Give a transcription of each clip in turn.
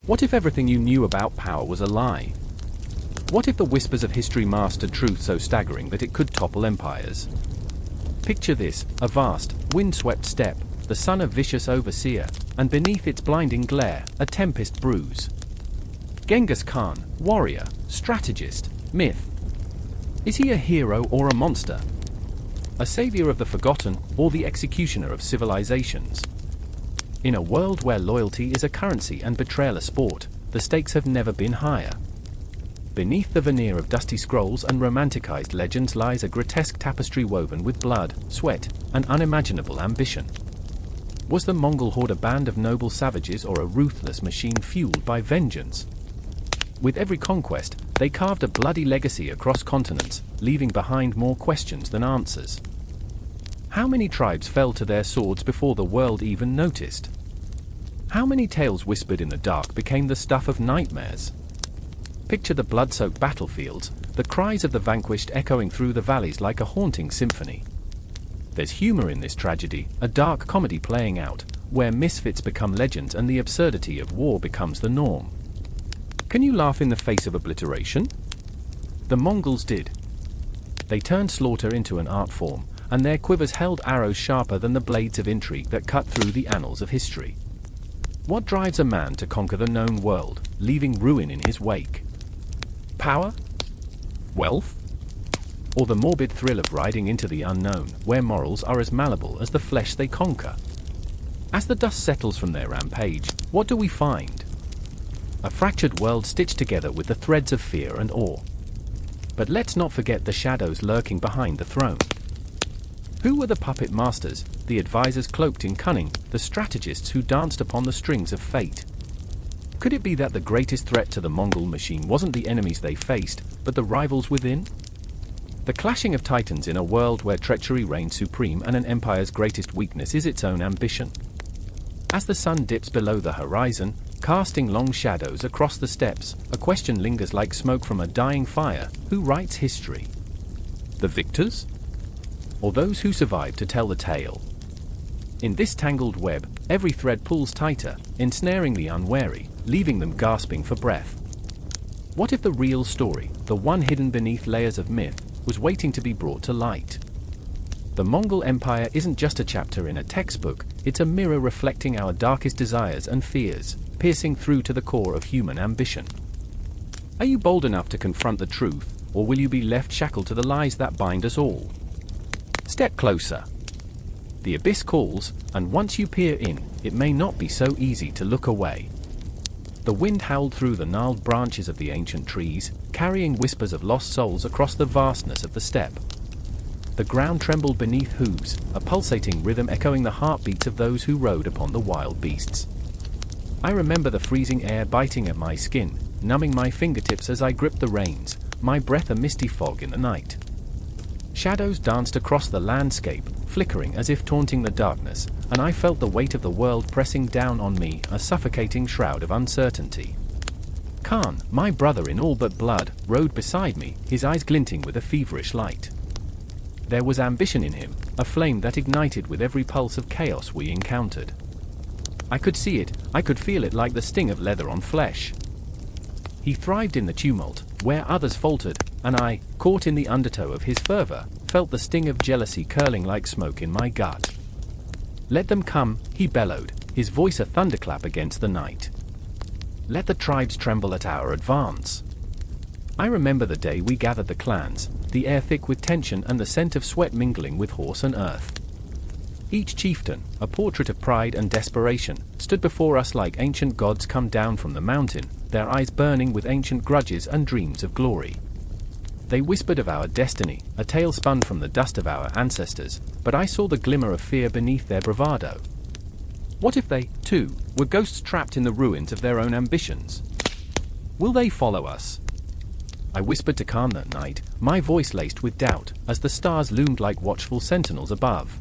What if everything you knew about power was a lie? What if the whispers of history mastered truth so staggering that it could topple empires? Picture this, a vast, wind-swept steppe, the son of vicious overseer, and beneath its blinding glare, a tempest brews. Genghis Khan, warrior, strategist, myth. Is he a hero or a monster? A savior of the forgotten, or the executioner of civilizations? In a world where loyalty is a currency and betrayal a sport, the stakes have never been higher. Beneath the veneer of dusty scrolls and romanticized legends lies a grotesque tapestry woven with blood, sweat, and unimaginable ambition. Was the Mongol horde a band of noble savages or a ruthless machine fueled by vengeance? With every conquest, they carved a bloody legacy across continents, leaving behind more questions than answers. How many tribes fell to their swords before the world even noticed? How many tales whispered in the dark became the stuff of nightmares? Picture the blood-soaked battlefields, the cries of the vanquished echoing through the valleys like a haunting symphony. There's humor in this tragedy, a dark comedy playing out, where misfits become legends and the absurdity of war becomes the norm. Can you laugh in the face of obliteration? The Mongols did. They turned slaughter into an art form, and their quivers held arrows sharper than the blades of intrigue that cut through the annals of history. What drives a man to conquer the known world, leaving ruin in his wake? Power? Wealth? Or the morbid thrill of riding into the unknown, where morals are as malleable as the flesh they conquer? As the dust settles from their rampage, what do we find? A fractured world stitched together with the threads of fear and awe. But let's not forget the shadows lurking behind the throne. Who were the puppet masters, the advisors cloaked in cunning, the strategists who danced upon the strings of fate? Could it be that the greatest threat to the Mongol machine wasn't the enemies they faced, but the rivals within? The clashing of titans in a world where treachery reigns supreme and an empire's greatest weakness is its own ambition. As the sun dips below the horizon, casting long shadows across the steppes, a question lingers like smoke from a dying fire: who writes history? The victors? Or those who survive to tell the tale? In this tangled web, every thread pulls tighter, ensnaring the unwary, leaving them gasping for breath. What if the real story, the one hidden beneath layers of myth, was waiting to be brought to light? The Mongol Empire isn't just a chapter in a textbook, it's a mirror reflecting our darkest desires and fears, piercing through to the core of human ambition. Are you bold enough to confront the truth, or will you be left shackled to the lies that bind us all? Step closer. The abyss calls, and once you peer in, it may not be so easy to look away. The wind howled through the gnarled branches of the ancient trees, carrying whispers of lost souls across the vastness of the steppe. The ground trembled beneath hooves, a pulsating rhythm echoing the heartbeats of those who rode upon the wild beasts. I remember the freezing air biting at my skin, numbing my fingertips as I gripped the reins, my breath a misty fog in the night. Shadows danced across the landscape, flickering as if taunting the darkness, and I felt the weight of the world pressing down on me, a suffocating shroud of uncertainty. Khan, my brother in all but blood, rode beside me, his eyes glinting with a feverish light. There was ambition in him, a flame that ignited with every pulse of chaos we encountered. I could see it, I could feel it like the sting of leather on flesh. He thrived in the tumult, where others faltered, and I, caught in the undertow of his fervor, felt the sting of jealousy curling like smoke in my gut. Let them come, he bellowed, his voice a thunderclap against the night. Let the tribes tremble at our advance. I remember the day we gathered the clans, the air thick with tension and the scent of sweat mingling with horse and earth. Each chieftain, a portrait of pride and desperation, stood before us like ancient gods come down from the mountain, their eyes burning with ancient grudges and dreams of glory. They whispered of our destiny, a tale spun from the dust of our ancestors, but I saw the glimmer of fear beneath their bravado. What if they, too, were ghosts trapped in the ruins of their own ambitions? Will they follow us? I whispered to Khan that night, my voice laced with doubt, as the stars loomed like watchful sentinels above.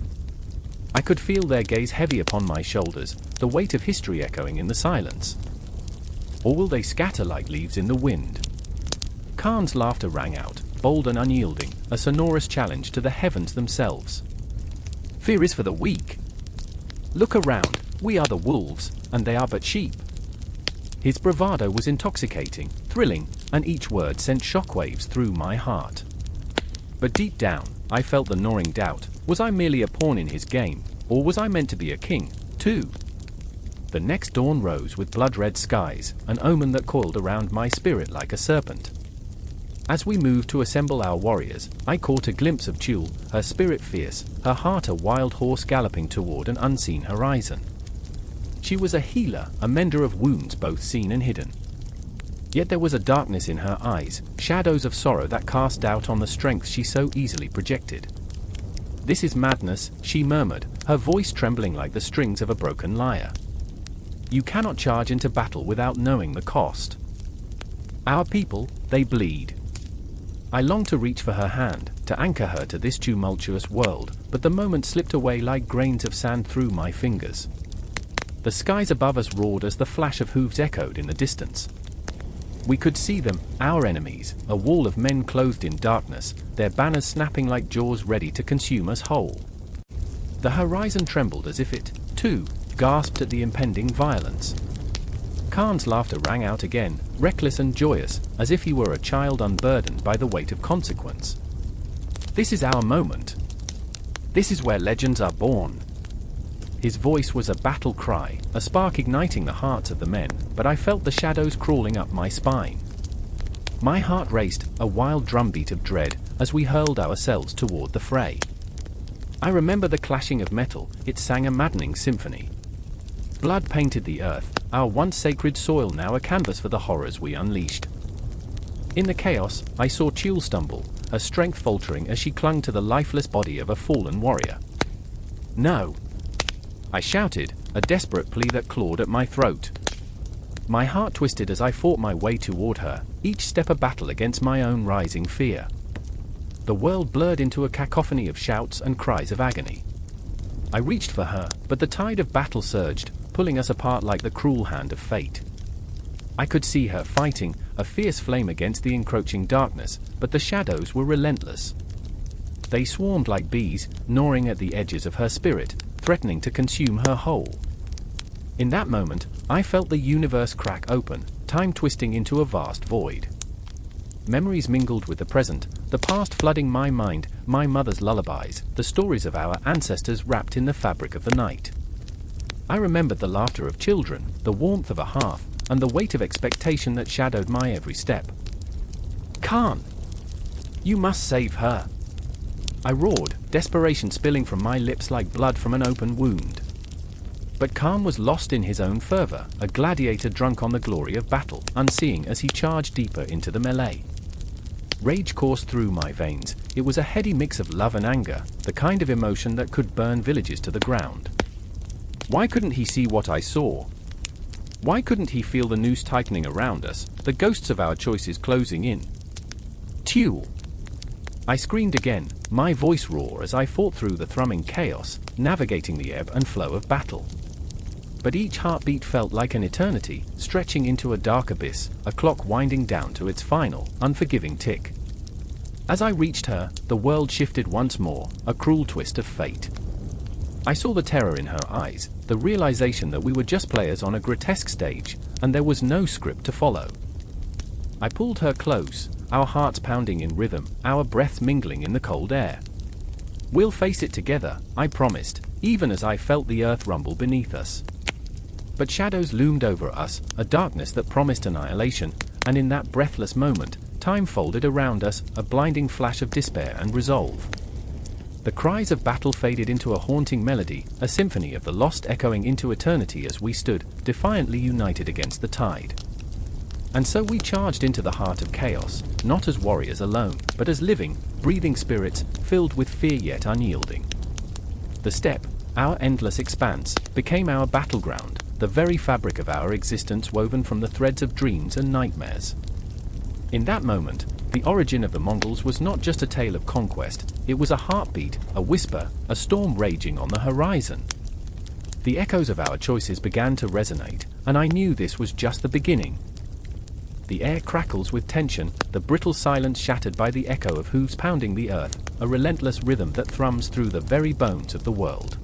I could feel their gaze heavy upon my shoulders, the weight of history echoing in the silence. Or will they scatter like leaves in the wind? Khan's laughter rang out, bold and unyielding, a sonorous challenge to the heavens themselves. Fear is for the weak. Look around, we are the wolves, and they are but sheep. His bravado was intoxicating, thrilling, and each word sent shockwaves through my heart. But deep down, I felt the gnawing doubt: was I merely a pawn in his game, or was I meant to be a king, too? The next dawn rose with blood-red skies, an omen that coiled around my spirit like a serpent. As we moved to assemble our warriors, I caught a glimpse of Tulle, her spirit fierce, her heart a wild horse galloping toward an unseen horizon. She was a healer, a mender of wounds both seen and hidden. Yet there was a darkness in her eyes, shadows of sorrow that cast doubt on the strength she so easily projected. "This is madness," she murmured, her voice trembling like the strings of a broken lyre. "You cannot charge into battle without knowing the cost. Our people, they bleed." I longed to reach for her hand, to anchor her to this tumultuous world, but the moment slipped away like grains of sand through my fingers. The skies above us roared as the flash of hooves echoed in the distance. We could see them, our enemies, a wall of men clothed in darkness, their banners snapping like jaws ready to consume us whole. The horizon trembled as if it, too, gasped at the impending violence. Khan's laughter rang out again, reckless and joyous, as if he were a child unburdened by the weight of consequence. "This is our moment. This is where legends are born." His voice was a battle cry, a spark igniting the hearts of the men, but I felt the shadows crawling up my spine. My heart raced, a wild drumbeat of dread, as we hurled ourselves toward the fray. I remember the clashing of metal; it sang a maddening symphony. Blood painted the earth, our once sacred soil now a canvas for the horrors we unleashed. In the chaos, I saw Tulle stumble, her strength faltering as she clung to the lifeless body of a fallen warrior. "No!" I shouted, a desperate plea that clawed at my throat. My heart twisted as I fought my way toward her, each step a battle against my own rising fear. The world blurred into a cacophony of shouts and cries of agony. I reached for her, but the tide of battle surged, pulling us apart like the cruel hand of fate. I could see her fighting, a fierce flame against the encroaching darkness, but the shadows were relentless. They swarmed like bees, gnawing at the edges of her spirit, threatening to consume her whole. In that moment, I felt the universe crack open, time twisting into a vast void. Memories mingled with the present, the past flooding my mind, my mother's lullabies, the stories of our ancestors wrapped in the fabric of the night. I remembered the laughter of children, the warmth of a hearth, and the weight of expectation that shadowed my every step. "Khan! You must save her!" I roared, desperation spilling from my lips like blood from an open wound. But Khan was lost in his own fervor, a gladiator drunk on the glory of battle, unseeing as he charged deeper into the melee. Rage coursed through my veins. It was a heady mix of love and anger, the kind of emotion that could burn villages to the ground. Why couldn't he see what I saw? Why couldn't he feel the noose tightening around us, the ghosts of our choices closing in? "Tulle!" I screamed again, my voice raw as I fought through the thrumming chaos, navigating the ebb and flow of battle. But each heartbeat felt like an eternity, stretching into a dark abyss, a clock winding down to its final, unforgiving tick. As I reached her, the world shifted once more, a cruel twist of fate. I saw the terror in her eyes, the realization that we were just players on a grotesque stage, and there was no script to follow. I pulled her close, our hearts pounding in rhythm, our breaths mingling in the cold air. "We'll face it together," I promised, even as I felt the earth rumble beneath us. But shadows loomed over us, a darkness that promised annihilation, and in that breathless moment, time folded around us, a blinding flash of despair and resolve. The cries of battle faded into a haunting melody, a symphony of the lost echoing into eternity as we stood, defiantly united against the tide. And so we charged into the heart of chaos, not as warriors alone, but as living, breathing spirits, filled with fear yet unyielding. The steppe, our endless expanse, became our battleground, the very fabric of our existence woven from the threads of dreams and nightmares. In that moment, the origin of the Mongols was not just a tale of conquest, it was a heartbeat, a whisper, a storm raging on the horizon. The echoes of our choices began to resonate, and I knew this was just the beginning. The air crackles with tension, the brittle silence shattered by the echo of hooves pounding the earth, a relentless rhythm that thrums through the very bones of the world.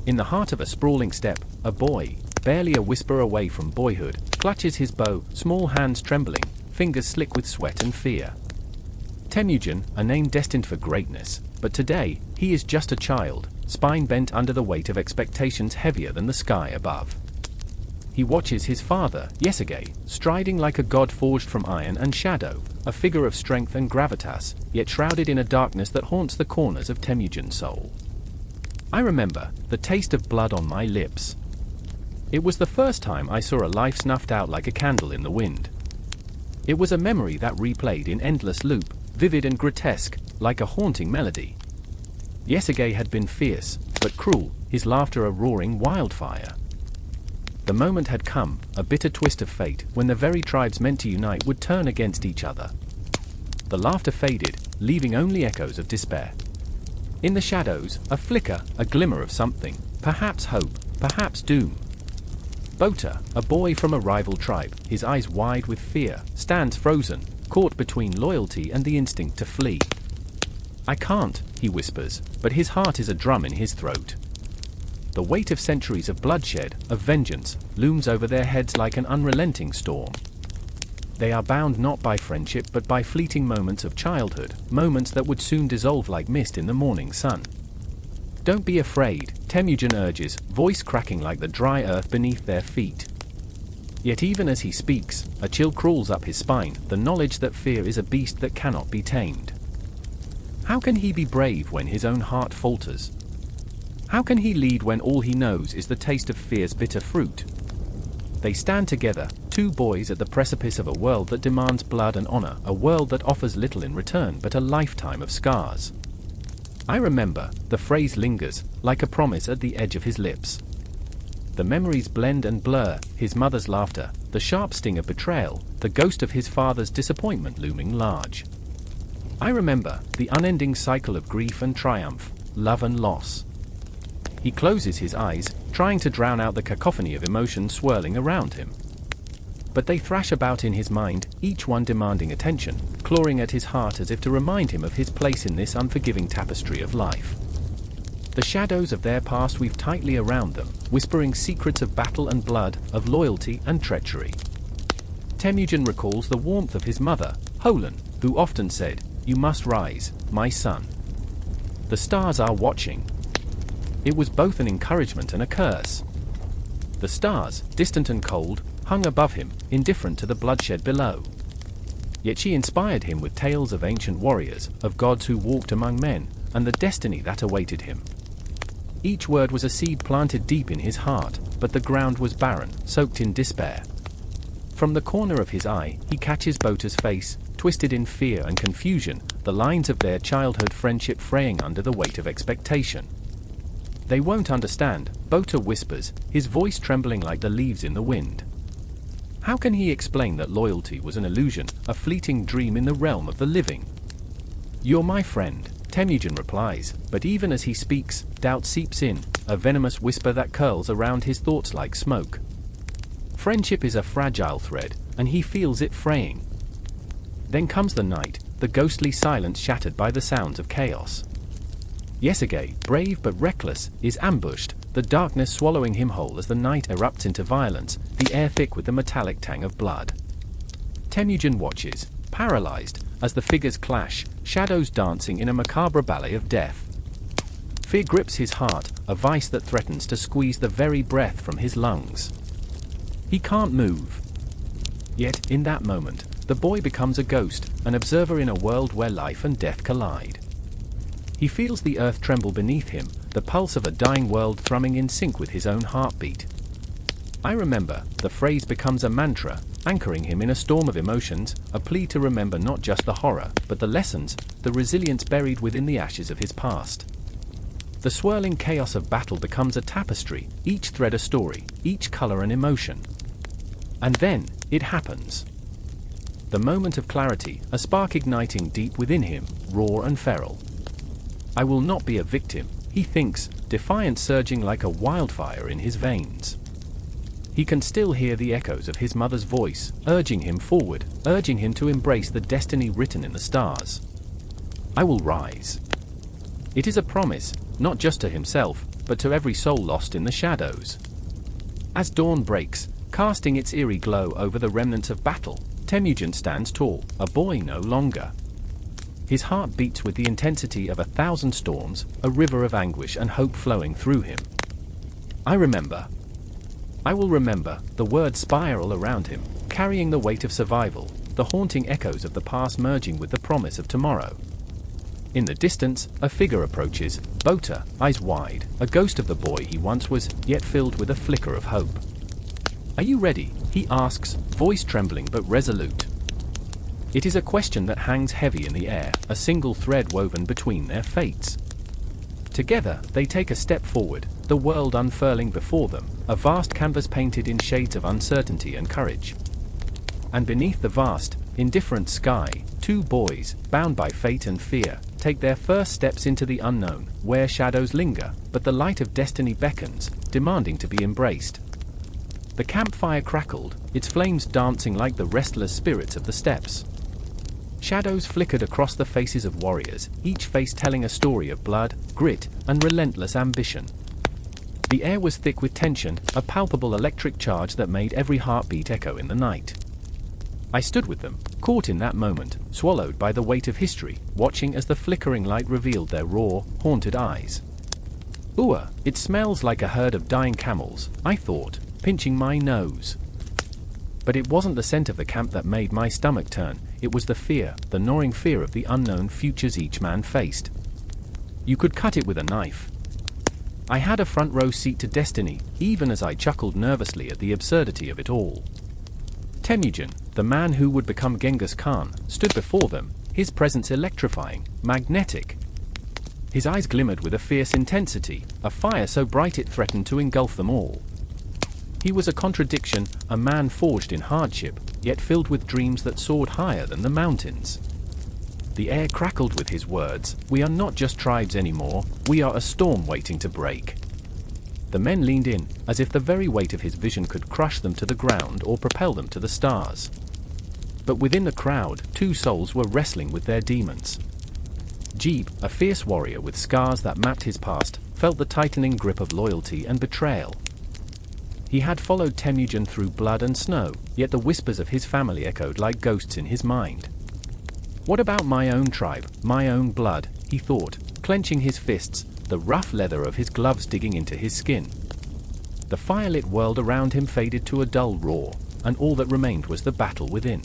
In the heart of a sprawling steppe, a boy, barely a whisper away from boyhood, clutches his bow, small hands trembling, fingers slick with sweat and fear. Temujin, a name destined for greatness, but today, he is just a child, spine bent under the weight of expectations heavier than the sky above. He watches his father, Yesige, striding like a god forged from iron and shadow, a figure of strength and gravitas, yet shrouded in a darkness that haunts the corners of Temujin's soul. I remember the taste of blood on my lips. It was the first time I saw a life snuffed out like a candle in the wind. It was a memory that replayed in endless loop, vivid and grotesque, like a haunting melody. Yesige had been fierce, but cruel, his laughter a roaring wildfire. The moment had come, a bitter twist of fate, when the very tribes meant to unite would turn against each other. The laughter faded, leaving only echoes of despair. In the shadows, a flicker, a glimmer of something, perhaps hope, perhaps doom. Bota, a boy from a rival tribe, his eyes wide with fear, stands frozen, caught between loyalty and the instinct to flee. "I can't," he whispers, but his heart is a drum in his throat. The weight of centuries of bloodshed, of vengeance, looms over their heads like an unrelenting storm. They are bound not by friendship but by fleeting moments of childhood, moments that would soon dissolve like mist in the morning sun. "Don't be afraid," Temujin urges, voice cracking like the dry earth beneath their feet. Yet even as he speaks, a chill crawls up his spine, the knowledge that fear is a beast that cannot be tamed. How can he be brave when his own heart falters? How can he lead when all he knows is the taste of fear's bitter fruit? They stand together, two boys at the precipice of a world that demands blood and honor, a world that offers little in return but a lifetime of scars. I remember, the phrase lingers, like a promise at the edge of his lips. The memories blend and blur, his mother's laughter, the sharp sting of betrayal, the ghost of his father's disappointment looming large. I remember, the unending cycle of grief and triumph, love and loss. He closes his eyes, trying to drown out the cacophony of emotions swirling around him. But they thrash about in his mind, each one demanding attention, clawing at his heart as if to remind him of his place in this unforgiving tapestry of life. The shadows of their past weave tightly around them, whispering secrets of battle and blood, of loyalty and treachery. Temujin recalls the warmth of his mother, Holan, who often said, "You must rise, my son. The stars are watching." It was both an encouragement and a curse. The stars, distant and cold, hung above him, indifferent to the bloodshed below. Yet she inspired him with tales of ancient warriors, of gods who walked among men, and the destiny that awaited him. Each word was a seed planted deep in his heart, but the ground was barren, soaked in despair. From the corner of his eye, he catches Bota's face, twisted in fear and confusion, the lines of their childhood friendship fraying under the weight of expectation. "They won't understand," Bota whispers, his voice trembling like the leaves in the wind. How can he explain that loyalty was an illusion, a fleeting dream in the realm of the living? "You're my friend," Temujin replies, but even as he speaks, doubt seeps in, a venomous whisper that curls around his thoughts like smoke. Friendship is a fragile thread, and he feels it fraying. Then comes the night, the ghostly silence shattered by the sounds of chaos. Yesige, brave but reckless, is ambushed, the darkness swallowing him whole as the night erupts into violence, the air thick with the metallic tang of blood. Temujin watches, paralyzed, as the figures clash, shadows dancing in a macabre ballet of death. Fear grips his heart, a vice that threatens to squeeze the very breath from his lungs. He can't move. Yet, in that moment, the boy becomes a ghost, an observer in a world where life and death collide. He feels the earth tremble beneath him, the pulse of a dying world thrumming in sync with his own heartbeat. I remember, the phrase becomes a mantra, anchoring him in a storm of emotions, a plea to remember not just the horror, but the lessons, the resilience buried within the ashes of his past. The swirling chaos of battle becomes a tapestry, each thread a story, each color an emotion. And then, it happens. The moment of clarity, a spark igniting deep within him, raw and feral. I will not be a victim, he thinks, defiance surging like a wildfire in his veins. He can still hear the echoes of his mother's voice, urging him forward, urging him to embrace the destiny written in the stars. I will rise. It is a promise, not just to himself, but to every soul lost in the shadows. As dawn breaks, Casting its eerie glow over the remnants of battle, Temujin stands tall, a boy no longer. His heart beats with the intensity of 1,000 storms, a river of anguish and hope flowing through him. I will remember, the words spiral around him, carrying the weight of survival, the haunting echoes of the past merging with the promise of tomorrow. In the distance, a figure approaches, Bota, eyes wide, a ghost of the boy he once was, yet filled with a flicker of hope. Are you ready? He asks, voice trembling but resolute. It is a question that hangs heavy in the air, a single thread woven between their fates. Together, they take a step forward, the world unfurling before them, a vast canvas painted in shades of uncertainty and courage. And beneath the vast, indifferent sky, two boys, bound by fate and fear, take their first steps into the unknown, where shadows linger, but the light of destiny beckons, demanding to be embraced. The campfire crackled, its flames dancing like the restless spirits of the steppes. Shadows flickered across the faces of warriors, each face telling a story of blood, grit, and relentless ambition. The air was thick with tension, a palpable electric charge that made every heartbeat echo in the night. I stood with them, caught in that moment, swallowed by the weight of history, watching as the flickering light revealed their raw, haunted eyes. Ooh, it smells like a herd of dying camels, I thought, pinching my nose. But it wasn't the scent of the camp that made my stomach turn, it was the fear, the gnawing fear of the unknown futures each man faced. You could cut it with a knife. I had a front row seat to destiny, even as I chuckled nervously at the absurdity of it all. Temujin, the man who would become Genghis Khan, stood before them, his presence electrifying, magnetic. His eyes glimmered with a fierce intensity, a fire so bright it threatened to engulf them all. He was a contradiction, a man forged in hardship, yet filled with dreams that soared higher than the mountains. The air crackled with his words, "We are not just tribes anymore, we are a storm waiting to break." The men leaned in, as if the very weight of his vision could crush them to the ground or propel them to the stars. But within the crowd, two souls were wrestling with their demons. Jeeb, a fierce warrior with scars that mapped his past, felt the tightening grip of loyalty and betrayal. He had followed Temujin through blood and snow, yet the whispers of his family echoed like ghosts in his mind. What about my own tribe, my own blood, he thought, clenching his fists, the rough leather of his gloves digging into his skin. The firelit world around him faded to a dull roar, and all that remained was the battle within.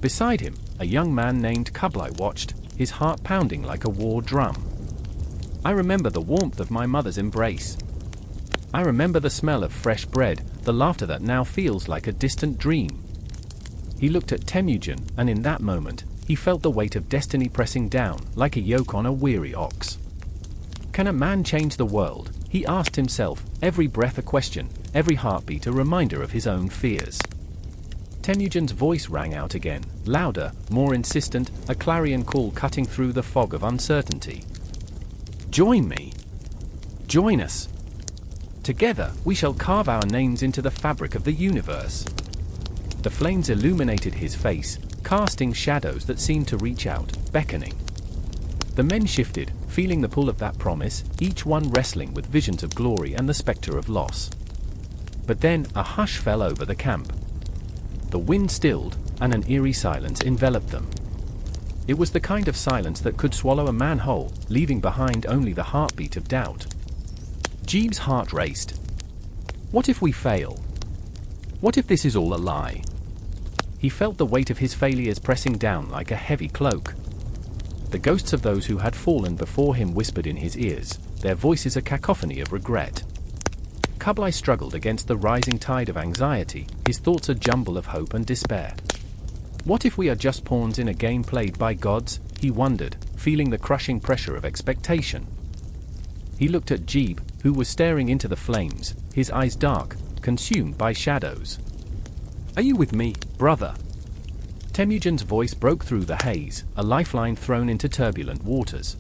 Beside him, a young man named Kublai watched, his heart pounding like a war drum. I remember the warmth of my mother's embrace. I remember the smell of fresh bread, the laughter that now feels like a distant dream. He looked at Temujin, and in that moment, he felt the weight of destiny pressing down, like a yoke on a weary ox. Can a man change the world? He asked himself, every breath a question, every heartbeat a reminder of his own fears. Temujin's voice rang out again, louder, more insistent, a clarion call cutting through the fog of uncertainty. Join me! Join us! Together, we shall carve our names into the fabric of the universe. The flames illuminated his face, casting shadows that seemed to reach out, beckoning. The men shifted, feeling the pull of that promise, each one wrestling with visions of glory and the specter of loss. But then, a hush fell over the camp. The wind stilled, and an eerie silence enveloped them. It was the kind of silence that could swallow a man whole, leaving behind only the heartbeat of doubt. Jeeb's heart raced. What if we fail? What if this is all a lie? He felt the weight of his failures pressing down like a heavy cloak. The ghosts of those who had fallen before him whispered in his ears, their voices a cacophony of regret. Kublai struggled against the rising tide of anxiety, his thoughts a jumble of hope and despair. What if we are just pawns in a game played by gods? He wondered, feeling the crushing pressure of expectation. He looked at Jeeb, who was staring into the flames, his eyes dark, consumed by shadows. Are you with me, brother? Temujin's voice broke through the haze, a lifeline thrown into turbulent waters.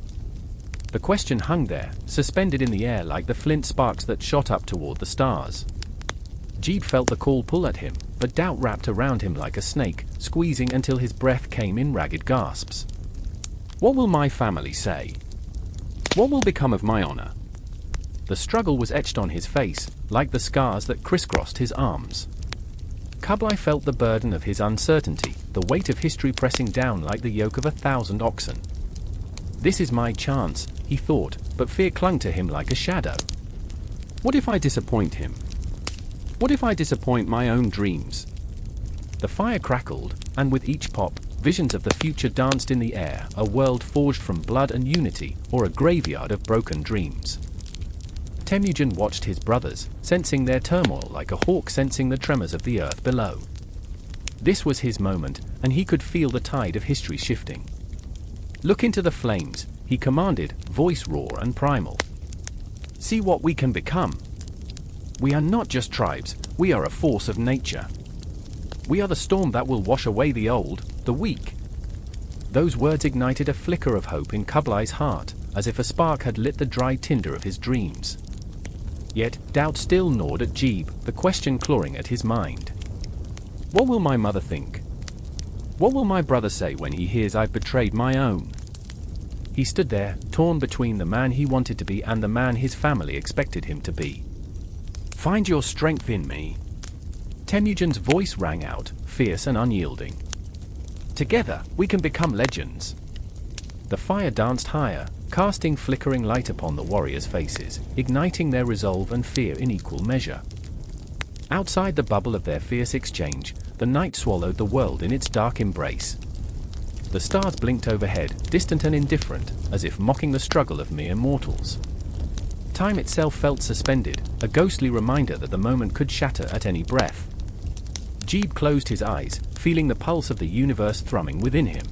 The question hung there, suspended in the air like the flint sparks that shot up toward the stars. Jeeb felt the call pull at him, but doubt wrapped around him like a snake, squeezing until his breath came in ragged gasps. What will my family say? What will become of my honor? The struggle was etched on his face, like the scars that crisscrossed his arms. Kublai felt the burden of his uncertainty, the weight of history pressing down like the yoke of 1,000 oxen. This is my chance, he thought, but fear clung to him like a shadow. What if I disappoint him? What if I disappoint my own dreams? The fire crackled, and with each pop, visions of the future danced in the air, a world forged from blood and unity, or a graveyard of broken dreams. Temujin watched his brothers, sensing their turmoil like a hawk sensing the tremors of the earth below. This was his moment, and he could feel the tide of history shifting. Look into the flames, he commanded, voice raw and primal. See what we can become. We are not just tribes, we are a force of nature. We are the storm that will wash away the old, the weak. Those words ignited a flicker of hope in Kublai's heart, as if a spark had lit the dry tinder of his dreams. Yet, doubt still gnawed at Jeeb, the question clawing at his mind. What will my mother think? What will my brother say when he hears I've betrayed my own? He stood there, torn between the man he wanted to be and the man his family expected him to be. Find your strength in me. Temujin's voice rang out, fierce and unyielding. Together, we can become legends. The fire danced higher, casting flickering light upon the warriors' faces, igniting their resolve and fear in equal measure. Outside the bubble of their fierce exchange, the night swallowed the world in its dark embrace. The stars blinked overhead, distant and indifferent, as if mocking the struggle of mere mortals. Time itself felt suspended, a ghostly reminder that the moment could shatter at any breath. Jeeb closed his eyes, feeling the pulse of the universe thrumming within him.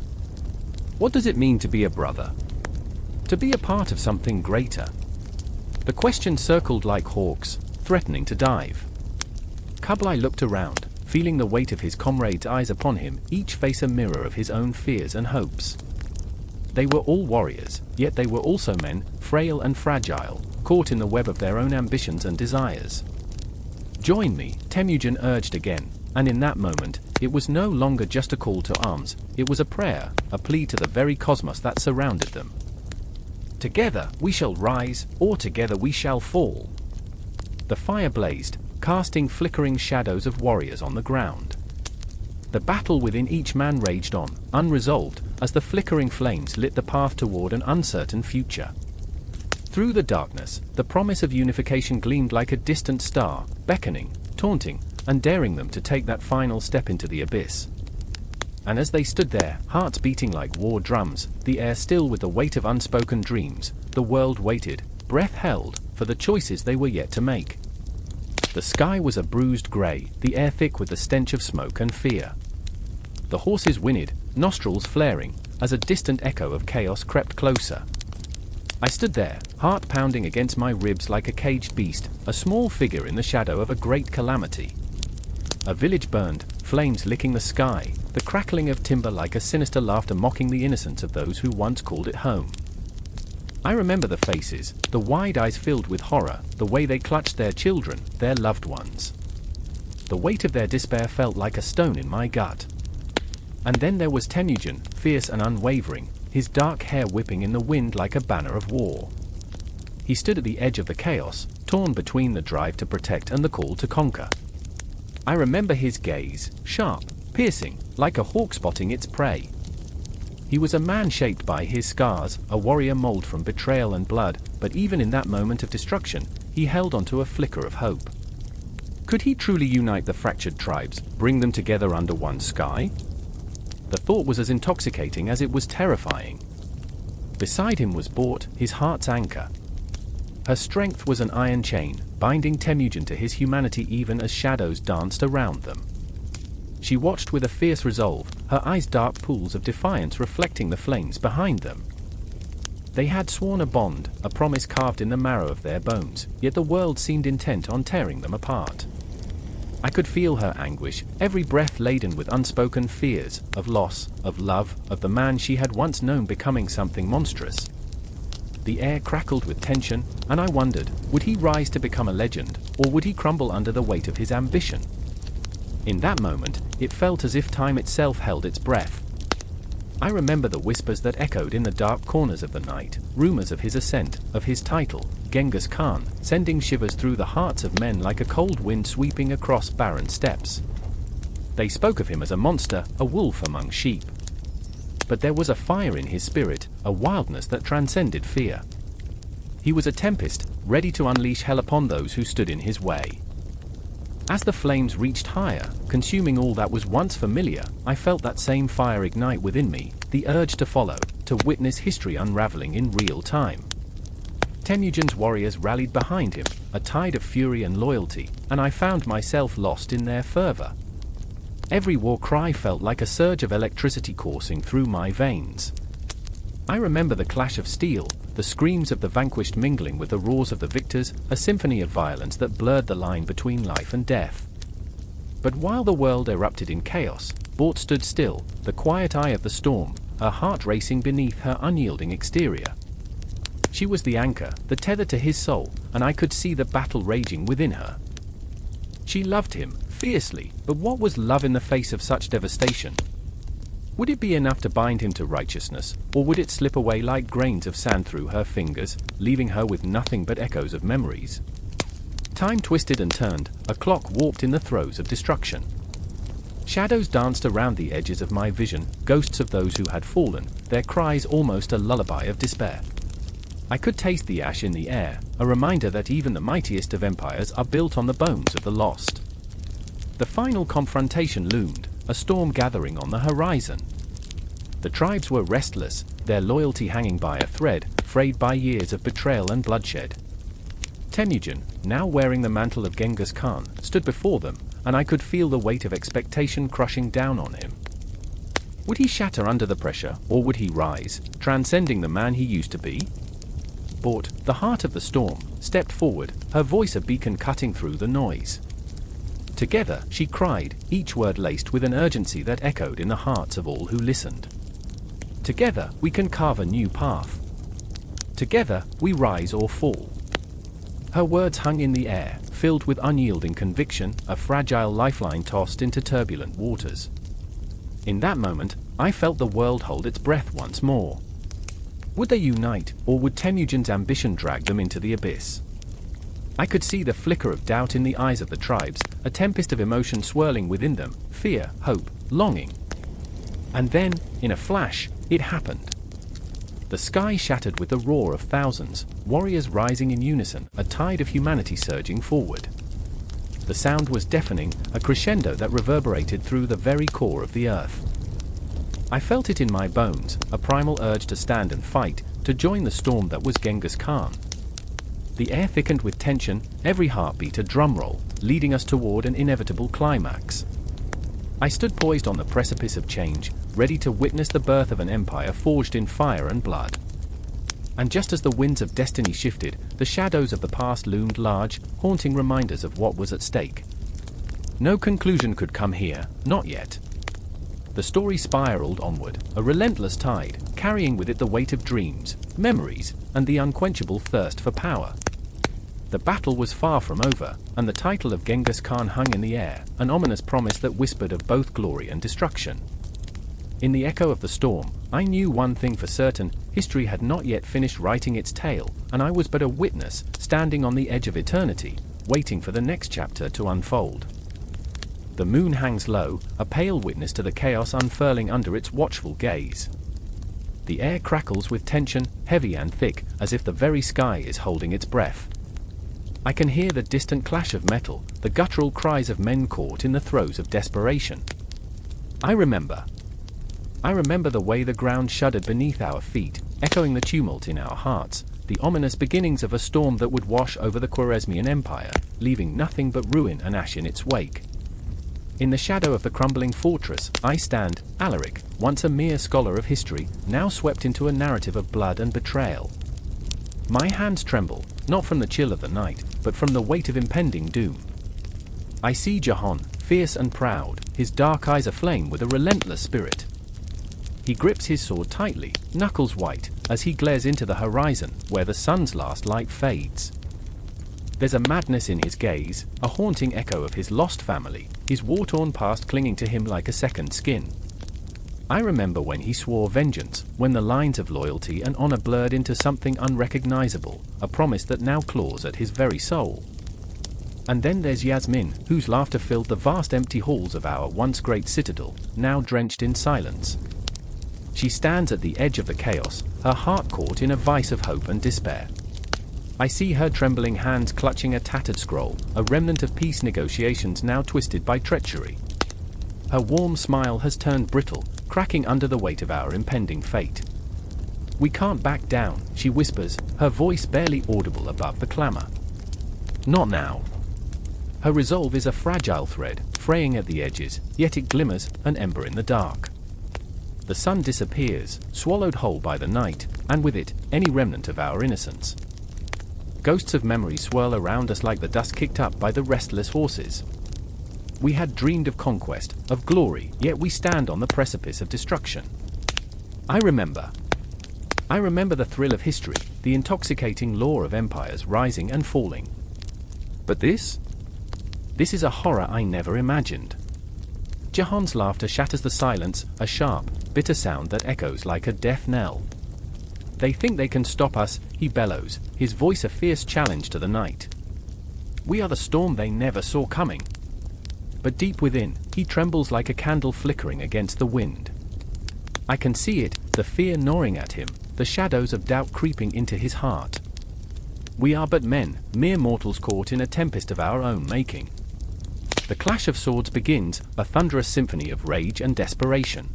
What does it mean to be a brother? To be a part of something greater? The question circled like hawks, threatening to dive. Kublai looked around, feeling the weight of his comrades' eyes upon him, each face a mirror of his own fears and hopes. They were all warriors, yet they were also men, frail and fragile, caught in the web of their own ambitions and desires. Join me, Temujin urged again, and in that moment, it was no longer just a call to arms, it was a prayer, a plea to the very cosmos that surrounded them. Together we shall rise, or together we shall fall. The fire blazed, casting flickering shadows of warriors on the ground. The battle within each man raged on, unresolved, as the flickering flames lit the path toward an uncertain future. Through the darkness, the promise of unification gleamed like a distant star, beckoning, taunting, and daring them to take that final step into the abyss. And as they stood there, hearts beating like war drums, the air still with the weight of unspoken dreams, the world waited, breath held, for the choices they were yet to make. The sky was a bruised grey, the air thick with the stench of smoke and fear. The horses whinnied, nostrils flaring, as a distant echo of chaos crept closer. I stood there, heart pounding against my ribs like a caged beast, a small figure in the shadow of a great calamity. A village burned, flames licking the sky, the crackling of timber like a sinister laughter mocking the innocence of those who once called it home. I remember the faces, the wide eyes filled with horror, the way they clutched their children, their loved ones. The weight of their despair felt like a stone in my gut. And then there was Temujin, fierce and unwavering, his dark hair whipping in the wind like a banner of war. He stood at the edge of the chaos, torn between the drive to protect and the call to conquer. I remember his gaze, sharp, piercing, like a hawk spotting its prey. He was a man shaped by his scars, a warrior molded from betrayal and blood, but even in that moment of destruction, he held onto a flicker of hope. Could he truly unite the fractured tribes, bring them together under one sky? The thought was as intoxicating as it was terrifying. Beside him was Bort, his heart's anchor. Her strength was an iron chain, binding Temujin to his humanity even as shadows danced around them. She watched with a fierce resolve, her eyes dark pools of defiance reflecting the flames behind them. They had sworn a bond, a promise carved in the marrow of their bones, yet the world seemed intent on tearing them apart. I could feel her anguish, every breath laden with unspoken fears, of loss, of love, of the man she had once known becoming something monstrous. The air crackled with tension, and I wondered, would he rise to become a legend, or would he crumble under the weight of his ambition? In that moment, it felt as if time itself held its breath. I remember the whispers that echoed in the dark corners of the night, rumors of his ascent, of his title, Genghis Khan, sending shivers through the hearts of men like a cold wind sweeping across barren steppes. They spoke of him as a monster, a wolf among sheep. But there was a fire in his spirit, a wildness that transcended fear. He was a tempest, ready to unleash hell upon those who stood in his way. As the flames reached higher, consuming all that was once familiar, I felt that same fire ignite within me, the urge to follow, to witness history unraveling in real time. Temujin's warriors rallied behind him, a tide of fury and loyalty, and I found myself lost in their fervor. Every war cry felt like a surge of electricity coursing through my veins. I remember the clash of steel, the screams of the vanquished mingling with the roars of the victors, a symphony of violence that blurred the line between life and death. But while the world erupted in chaos, Bort stood still, the quiet eye of the storm, her heart racing beneath her unyielding exterior. She was the anchor, the tether to his soul, and I could see the battle raging within her. She loved him, fiercely, but what was love in the face of such devastation? Would it be enough to bind him to righteousness, or would it slip away like grains of sand through her fingers, leaving her with nothing but echoes of memories? Time twisted and turned, a clock warped in the throes of destruction. Shadows danced around the edges of my vision, ghosts of those who had fallen, their cries almost a lullaby of despair. I could taste the ash in the air, a reminder that even the mightiest of empires are built on the bones of the lost. The final confrontation loomed, a storm gathering on the horizon. The tribes were restless, their loyalty hanging by a thread, frayed by years of betrayal and bloodshed. Temujin, now wearing the mantle of Genghis Khan, stood before them, and I could feel the weight of expectation crushing down on him. Would he shatter under the pressure, or would he rise, transcending the man he used to be? Bort, the heart of the storm, stepped forward, her voice a beacon cutting through the noise. Together, she cried, each word laced with an urgency that echoed in the hearts of all who listened. Together, we can carve a new path. Together, we rise or fall. Her words hung in the air, filled with unyielding conviction, a fragile lifeline tossed into turbulent waters. In that moment, I felt the world hold its breath once more. Would they unite, or would Temujin's ambition drag them into the abyss? I could see the flicker of doubt in the eyes of the tribes, a tempest of emotion swirling within them, fear, hope, longing. And then, in a flash, it happened. The sky shattered with the roar of thousands, warriors rising in unison, a tide of humanity surging forward. The sound was deafening, a crescendo that reverberated through the very core of the earth. I felt it in my bones, a primal urge to stand and fight, to join the storm that was Genghis Khan. The air thickened with tension, every heartbeat a drumroll, leading us toward an inevitable climax. I stood poised on the precipice of change, ready to witness the birth of an empire forged in fire and blood. And just as the winds of destiny shifted, the shadows of the past loomed large, haunting reminders of what was at stake. No conclusion could come here, not yet. The story spiraled onward, a relentless tide, carrying with it the weight of dreams, memories, and the unquenchable thirst for power. The battle was far from over, and the title of Genghis Khan hung in the air, an ominous promise that whispered of both glory and destruction. In the echo of the storm, I knew one thing for certain: history had not yet finished writing its tale, and I was but a witness, standing on the edge of eternity, waiting for the next chapter to unfold. The moon hangs low, a pale witness to the chaos unfurling under its watchful gaze. The air crackles with tension, heavy and thick, as if the very sky is holding its breath. I can hear the distant clash of metal, the guttural cries of men caught in the throes of desperation. I remember the way the ground shuddered beneath our feet, echoing the tumult in our hearts, the ominous beginnings of a storm that would wash over the Khwarezmian Empire, leaving nothing but ruin and ash in its wake. In the shadow of the crumbling fortress, I stand, Alaric, once a mere scholar of history, now swept into a narrative of blood and betrayal. My hands tremble, not from the chill of the night, but from the weight of impending doom. I see Jahan, fierce and proud, his dark eyes aflame with a relentless spirit. He grips his sword tightly, knuckles white, as he glares into the horizon, where the sun's last light fades. There's a madness in his gaze, a haunting echo of his lost family, his war-torn past clinging to him like a second skin. I remember when he swore vengeance, when the lines of loyalty and honor blurred into something unrecognizable, a promise that now claws at his very soul. And then there's Yasmin, whose laughter filled the vast empty halls of our once great citadel, now drenched in silence. She stands at the edge of the chaos, her heart caught in a vice of hope and despair. I see her trembling hands clutching a tattered scroll, a remnant of peace negotiations now twisted by treachery. Her warm smile has turned brittle, cracking under the weight of our impending fate. "We can't back down," she whispers, her voice barely audible above the clamor. "Not now." Her resolve is a fragile thread, fraying at the edges, yet it glimmers, an ember in the dark. The sun disappears, swallowed whole by the night, and with it, any remnant of our innocence. Ghosts of memory swirl around us like the dust kicked up by the restless horses. We had dreamed of conquest, of glory, yet we stand on the precipice of destruction. I remember the thrill of history, the intoxicating lure of empires rising and falling. But this is a horror I never imagined. Jahan's laughter shatters the silence, a sharp, bitter sound that echoes like a death knell. "They think they can stop us," he bellows, his voice a fierce challenge to the night. "We are the storm they never saw coming." But deep within, he trembles like a candle flickering against the wind. I can see it, the fear gnawing at him, the shadows of doubt creeping into his heart. We are but men, mere mortals caught in a tempest of our own making. The clash of swords begins, a thunderous symphony of rage and desperation.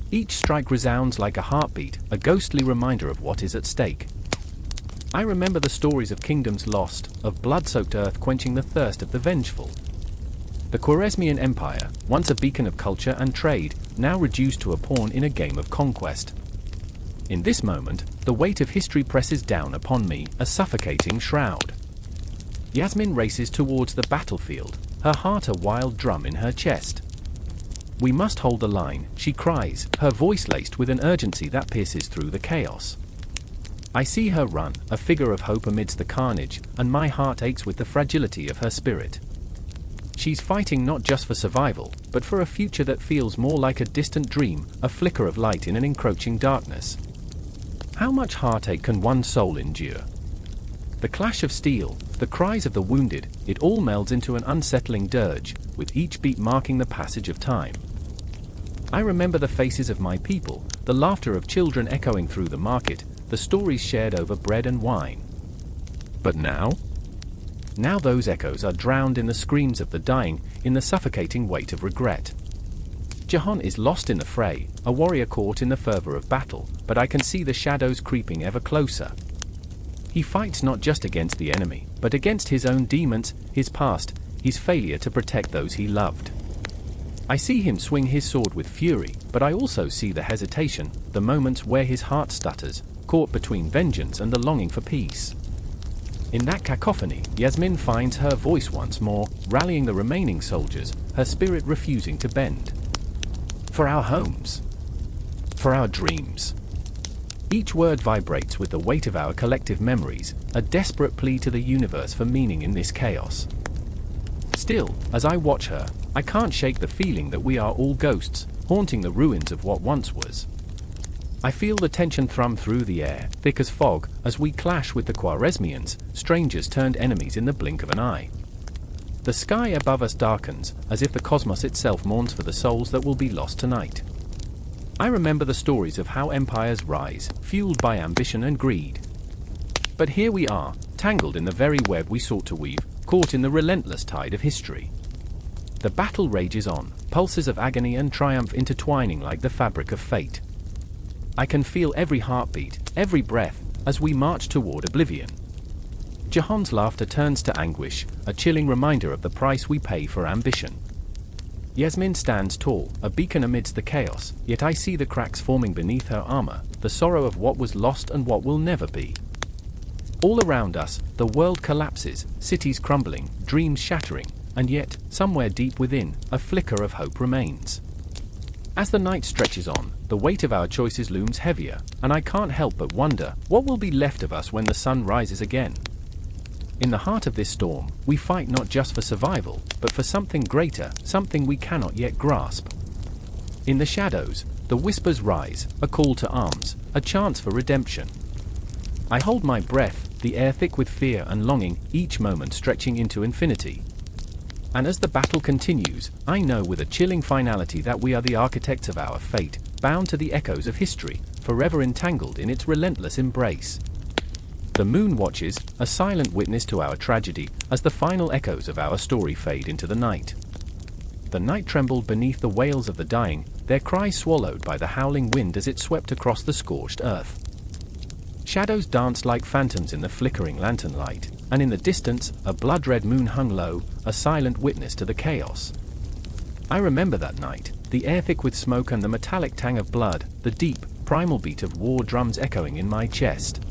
Each strike resounds like a heartbeat, a ghostly reminder of what is at stake. I remember the stories of kingdoms lost, of blood-soaked earth quenching the thirst of the vengeful. The Khwarezmian Empire, once a beacon of culture and trade, now reduced to a pawn in a game of conquest. In this moment, the weight of history presses down upon me, a suffocating shroud. Yasmin races towards the battlefield, her heart a wild drum in her chest. "We must hold the line," she cries, her voice laced with an urgency that pierces through the chaos. I see her run, a figure of hope amidst the carnage, and my heart aches with the fragility of her spirit. She's fighting not just for survival, but for a future that feels more like a distant dream, a flicker of light in an encroaching darkness. How much heartache can one soul endure? The clash of steel, the cries of the wounded, it all melds into an unsettling dirge, with each beat marking the passage of time. I remember the faces of my people, the laughter of children echoing through the market, the stories shared over bread and wine. But now? Now those echoes are drowned in the screams of the dying, in the suffocating weight of regret. Jahan is lost in the fray, a warrior caught in the fervor of battle, but I can see the shadows creeping ever closer. He fights not just against the enemy, but against his own demons, his past, his failure to protect those he loved. I see him swing his sword with fury, but I also see the hesitation, the moments where his heart stutters, caught between vengeance and the longing for peace. In that cacophony, Yasmin finds her voice once more, rallying the remaining soldiers, her spirit refusing to bend. For our homes. For our dreams. Each word vibrates with the weight of our collective memories, a desperate plea to the universe for meaning in this chaos. Still, as I watch her, I can't shake the feeling that we are all ghosts, haunting the ruins of what once was. I feel the tension thrum through the air, thick as fog, as we clash with the Khwarezmians, strangers turned enemies in the blink of an eye. The sky above us darkens, as if the cosmos itself mourns for the souls that will be lost tonight. I remember the stories of how empires rise, fueled by ambition and greed. But here we are, tangled in the very web we sought to weave, caught in the relentless tide of history. The battle rages on, pulses of agony and triumph intertwining like the fabric of fate. I can feel every heartbeat, every breath, as we march toward oblivion. Jahan's laughter turns to anguish, a chilling reminder of the price we pay for ambition. Yasmin stands tall, a beacon amidst the chaos, yet I see the cracks forming beneath her armor, the sorrow of what was lost and what will never be. All around us, the world collapses, cities crumbling, dreams shattering, and yet, somewhere deep within, a flicker of hope remains. As the night stretches on, the weight of our choices looms heavier, and I can't help but wonder, what will be left of us when the sun rises again? In the heart of this storm, we fight not just for survival, but for something greater, something we cannot yet grasp. In the shadows, the whispers rise, a call to arms, a chance for redemption. I hold my breath, the air thick with fear and longing, each moment stretching into infinity. And as the battle continues, I know with a chilling finality that we are the architects of our fate, bound to the echoes of history, forever entangled in its relentless embrace. The moon watches, a silent witness to our tragedy, as the final echoes of our story fade into the night. The night trembled beneath the wails of the dying, their cries swallowed by the howling wind as it swept across the scorched earth. Shadows danced like phantoms in the flickering lantern light, and in the distance, a blood-red moon hung low, a silent witness to the chaos. I remember that night, the air thick with smoke and the metallic tang of blood, the deep, primal beat of war drums echoing in my chest.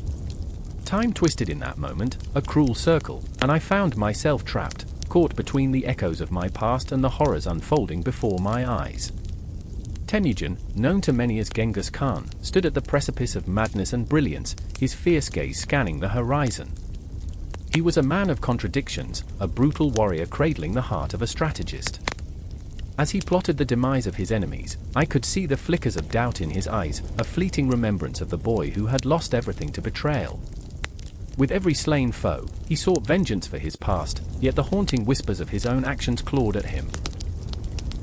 Time twisted in that moment, a cruel circle, and I found myself trapped, caught between the echoes of my past and the horrors unfolding before my eyes. Temujin, known to many as Genghis Khan, stood at the precipice of madness and brilliance, his fierce gaze scanning the horizon. He was a man of contradictions, a brutal warrior cradling the heart of a strategist. As he plotted the demise of his enemies, I could see the flickers of doubt in his eyes, a fleeting remembrance of the boy who had lost everything to betrayal. With every slain foe, he sought vengeance for his past, yet the haunting whispers of his own actions clawed at him.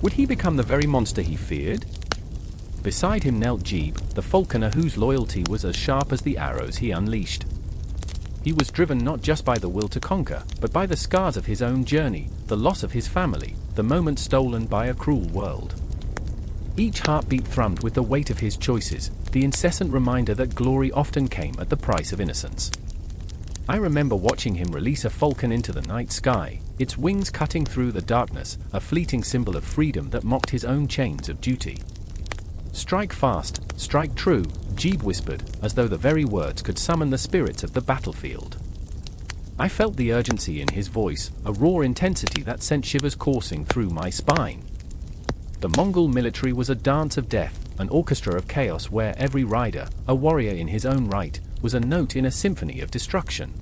Would he become the very monster he feared? Beside him knelt Jeeb, the falconer whose loyalty was as sharp as the arrows he unleashed. He was driven not just by the will to conquer, but by the scars of his own journey, the loss of his family, the moment stolen by a cruel world. Each heartbeat thrummed with the weight of his choices, the incessant reminder that glory often came at the price of innocence. I remember watching him release a falcon into the night sky, its wings cutting through the darkness, a fleeting symbol of freedom that mocked his own chains of duty. "Strike fast, strike true," Jeeb whispered, as though the very words could summon the spirits of the battlefield. I felt the urgency in his voice, a raw intensity that sent shivers coursing through my spine. The Mongol military was a dance of death, an orchestra of chaos where every rider, a warrior in his own right, was a note in a symphony of destruction.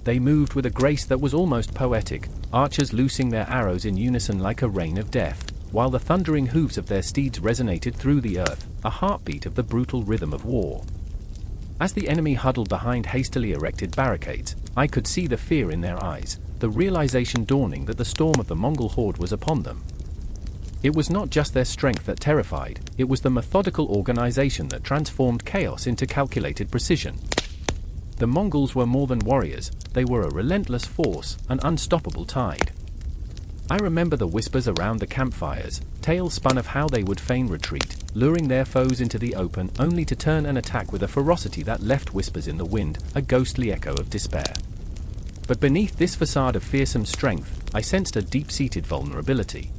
They moved with a grace that was almost poetic, archers loosing their arrows in unison like a rain of death, while the thundering hooves of their steeds resonated through the earth, a heartbeat of the brutal rhythm of war. As the enemy huddled behind hastily erected barricades, I could see the fear in their eyes, the realization dawning that the storm of the Mongol horde was upon them. It was not just their strength that terrified, it was the methodical organization that transformed chaos into calculated precision. The Mongols were more than warriors, they were a relentless force, an unstoppable tide. I remember the whispers around the campfires, tales spun of how they would feign retreat, luring their foes into the open only to turn and attack with a ferocity that left whispers in the wind, a ghostly echo of despair. But beneath this facade of fearsome strength, I sensed a deep-seated vulnerability.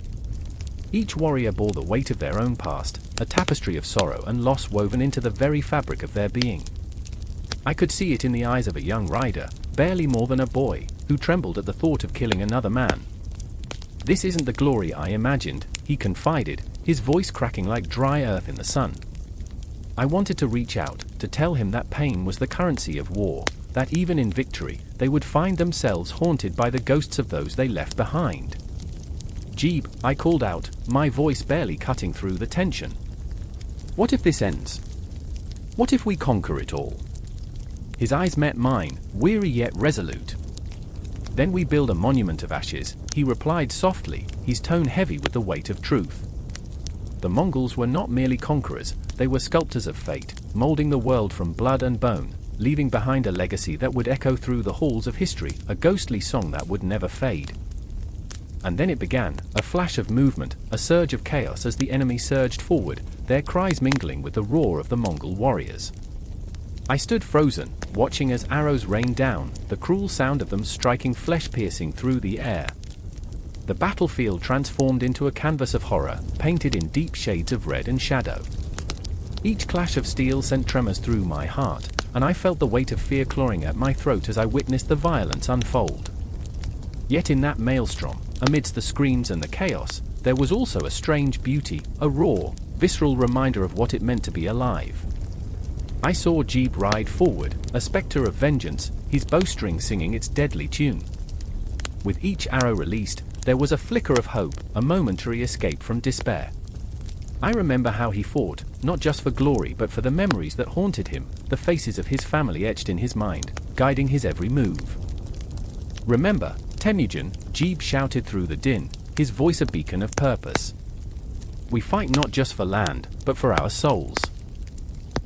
Each warrior bore the weight of their own past, a tapestry of sorrow and loss woven into the very fabric of their being. I could see it in the eyes of a young rider, barely more than a boy, who trembled at the thought of killing another man. "This isn't the glory I imagined," he confided, his voice cracking like dry earth in the sun. I wanted to reach out, to tell him that pain was the currency of war, that even in victory, they would find themselves haunted by the ghosts of those they left behind. "Jeeb," I called out, my voice barely cutting through the tension. "What if this ends? What if we conquer it all?" His eyes met mine, weary yet resolute. "Then we build a monument of ashes," he replied softly, his tone heavy with the weight of truth. The Mongols were not merely conquerors, they were sculptors of fate, molding the world from blood and bone, leaving behind a legacy that would echo through the halls of history, a ghostly song that would never fade. And then it began, a flash of movement, a surge of chaos as the enemy surged forward, their cries mingling with the roar of the Mongol warriors. I stood frozen, watching as arrows rained down, the cruel sound of them striking flesh-piercing through the air. The battlefield transformed into a canvas of horror, painted in deep shades of red and shadow. Each clash of steel sent tremors through my heart, and I felt the weight of fear clawing at my throat as I witnessed the violence unfold. Yet in that maelstrom, amidst the screams and the chaos, there was also a strange beauty, a raw, visceral reminder of what it meant to be alive. I saw Jeeb ride forward, a spectre of vengeance, his bowstring singing its deadly tune. With each arrow released, there was a flicker of hope, a momentary escape from despair. I remember how he fought, not just for glory but for the memories that haunted him, the faces of his family etched in his mind, guiding his every move. "Remember, Temujin," Jeeb shouted through the din, his voice a beacon of purpose. "We fight not just for land, but for our souls."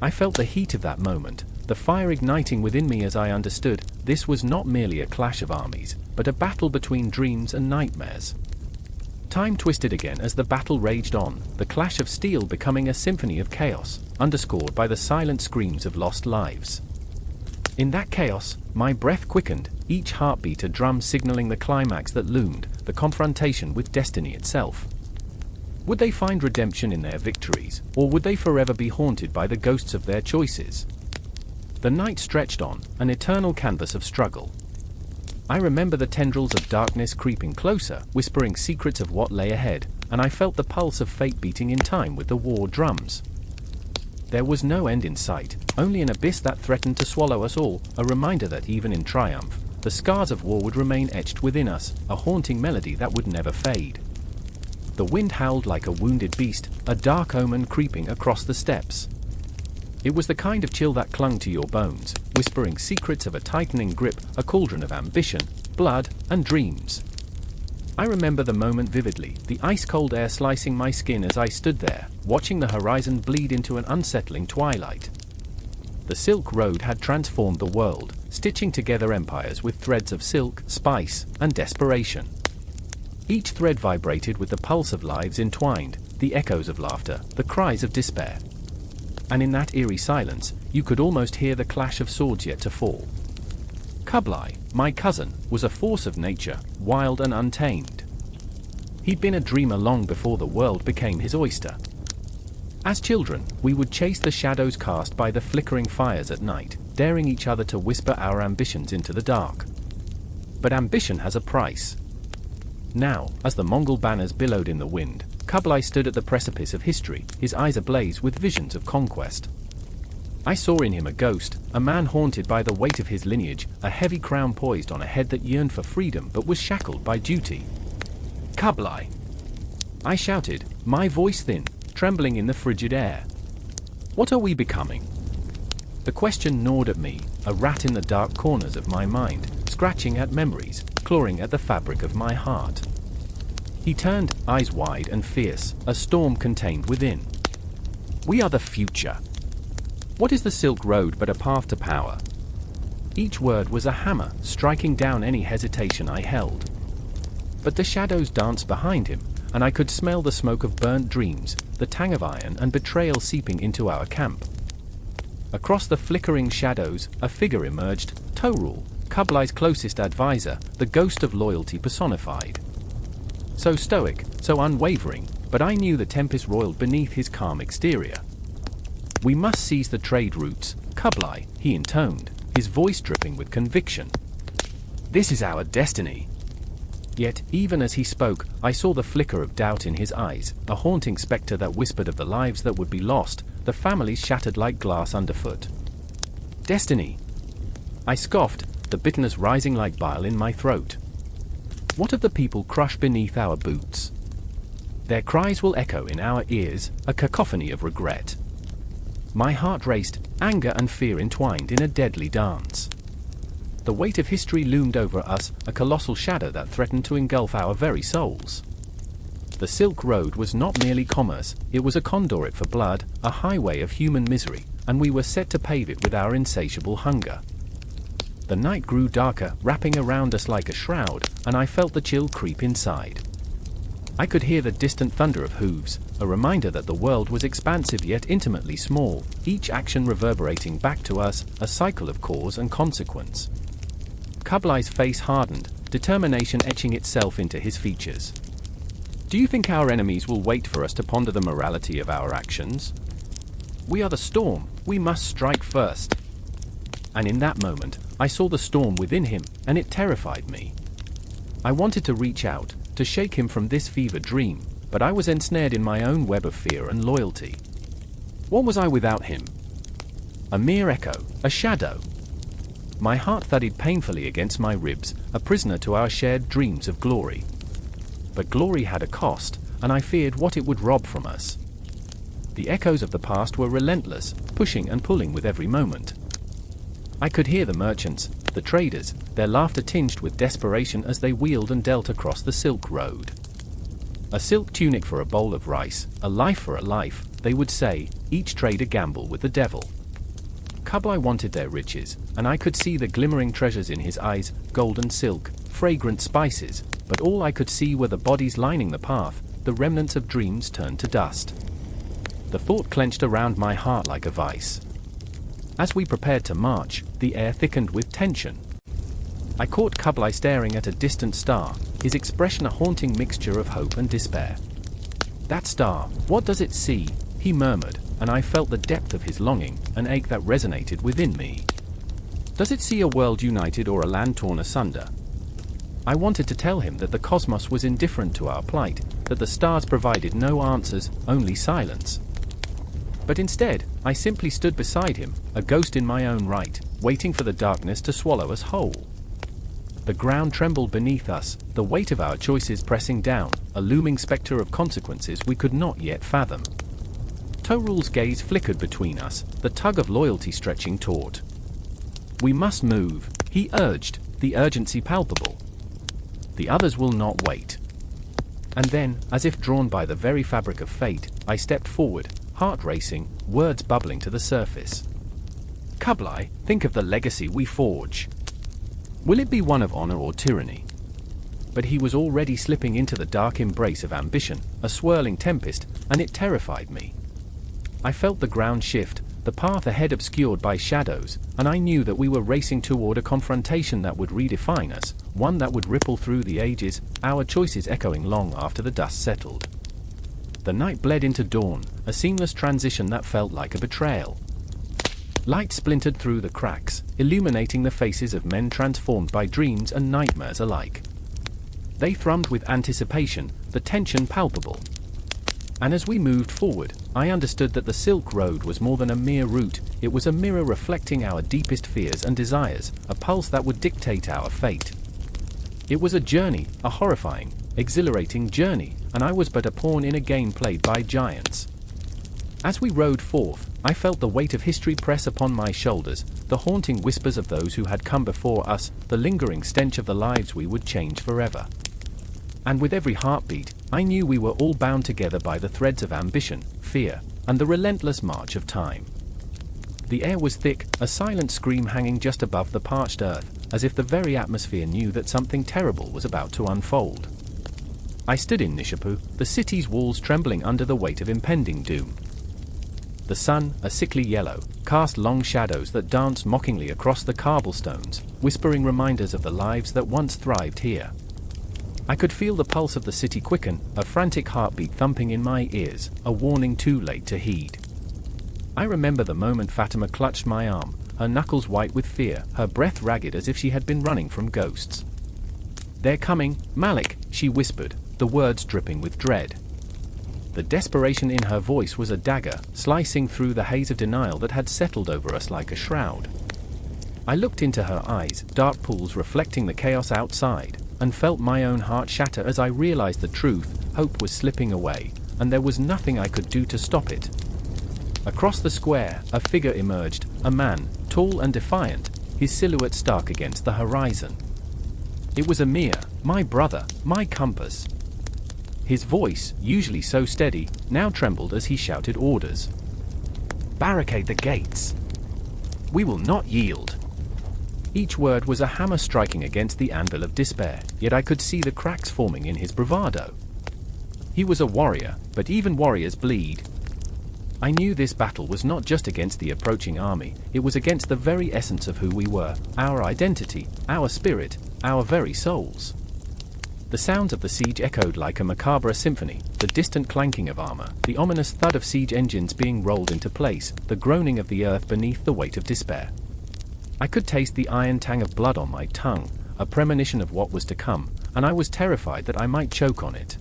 I felt the heat of that moment, the fire igniting within me as I understood this was not merely a clash of armies, but a battle between dreams and nightmares. Time twisted again as the battle raged on, the clash of steel becoming a symphony of chaos, underscored by the silent screams of lost lives. In that chaos, my breath quickened, each heartbeat a drum signaling the climax that loomed, the confrontation with destiny itself. Would they find redemption in their victories, or would they forever be haunted by the ghosts of their choices? The night stretched on, an eternal canvas of struggle. I remember the tendrils of darkness creeping closer, whispering secrets of what lay ahead, and I felt the pulse of fate beating in time with the war drums. There was no end in sight, only an abyss that threatened to swallow us all, a reminder that even in triumph, the scars of war would remain etched within us, a haunting melody that would never fade. The wind howled like a wounded beast, a dark omen creeping across the steppes. It was the kind of chill that clung to your bones, whispering secrets of a tightening grip, a cauldron of ambition, blood, and dreams. I remember the moment vividly, the ice-cold air slicing my skin as I stood there, watching the horizon bleed into an unsettling twilight. The Silk Road had transformed the world, stitching together empires with threads of silk, spice, and desperation. Each thread vibrated with the pulse of lives entwined, the echoes of laughter, the cries of despair. And in that eerie silence, you could almost hear the clash of swords yet to fall. Kublai, my cousin, was a force of nature, wild and untamed. He'd been a dreamer long before the world became his oyster. As children, we would chase the shadows cast by the flickering fires at night, daring each other to whisper our ambitions into the dark. But ambition has a price. Now, as the Mongol banners billowed in the wind, Kublai stood at the precipice of history, his eyes ablaze with visions of conquest. I saw in him a ghost, a man haunted by the weight of his lineage, a heavy crown poised on a head that yearned for freedom but was shackled by duty. "Kublai!" I shouted, my voice thin, trembling in the frigid air. "What are we becoming?" The question gnawed at me, a rat in the dark corners of my mind, scratching at memories, clawing at the fabric of my heart. He turned, eyes wide and fierce, a storm contained within. "We are the future. What is the Silk Road but a path to power?" Each word was a hammer, striking down any hesitation I held. But the shadows danced behind him, and I could smell the smoke of burnt dreams, the tang of iron and betrayal seeping into our camp. Across the flickering shadows, a figure emerged, Torul, Kublai's closest advisor, the ghost of loyalty personified. So stoic, so unwavering, but I knew the tempest roiled beneath his calm exterior. "We must seize the trade routes, Kublai," he intoned, his voice dripping with conviction. "This is our destiny." Yet, even as he spoke, I saw the flicker of doubt in his eyes, a haunting specter that whispered of the lives that would be lost, the families shattered like glass underfoot. "Destiny!" I scoffed, the bitterness rising like bile in my throat. "What of the people crushed beneath our boots? Their cries will echo in our ears, a cacophony of regret." My heart raced, anger and fear entwined in a deadly dance. The weight of history loomed over us, a colossal shadow that threatened to engulf our very souls. The Silk Road was not merely commerce, it was a conduit for blood, a highway of human misery, and we were set to pave it with our insatiable hunger. The night grew darker, wrapping around us like a shroud, and I felt the chill creep inside. I could hear the distant thunder of hooves, a reminder that the world was expansive yet intimately small, each action reverberating back to us, a cycle of cause and consequence. Kublai's face hardened, determination etching itself into his features. "Do you think our enemies will wait for us to ponder the morality of our actions? We are the storm, we must strike first." And in that moment, I saw the storm within him, and it terrified me. I wanted to reach out, to shake him from this fevered dream, but I was ensnared in my own web of fear and loyalty. What was I without him? A mere echo, a shadow. My heart thudded painfully against my ribs, a prisoner to our shared dreams of glory. But glory had a cost, and I feared what it would rob from us. The echoes of the past were relentless, pushing and pulling with every moment. I could hear the merchants, the traders, their laughter tinged with desperation as they wheeled and dealt across the Silk Road. A silk tunic for a bowl of rice, a life for a life, they would say, each trader gamble with the devil. Kublai wanted their riches, and I could see the glimmering treasures in his eyes, golden silk, fragrant spices, but all I could see were the bodies lining the path, the remnants of dreams turned to dust. The thought clenched around my heart like a vice. As we prepared to march, the air thickened with tension. I caught Kublai staring at a distant star, his expression a haunting mixture of hope and despair. "That star, what does it see?" he murmured, and I felt the depth of his longing, an ache that resonated within me. "Does it see a world united or a land torn asunder?" I wanted to tell him that the cosmos was indifferent to our plight, that the stars provided no answers, only silence. But instead, I simply stood beside him, a ghost in my own right, waiting for the darkness to swallow us whole. The ground trembled beneath us, the weight of our choices pressing down, a looming spectre of consequences we could not yet fathom. Torul's gaze flickered between us, the tug of loyalty stretching taut. "We must move," he urged, the urgency palpable. "The others will not wait." And then, as if drawn by the very fabric of fate, I stepped forward, heart racing, words bubbling to the surface. "Kublai, think of the legacy we forge. Will it be one of honor or tyranny?" But he was already slipping into the dark embrace of ambition, a swirling tempest, and it terrified me. I felt the ground shift, the path ahead obscured by shadows, and I knew that we were racing toward a confrontation that would redefine us, one that would ripple through the ages, our choices echoing long after the dust settled. The night bled into dawn, a seamless transition that felt like a betrayal. Light splintered through the cracks, illuminating the faces of men transformed by dreams and nightmares alike. They thrummed with anticipation, the tension palpable. And as we moved forward, I understood that the Silk Road was more than a mere route, it was a mirror reflecting our deepest fears and desires, a pulse that would dictate our fate. It was a journey, a horrifying, exhilarating journey, and I was but a pawn in a game played by giants. As we rode forth, I felt the weight of history press upon my shoulders, the haunting whispers of those who had come before us, the lingering stench of the lives we would change forever. And with every heartbeat, I knew we were all bound together by the threads of ambition, fear, and the relentless march of time. The air was thick, a silent scream hanging just above the parched earth, as if the very atmosphere knew that something terrible was about to unfold. I stood in Nishapu, the city's walls trembling under the weight of impending doom. The sun, a sickly yellow, cast long shadows that danced mockingly across the cobblestones, whispering reminders of the lives that once thrived here. I could feel the pulse of the city quicken, a frantic heartbeat thumping in my ears, a warning too late to heed. I remember the moment Fatima clutched my arm, her knuckles white with fear, her breath ragged as if she had been running from ghosts. "They're coming, Malik," she whispered, the words dripping with dread. The desperation in her voice was a dagger, slicing through the haze of denial that had settled over us like a shroud. I looked into her eyes, dark pools reflecting the chaos outside, and felt my own heart shatter as I realized the truth. Hope was slipping away, and there was nothing I could do to stop it. Across the square, a figure emerged, a man, tall and defiant, his silhouette stark against the horizon. It was Amir, my brother, my compass. His voice, usually so steady, now trembled as he shouted orders. "Barricade the gates! We will not yield!" Each word was a hammer striking against the anvil of despair, yet I could see the cracks forming in his bravado. He was a warrior, but even warriors bleed. I knew this battle was not just against the approaching army, it was against the very essence of who we were, our identity, our spirit, our very souls. The sounds of the siege echoed like a macabre symphony, the distant clanking of armor, the ominous thud of siege engines being rolled into place, the groaning of the earth beneath the weight of despair. I could taste the iron tang of blood on my tongue, a premonition of what was to come, and I was terrified that I might choke on it.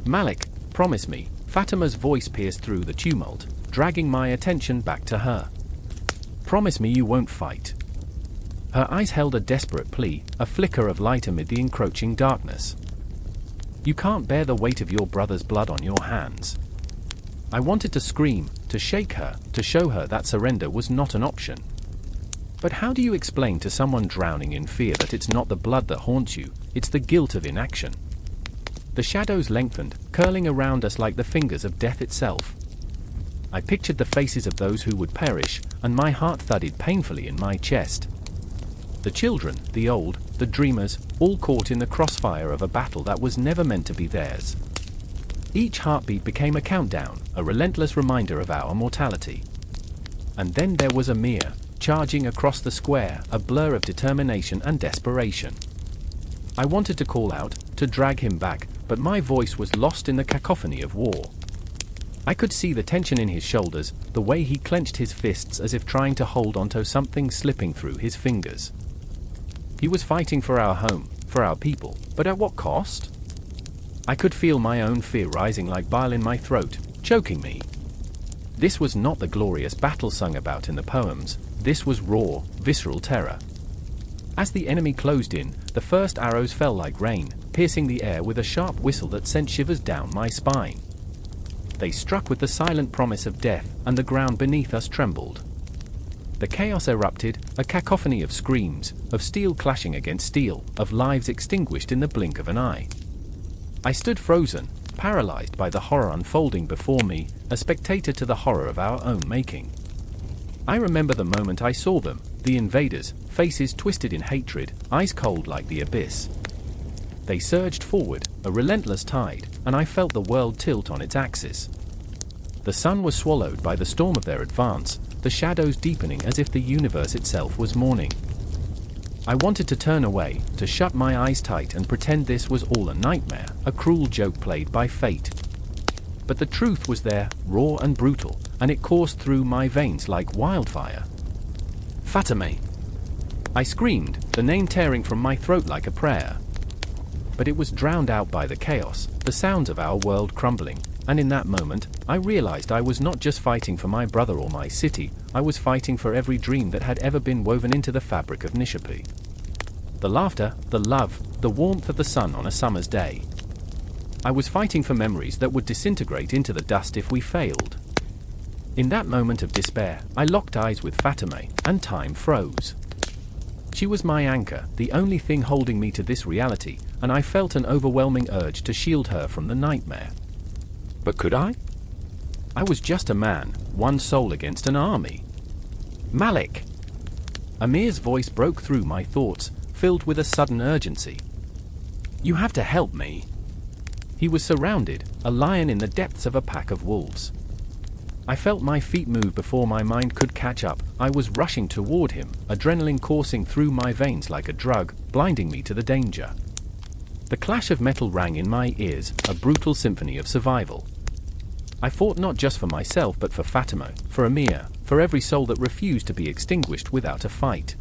"Malik, promise me," Fatima's voice pierced through the tumult, dragging my attention back to her. "Promise me you won't fight." Her eyes held a desperate plea, a flicker of light amid the encroaching darkness. "You can't bear the weight of your brother's blood on your hands." I wanted to scream, to shake her, to show her that surrender was not an option. But how do you explain to someone drowning in fear that it's not the blood that haunts you, it's the guilt of inaction? The shadows lengthened, curling around us like the fingers of death itself. I pictured the faces of those who would perish, and my heart thudded painfully in my chest. The children, the old, the dreamers, all caught in the crossfire of a battle that was never meant to be theirs. Each heartbeat became a countdown, a relentless reminder of our mortality. And then there was Amir, charging across the square, a blur of determination and desperation. I wanted to call out, to drag him back, but my voice was lost in the cacophony of war. I could see the tension in his shoulders, the way he clenched his fists as if trying to hold onto something slipping through his fingers. He was fighting for our home, for our people, but at what cost? I could feel my own fear rising like bile in my throat, choking me. This was not the glorious battle sung about in the poems, this was raw, visceral terror. As the enemy closed in, the first arrows fell like rain, piercing the air with a sharp whistle that sent shivers down my spine. They struck with the silent promise of death, and the ground beneath us trembled. The chaos erupted, a cacophony of screams, of steel clashing against steel, of lives extinguished in the blink of an eye. I stood frozen, paralyzed by the horror unfolding before me, a spectator to the horror of our own making. I remember the moment I saw them, the invaders, faces twisted in hatred, eyes cold like the abyss. They surged forward, a relentless tide, and I felt the world tilt on its axis. The sun was swallowed by the storm of their advance, the shadows deepening as if the universe itself was mourning. I wanted to turn away, to shut my eyes tight and pretend this was all a nightmare, a cruel joke played by fate. But the truth was there, raw and brutal, and it coursed through my veins like wildfire. Fatemeh! I screamed, the name tearing from my throat like a prayer. But it was drowned out by the chaos, the sounds of our world crumbling, and in that moment, I realized I was not just fighting for my brother or my city, I was fighting for every dream that had ever been woven into the fabric of Nishipi. The laughter, the love, the warmth of the sun on a summer's day. I was fighting for memories that would disintegrate into the dust if we failed. In that moment of despair, I locked eyes with Fatemeh, and time froze. She was my anchor, the only thing holding me to this reality, and I felt an overwhelming urge to shield her from the nightmare. But could I? I was just a man, one soul against an army. Malik! Amir's voice broke through my thoughts, filled with a sudden urgency. You have to help me. He was surrounded, a lion in the depths of a pack of wolves. I felt my feet move before my mind could catch up. I was rushing toward him, adrenaline coursing through my veins like a drug, blinding me to the danger. The clash of metal rang in my ears, a brutal symphony of survival. I fought not just for myself but for Fatemeh, for Amir, for every soul that refused to be extinguished without a fight.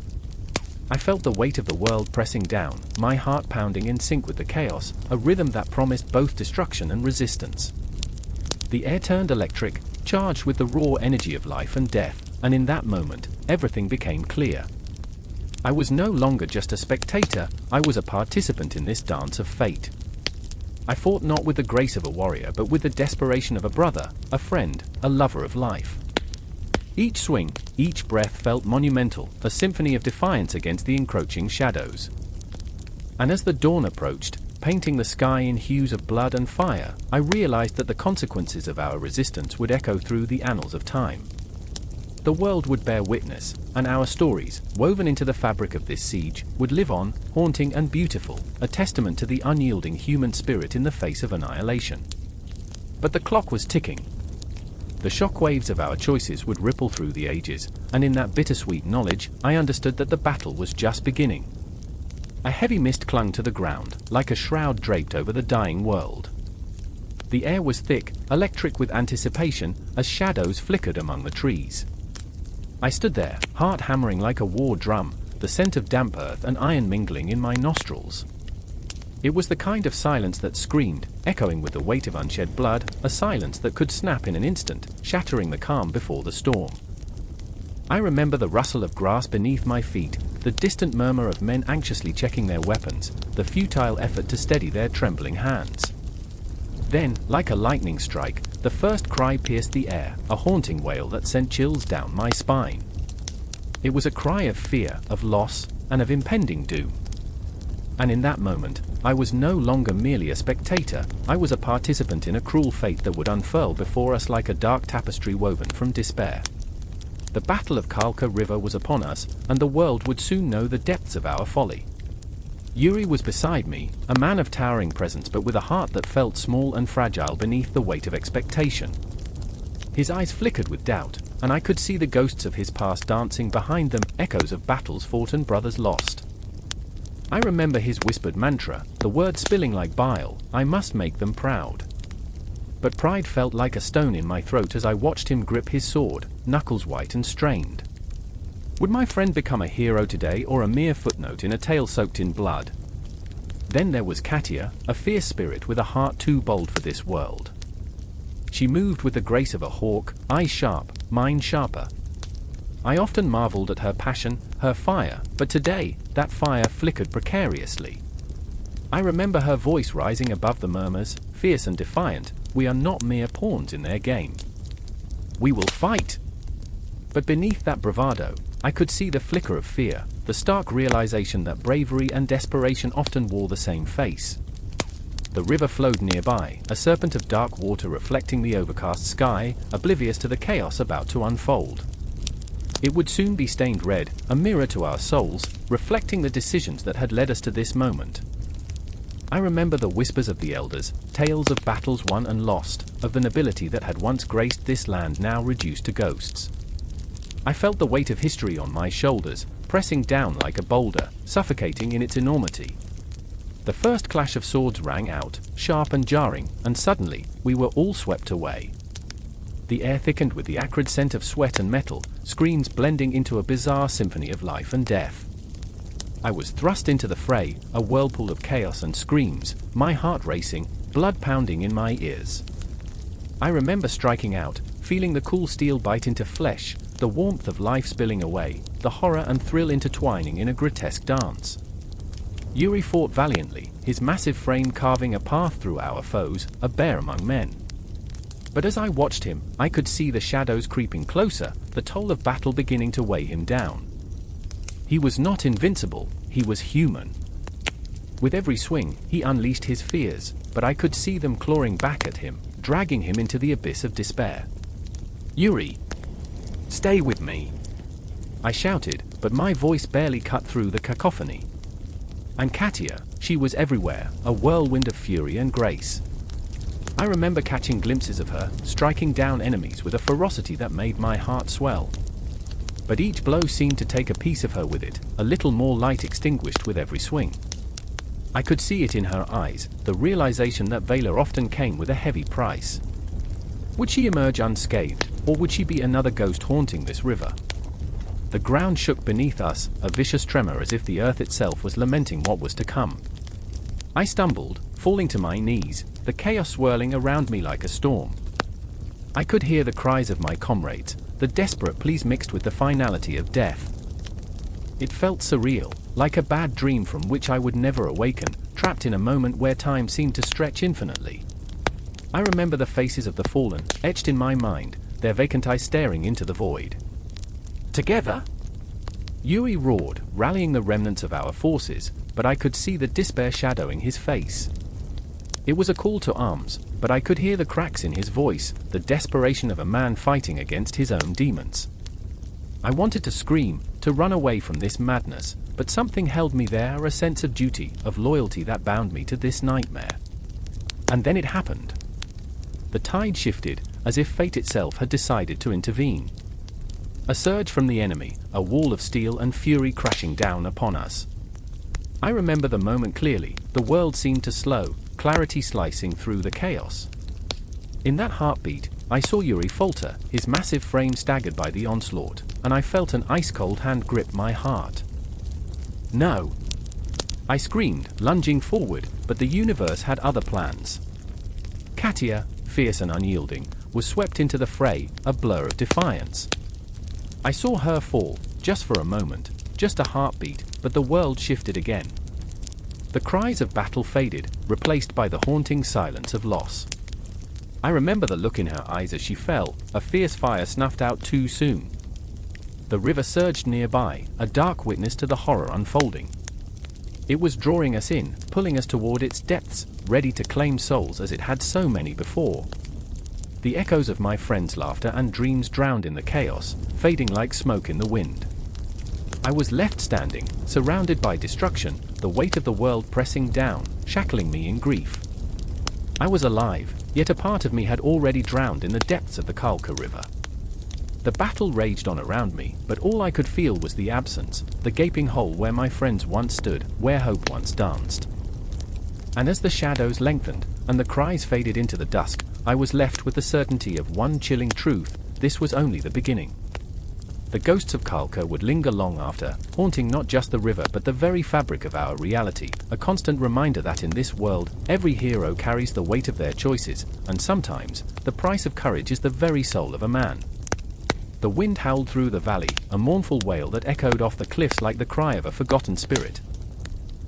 I felt the weight of the world pressing down, my heart pounding in sync with the chaos, a rhythm that promised both destruction and resistance. The air turned electric, charged with the raw energy of life and death, and in that moment, everything became clear. I was no longer just a spectator, I was a participant in this dance of fate. I fought not with the grace of a warrior but with the desperation of a brother, a friend, a lover of life. Each swing, each breath felt monumental, a symphony of defiance against the encroaching shadows. And as the dawn approached, painting the sky in hues of blood and fire, I realized that the consequences of our resistance would echo through the annals of time. The world would bear witness, and our stories, woven into the fabric of this siege, would live on, haunting and beautiful, a testament to the unyielding human spirit in the face of annihilation. But the clock was ticking. The shockwaves of our choices would ripple through the ages, and in that bittersweet knowledge, I understood that the battle was just beginning. A heavy mist clung to the ground, like a shroud draped over the dying world. The air was thick, electric with anticipation, as shadows flickered among the trees. I stood there, heart hammering like a war drum, the scent of damp earth and iron mingling in my nostrils. It was the kind of silence that screamed, echoing with the weight of unshed blood, a silence that could snap in an instant, shattering the calm before the storm. I remember the rustle of grass beneath my feet, the distant murmur of men anxiously checking their weapons, the futile effort to steady their trembling hands. Then, like a lightning strike, the first cry pierced the air, a haunting wail that sent chills down my spine. It was a cry of fear, of loss, and of impending doom. And in that moment, I was no longer merely a spectator, I was a participant in a cruel fate that would unfurl before us like a dark tapestry woven from despair. The Battle of Khalkha River was upon us, and the world would soon know the depths of our folly. Yuri was beside me, a man of towering presence but with a heart that felt small and fragile beneath the weight of expectation. His eyes flickered with doubt, and I could see the ghosts of his past dancing behind them, echoes of battles fought and brothers lost. I remember his whispered mantra, the words spilling like bile, I must make them proud. But pride felt like a stone in my throat as I watched him grip his sword, knuckles white and strained. Would my friend become a hero today or a mere footnote in a tale soaked in blood? Then there was Katia, a fierce spirit with a heart too bold for this world. She moved with the grace of a hawk, eyes sharp, mind sharper. I often marveled at her passion, her fire, but today, that fire flickered precariously. I remember her voice rising above the murmurs, fierce and defiant, we are not mere pawns in their game. We will fight! But beneath that bravado, I could see the flicker of fear, the stark realization that bravery and desperation often wore the same face. The river flowed nearby, a serpent of dark water reflecting the overcast sky, oblivious to the chaos about to unfold. It would soon be stained red, a mirror to our souls, reflecting the decisions that had led us to this moment. I remember the whispers of the elders, tales of battles won and lost, of the nobility that had once graced this land now reduced to ghosts. I felt the weight of history on my shoulders, pressing down like a boulder, suffocating in its enormity. The first clash of swords rang out, sharp and jarring, and suddenly, we were all swept away. The air thickened with the acrid scent of sweat and metal, screams blending into a bizarre symphony of life and death. I was thrust into the fray, a whirlpool of chaos and screams, my heart racing, blood pounding in my ears. I remember striking out, feeling the cool steel bite into flesh, the warmth of life spilling away, the horror and thrill intertwining in a grotesque dance. Yuri fought valiantly, his massive frame carving a path through our foes, a bear among men. But as I watched him, I could see the shadows creeping closer, the toll of battle beginning to weigh him down. He was not invincible, he was human. With every swing, he unleashed his fears, but I could see them clawing back at him, dragging him into the abyss of despair. Yuri! Stay with me! I shouted, but my voice barely cut through the cacophony. And Katia, she was everywhere, a whirlwind of fury and grace. I remember catching glimpses of her, striking down enemies with a ferocity that made my heart swell. But each blow seemed to take a piece of her with it, a little more light extinguished with every swing. I could see it in her eyes, the realization that valor often came with a heavy price. Would she emerge unscathed, or would she be another ghost haunting this river? The ground shook beneath us, a vicious tremor as if the earth itself was lamenting what was to come. I stumbled, falling to my knees, the chaos swirling around me like a storm. I could hear the cries of my comrades, the desperate pleas mixed with the finality of death. It felt surreal, like a bad dream from which I would never awaken, trapped in a moment where time seemed to stretch infinitely. I remember the faces of the fallen, etched in my mind, their vacant eyes staring into the void. Together? Yuri roared, rallying the remnants of our forces, but I could see the despair shadowing his face. It was a call to arms, but I could hear the cracks in his voice, the desperation of a man fighting against his own demons. I wanted to scream, to run away from this madness, but something held me there, a sense of duty, of loyalty that bound me to this nightmare. And then it happened. The tide shifted, as if fate itself had decided to intervene. A surge from the enemy, a wall of steel and fury crashing down upon us. I remember the moment clearly, the world seemed to slow, clarity slicing through the chaos. In that heartbeat, I saw Yuri falter, his massive frame staggered by the onslaught, and I felt an ice-cold hand grip my heart. No! I screamed, lunging forward, but the universe had other plans. Katia, fierce and unyielding, was swept into the fray, a blur of defiance. I saw her fall, just for a moment, just a heartbeat, but the world shifted again. The cries of battle faded, replaced by the haunting silence of loss. I remember the look in her eyes as she fell, a fierce fire snuffed out too soon. The river surged nearby, a dark witness to the horror unfolding. It was drawing us in, pulling us toward its depths, ready to claim souls as it had so many before. The echoes of my friends' laughter and dreams drowned in the chaos, fading like smoke in the wind. I was left standing, surrounded by destruction, the weight of the world pressing down, shackling me in grief. I was alive, yet a part of me had already drowned in the depths of the Khalkha River. The battle raged on around me, but all I could feel was the absence, the gaping hole where my friends once stood, where hope once danced. And as the shadows lengthened, and the cries faded into the dusk, I was left with the certainty of one chilling truth: this was only the beginning. The ghosts of Khalkha would linger long after, haunting not just the river but the very fabric of our reality, a constant reminder that in this world, every hero carries the weight of their choices, and sometimes, the price of courage is the very soul of a man. The wind howled through the valley, a mournful wail that echoed off the cliffs like the cry of a forgotten spirit.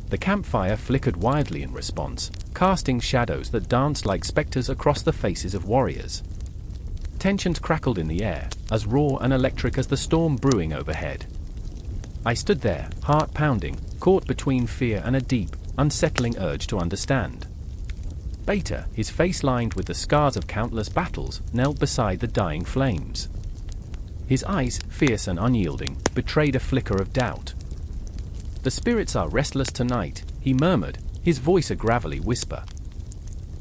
The campfire flickered wildly in response, casting shadows that danced like specters across the faces of warriors. Tensions crackled in the air, as raw and electric as the storm brewing overhead. I stood there, heart pounding, caught between fear and a deep, unsettling urge to understand. Beta, his face lined with the scars of countless battles, knelt beside the dying flames. His eyes, fierce and unyielding, betrayed a flicker of doubt. "The spirits are restless tonight," he murmured, his voice a gravelly whisper.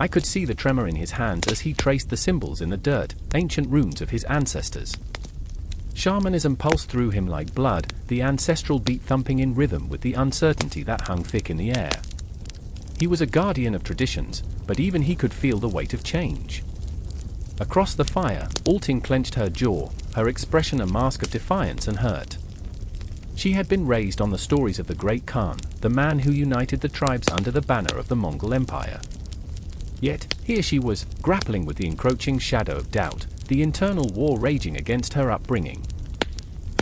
I could see the tremor in his hands as he traced the symbols in the dirt, ancient runes of his ancestors. Shamanism pulsed through him like blood, the ancestral beat thumping in rhythm with the uncertainty that hung thick in the air. He was a guardian of traditions, but even he could feel the weight of change. Across the fire, Altin clenched her jaw, her expression a mask of defiance and hurt. She had been raised on the stories of the great Khan, the man who united the tribes under the banner of the Mongol Empire. Yet, here she was, grappling with the encroaching shadow of doubt, the internal war raging against her upbringing.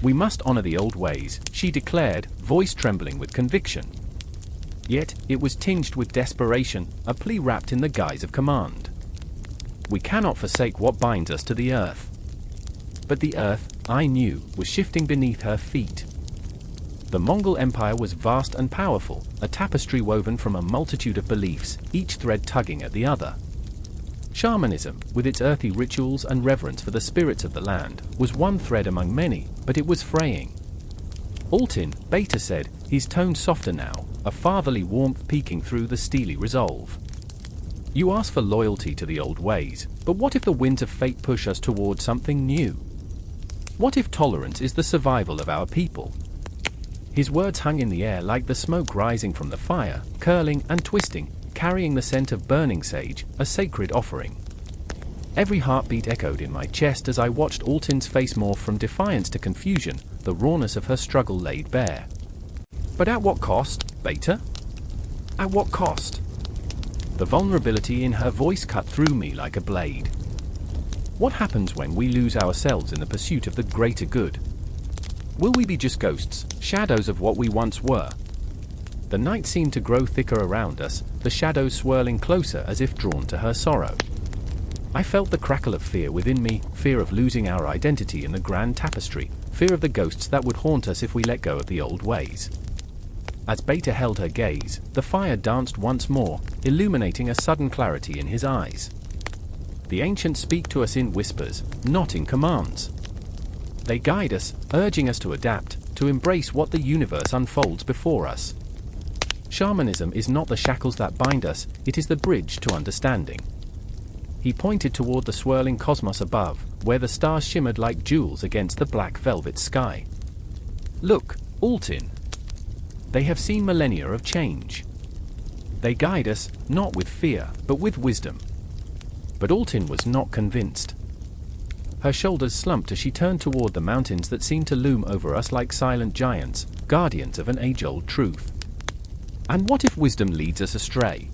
"We must honor the old ways," she declared, voice trembling with conviction. Yet, it was tinged with desperation, a plea wrapped in the guise of command. "We cannot forsake what binds us to the earth." But the earth, I knew, was shifting beneath her feet. The Mongol Empire was vast and powerful, a tapestry woven from a multitude of beliefs, each thread tugging at the other. Shamanism, with its earthy rituals and reverence for the spirits of the land, was one thread among many, but it was fraying. "Altin," Beta said, his tone softer now, a fatherly warmth peeking through the steely resolve. "You ask for loyalty to the old ways, but what if the winds of fate push us toward something new? What if tolerance is the survival of our people?" His words hung in the air like the smoke rising from the fire, curling and twisting, carrying the scent of burning sage, a sacred offering. Every heartbeat echoed in my chest as I watched Altin's face morph from defiance to confusion, the rawness of her struggle laid bare. "But at what cost, Beta? At what cost?" The vulnerability in her voice cut through me like a blade. "What happens when we lose ourselves in the pursuit of the greater good? Will we be just ghosts, shadows of what we once were?" The night seemed to grow thicker around us, the shadows swirling closer as if drawn to her sorrow. I felt the crackle of fear within me, fear of losing our identity in the grand tapestry, fear of the ghosts that would haunt us if we let go of the old ways. As Beta held her gaze, the fire danced once more, illuminating a sudden clarity in his eyes. The ancients speak to us in whispers, not in commands. They guide us, urging us to adapt, to embrace what the universe unfolds before us. Shamanism is not the shackles that bind us, it is the bridge to understanding. He pointed toward the swirling cosmos above, where the stars shimmered like jewels against the black velvet sky. "Look, Altin. They have seen millennia of change. They guide us, not with fear, but with wisdom." But Altin was not convinced. Her shoulders slumped as she turned toward the mountains that seemed to loom over us like silent giants, guardians of an age-old truth. "And what if wisdom leads us astray?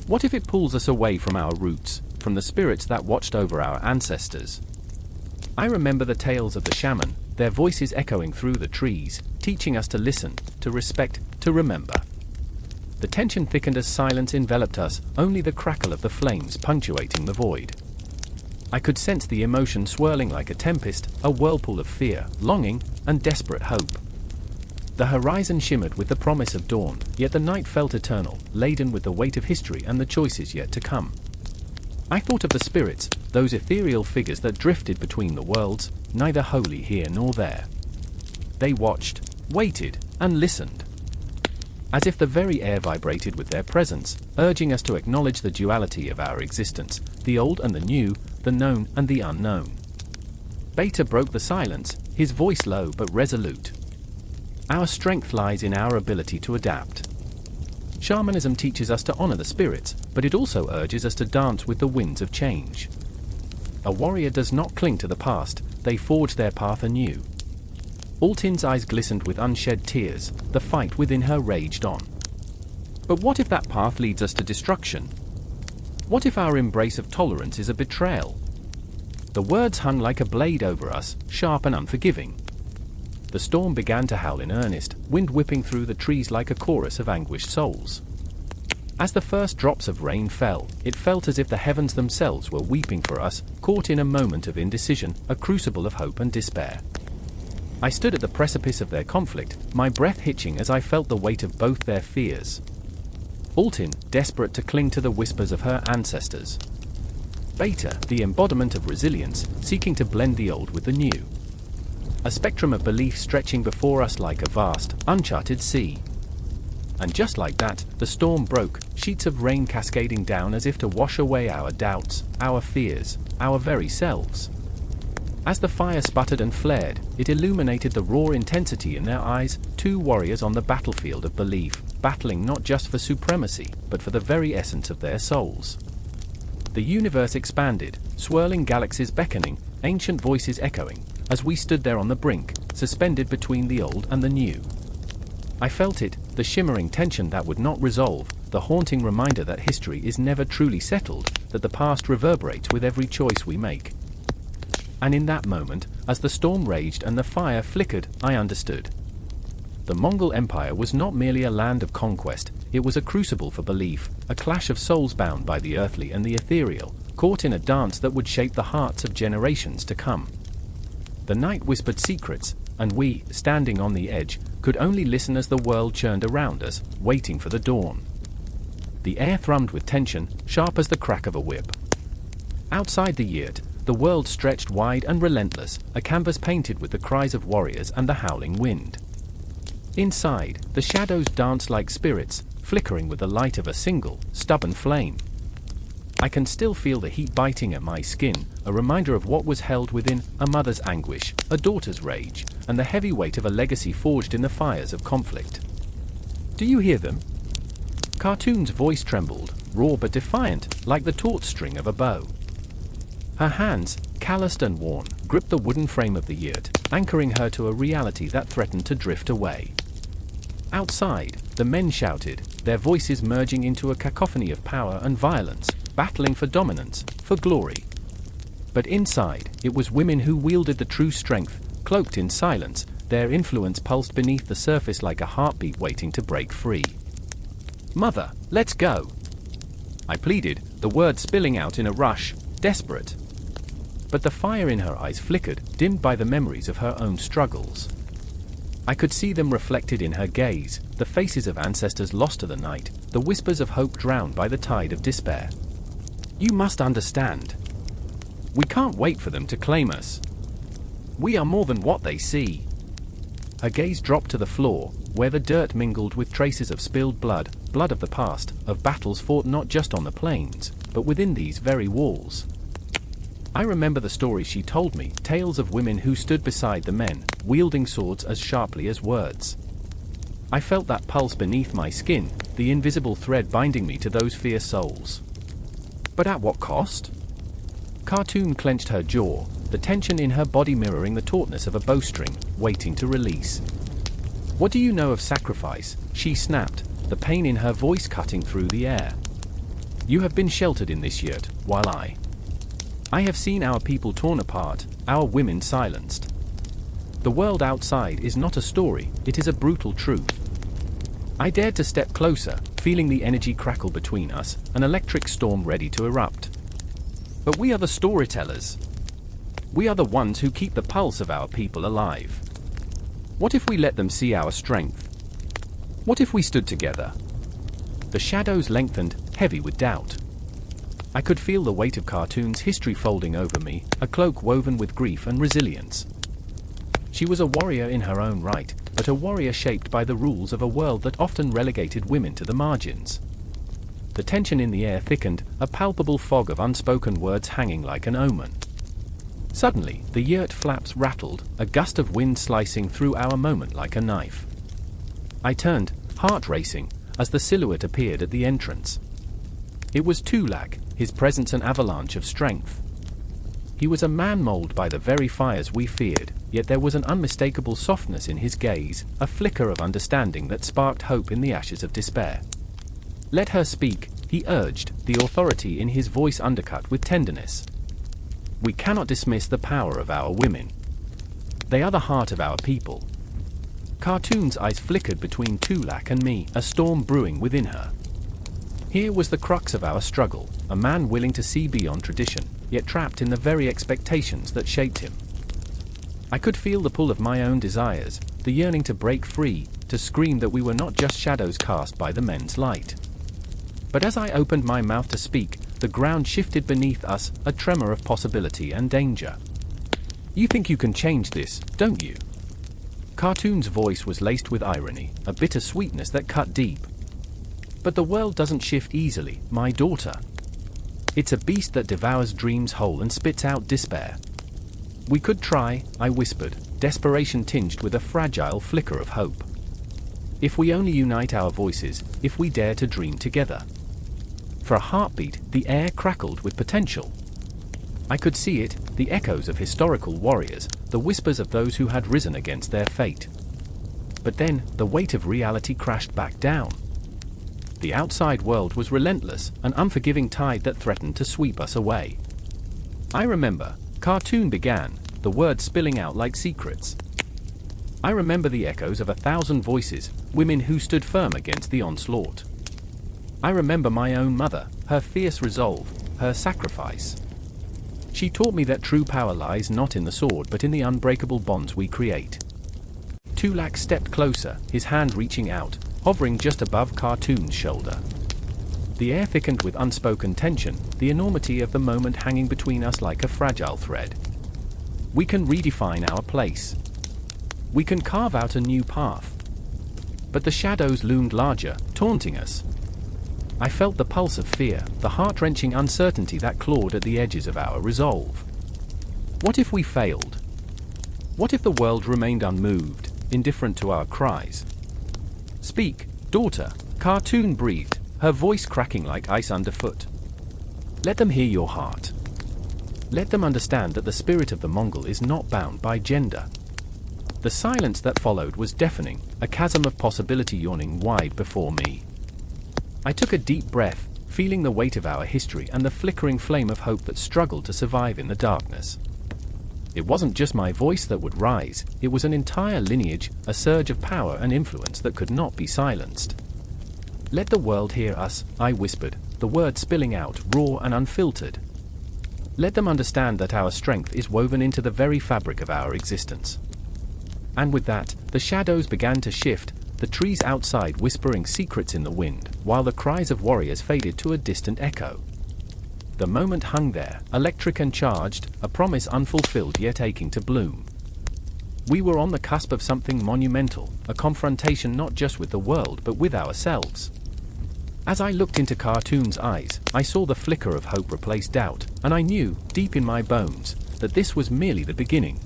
What if it pulls us away from our roots, from the spirits that watched over our ancestors?" I remember the tales of the shaman, their voices echoing through the trees, teaching us to listen, to respect, to remember. The tension thickened as silence enveloped us, only the crackle of the flames punctuating the void. I could sense the emotion swirling like a tempest, a whirlpool of fear, longing, and desperate hope. The horizon shimmered with the promise of dawn, yet the night felt eternal, laden with the weight of history and the choices yet to come. I thought of the spirits, those ethereal figures that drifted between the worlds, neither wholly here nor there. They watched, waited, and listened. As if the very air vibrated with their presence, urging us to acknowledge the duality of our existence, the old and the new, the known and the unknown. Beta broke the silence, his voice low but resolute. Our strength lies in our ability to adapt. Shamanism teaches us to honor the spirits, but it also urges us to dance with the winds of change. A warrior does not cling to the past, they forge their path anew. Altin's eyes glistened with unshed tears, the fight within her raged on. But what if that path leads us to destruction? What if our embrace of tolerance is a betrayal? The words hung like a blade over us, sharp and unforgiving. The storm began to howl in earnest, wind whipping through the trees like a chorus of anguished souls. As the first drops of rain fell, it felt as if the heavens themselves were weeping for us, caught in a moment of indecision, a crucible of hope and despair. I stood at the precipice of their conflict, my breath hitching as I felt the weight of both their fears. Altin, desperate to cling to the whispers of her ancestors. Beta, the embodiment of resilience, seeking to blend the old with the new. A spectrum of belief stretching before us like a vast, uncharted sea. And just like that, the storm broke, sheets of rain cascading down as if to wash away our doubts, our fears, our very selves. As the fire sputtered and flared, it illuminated the raw intensity in their eyes, two warriors on the battlefield of belief, battling not just for supremacy, but for the very essence of their souls. The universe expanded, swirling galaxies beckoning, ancient voices echoing, as we stood there on the brink, suspended between the old and the new. I felt it, the shimmering tension that would not resolve, the haunting reminder that history is never truly settled, that the past reverberates with every choice we make. And in that moment, as the storm raged and the fire flickered, I understood. The Mongol Empire was not merely a land of conquest, it was a crucible for belief, a clash of souls bound by the earthly and the ethereal, caught in a dance that would shape the hearts of generations to come. The night whispered secrets, and we, standing on the edge, could only listen as the world churned around us, waiting for the dawn. The air thrummed with tension, sharp as the crack of a whip. Outside the yurt, the world stretched wide and relentless, a canvas painted with the cries of warriors and the howling wind. Inside, the shadows danced like spirits, flickering with the light of a single, stubborn flame. I can still feel the heat biting at my skin, a reminder of what was held within, a mother's anguish, a daughter's rage, and the heavy weight of a legacy forged in the fires of conflict. Do you hear them? Khartoum's voice trembled, raw but defiant, like the taut string of a bow. Her hands, calloused and worn, gripped the wooden frame of the yurt, anchoring her to a reality that threatened to drift away. Outside, the men shouted, their voices merging into a cacophony of power and violence, battling for dominance, for glory. But inside, it was women who wielded the true strength, cloaked in silence, their influence pulsed beneath the surface like a heartbeat waiting to break free. "Mother, let's go," I pleaded, the words spilling out in a rush, desperate. But the fire in her eyes flickered, dimmed by the memories of her own struggles. I could see them reflected in her gaze, the faces of ancestors lost to the night, the whispers of hope drowned by the tide of despair. "You must understand. We can't wait for them to claim us. We are more than what they see." Her gaze dropped to the floor, where the dirt mingled with traces of spilled blood, blood of the past, of battles fought not just on the plains, but within these very walls. I remember the stories she told me, tales of women who stood beside the men, wielding swords as sharply as words. I felt that pulse beneath my skin, the invisible thread binding me to those fierce souls. But at what cost? Khartoum clenched her jaw, the tension in her body mirroring the tautness of a bowstring, waiting to release. "What do you know of sacrifice?" she snapped, the pain in her voice cutting through the air. "You have been sheltered in this yurt, while I have seen our people torn apart, our women silenced. The world outside is not a story, it is a brutal truth." I dared to step closer, feeling the energy crackle between us, an electric storm ready to erupt. But we are the storytellers. We are the ones who keep the pulse of our people alive. What if we let them see our strength? What if we stood together? The shadows lengthened, heavy with doubt. I could feel the weight of Khartoum's history folding over me, a cloak woven with grief and resilience. She was a warrior in her own right, but a warrior shaped by the rules of a world that often relegated women to the margins. The tension in the air thickened, a palpable fog of unspoken words hanging like an omen. Suddenly, the yurt flaps rattled, a gust of wind slicing through our moment like a knife. I turned, heart racing, as the silhouette appeared at the entrance. It was Tulak, his presence an avalanche of strength. He was a man molded by the very fires we feared, yet there was an unmistakable softness in his gaze, a flicker of understanding that sparked hope in the ashes of despair. "Let her speak," he urged, the authority in his voice undercut with tenderness. "We cannot dismiss the power of our women. They are the heart of our people." Khartoum's eyes flickered between Tulak and me, a storm brewing within her. Here was the crux of our struggle, a man willing to see beyond tradition, yet trapped in the very expectations that shaped him. I could feel the pull of my own desires, the yearning to break free, to scream that we were not just shadows cast by the men's light. But as I opened my mouth to speak, the ground shifted beneath us, a tremor of possibility and danger. "You think you can change this, don't you?" Khartoum's voice was laced with irony, a bitter sweetness that cut deep. "But the world doesn't shift easily, my daughter. It's a beast that devours dreams whole and spits out despair." "We could try," I whispered, desperation tinged with a fragile flicker of hope. "If we only unite our voices, if we dare to dream together." For a heartbeat, the air crackled with potential. I could see it, the echoes of historical warriors, the whispers of those who had risen against their fate. But then, the weight of reality crashed back down. The outside world was relentless, an unforgiving tide that threatened to sweep us away. I remember, Khartoum began, the words spilling out like secrets. I remember the echoes of 1,000 voices, women who stood firm against the onslaught. I remember my own mother, her fierce resolve, her sacrifice. She taught me that true power lies not in the sword but in the unbreakable bonds we create. Tulak stepped closer, his hand reaching out, hovering just above Khartoum's shoulder. The air thickened with unspoken tension, the enormity of the moment hanging between us like a fragile thread. We can redefine our place. We can carve out a new path. But the shadows loomed larger, taunting us. I felt the pulse of fear, the heart-wrenching uncertainty that clawed at the edges of our resolve. What if we failed? What if the world remained unmoved, indifferent to our cries? "Speak, daughter," Khartoum breathed, her voice cracking like ice underfoot. "Let them hear your heart. Let them understand that the spirit of the Mongol is not bound by gender." The silence that followed was deafening, a chasm of possibility yawning wide before me. I took a deep breath, feeling the weight of our history and the flickering flame of hope that struggled to survive in the darkness. It wasn't just my voice that would rise, it was an entire lineage, a surge of power and influence that could not be silenced. "Let the world hear us," I whispered, the words spilling out, raw and unfiltered. "Let them understand that our strength is woven into the very fabric of our existence." And with that, the shadows began to shift, the trees outside whispering secrets in the wind, while the cries of warriors faded to a distant echo. The moment hung there, electric and charged, a promise unfulfilled yet aching to bloom. We were on the cusp of something monumental, a confrontation not just with the world but with ourselves. As I looked into Khartoum's eyes, I saw the flicker of hope replace doubt, and I knew, deep in my bones, that this was merely the beginning.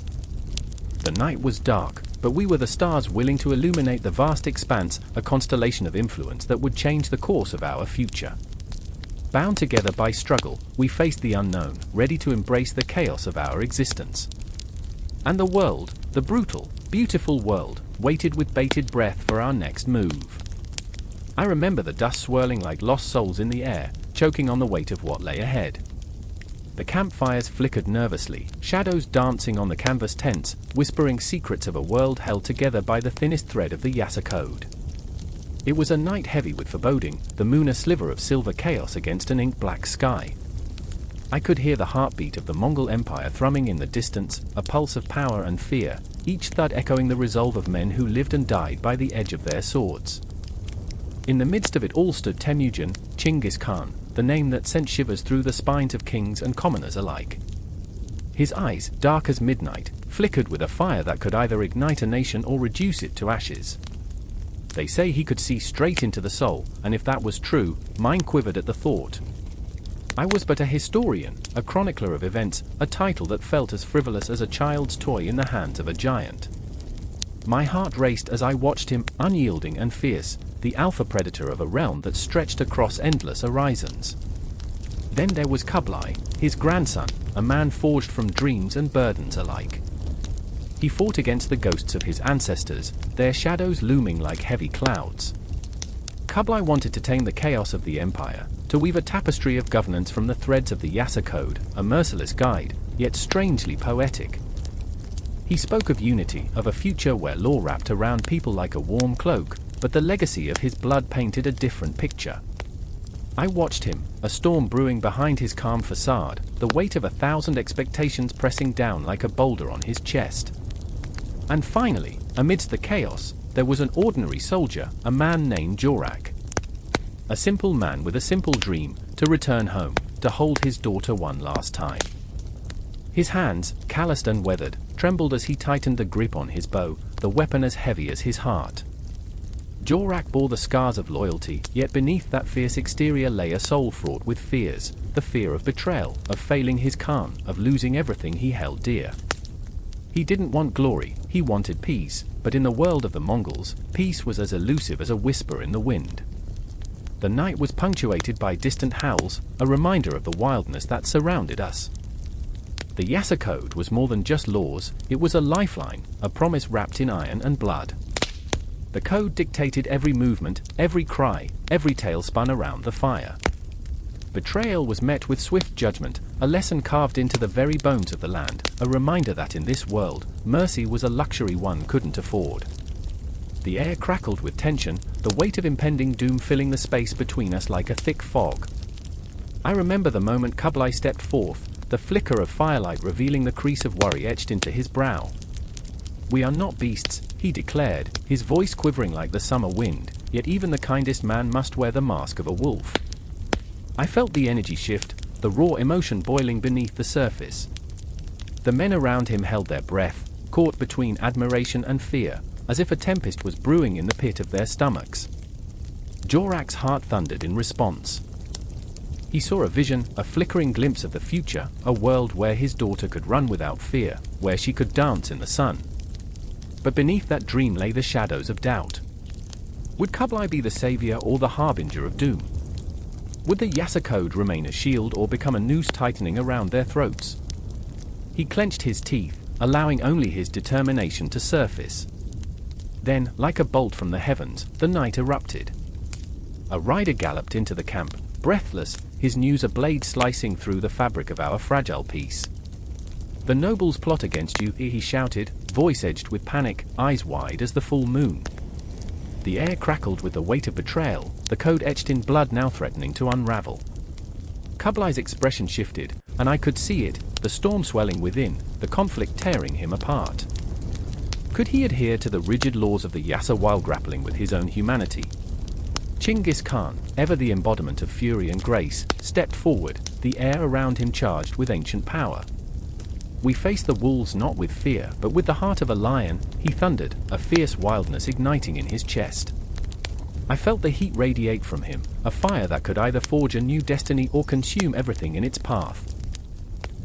The night was dark, but we were the stars willing to illuminate the vast expanse, a constellation of influence that would change the course of our future. Bound together by struggle, we faced the unknown, ready to embrace the chaos of our existence. And the world, the brutal, beautiful world, waited with bated breath for our next move. I remember the dust swirling like lost souls in the air, choking on the weight of what lay ahead. The campfires flickered nervously, shadows dancing on the canvas tents, whispering secrets of a world held together by the thinnest thread of the Yasa code. It was a night heavy with foreboding, the moon a sliver of silver chaos against an ink-black sky. I could hear the heartbeat of the Mongol Empire thrumming in the distance, a pulse of power and fear, each thud echoing the resolve of men who lived and died by the edge of their swords. In the midst of it all stood Temujin, Genghis Khan, the name that sent shivers through the spines of kings and commoners alike. His eyes, dark as midnight, flickered with a fire that could either ignite a nation or reduce it to ashes. They say he could see straight into the soul, and if that was true, mine quivered at the thought. I was but a historian, a chronicler of events, a title that felt as frivolous as a child's toy in the hands of a giant. My heart raced as I watched him, unyielding and fierce, the alpha predator of a realm that stretched across endless horizons. Then there was Kublai, his grandson, a man forged from dreams and burdens alike. He fought against the ghosts of his ancestors, their shadows looming like heavy clouds. Kublai wanted to tame the chaos of the empire, to weave a tapestry of governance from the threads of the Yasa Code, a merciless guide, yet strangely poetic. He spoke of unity, of a future where law wrapped around people like a warm cloak, but the legacy of his blood painted a different picture. I watched him, a storm brewing behind his calm facade, the weight of 1,000 expectations pressing down like a boulder on his chest. And finally, amidst the chaos, there was an ordinary soldier, a man named Jorak. A simple man with a simple dream, to return home, to hold his daughter one last time. His hands, calloused and weathered, trembled as he tightened the grip on his bow, the weapon as heavy as his heart. Jorak bore the scars of loyalty, yet beneath that fierce exterior lay a soul fraught with fears, the fear of betrayal, of failing his Khan, of losing everything he held dear. He didn't want glory, he wanted peace, but in the world of the Mongols, peace was as elusive as a whisper in the wind. The night was punctuated by distant howls, a reminder of the wildness that surrounded us. The Yasa Code was more than just laws, it was a lifeline, a promise wrapped in iron and blood. The code dictated every movement, every cry, every tale spun around the fire. Betrayal was met with swift judgment, a lesson carved into the very bones of the land, a reminder that in this world, mercy was a luxury one couldn't afford. The air crackled with tension, the weight of impending doom filling the space between us like a thick fog. I remember the moment Kublai stepped forth, the flicker of firelight revealing the crease of worry etched into his brow. "We are not beasts," he declared, his voice quivering like the summer wind, yet even the kindest man must wear the mask of a wolf. I felt the energy shift, the raw emotion boiling beneath the surface. The men around him held their breath, caught between admiration and fear, as if a tempest was brewing in the pit of their stomachs. Jorak's heart thundered in response. He saw a vision, a flickering glimpse of the future, a world where his daughter could run without fear, where she could dance in the sun. But beneath that dream lay the shadows of doubt. Would Kublai be the savior or the harbinger of doom? Would the Yasa Code remain a shield or become a noose tightening around their throats? He clenched his teeth, allowing only his determination to surface. Then, like a bolt from the heavens, the night erupted. A rider galloped into the camp, breathless, his news a blade slicing through the fabric of our fragile peace. "The nobles plot against you," he shouted, voice edged with panic, eyes wide as the full moon. The air crackled with the weight of betrayal, the code etched in blood now threatening to unravel. Kublai's expression shifted, and I could see it, the storm swelling within, the conflict tearing him apart. Could he adhere to the rigid laws of the Yasa while grappling with his own humanity? Genghis Khan, ever the embodiment of fury and grace, stepped forward, the air around him charged with ancient power. "We face the wolves not with fear, but with the heart of a lion," he thundered, a fierce wildness igniting in his chest. I felt the heat radiate from him, a fire that could either forge a new destiny or consume everything in its path.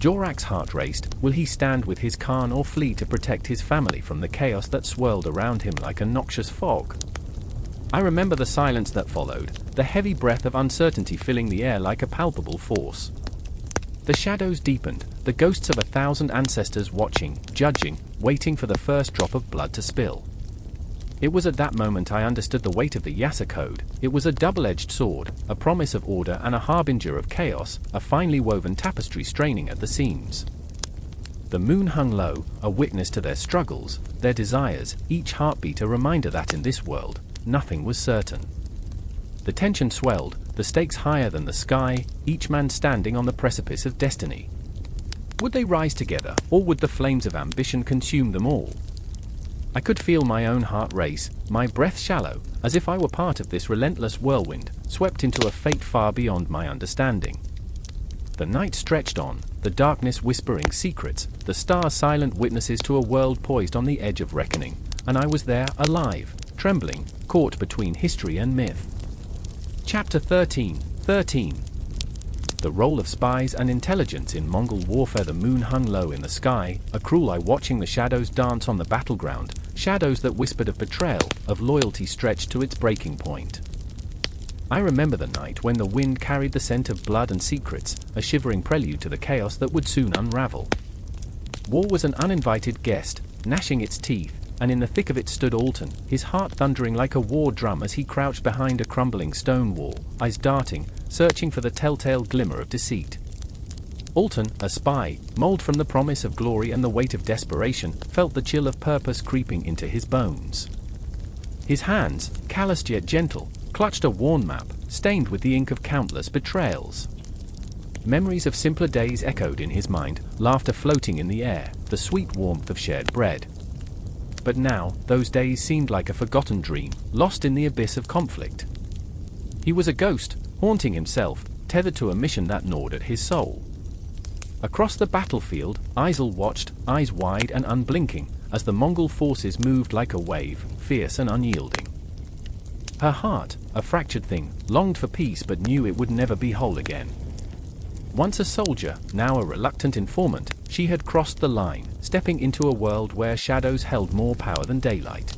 Jorak's heart raced. Will he stand with his Khan or flee to protect his family from the chaos that swirled around him like a noxious fog? I remember the silence that followed, the heavy breath of uncertainty filling the air like a palpable force. The shadows deepened, the ghosts of 1,000 ancestors watching, judging, waiting for the first drop of blood to spill. It was at that moment I understood the weight of the Yasa Code. It was a double-edged sword, a promise of order and a harbinger of chaos, a finely woven tapestry straining at the seams. The moon hung low, a witness to their struggles, their desires, each heartbeat a reminder that in this world, nothing was certain. The tension swelled, the stakes higher than the sky, each man standing on the precipice of destiny. Would they rise together, or would the flames of ambition consume them all? I could feel my own heart race, my breath shallow, as if I were part of this relentless whirlwind, swept into a fate far beyond my understanding. The night stretched on, the darkness whispering secrets, the stars silent witnesses to a world poised on the edge of reckoning, and I was there, alive, trembling, caught between history and myth. Chapter 13. The role of spies and intelligence in Mongol warfare. The moon hung low in the sky, a cruel eye watching the shadows dance on the battleground, shadows that whispered of betrayal, of loyalty stretched to its breaking point. I remember the night when the wind carried the scent of blood and secrets, a shivering prelude to the chaos that would soon unravel. War was an uninvited guest, gnashing its teeth, and in the thick of it stood Orphan, his heart thundering like a war drum as he crouched behind a crumbling stone wall, eyes darting, searching for the telltale glimmer of deceit. Orphan, a spy, molded from the promise of glory and the weight of desperation, felt the chill of purpose creeping into his bones. His hands, calloused yet gentle, clutched a worn map, stained with the ink of countless betrayals. Memories of simpler days echoed in his mind, laughter floating in the air, the sweet warmth of shared bread. But now, those days seemed like a forgotten dream, lost in the abyss of conflict. He was a ghost, haunting himself, tethered to a mission that gnawed at his soul. Across the battlefield, Isel watched, eyes wide and unblinking, as the Mongol forces moved like a wave, fierce and unyielding. Her heart, a fractured thing, longed for peace but knew it would never be whole again. Once a soldier, now a reluctant informant, she had crossed the line, stepping into a world where shadows held more power than daylight.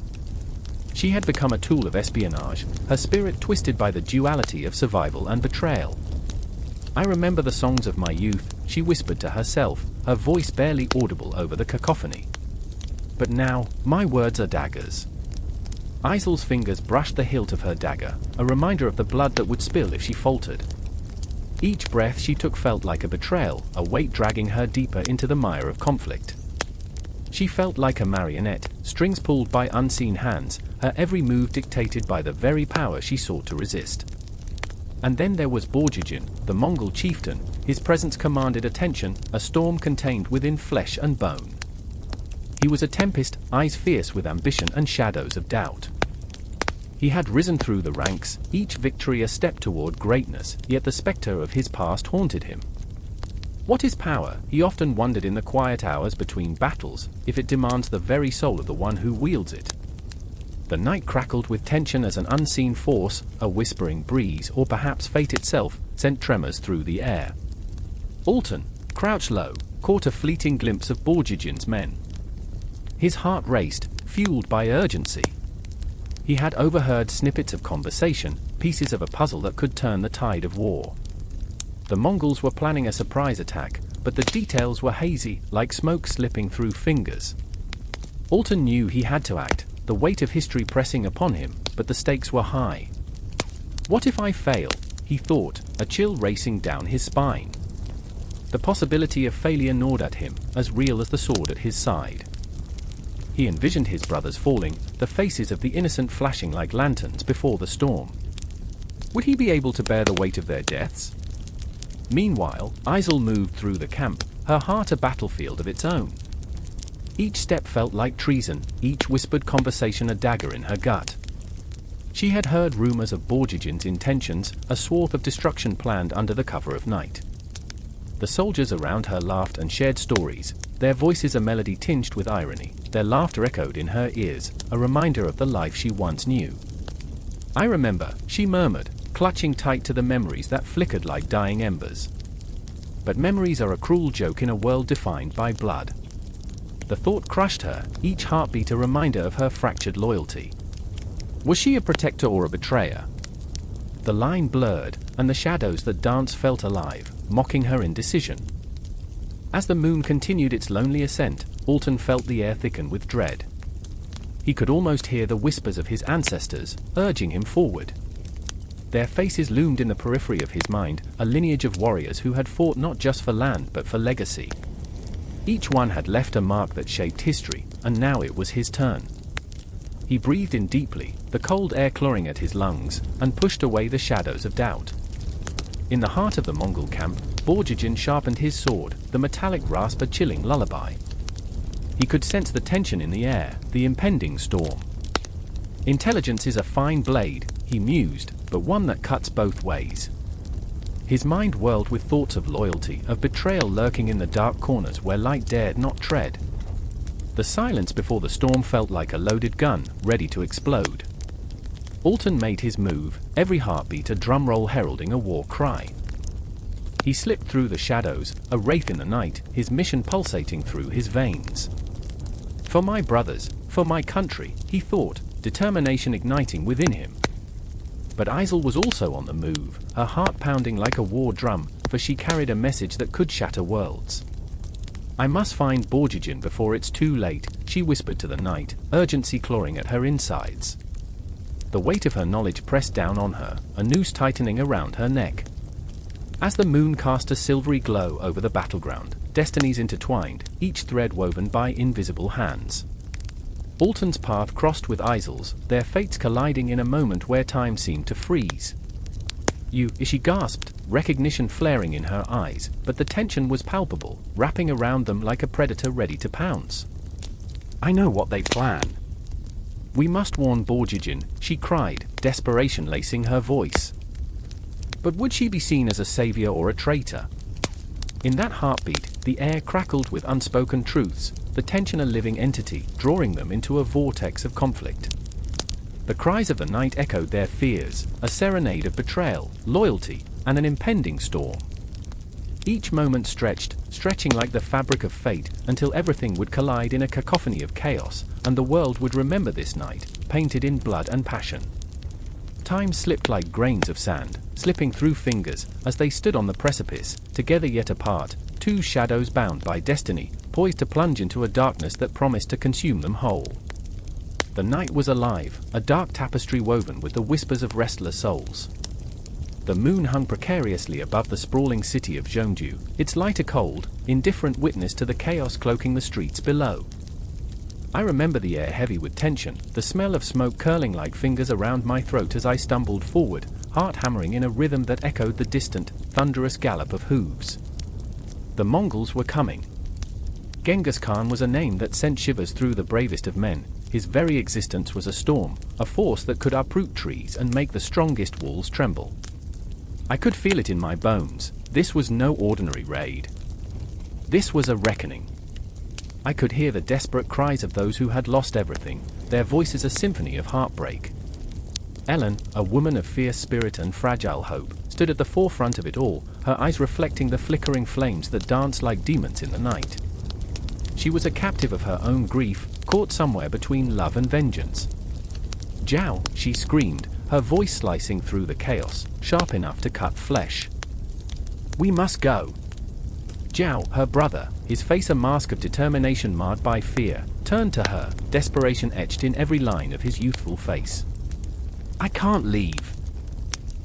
She had become a tool of espionage, her spirit twisted by the duality of survival and betrayal. I remember the songs of my youth, she whispered to herself, her voice barely audible over the cacophony. But now, my words are daggers. Isel's fingers brushed the hilt of her dagger, a reminder of the blood that would spill if she faltered. Each breath she took felt like a betrayal, a weight dragging her deeper into the mire of conflict. She felt like a marionette, strings pulled by unseen hands, her every move dictated by the very power she sought to resist. And then there was Borjigin, the Mongol chieftain, his presence commanded attention, a storm contained within flesh and bone. He was a tempest, eyes fierce with ambition and shadows of doubt. He had risen through the ranks, each victory a step toward greatness, yet the spectre of his past haunted him. What is power, he often wondered in the quiet hours between battles, if it demands the very soul of the one who wields it? The night crackled with tension as an unseen force, a whispering breeze, or perhaps fate itself, sent tremors through the air. Orphan, crouched low, caught a fleeting glimpse of Borjigin's men. His heart raced, fueled by urgency. He had overheard snippets of conversation, pieces of a puzzle that could turn the tide of war. The Mongols were planning a surprise attack, but the details were hazy, like smoke slipping through fingers. Orphan knew he had to act, the weight of history pressing upon him, but the stakes were high. What if I fail? He thought, a chill racing down his spine. The possibility of failure gnawed at him, as real as the sword at his side. He envisioned his brothers falling, the faces of the innocent flashing like lanterns before the storm. Would he be able to bear the weight of their deaths? Meanwhile, Isel moved through the camp, her heart a battlefield of its own. Each step felt like treason, each whispered conversation a dagger in her gut. She had heard rumors of Borjigin's intentions, a swath of destruction planned under the cover of night. The soldiers around her laughed and shared stories, their voices a melody tinged with irony, their laughter echoed in her ears, a reminder of the life she once knew. I remember, she murmured, clutching tight to the memories that flickered like dying embers. But memories are a cruel joke in a world defined by blood. The thought crushed her, each heartbeat a reminder of her fractured loyalty. Was she a protector or a betrayer? The line blurred, and the shadows that danced felt alive, mocking her indecision. As the moon continued its lonely ascent, Orphan felt the air thicken with dread. He could almost hear the whispers of his ancestors, urging him forward. Their faces loomed in the periphery of his mind, a lineage of warriors who had fought not just for land but for legacy. Each one had left a mark that shaped history, and now it was his turn. He breathed in deeply, the cold air clawing at his lungs, and pushed away the shadows of doubt. In the heart of the Mongol camp, Borjigin sharpened his sword, the metallic rasp a chilling lullaby. He could sense the tension in the air, the impending storm. Intelligence is a fine blade, he mused, but one that cuts both ways. His mind whirled with thoughts of loyalty, of betrayal lurking in the dark corners where light dared not tread. The silence before the storm felt like a loaded gun, ready to explode. Alton made his move, every heartbeat a drum roll heralding a war cry. He slipped through the shadows, a wraith in the night, his mission pulsating through his veins. For my brothers, for my country, he thought, determination igniting within him. But Isel was also on the move, her heart pounding like a war drum, for she carried a message that could shatter worlds. I must find Borjigin before it's too late, she whispered to the night, urgency clawing at her insides. The weight of her knowledge pressed down on her, a noose tightening around her neck. As the moon cast a silvery glow over the battleground, destinies intertwined, each thread woven by invisible hands. Alton's path crossed with Isel's, their fates colliding in a moment where time seemed to freeze. She gasped, recognition flaring in her eyes, but the tension was palpable, wrapping around them like a predator ready to pounce. I know what they plan. We must warn Borjigin, she cried, desperation lacing her voice. But would she be seen as a savior or a traitor? In that heartbeat, the air crackled with unspoken truths, the tension a living entity, drawing them into a vortex of conflict. The cries of the night echoed their fears, a serenade of betrayal, loyalty, and an impending storm. Each moment stretching like the fabric of fate, until everything would collide in a cacophony of chaos, and the world would remember this night, painted in blood and passion. Time slipped like grains of sand, slipping through fingers, as they stood on the precipice, together yet apart, two shadows bound by destiny, poised to plunge into a darkness that promised to consume them whole. The night was alive, a dark tapestry woven with the whispers of restless souls. The moon hung precariously above the sprawling city of Zhongju, its light a cold, indifferent witness to the chaos cloaking the streets below. I remember the air heavy with tension, the smell of smoke curling like fingers around my throat as I stumbled forward, heart hammering in a rhythm that echoed the distant, thunderous gallop of hooves. The Mongols were coming. Genghis Khan was a name that sent shivers through the bravest of men. His very existence was a storm, a force that could uproot trees and make the strongest walls tremble. I could feel it in my bones. This was no ordinary raid. This was a reckoning. I could hear the desperate cries of those who had lost everything, their voices a symphony of heartbreak. Ellen, a woman of fierce spirit and fragile hope, stood at the forefront of it all, her eyes reflecting the flickering flames that danced like demons in the night. She was a captive of her own grief, caught somewhere between love and vengeance. Zhao, she screamed, her voice slicing through the chaos, sharp enough to cut flesh. We must go. Zhao, her brother, his face a mask of determination marred by fear, turned to her, desperation etched in every line of his youthful face. I can't leave.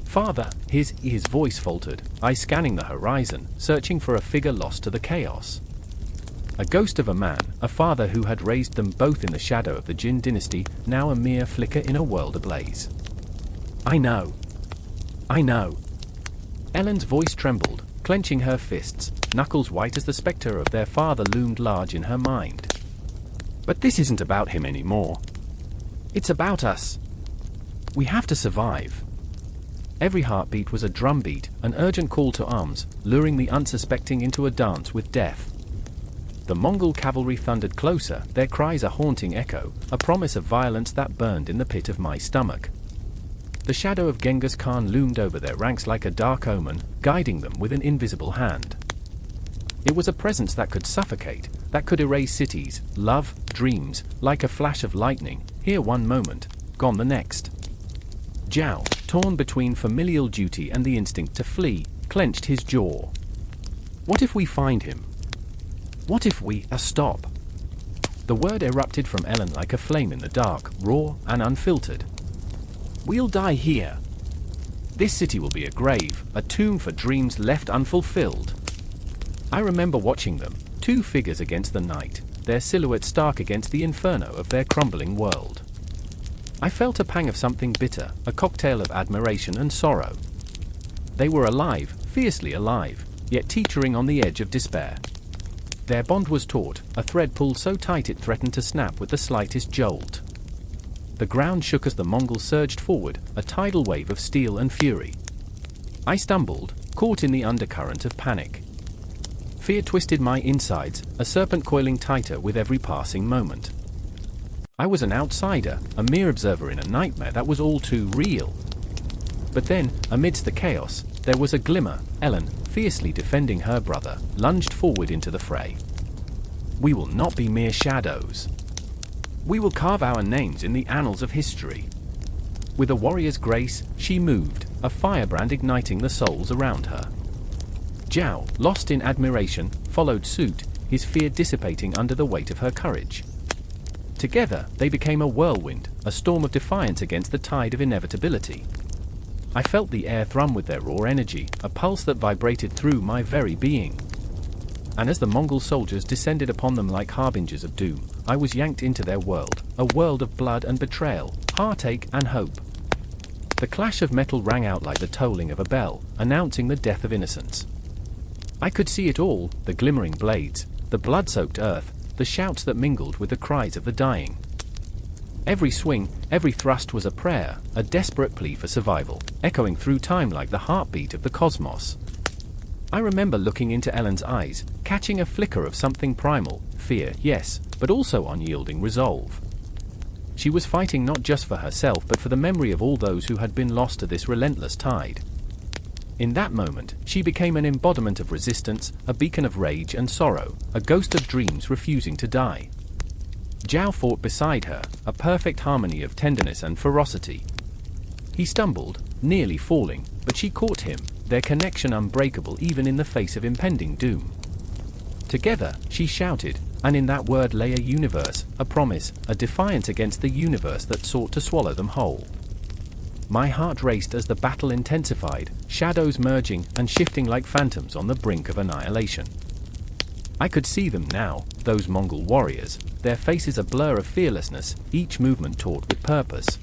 Father, his voice faltered, eyes scanning the horizon, searching for a figure lost to the chaos. A ghost of a man, a father who had raised them both in the shadow of the Jin dynasty, now a mere flicker in a world ablaze. I know. Ellen's voice trembled, clenching her fists, knuckles white as the specter of their father loomed large in her mind. But this isn't about him anymore. It's about us. We have to survive. Every heartbeat was a drumbeat, an urgent call to arms, luring the unsuspecting into a dance with death. The Mongol cavalry thundered closer, their cries a haunting echo, a promise of violence that burned in the pit of my stomach. The shadow of Genghis Khan loomed over their ranks like a dark omen, guiding them with an invisible hand. It was a presence that could suffocate, that could erase cities, love, dreams, like a flash of lightning, here one moment, gone the next. Zhao, torn between familial duty and the instinct to flee, clenched his jaw. What if we find him? What if we stop? The word erupted from Ellen like a flame in the dark, raw and unfiltered. We'll die here. This city will be a grave, a tomb for dreams left unfulfilled. I remember watching them, two figures against the night, their silhouettes stark against the inferno of their crumbling world. I felt a pang of something bitter, a cocktail of admiration and sorrow. They were alive, fiercely alive, yet teetering on the edge of despair. Their bond was taut, a thread pulled so tight it threatened to snap with the slightest jolt. The ground shook as the Mongols surged forward, a tidal wave of steel and fury. I stumbled, caught in the undercurrent of panic. Fear twisted my insides, a serpent coiling tighter with every passing moment. I was an outsider, a mere observer in a nightmare that was all too real. But then, amidst the chaos, there was a glimmer. Ellen, fiercely defending her brother, lunged forward into the fray. We will not be mere shadows. We will carve our names in the annals of history. With a warrior's grace, she moved, a firebrand igniting the souls around her. Zhao, lost in admiration, followed suit, his fear dissipating under the weight of her courage. Together, they became a whirlwind, a storm of defiance against the tide of inevitability. I felt the air thrum with their raw energy, a pulse that vibrated through my very being. And as the Mongol soldiers descended upon them like harbingers of doom, I was yanked into their world, a world of blood and betrayal, heartache and hope. The clash of metal rang out like the tolling of a bell, announcing the death of innocence. I could see it all, the glimmering blades, the blood-soaked earth, the shouts that mingled with the cries of the dying. Every swing, every thrust was a prayer, a desperate plea for survival, echoing through time like the heartbeat of the cosmos. I remember looking into Ellen's eyes, catching a flicker of something primal, fear, yes, but also unyielding resolve. She was fighting not just for herself but for the memory of all those who had been lost to this relentless tide. In that moment, she became an embodiment of resistance, a beacon of rage and sorrow, a ghost of dreams refusing to die. Zhao fought beside her, a perfect harmony of tenderness and ferocity. He stumbled, nearly falling, but she caught him, their connection unbreakable even in the face of impending doom. Together, she shouted, and in that word lay a universe, a promise, a defiance against the universe that sought to swallow them whole. My heart raced as the battle intensified, shadows merging and shifting like phantoms on the brink of annihilation. I could see them now, those Mongol warriors, their faces a blur of fearlessness, each movement taut with purpose.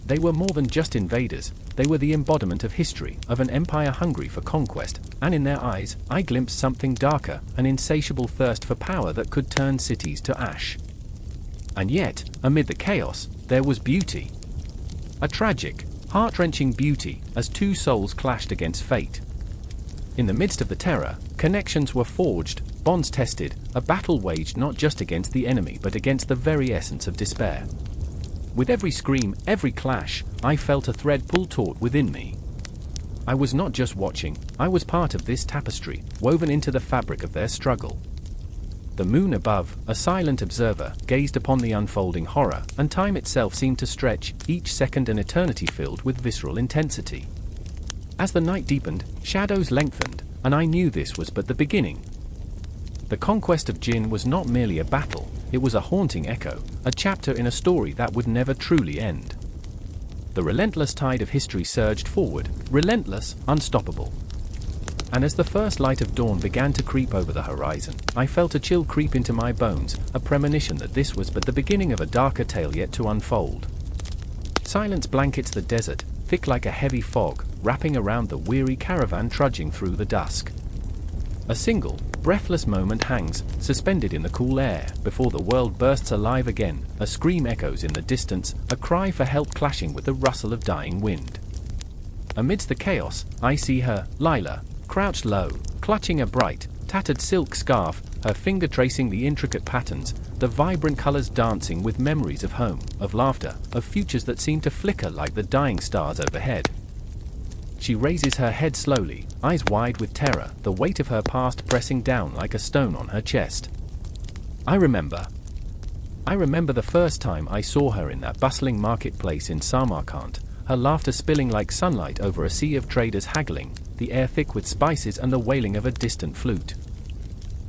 They were more than just invaders, they were the embodiment of history, of an empire hungry for conquest, and in their eyes, I glimpsed something darker, an insatiable thirst for power that could turn cities to ash. And yet, amid the chaos, there was beauty. A tragic, heart-wrenching beauty, as two souls clashed against fate. In the midst of the terror, connections were forged, bonds tested, a battle waged not just against the enemy but against the very essence of despair. With every scream, every clash, I felt a thread pull taut within me. I was not just watching, I was part of this tapestry, woven into the fabric of their struggle. The moon above, a silent observer, gazed upon the unfolding horror, and time itself seemed to stretch, each second an eternity filled with visceral intensity. As the night deepened, shadows lengthened, and I knew this was but the beginning. The conquest of Jin was not merely a battle, it was a haunting echo, a chapter in a story that would never truly end. The relentless tide of history surged forward, relentless, unstoppable. And as the first light of dawn began to creep over the horizon, I felt a chill creep into my bones, a premonition that this was but the beginning of a darker tale yet to unfold. Silence blankets the desert, thick like a heavy fog, wrapping around the weary caravan trudging through the dusk. A single, breathless moment hangs, suspended in the cool air, before the world bursts alive again. A scream echoes in the distance, a cry for help clashing with the rustle of dying wind. Amidst the chaos, I see her, Lila, crouched low, clutching a bright, tattered silk scarf, her finger tracing the intricate patterns, the vibrant colors dancing with memories of home, of laughter, of futures that seem to flicker like the dying stars overhead. She raises her head slowly, eyes wide with terror, the weight of her past pressing down like a stone on her chest. I remember the first time I saw her in that bustling marketplace in Samarkand, her laughter spilling like sunlight over a sea of traders haggling, the air thick with spices and the wailing of a distant flute.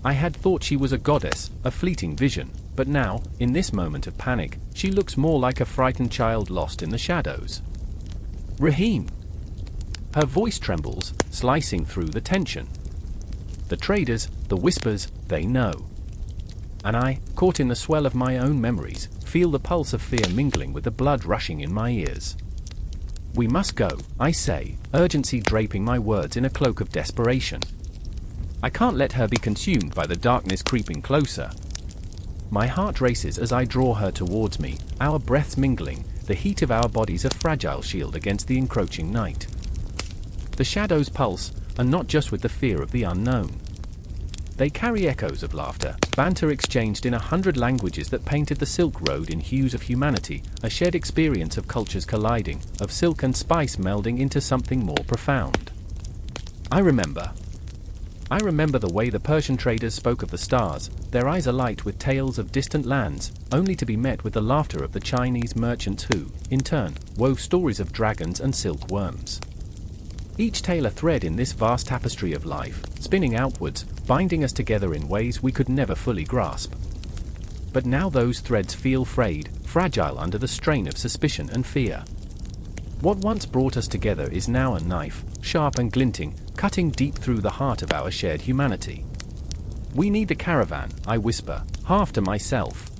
I had thought she was a goddess, a fleeting vision, but now, in this moment of panic, she looks more like a frightened child lost in the shadows. Rahim! Her voice trembles, slicing through the tension. The traders, the whispers, they know. And I, caught in the swell of my own memories, feel the pulse of fear mingling with the blood rushing in my ears. We must go, I say, urgency draping my words in a cloak of desperation. I can't let her be consumed by the darkness creeping closer. My heart races as I draw her towards me, our breaths mingling, the heat of our bodies a fragile shield against the encroaching night. The shadows pulse, and not just with the fear of the unknown. They carry echoes of laughter, banter exchanged in 100 languages that painted the Silk Road in hues of humanity, a shared experience of cultures colliding, of silk and spice melding into something more profound. I remember the way the Persian traders spoke of the stars, their eyes alight with tales of distant lands, only to be met with the laughter of the Chinese merchants who, in turn, wove stories of dragons and silkworms. Each tale a thread in this vast tapestry of life, spinning outwards, binding us together in ways we could never fully grasp. But now those threads feel frayed, fragile under the strain of suspicion and fear. What once brought us together is now a knife, sharp and glinting, cutting deep through the heart of our shared humanity. We need the caravan, I whisper, half to myself.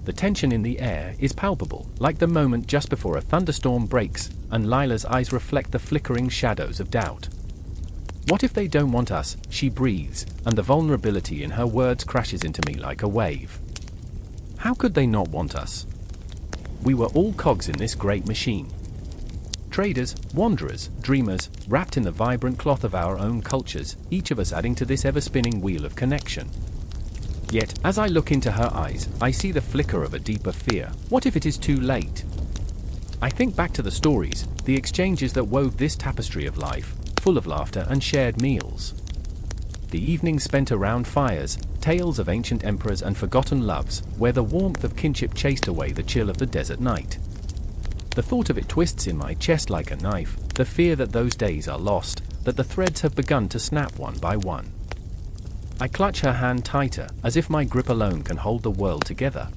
The tension in the air is palpable, like the moment just before a thunderstorm breaks, and Lila's eyes reflect the flickering shadows of doubt. What if they don't want us, she breathes, and the vulnerability in her words crashes into me like a wave. How could they not want us? We were all cogs in this great machine. Traders, wanderers, dreamers, wrapped in the vibrant cloth of our own cultures, each of us adding to this ever-spinning wheel of connection. Yet, as I look into her eyes, I see the flicker of a deeper fear. What if it is too late? I think back to the stories, the exchanges that wove this tapestry of life, full of laughter and shared meals. The evenings spent around fires, tales of ancient emperors and forgotten loves, where the warmth of kinship chased away the chill of the desert night. The thought of it twists in my chest like a knife, the fear that those days are lost, that the threads have begun to snap one by one. I clutch her hand tighter, as if my grip alone can hold the world together.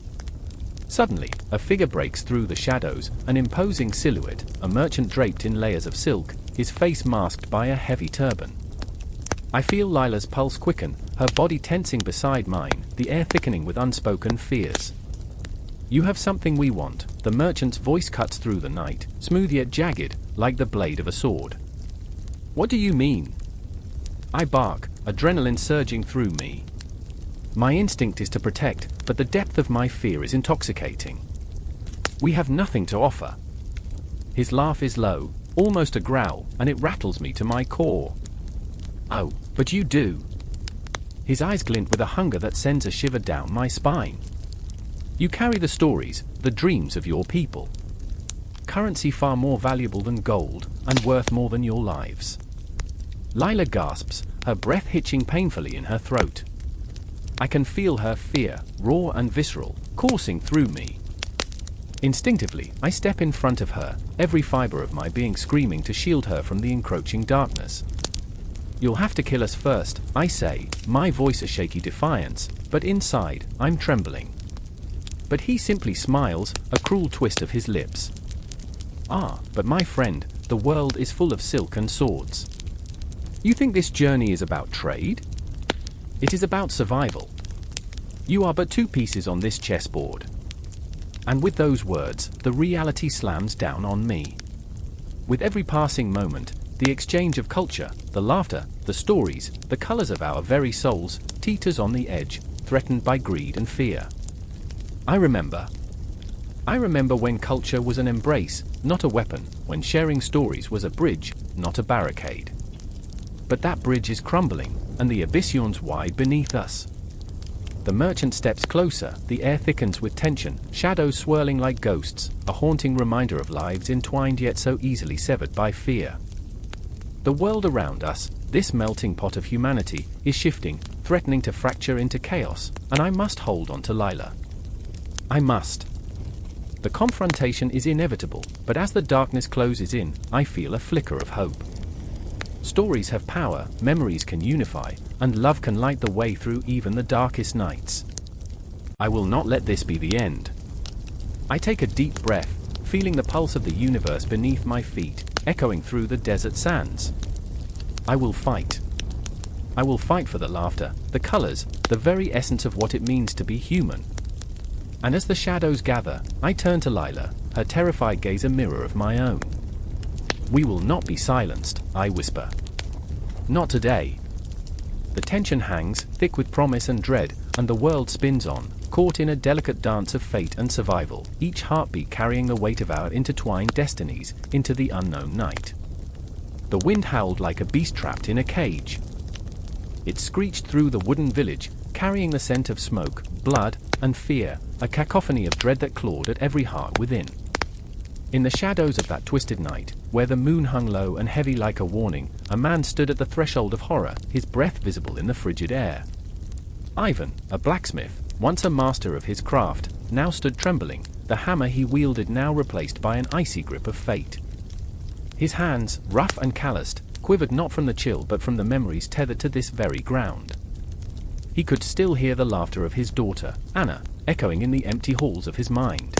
Suddenly, a figure breaks through the shadows, an imposing silhouette, a merchant draped in layers of silk, his face masked by a heavy turban. I feel Lila's pulse quicken, her body tensing beside mine, the air thickening with unspoken fears. You have something we want, the merchant's voice cuts through the night, smooth yet jagged, like the blade of a sword. What do you mean? I bark, adrenaline surging through me. My instinct is to protect, but the depth of my fear is intoxicating. We have nothing to offer. His laugh is low, almost a growl, and it rattles me to my core. Oh, but you do. His eyes glint with a hunger that sends a shiver down my spine. You carry the stories, the dreams of your people. Currency far more valuable than gold, and worth more than your lives. Lila gasps, her breath hitching painfully in her throat. I can feel her fear, raw and visceral, coursing through me. Instinctively, I step in front of her, every fiber of my being screaming to shield her from the encroaching darkness. You'll have to kill us first, I say, my voice a shaky defiance, but inside, I'm trembling. But he simply smiles, a cruel twist of his lips. Ah, but my friend, the world is full of silk and swords. You think this journey is about trade? It is about survival. You are but two pieces on this chessboard. And with those words, the reality slams down on me. With every passing moment, the exchange of culture, the laughter, the stories, the colors of our very souls, teeters on the edge, threatened by greed and fear. I remember when culture was an embrace, not a weapon, when sharing stories was a bridge, not a barricade. But that bridge is crumbling, and the abyss yawns wide beneath us. The merchant steps closer, the air thickens with tension, shadows swirling like ghosts, a haunting reminder of lives entwined yet so easily severed by fear. The world around us, this melting pot of humanity, is shifting, threatening to fracture into chaos, and I must hold on to Lila. I must. The confrontation is inevitable, but as the darkness closes in, I feel a flicker of hope. Stories have power, memories can unify, and love can light the way through even the darkest nights. I will not let this be the end. I take a deep breath, feeling the pulse of the universe beneath my feet, echoing through the desert sands. I will fight. I will fight for the laughter, the colors, the very essence of what it means to be human. And as the shadows gather, I turn to Lila, her terrified gaze a mirror of my own. "We will not be silenced," I whisper. "Not today." The tension hangs, thick with promise and dread, and the world spins on, caught in a delicate dance of fate and survival, each heartbeat carrying the weight of our intertwined destinies into the unknown night. The wind howled like a beast trapped in a cage. It screeched through the wooden village, carrying the scent of smoke, blood, and fear, a cacophony of dread that clawed at every heart within. In the shadows of that twisted night, where the moon hung low and heavy like a warning, a man stood at the threshold of horror, his breath visible in the frigid air. Ivan, a blacksmith, once a master of his craft, now stood trembling, the hammer he wielded now replaced by an icy grip of fate. His hands, rough and calloused, quivered not from the chill but from the memories tethered to this very ground. He could still hear the laughter of his daughter, Anna, echoing in the empty halls of his mind.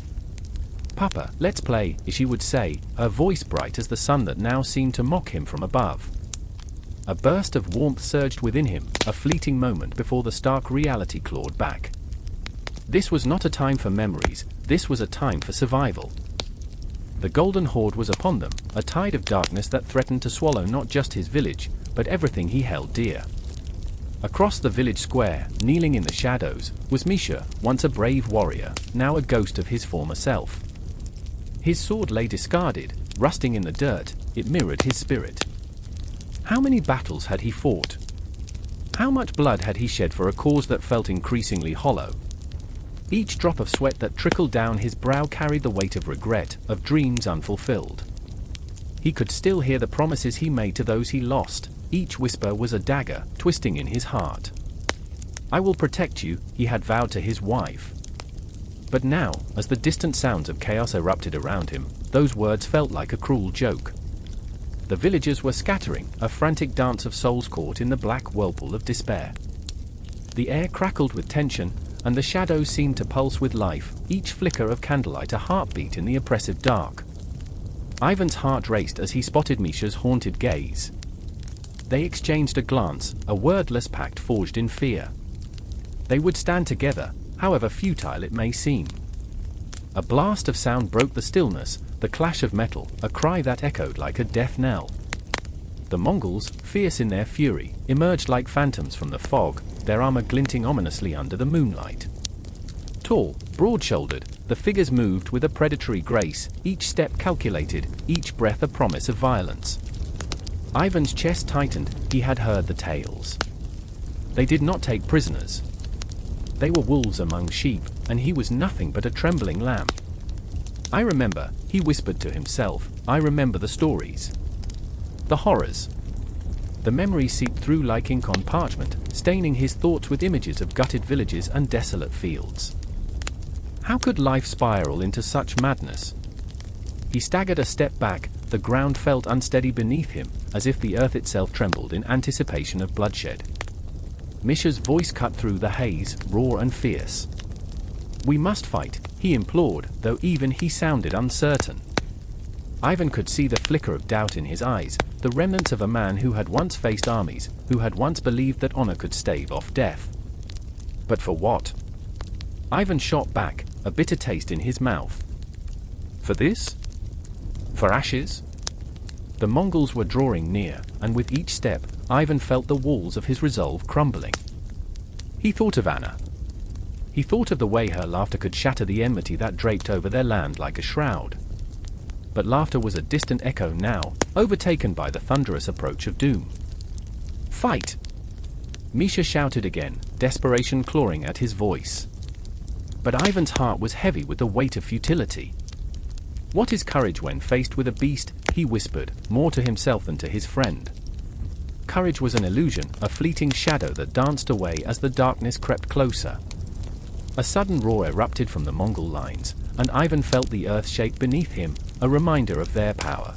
"Papa, let's play," she would say, her voice bright as the sun that now seemed to mock him from above. A burst of warmth surged within him, a fleeting moment before the stark reality clawed back. This was not a time for memories, this was a time for survival. The Golden Horde was upon them, a tide of darkness that threatened to swallow not just his village, but everything he held dear. Across the village square, kneeling in the shadows, was Misha, once a brave warrior, now a ghost of his former self. His sword lay discarded, rusting in the dirt, it mirrored his spirit. How many battles had he fought? How much blood had he shed for a cause that felt increasingly hollow? Each drop of sweat that trickled down his brow carried the weight of regret, of dreams unfulfilled. He could still hear the promises he made to those he lost, each whisper was a dagger, twisting in his heart. "I will protect you," he had vowed to his wife. But now, as the distant sounds of chaos erupted around him, those words felt like a cruel joke. The villagers were scattering, a frantic dance of souls caught in the black whirlpool of despair. The air crackled with tension, and the shadows seemed to pulse with life, each flicker of candlelight a heartbeat in the oppressive dark. Ivan's heart raced as he spotted Misha's haunted gaze. They exchanged a glance, a wordless pact forged in fear. They would stand together, however futile it may seem. A blast of sound broke the stillness, the clash of metal, a cry that echoed like a death knell. The Mongols, fierce in their fury, emerged like phantoms from the fog, their armor glinting ominously under the moonlight. Tall, broad-shouldered, the figures moved with a predatory grace, each step calculated, each breath a promise of violence. Ivan's chest tightened, he had heard the tales. They did not take prisoners. They were wolves among sheep, and he was nothing but a trembling lamb. "I remember," he whispered to himself, "I remember the stories. The horrors." The memories seeped through like ink on parchment, staining his thoughts with images of gutted villages and desolate fields. How could life spiral into such madness? He staggered a step back, the ground felt unsteady beneath him, as if the earth itself trembled in anticipation of bloodshed. Misha's voice cut through the haze, raw and fierce. "We must fight," he implored, though even he sounded uncertain. Ivan could see the flicker of doubt in his eyes, the remnants of a man who had once faced armies, who had once believed that honor could stave off death. But for what? Ivan shot back, a bitter taste in his mouth. For this? For ashes? The Mongols were drawing near, and with each step, Ivan felt the walls of his resolve crumbling. He thought of Anna. He thought of the way her laughter could shatter the enmity that draped over their land like a shroud. But laughter was a distant echo now, overtaken by the thunderous approach of doom. "Fight!" Misha shouted again, desperation clawing at his voice. But Ivan's heart was heavy with the weight of futility. What is courage when faced with a beast? He whispered, more to himself than to his friend. Courage was an illusion, a fleeting shadow that danced away as the darkness crept closer. A sudden roar erupted from the Mongol lines, and Ivan felt the earth shake beneath him, a reminder of their power.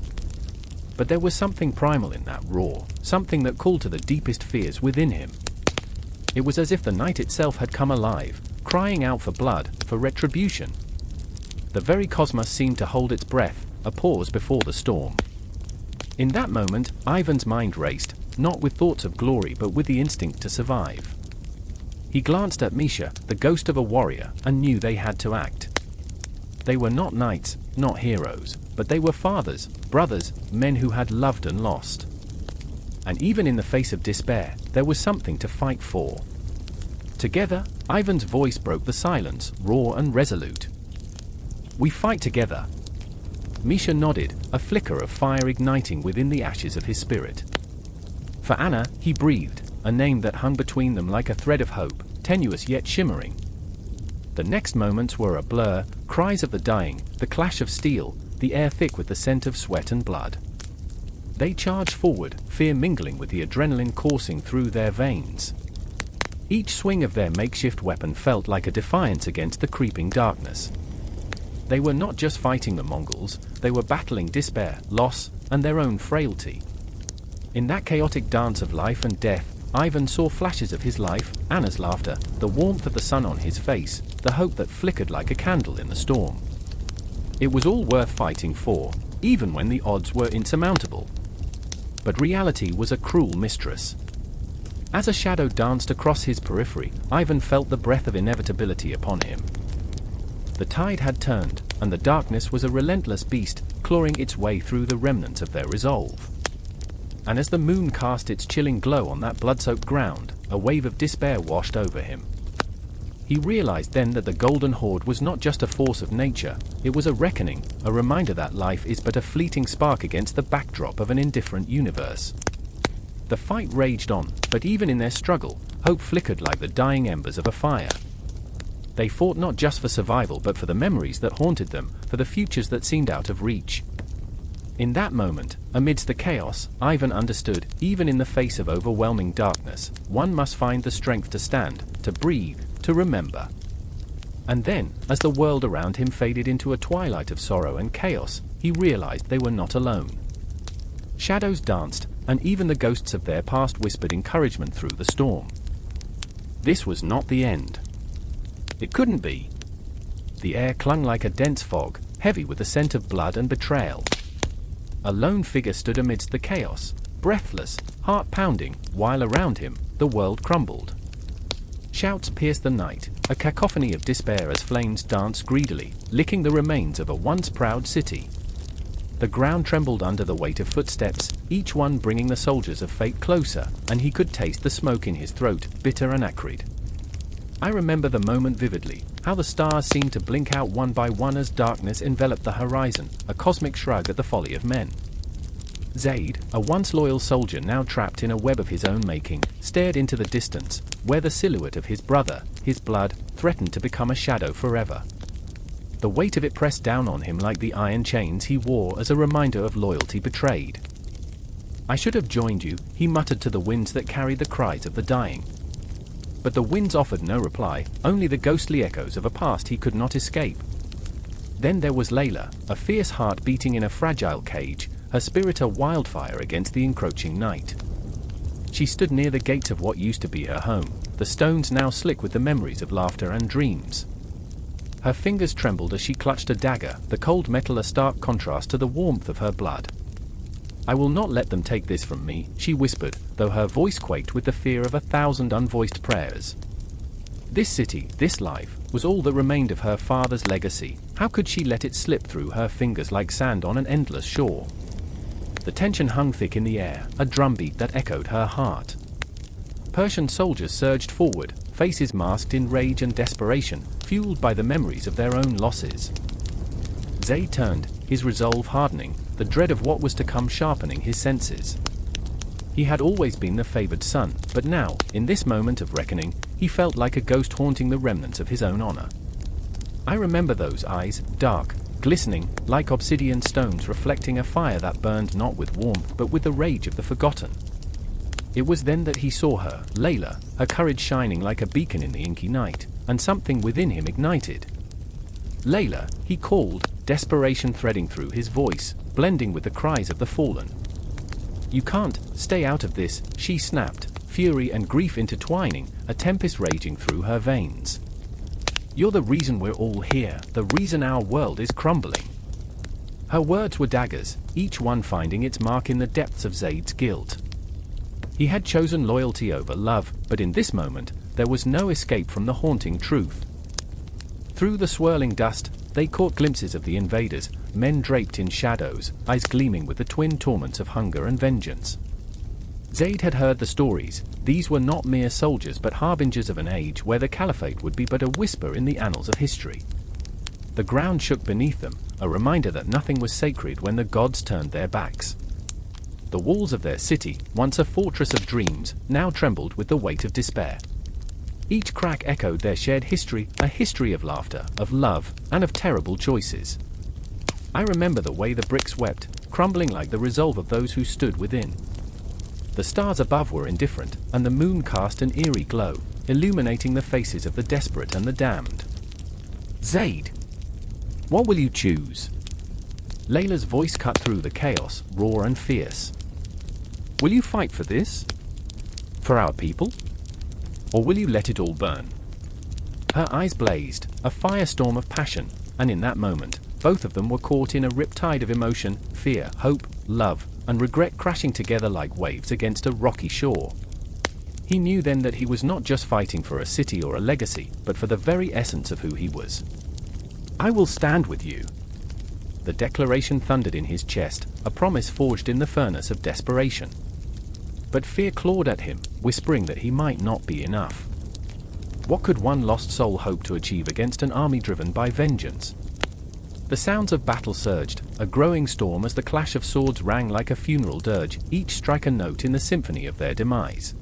But there was something primal in that roar, something that called to the deepest fears within him. It was as if the night itself had come alive, crying out for blood, for retribution. The very cosmos seemed to hold its breath, a pause before the storm. In that moment, Ivan's mind raced, not with thoughts of glory but with the instinct to survive. He glanced at Misha, the ghost of a warrior, and knew they had to act. They were not knights, not heroes, but they were fathers, brothers, men who had loved and lost. And even in the face of despair, there was something to fight for. Together, Ivan's voice broke the silence, raw and resolute. "We fight together." Misha nodded, a flicker of fire igniting within the ashes of his spirit. For Anna, he breathed, a name that hung between them like a thread of hope, tenuous yet shimmering. The next moments were a blur, cries of the dying, the clash of steel, the air thick with the scent of sweat and blood. They charged forward, fear mingling with the adrenaline coursing through their veins. Each swing of their makeshift weapon felt like a defiance against the creeping darkness. They were not just fighting the Mongols, they were battling despair, loss, and their own frailty. In that chaotic dance of life and death, Ivan saw flashes of his life, Anna's laughter, the warmth of the sun on his face, the hope that flickered like a candle in the storm. It was all worth fighting for, even when the odds were insurmountable. But reality was a cruel mistress. As a shadow danced across his periphery, Ivan felt the breath of inevitability upon him. The tide had turned, and the darkness was a relentless beast, clawing its way through the remnants of their resolve. And as the moon cast its chilling glow on that blood-soaked ground, a wave of despair washed over him. He realized then that the Golden Horde was not just a force of nature, it was a reckoning, a reminder that life is but a fleeting spark against the backdrop of an indifferent universe. The fight raged on, but even in their struggle, hope flickered like the dying embers of a fire. They fought not just for survival but for the memories that haunted them, for the futures that seemed out of reach. In that moment, amidst the chaos, Ivan understood, even in the face of overwhelming darkness, one must find the strength to stand, to breathe, to remember. And then, as the world around him faded into a twilight of sorrow and chaos, he realized they were not alone. Shadows danced, and even the ghosts of their past whispered encouragement through the storm. This was not the end. It couldn't be. The air clung like a dense fog, heavy with the scent of blood and betrayal. A lone figure stood amidst the chaos, breathless, heart-pounding, while around him, the world crumbled. Shouts pierced the night, a cacophony of despair as flames danced greedily, licking the remains of a once proud city. The ground trembled under the weight of footsteps, each one bringing the soldiers of fate closer, and he could taste the smoke in his throat, bitter and acrid. I remember the moment vividly, how the stars seemed to blink out one by one as darkness enveloped the horizon, a cosmic shrug at the folly of men. Zaid, a once loyal soldier now trapped in a web of his own making, stared into the distance, where the silhouette of his brother, his blood, threatened to become a shadow forever. The weight of it pressed down on him like the iron chains he wore as a reminder of loyalty betrayed. "I should have joined you," he muttered to the winds that carried the cries of the dying. But the winds offered no reply, only the ghostly echoes of a past he could not escape. Then there was Layla, a fierce heart beating in a fragile cage, her spirit a wildfire against the encroaching night. She stood near the gates of what used to be her home, the stones now slick with the memories of laughter and dreams. Her fingers trembled as she clutched a dagger, the cold metal a stark contrast to the warmth of her blood. "I will not let them take this from me," she whispered, though her voice quaked with the fear of 1,000 unvoiced prayers. This city, this life, was all that remained of her father's legacy. How could she let it slip through her fingers like sand on an endless shore? The tension hung thick in the air, a drumbeat that echoed her heart. Persian soldiers surged forward, faces masked in rage and desperation, fueled by the memories of their own losses. Zayd turned, his resolve hardening, the dread of what was to come sharpening his senses. He had always been the favored son, but now, in this moment of reckoning, he felt like a ghost haunting the remnants of his own honor. I remember those eyes, dark, glistening, like obsidian stones reflecting a fire that burned not with warmth but with the rage of the forgotten. It was then that he saw her, Layla, her courage shining like a beacon in the inky night, and something within him ignited. "Layla," he called, desperation threading through his voice, blending with the cries of the fallen. "You can't stay out of this," she snapped, fury and grief intertwining, a tempest raging through her veins. "You're the reason we're all here, the reason our world is crumbling." Her words were daggers, each one finding its mark in the depths of Zayd's guilt. He had chosen loyalty over love, but in this moment, there was no escape from the haunting truth. Through the swirling dust, They caught glimpses of the invaders, men draped in shadows, eyes gleaming with the twin torments of hunger and vengeance. Zayd had heard the stories. These were not mere soldiers but harbingers of an age where the caliphate would be but a whisper in the annals of history. The ground shook beneath them, a reminder that nothing was sacred when the gods turned their backs. The walls of their city, once a fortress of dreams, now trembled with the weight of despair. Each crack echoed their shared history, a history of laughter, of love, and of terrible choices. I remember the way the bricks wept, crumbling like the resolve of those who stood within. The stars above were indifferent, and the moon cast an eerie glow, illuminating the faces of the desperate and the damned. "Zayd, what will you choose?" Layla's voice cut through the chaos, raw and fierce. "Will you fight for this? For our people? Or will you let it all burn?" Her eyes blazed, a firestorm of passion, and in that moment, both of them were caught in a riptide of emotion, fear, hope, love, and regret crashing together like waves against a rocky shore. He knew then that he was not just fighting for a city or a legacy, but for the very essence of who he was. "I will stand with you." The declaration thundered in his chest, a promise forged in the furnace of desperation. But fear clawed at him, whispering that he might not be enough. What could one lost soul hope to achieve against an army driven by vengeance? The sounds of battle surged, a growing storm as the clash of swords rang like a funeral dirge, each strike a note in the symphony of their demise.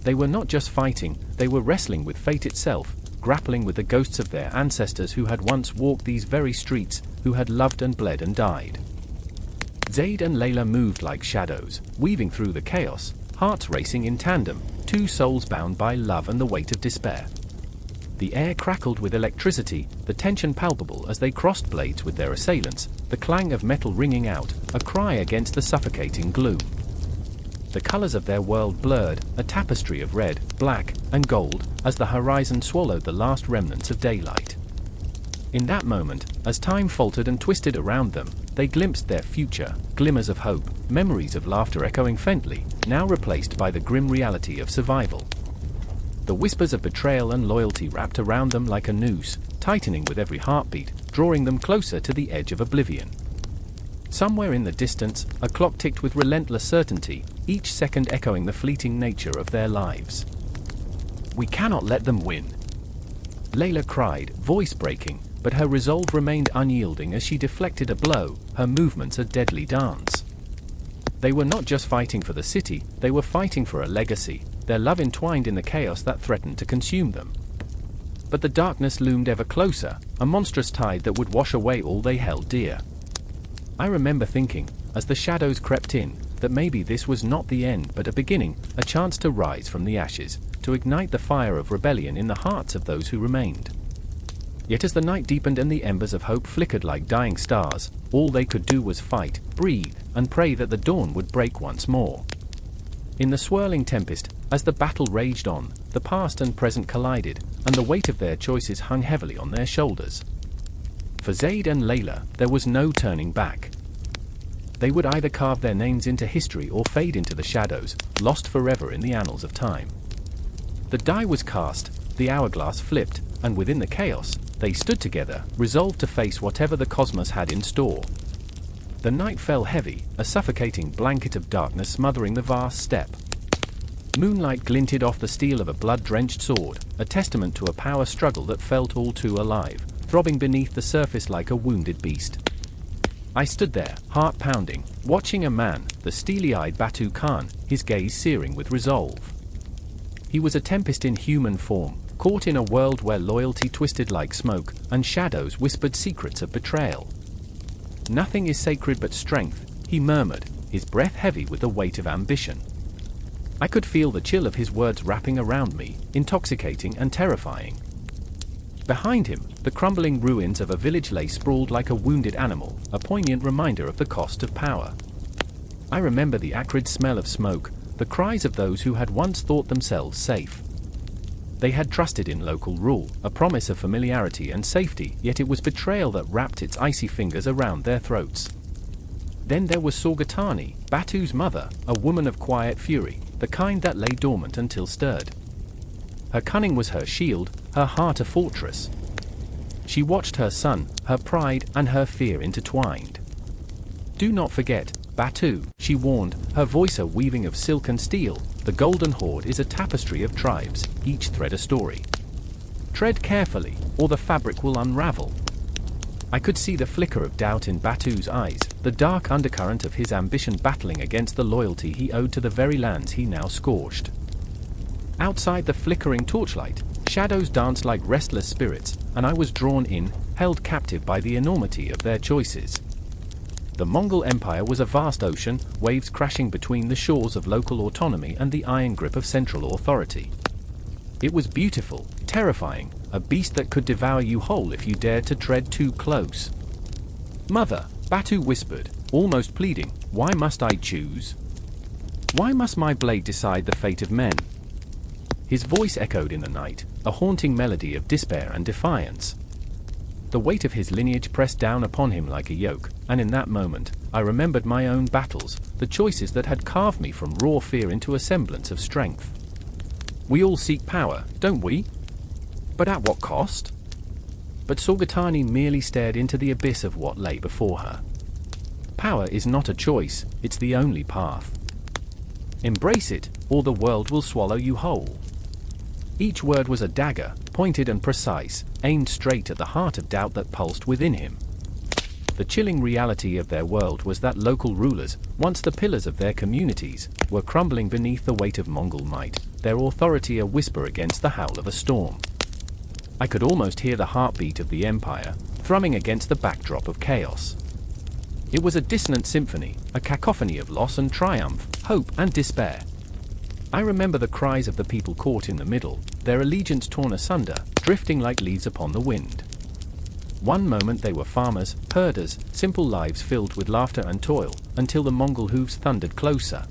They were not just fighting, they were wrestling with fate itself, grappling with the ghosts of their ancestors who had once walked these very streets, who had loved and bled and died. Zayd and Layla moved like shadows, weaving through the chaos, hearts racing in tandem, two souls bound by love and the weight of despair. The air crackled with electricity, the tension palpable as they crossed blades with their assailants, the clang of metal ringing out, a cry against the suffocating gloom. The colors of their world blurred, a tapestry of red, black, and gold, as the horizon swallowed the last remnants of daylight. In that moment, as time faltered and twisted around them, they glimpsed their future, glimmers of hope, memories of laughter echoing faintly, now replaced by the grim reality of survival. The whispers of betrayal and loyalty wrapped around them like a noose, tightening with every heartbeat, drawing them closer to the edge of oblivion. Somewhere in the distance, a clock ticked with relentless certainty, each second echoing the fleeting nature of their lives. "We cannot let them win," Layla cried, voice breaking, but her resolve remained unyielding as she deflected a blow, her movements a deadly dance. They were not just fighting for the city, they were fighting for a legacy, their love entwined in the chaos that threatened to consume them. But the darkness loomed ever closer, a monstrous tide that would wash away all they held dear. I remember thinking, as the shadows crept in, that maybe this was not the end but a beginning, a chance to rise from the ashes, to ignite the fire of rebellion in the hearts of those who remained. Yet as the night deepened and the embers of hope flickered like dying stars, all they could do was fight, breathe, and pray that the dawn would break once more. In the swirling tempest, as the battle raged on, the past and present collided, and the weight of their choices hung heavily on their shoulders. For Zayd and Layla, there was no turning back. They would either carve their names into history or fade into the shadows, lost forever in the annals of time. The die was cast, the hourglass flipped, and within the chaos, they stood together, resolved to face whatever the cosmos had in store. The night fell heavy, a suffocating blanket of darkness smothering the vast steppe. Moonlight glinted off the steel of a blood-drenched sword, a testament to a power struggle that felt all too alive, throbbing beneath the surface like a wounded beast. I stood there, heart pounding, watching a man, the steely-eyed Batu Khan, his gaze searing with resolve. He was a tempest in human form, caught in a world where loyalty twisted like smoke, and shadows whispered secrets of betrayal. "Nothing is sacred but strength," he murmured, his breath heavy with the weight of ambition. I could feel the chill of his words wrapping around me, intoxicating and terrifying. Behind him, the crumbling ruins of a village lay sprawled like a wounded animal, a poignant reminder of the cost of power. I remember the acrid smell of smoke, the cries of those who had once thought themselves safe. They had trusted in local rule, a promise of familiarity and safety, yet it was betrayal that wrapped its icy fingers around their throats. Then there was Sorgatani, Batu's mother, a woman of quiet fury, the kind that lay dormant until stirred. Her cunning was her shield, her heart a fortress. She watched her son, her pride, and her fear intertwined. "Do not forget, Batu," she warned, her voice a weaving of silk and steel. "The Golden Horde is a tapestry of tribes, each thread a story. Tread carefully, or the fabric will unravel." I could see the flicker of doubt in Batu's eyes, the dark undercurrent of his ambition battling against the loyalty he owed to the very lands he now scorched. Outside the flickering torchlight, shadows danced like restless spirits, and I was drawn in, held captive by the enormity of their choices. The Mongol Empire was a vast ocean, waves crashing between the shores of local autonomy and the iron grip of central authority. It was beautiful, terrifying, a beast that could devour you whole if you dared to tread too close. "Mother," Batu whispered, almost pleading, "why must I choose? Why must my blade decide the fate of men?" His voice echoed in the night, a haunting melody of despair and defiance. The weight of his lineage pressed down upon him like a yoke, and in that moment, I remembered my own battles, the choices that had carved me from raw fear into a semblance of strength. We all seek power, don't we? But at what cost? But Sorgatani merely stared into the abyss of what lay before her. Power is not a choice, it's the only path. Embrace it, or the world will swallow you whole. Each word was a dagger, pointed and precise, aimed straight at the heart of doubt that pulsed within him. The chilling reality of their world was that local rulers, once the pillars of their communities, were crumbling beneath the weight of Mongol might, their authority a whisper against the howl of a storm. I could almost hear the heartbeat of the empire, thrumming against the backdrop of chaos. It was a dissonant symphony, a cacophony of loss and triumph, hope and despair. I remember the cries of the people caught in the middle, their allegiance torn asunder, drifting like leaves upon the wind. One moment they were farmers, herders, simple lives filled with laughter and toil, until the Mongol hooves thundered closer.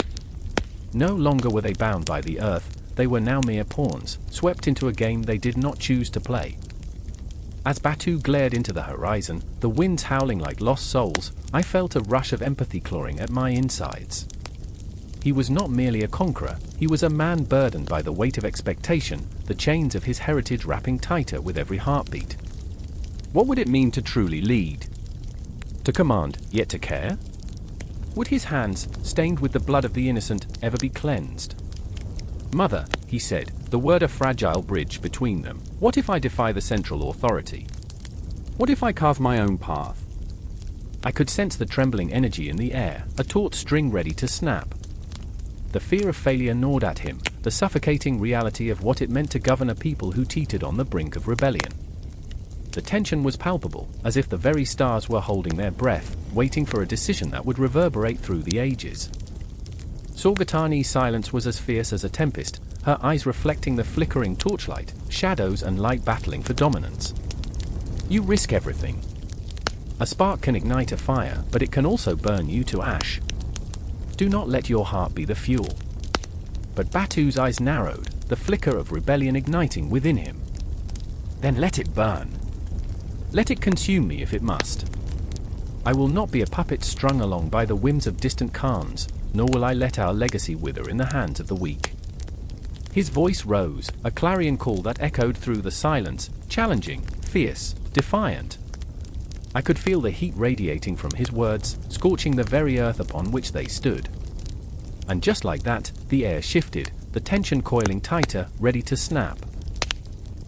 No longer were they bound by the earth, they were now mere pawns, swept into a game they did not choose to play. As Batu glared into the horizon, the winds howling like lost souls, I felt a rush of empathy clawing at my insides. He was not merely a conqueror, he was a man burdened by the weight of expectation, the chains of his heritage wrapping tighter with every heartbeat. What would it mean to truly lead? To command, yet to care? Would his hands, stained with the blood of the innocent, ever be cleansed? "Mother," he said, the word a fragile bridge between them, "what if I defy the central authority? What if I carve my own path?" I could sense the trembling energy in the air, a taut string ready to snap. The fear of failure gnawed at him, the suffocating reality of what it meant to govern a people who teetered on the brink of rebellion. The tension was palpable, as if the very stars were holding their breath, waiting for a decision that would reverberate through the ages. Sorgatani's silence was as fierce as a tempest, her eyes reflecting the flickering torchlight, shadows and light battling for dominance. "You risk everything. A spark can ignite a fire, but it can also burn you to ash. Do not let your heart be the fuel." But Batu's eyes narrowed, the flicker of rebellion igniting within him. "Then let it burn. Let it consume me if it must. I will not be a puppet strung along by the whims of distant Khans, nor will I let our legacy wither in the hands of the weak." His voice rose, a clarion call that echoed through the silence, challenging, fierce, defiant. I could feel the heat radiating from his words, scorching the very earth upon which they stood. And just like that, the air shifted, the tension coiling tighter, ready to snap.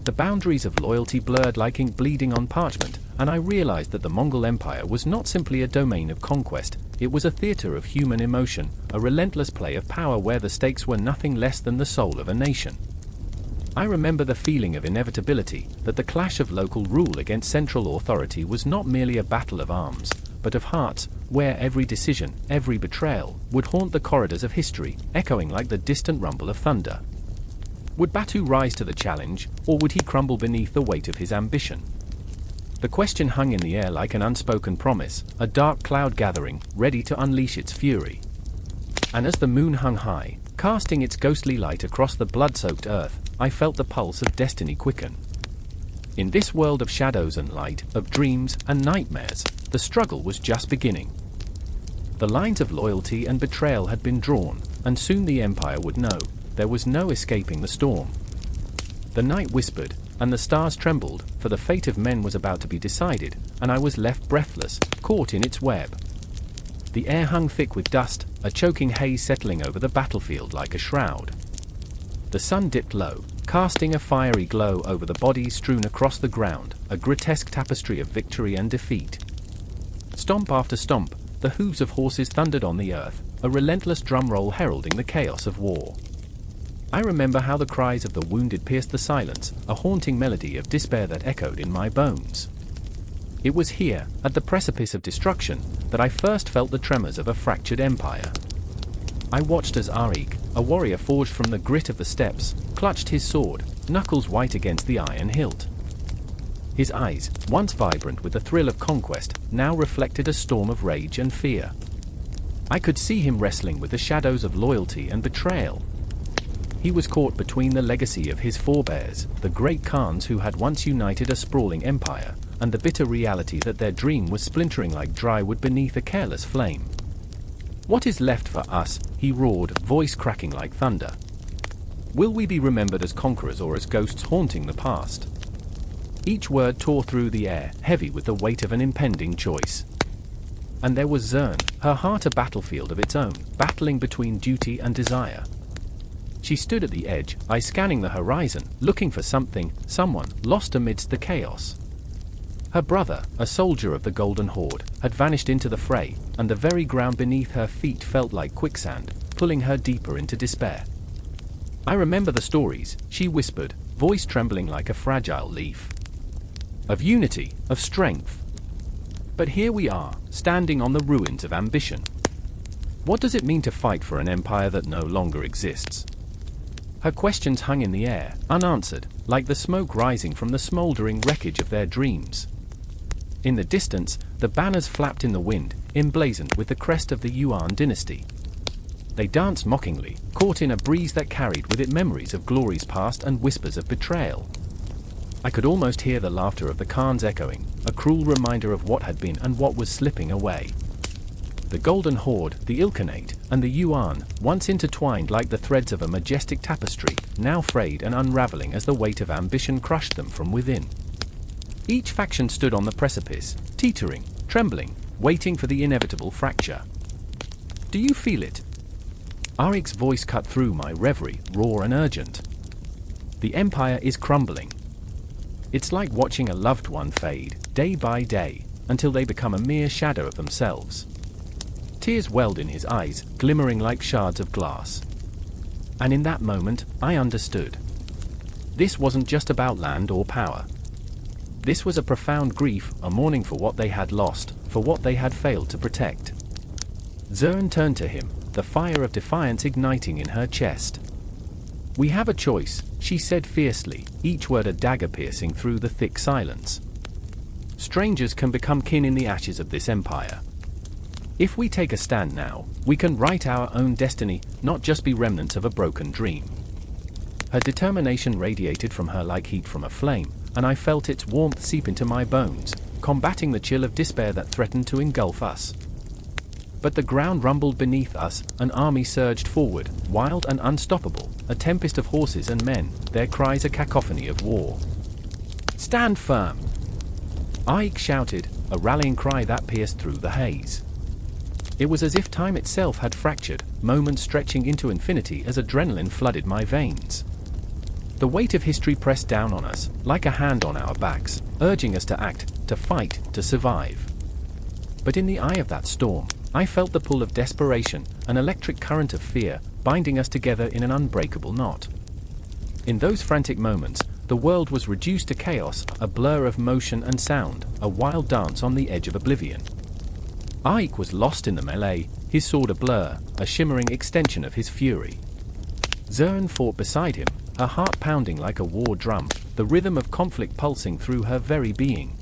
The boundaries of loyalty blurred like ink bleeding on parchment, and I realized that the Mongol Empire was not simply a domain of conquest, it was a theater of human emotion, a relentless play of power where the stakes were nothing less than the soul of a nation. I remember the feeling of inevitability, that the clash of local rule against central authority was not merely a battle of arms, but of hearts, where every decision, every betrayal, would haunt the corridors of history, echoing like the distant rumble of thunder. Would Batu rise to the challenge, or would he crumble beneath the weight of his ambition? The question hung in the air like an unspoken promise, a dark cloud gathering, ready to unleash its fury. And as the moon hung high, casting its ghostly light across the blood-soaked earth, I felt the pulse of destiny quicken. In this world of shadows and light, of dreams and nightmares, the struggle was just beginning. The lines of loyalty and betrayal had been drawn, and soon the Empire would know, there was no escaping the storm. The night whispered, and the stars trembled, for the fate of men was about to be decided, and I was left breathless, caught in its web. The air hung thick with dust, a choking haze settling over the battlefield like a shroud. The sun dipped low, casting a fiery glow over the bodies strewn across the ground, a grotesque tapestry of victory and defeat. Stomp after stomp, the hooves of horses thundered on the earth, a relentless drum roll heralding the chaos of war. I remember how the cries of the wounded pierced the silence, a haunting melody of despair that echoed in my bones. It was here, at the precipice of destruction, that I first felt the tremors of a fractured empire. I watched as Arik, a warrior forged from the grit of the steppes, clutched his sword, knuckles white against the iron hilt. His eyes, once vibrant with the thrill of conquest, now reflected a storm of rage and fear. I could see him wrestling with the shadows of loyalty and betrayal. He was caught between the legacy of his forebears, the great Khans who had once united a sprawling empire, and the bitter reality that their dream was splintering like dry wood beneath a careless flame. "What is left for us?" he roared, voice cracking like thunder. "Will we be remembered as conquerors or as ghosts haunting the past?" Each word tore through the air, heavy with the weight of an impending choice. And there was Zern, her heart a battlefield of its own, battling between duty and desire. She stood at the edge, eyes scanning the horizon, looking for something, someone, lost amidst the chaos. Her brother, a soldier of the Golden Horde, had vanished into the fray, and the very ground beneath her feet felt like quicksand, pulling her deeper into despair. "I remember the stories," she whispered, voice trembling like a fragile leaf. "Of unity, of strength. But here we are, standing on the ruins of ambition. What does it mean to fight for an empire that no longer exists?" Her questions hung in the air, unanswered, like the smoke rising from the smoldering wreckage of their dreams. In the distance, the banners flapped in the wind, emblazoned with the crest of the Yuan dynasty. They danced mockingly, caught in a breeze that carried with it memories of glories past and whispers of betrayal. I could almost hear the laughter of the Khans echoing, a cruel reminder of what had been and what was slipping away. The Golden Horde, the Ilkhanate, and the Yuan, once intertwined like the threads of a majestic tapestry, now frayed and unraveling as the weight of ambition crushed them from within. Each faction stood on the precipice, teetering, trembling, waiting for the inevitable fracture. "Do you feel it?" Arik's voice cut through my reverie, raw and urgent. "The empire is crumbling. It's like watching a loved one fade, day by day, until they become a mere shadow of themselves." Tears welled in his eyes, glimmering like shards of glass. And in that moment, I understood. This wasn't just about land or power. This was a profound grief, a mourning for what they had lost, for what they had failed to protect. Zern turned to him, the fire of defiance igniting in her chest. "We have a choice," she said fiercely, each word a dagger piercing through the thick silence. "Strangers can become kin in the ashes of this empire. If we take a stand now, we can write our own destiny, not just be remnants of a broken dream." Her determination radiated from her like heat from a flame, and I felt its warmth seep into my bones, combating the chill of despair that threatened to engulf us. But the ground rumbled beneath us, an army surged forward, wild and unstoppable, a tempest of horses and men, their cries a cacophony of war. "Stand firm!" Ike shouted, a rallying cry that pierced through the haze. It was as if time itself had fractured, moments stretching into infinity as adrenaline flooded my veins. The weight of history pressed down on us, like a hand on our backs, urging us to act, to fight, to survive. But in the eye of that storm, I felt the pull of desperation, an electric current of fear, binding us together in an unbreakable knot. In those frantic moments, the world was reduced to chaos, a blur of motion and sound, a wild dance on the edge of oblivion. Ike was lost in the melee, his sword a blur, a shimmering extension of his fury. Zern fought beside him, her heart pounding like a war drum, the rhythm of conflict pulsing through her very being.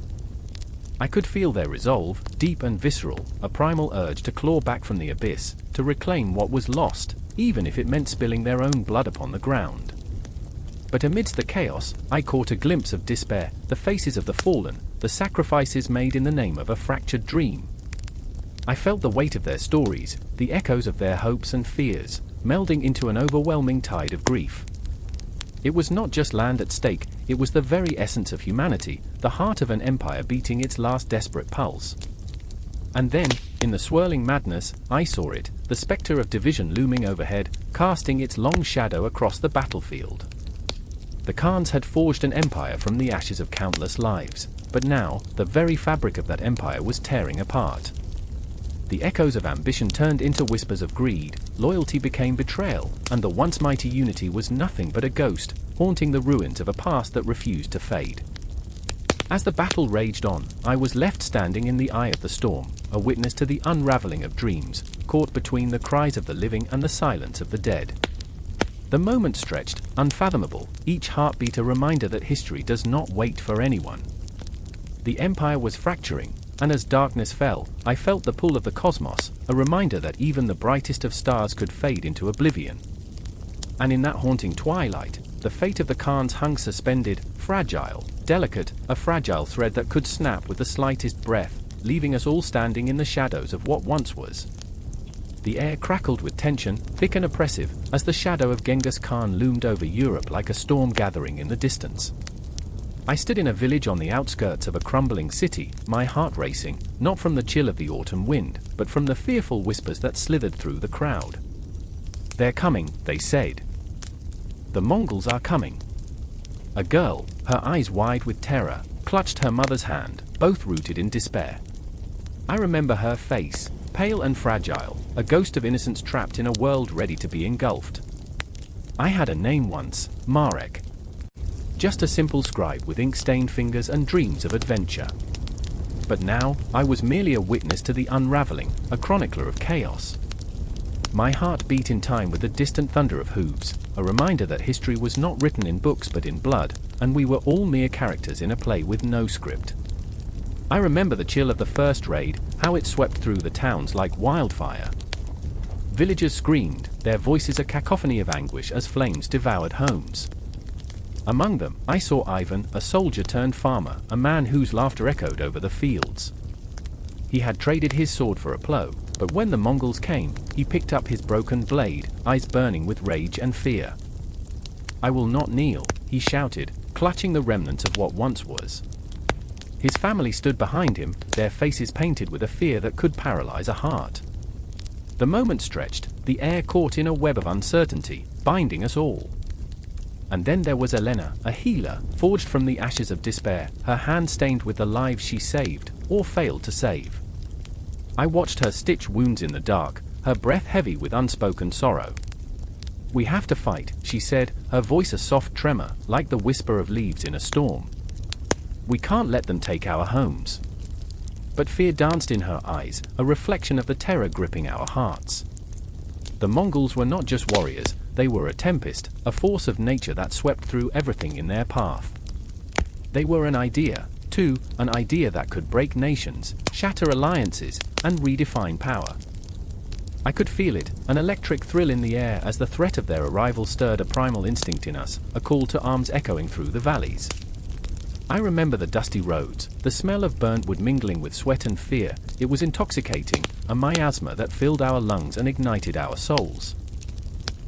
I could feel their resolve, deep and visceral, a primal urge to claw back from the abyss, to reclaim what was lost, even if it meant spilling their own blood upon the ground. But amidst the chaos, I caught a glimpse of despair, the faces of the fallen, the sacrifices made in the name of a fractured dream. I felt the weight of their stories, the echoes of their hopes and fears, melding into an overwhelming tide of grief. It was not just land at stake, it was the very essence of humanity, the heart of an empire beating its last desperate pulse. And then, in the swirling madness, I saw it, the spectre of division looming overhead, casting its long shadow across the battlefield. The Khans had forged an empire from the ashes of countless lives, but now, the very fabric of that empire was tearing apart. The echoes of ambition turned into whispers of greed, loyalty became betrayal, and the once mighty unity was nothing but a ghost, haunting the ruins of a past that refused to fade. As the battle raged on, I was left standing in the eye of the storm, a witness to the unraveling of dreams, caught between the cries of the living and the silence of the dead. The moment stretched, unfathomable, each heartbeat a reminder that history does not wait for anyone. The empire was fracturing, and as darkness fell, I felt the pull of the cosmos, a reminder that even the brightest of stars could fade into oblivion. And in that haunting twilight, the fate of the Khans hung suspended, fragile, delicate, a fragile thread that could snap with the slightest breath, leaving us all standing in the shadows of what once was. The air crackled with tension, thick and oppressive, as the shadow of Genghis Khan loomed over Europe like a storm gathering in the distance. I stood in a village on the outskirts of a crumbling city, my heart racing, not from the chill of the autumn wind, but from the fearful whispers that slithered through the crowd. "They're coming," they said. "The Mongols are coming." A girl, her eyes wide with terror, clutched her mother's hand, both rooted in despair. I remember her face, pale and fragile, a ghost of innocence trapped in a world ready to be engulfed. I had a name once, Marek. Just a simple scribe with ink-stained fingers and dreams of adventure. But now, I was merely a witness to the unraveling, a chronicler of chaos. My heart beat in time with the distant thunder of hooves, a reminder that history was not written in books but in blood, and we were all mere characters in a play with no script. I remember the chill of the first raid, how it swept through the towns like wildfire. Villagers screamed, their voices a cacophony of anguish as flames devoured homes. Among them, I saw Ivan, a soldier turned farmer, a man whose laughter echoed over the fields. He had traded his sword for a plow, but when the Mongols came, he picked up his broken blade, eyes burning with rage and fear. "I will not kneel," he shouted, clutching the remnants of what once was. His family stood behind him, their faces painted with a fear that could paralyze a heart. The moment stretched, the air caught in a web of uncertainty, binding us all. And then there was Elena, a healer, forged from the ashes of despair, her hand stained with the lives she saved, or failed to save. I watched her stitch wounds in the dark, her breath heavy with unspoken sorrow. "We have to fight," she said, her voice a soft tremor, like the whisper of leaves in a storm. "We can't let them take our homes." But fear danced in her eyes, a reflection of the terror gripping our hearts. The Mongols were not just warriors, they were a tempest, a force of nature that swept through everything in their path. They were an idea, too, an idea that could break nations, shatter alliances, and redefine power. I could feel it, an electric thrill in the air as the threat of their arrival stirred a primal instinct in us, a call to arms echoing through the valleys. I remember the dusty roads, the smell of burnt wood mingling with sweat and fear. It was intoxicating, a miasma that filled our lungs and ignited our souls.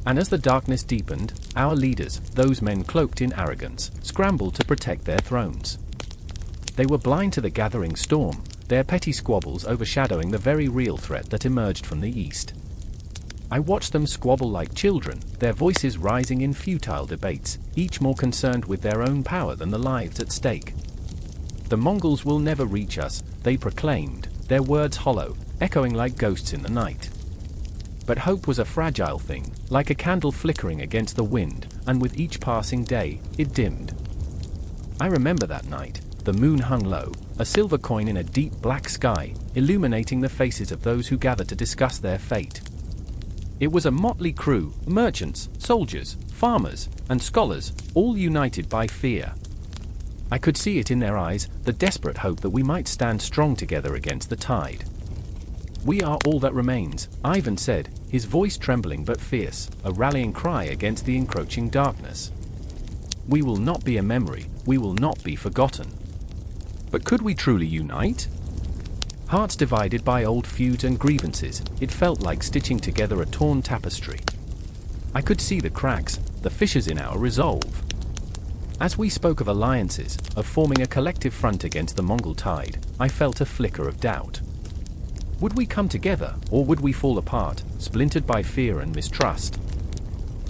And as the darkness deepened, our leaders, those men cloaked in arrogance, scrambled to protect their thrones. They were blind to the gathering storm, their petty squabbles overshadowing the very real threat that emerged from the east. I watched them squabble like children, their voices rising in futile debates, each more concerned with their own power than the lives at stake. "The Mongols will never reach us," they proclaimed, their words hollow, echoing like ghosts in the night. But hope was a fragile thing, like a candle flickering against the wind, and with each passing day, it dimmed. I remember that night. The moon hung low, a silver coin in a deep black sky, illuminating the faces of those who gathered to discuss their fate. It was a motley crew, merchants, soldiers, farmers, and scholars, all united by fear. I could see it in their eyes, the desperate hope that we might stand strong together against the tide. "We are all that remains," Ivan said, his voice trembling but fierce, a rallying cry against the encroaching darkness. "We will not be a memory, we will not be forgotten." But could we truly unite? Hearts divided by old feuds and grievances, it felt like stitching together a torn tapestry. I could see the cracks, the fissures in our resolve. As we spoke of alliances, of forming a collective front against the Mongol tide, I felt a flicker of doubt. Would we come together, or would we fall apart, splintered by fear and mistrust?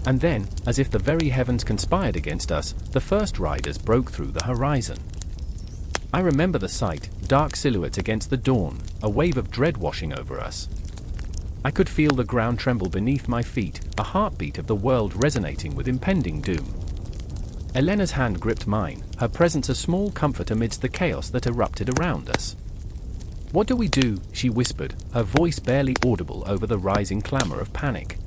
And then, as if the very heavens conspired against us, the first riders broke through the horizon. I remember the sight, dark silhouettes against the dawn, a wave of dread washing over us. I could feel the ground tremble beneath my feet, a heartbeat of the world resonating with impending doom. Elena's hand gripped mine, her presence a small comfort amidst the chaos that erupted around us. "What do we do?" she whispered, her voice barely audible over the rising clamor of panic.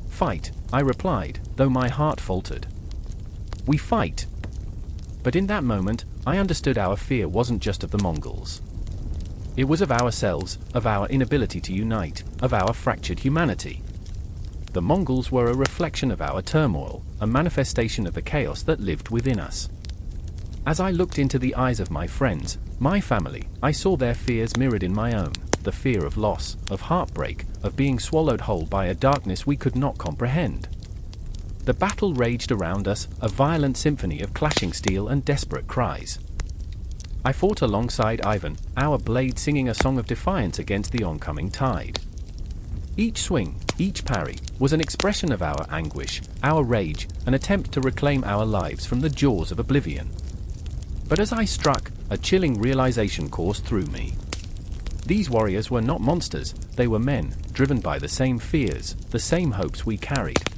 "Fight," I replied, though my heart faltered. "We fight." But in that moment, I understood our fear wasn't just of the Mongols. It was of ourselves, of our inability to unite, of our fractured humanity. The Mongols were a reflection of our turmoil, a manifestation of the chaos that lived within us. As I looked into the eyes of my friends, my family, I saw their fears mirrored in my own, the fear of loss, of heartbreak, of being swallowed whole by a darkness we could not comprehend. The battle raged around us, a violent symphony of clashing steel and desperate cries. I fought alongside Ivan, our blade singing a song of defiance against the oncoming tide. Each swing, each parry, was an expression of our anguish, our rage, an attempt to reclaim our lives from the jaws of oblivion. But as I struck, a chilling realization coursed through me. These warriors were not monsters, they were men, driven by the same fears, the same hopes we carried.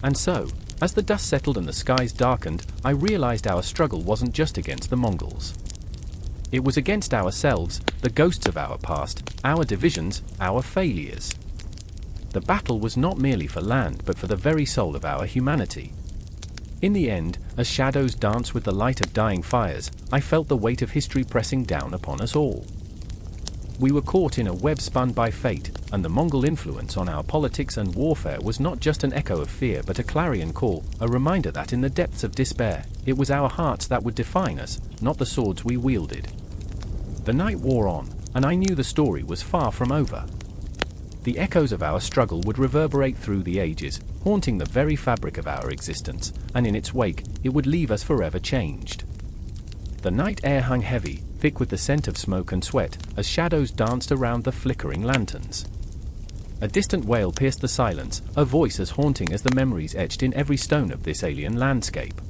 And so, as the dust settled and the skies darkened, I realized our struggle wasn't just against the Mongols. It was against ourselves, the ghosts of our past, our divisions, our failures. The battle was not merely for land but for the very soul of our humanity. In the end, as shadows danced with the light of dying fires, I felt the weight of history pressing down upon us all. We were caught in a web spun by fate, and the Mongol influence on our politics and warfare was not just an echo of fear but a clarion call, a reminder that in the depths of despair, it was our hearts that would define us, not the swords we wielded. The night wore on, and I knew the story was far from over. The echoes of our struggle would reverberate through the ages, haunting the very fabric of our existence, and in its wake, it would leave us forever changed. The night air hung heavy, thick with the scent of smoke and sweat, as shadows danced around the flickering lanterns. A distant wail pierced the silence, a voice as haunting as the memories etched in every stone of this alien landscape.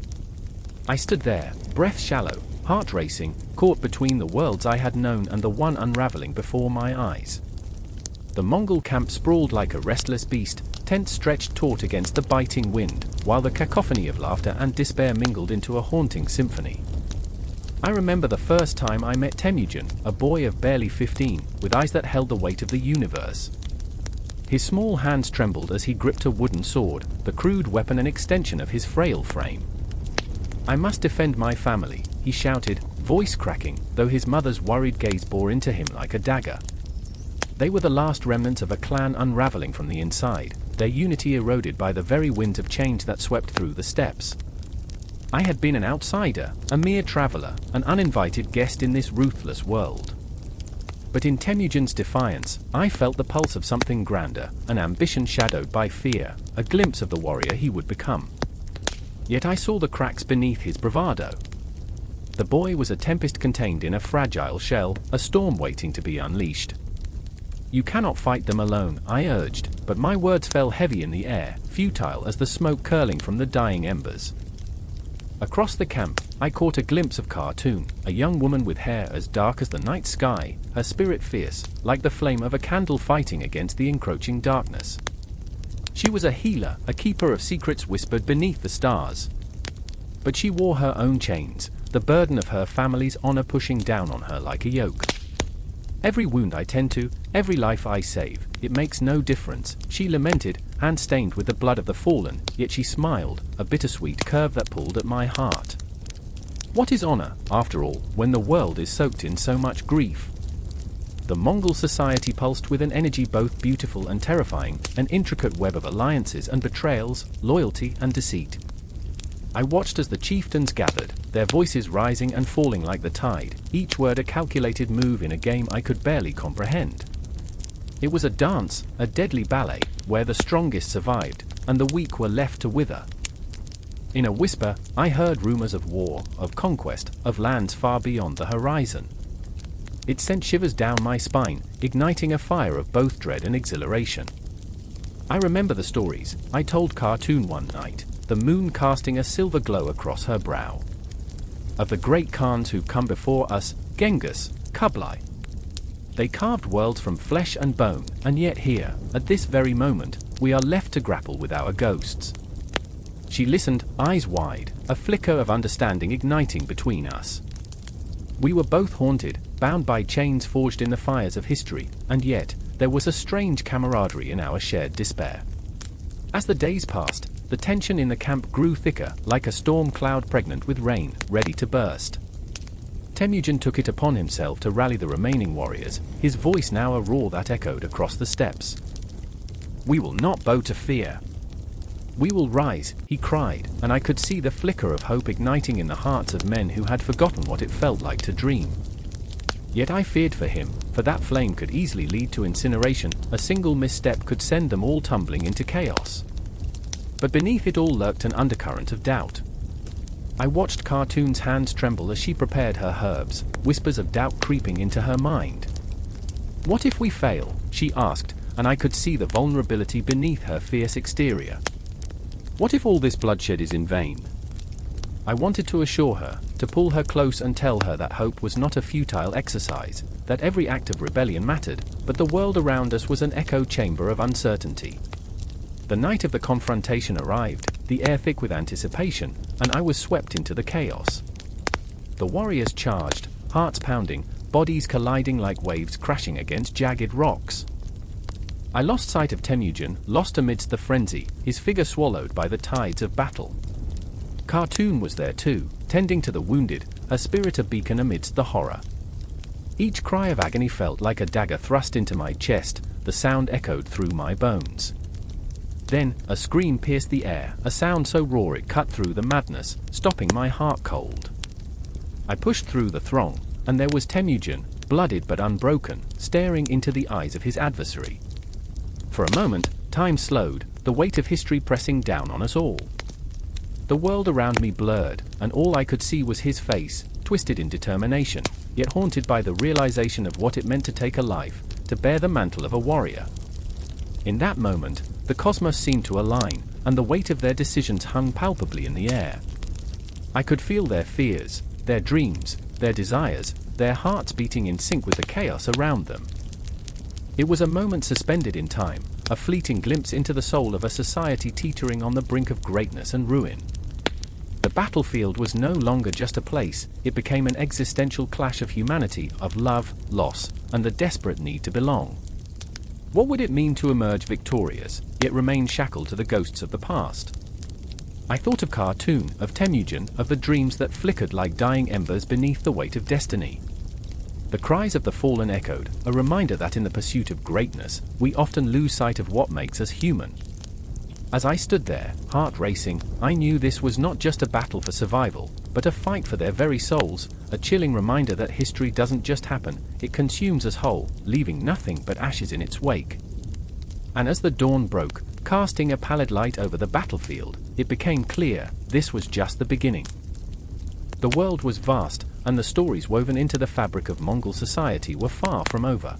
I stood there, breath shallow, heart racing, caught between the worlds I had known and the one unraveling before my eyes. The Mongol camp sprawled like a restless beast, tents stretched taut against the biting wind, while the cacophony of laughter and despair mingled into a haunting symphony. I remember the first time I met Temujin, a boy of barely 15, with eyes that held the weight of the universe. His small hands trembled as he gripped a wooden sword, the crude weapon an extension of his frail frame. "I must defend my family," he shouted, voice cracking, though his mother's worried gaze bore into him like a dagger. They were the last remnants of a clan unraveling from the inside, their unity eroded by the very winds of change that swept through the steppes. I had been an outsider, a mere traveler, an uninvited guest in this ruthless world. But in Temujin's defiance, I felt the pulse of something grander, an ambition shadowed by fear, a glimpse of the warrior he would become. Yet I saw the cracks beneath his bravado. The boy was a tempest contained in a fragile shell, a storm waiting to be unleashed. "You cannot fight them alone," I urged, but my words fell heavy in the air, futile as the smoke curling from the dying embers. Across the camp, I caught a glimpse of Khartoum, a young woman with hair as dark as the night sky, her spirit fierce, like the flame of a candle fighting against the encroaching darkness. She was a healer, a keeper of secrets whispered beneath the stars. But she wore her own chains, the burden of her family's honor pushing down on her like a yoke. "Every wound I tend to, every life I save, it makes no difference," she lamented, hand stained with the blood of the fallen, yet she smiled, a bittersweet curve that pulled at my heart. What is honor, after all, when the world is soaked in so much grief? The Mongol society pulsed with an energy both beautiful and terrifying, an intricate web of alliances and betrayals, loyalty and deceit. I watched as the chieftains gathered, their voices rising and falling like the tide, each word a calculated move in a game I could barely comprehend. It was a dance, a deadly ballet, where the strongest survived, and the weak were left to wither. In a whisper, I heard rumors of war, of conquest, of lands far beyond the horizon. It sent shivers down my spine, igniting a fire of both dread and exhilaration. I remember the stories I told Cartoon one night, the moon casting a silver glow across her brow. Of the great Khans who've come before us, Genghis, Kublai. They carved worlds from flesh and bone, and yet here, at this very moment, we are left to grapple with our ghosts. She listened, eyes wide, a flicker of understanding igniting between us. We were both haunted, bound by chains forged in the fires of history, and yet, there was a strange camaraderie in our shared despair. As the days passed, the tension in the camp grew thicker, like a storm cloud pregnant with rain, ready to burst. Temujin took it upon himself to rally the remaining warriors, his voice now a roar that echoed across the steppes. "We will not bow to fear. We will rise," he cried, and I could see the flicker of hope igniting in the hearts of men who had forgotten what it felt like to dream. Yet I feared for him, for that flame could easily lead to incineration, a single misstep could send them all tumbling into chaos. But beneath it all lurked an undercurrent of doubt. I watched Cartoon's hands tremble as she prepared her herbs, whispers of doubt creeping into her mind. "What if we fail?" she asked, and I could see the vulnerability beneath her fierce exterior. "What if all this bloodshed is in vain?" I wanted to assure her, to pull her close and tell her that hope was not a futile exercise, that every act of rebellion mattered, but the world around us was an echo chamber of uncertainty. The night of the confrontation arrived, the air thick with anticipation, and I was swept into the chaos. The warriors charged, hearts pounding, bodies colliding like waves crashing against jagged rocks. I lost sight of Temujin, lost amidst the frenzy, his figure swallowed by the tides of battle. Cartoon was there too, tending to the wounded, her spirit a beacon amidst the horror. Each cry of agony felt like a dagger thrust into my chest, the sound echoed through my bones. Then, a scream pierced the air, a sound so raw it cut through the madness, stopping my heart cold. I pushed through the throng, and there was Temujin, blooded but unbroken, staring into the eyes of his adversary. For a moment, time slowed, the weight of history pressing down on us all. The world around me blurred, and all I could see was his face, twisted in determination, yet haunted by the realization of what it meant to take a life, to bear the mantle of a warrior. In that moment, the cosmos seemed to align, and the weight of their decisions hung palpably in the air. I could feel their fears, their dreams, their desires, their hearts beating in sync with the chaos around them. It was a moment suspended in time, a fleeting glimpse into the soul of a society teetering on the brink of greatness and ruin. The battlefield was no longer just a place, it became an existential clash of humanity, of love, loss, and the desperate need to belong. What would it mean to emerge victorious, yet remain shackled to the ghosts of the past? I thought of Cartoon, of Temujin, of the dreams that flickered like dying embers beneath the weight of destiny. The cries of the fallen echoed, a reminder that in the pursuit of greatness, we often lose sight of what makes us human. As I stood there, heart racing, I knew this was not just a battle for survival, but a fight for their very souls, a chilling reminder that history doesn't just happen, it consumes us whole, leaving nothing but ashes in its wake. And as the dawn broke, casting a pallid light over the battlefield, it became clear, this was just the beginning. The world was vast, and the stories woven into the fabric of Mongol society were far from over.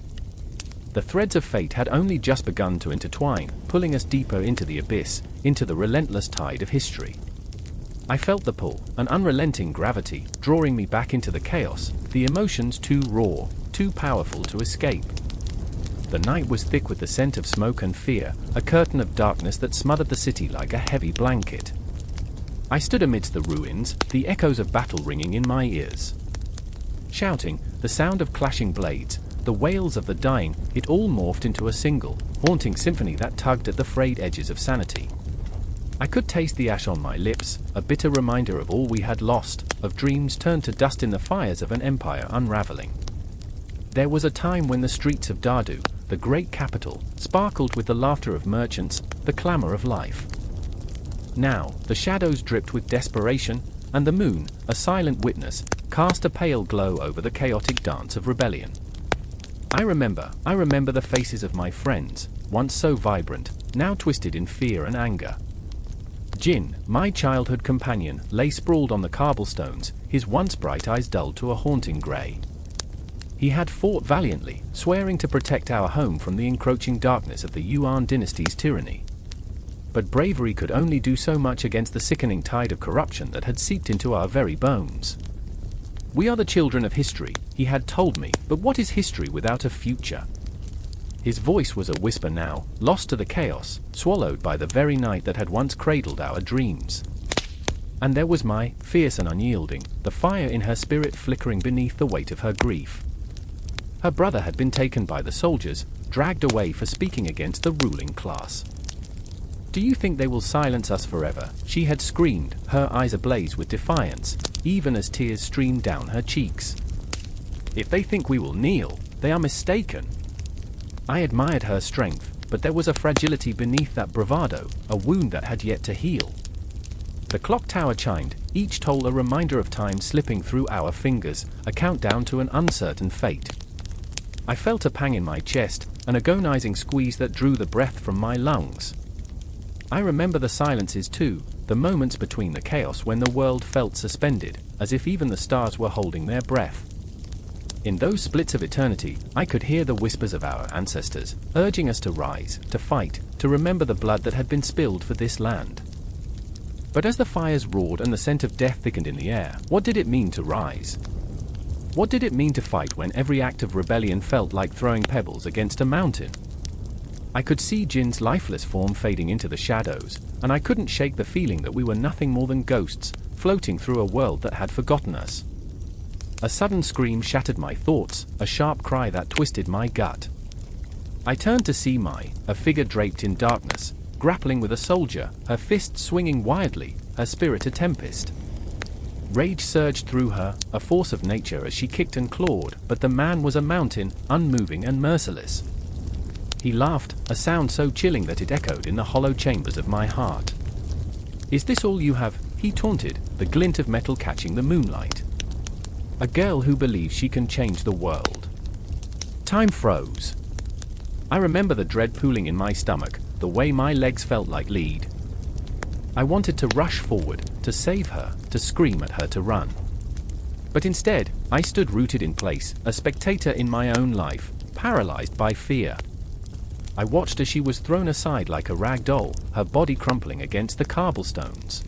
The threads of fate had only just begun to intertwine, pulling us deeper into the abyss, into the relentless tide of history. I felt the pull, an unrelenting gravity, drawing me back into the chaos, the emotions too raw, too powerful to escape. The night was thick with the scent of smoke and fear, a curtain of darkness that smothered the city like a heavy blanket. I stood amidst the ruins, the echoes of battle ringing in my ears. Shouting, the sound of clashing blades, the wails of the dying, it all morphed into a single, haunting symphony that tugged at the frayed edges of sanity. I could taste the ash on my lips, a bitter reminder of all we had lost, of dreams turned to dust in the fires of an empire unraveling. There was a time when the streets of Dardu, the great capital, sparkled with the laughter of merchants, the clamor of life. Now, the shadows dripped with desperation, and the moon, a silent witness, cast a pale glow over the chaotic dance of rebellion. I remember the faces of my friends, once so vibrant, now twisted in fear and anger. Jin, my childhood companion, lay sprawled on the cobblestones, his once bright eyes dulled to a haunting grey. He had fought valiantly, swearing to protect our home from the encroaching darkness of the Yuan dynasty's tyranny. But bravery could only do so much against the sickening tide of corruption that had seeped into our very bones. We are the children of history, he had told me, but what is history without a future? His voice was a whisper now, lost to the chaos, swallowed by the very night that had once cradled our dreams. And there was Mai, fierce and unyielding, the fire in her spirit flickering beneath the weight of her grief. Her brother had been taken by the soldiers, dragged away for speaking against the ruling class. Do you think they will silence us forever? She had screamed, her eyes ablaze with defiance, even as tears streamed down her cheeks. If they think we will kneel, they are mistaken. I admired her strength, but there was a fragility beneath that bravado, a wound that had yet to heal. The clock tower chimed, each toll a reminder of time slipping through our fingers, a countdown to an uncertain fate. I felt a pang in my chest, an agonizing squeeze that drew the breath from my lungs. I remember the silences too, the moments between the chaos when the world felt suspended, as if even the stars were holding their breath. In those splits of eternity, I could hear the whispers of our ancestors, urging us to rise, to fight, to remember the blood that had been spilled for this land. But as the fires roared and the scent of death thickened in the air, what did it mean to rise? What did it mean to fight when every act of rebellion felt like throwing pebbles against a mountain? I could see Jin's lifeless form fading into the shadows, and I couldn't shake the feeling that we were nothing more than ghosts, floating through a world that had forgotten us. A sudden scream shattered my thoughts, a sharp cry that twisted my gut. I turned to see Mai, a figure draped in darkness, grappling with a soldier, her fists swinging wildly, her spirit a tempest. Rage surged through her, a force of nature as she kicked and clawed, but the man was a mountain, unmoving and merciless. He laughed, a sound so chilling that it echoed in the hollow chambers of my heart. "Is this all you have?" he taunted, the glint of metal catching the moonlight. A girl who believes she can change the world. Time froze. I remember the dread pooling in my stomach, the way my legs felt like lead. I wanted to rush forward, to save her, to scream at her to run. But instead, I stood rooted in place, a spectator in my own life, paralyzed by fear. I watched as she was thrown aside like a rag doll, her body crumpling against the cobblestones.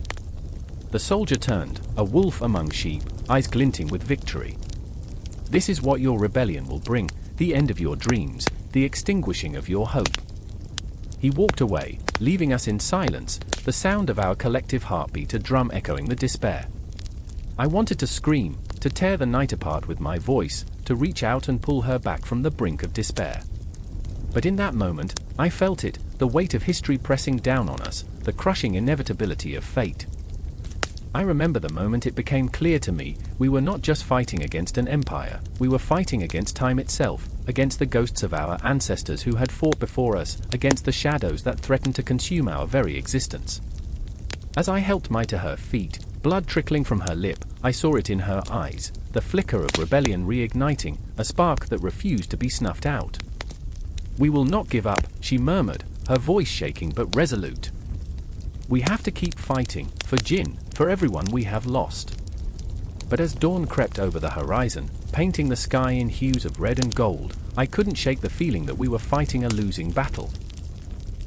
The soldier turned, a wolf among sheep, eyes glinting with victory. "This is what your rebellion will bring, the end of your dreams, the extinguishing of your hope." He walked away, leaving us in silence, the sound of our collective heartbeat a drum echoing the despair. I wanted to scream, to tear the night apart with my voice, to reach out and pull her back from the brink of despair. But in that moment, I felt it, the weight of history pressing down on us, the crushing inevitability of fate. I remember the moment it became clear to me, we were not just fighting against an empire, we were fighting against time itself, against the ghosts of our ancestors who had fought before us, against the shadows that threatened to consume our very existence. As I helped Mai to her feet, blood trickling from her lip, I saw it in her eyes, the flicker of rebellion reigniting, a spark that refused to be snuffed out. "We will not give up," she murmured, her voice shaking but resolute. "We have to keep fighting, for Jin, for everyone we have lost." But as dawn crept over the horizon, painting the sky in hues of red and gold, I couldn't shake the feeling that we were fighting a losing battle.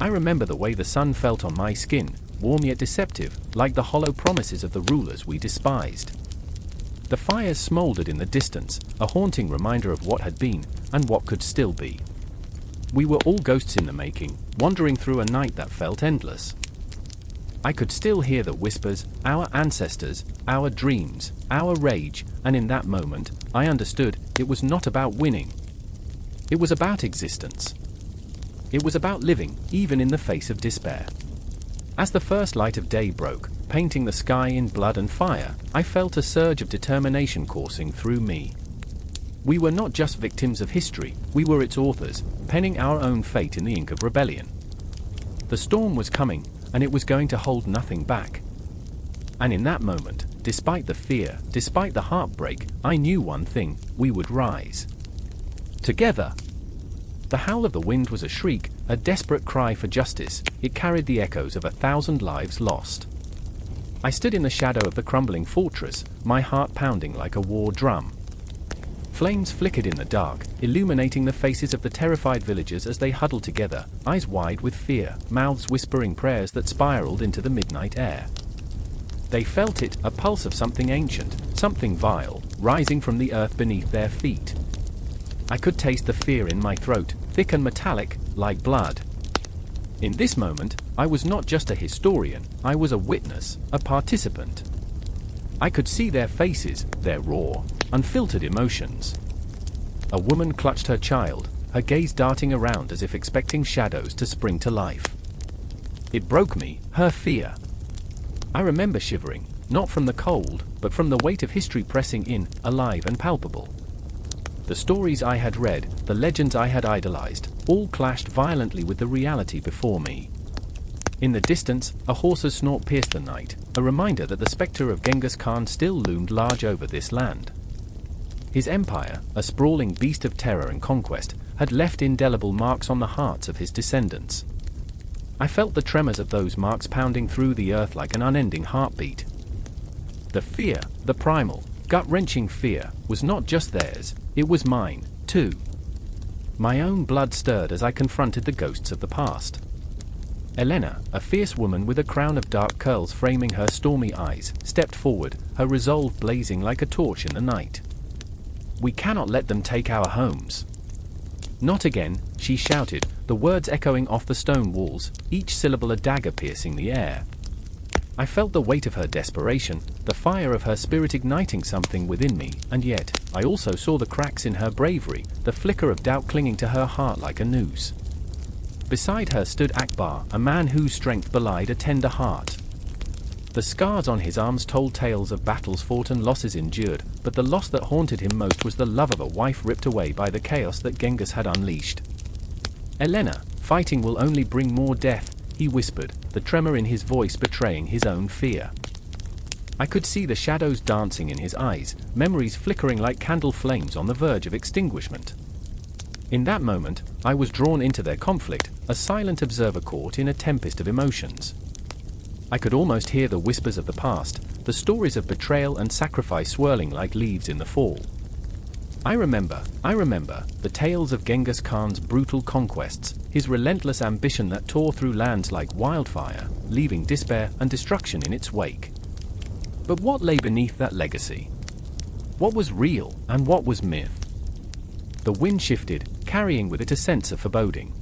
I remember the way the sun felt on my skin, warm yet deceptive, like the hollow promises of the rulers we despised. The fires smoldered in the distance, a haunting reminder of what had been, and what could still be. We were all ghosts in the making, wandering through a night that felt endless. I could still hear the whispers, our ancestors, our dreams, our rage, and in that moment, I understood, it was not about winning. It was about existence. It was about living, even in the face of despair. As the first light of day broke, painting the sky in blood and fire, I felt a surge of determination coursing through me. We were not just victims of history, we were its authors, penning our own fate in the ink of rebellion. The storm was coming, and it was going to hold nothing back. And in that moment, despite the fear, despite the heartbreak, I knew one thing, we would rise. Together. The howl of the wind was a shriek, a desperate cry for justice. It carried the echoes of 1,000 lives lost. I stood in the shadow of the crumbling fortress, my heart pounding like a war drum. Flames flickered in the dark, illuminating the faces of the terrified villagers as they huddled together, eyes wide with fear, mouths whispering prayers that spiraled into the midnight air. They felt it, a pulse of something ancient, something vile, rising from the earth beneath their feet. I could taste the fear in my throat, thick and metallic, like blood. In this moment, I was not just a historian, I was a witness, a participant. I could see their faces, their raw, unfiltered emotions. A woman clutched her child, her gaze darting around as if expecting shadows to spring to life. It broke me, her fear. I remember shivering, not from the cold, but from the weight of history pressing in, alive and palpable. The stories I had read, the legends I had idolized, all clashed violently with the reality before me. In the distance, a horse's snort pierced the night, a reminder that the specter of Genghis Khan still loomed large over this land. His empire, a sprawling beast of terror and conquest, had left indelible marks on the hearts of his descendants. I felt the tremors of those marks pounding through the earth like an unending heartbeat. The fear, the primal, gut-wrenching fear, was not just theirs, it was mine, too. My own blood stirred as I confronted the ghosts of the past. Elena, a fierce woman with a crown of dark curls framing her stormy eyes, stepped forward, her resolve blazing like a torch in the night. "We cannot let them take our homes." "Not again," she shouted, the words echoing off the stone walls, each syllable a dagger piercing the air. I felt the weight of her desperation, the fire of her spirit igniting something within me, and yet, I also saw the cracks in her bravery, the flicker of doubt clinging to her heart like a noose. Beside her stood Akbar, a man whose strength belied a tender heart. The scars on his arms told tales of battles fought and losses endured, but the loss that haunted him most was the love of a wife ripped away by the chaos that Genghis had unleashed. "Elena, fighting will only bring more death," he whispered, the tremor in his voice betraying his own fear. I could see the shadows dancing in his eyes, memories flickering like candle flames on the verge of extinguishment. In that moment, I was drawn into their conflict, a silent observer caught in a tempest of emotions. I could almost hear the whispers of the past, the stories of betrayal and sacrifice swirling like leaves in the fall. I remember, the tales of Genghis Khan's brutal conquests, his relentless ambition that tore through lands like wildfire, leaving despair and destruction in its wake. But what lay beneath that legacy? What was real and what was myth? The wind shifted, carrying with it a sense of foreboding.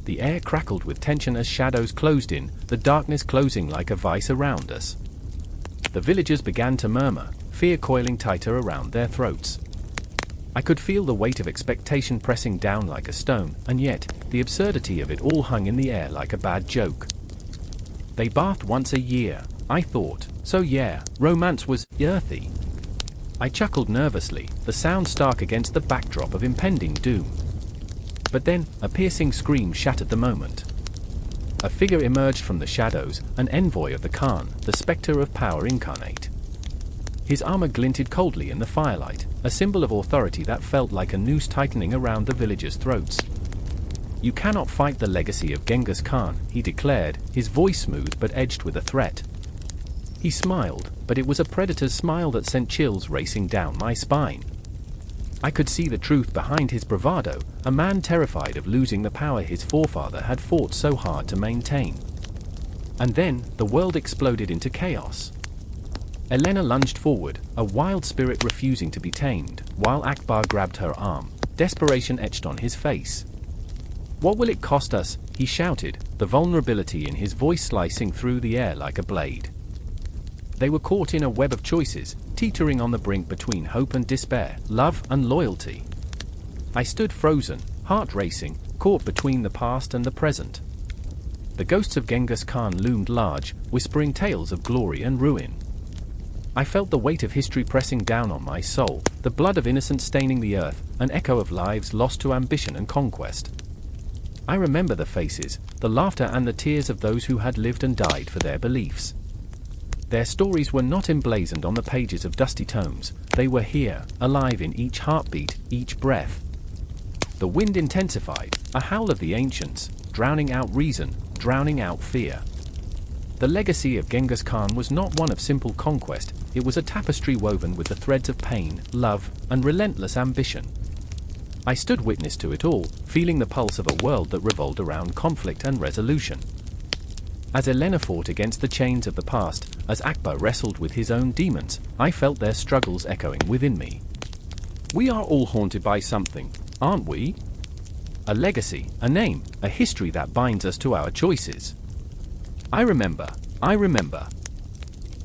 The air crackled with tension as shadows closed in, the darkness closing like a vice around us. The villagers began to murmur, fear coiling tighter around their throats. I could feel the weight of expectation pressing down like a stone, and yet, the absurdity of it all hung in the air like a bad joke. They bathed once a year, I thought, so yeah, romance was earthy. I chuckled nervously, the sound stark against the backdrop of impending doom. But then, a piercing scream shattered the moment. A figure emerged from the shadows, an envoy of the Khan, the specter of power incarnate. His armor glinted coldly in the firelight, a symbol of authority that felt like a noose tightening around the villagers' throats. "You cannot fight the legacy of Genghis Khan," he declared, his voice smooth but edged with a threat. He smiled, but it was a predator's smile that sent chills racing down my spine. I could see the truth behind his bravado, a man terrified of losing the power his forefather had fought so hard to maintain. And then, the world exploded into chaos. Elena lunged forward, a wild spirit refusing to be tamed, while Akbar grabbed her arm, desperation etched on his face. "What will it cost us?" he shouted, the vulnerability in his voice slicing through the air like a blade. They were caught in a web of choices, teetering on the brink between hope and despair, love and loyalty. I stood frozen, heart racing, caught between the past and the present. The ghosts of Genghis Khan loomed large, whispering tales of glory and ruin. I felt the weight of history pressing down on my soul, the blood of innocence staining the earth, an echo of lives lost to ambition and conquest. I remember the faces, the laughter and the tears of those who had lived and died for their beliefs. Their stories were not emblazoned on the pages of dusty tomes, they were here, alive in each heartbeat, each breath. The wind intensified, a howl of the ancients, drowning out reason, drowning out fear. The legacy of Genghis Khan was not one of simple conquest, it was a tapestry woven with the threads of pain, love, and relentless ambition. I stood witness to it all, feeling the pulse of a world that revolved around conflict and resolution. As Elena fought against the chains of the past, as Akbar wrestled with his own demons, I felt their struggles echoing within me. We are all haunted by something, aren't we? A legacy, a name, a history that binds us to our choices. I remember.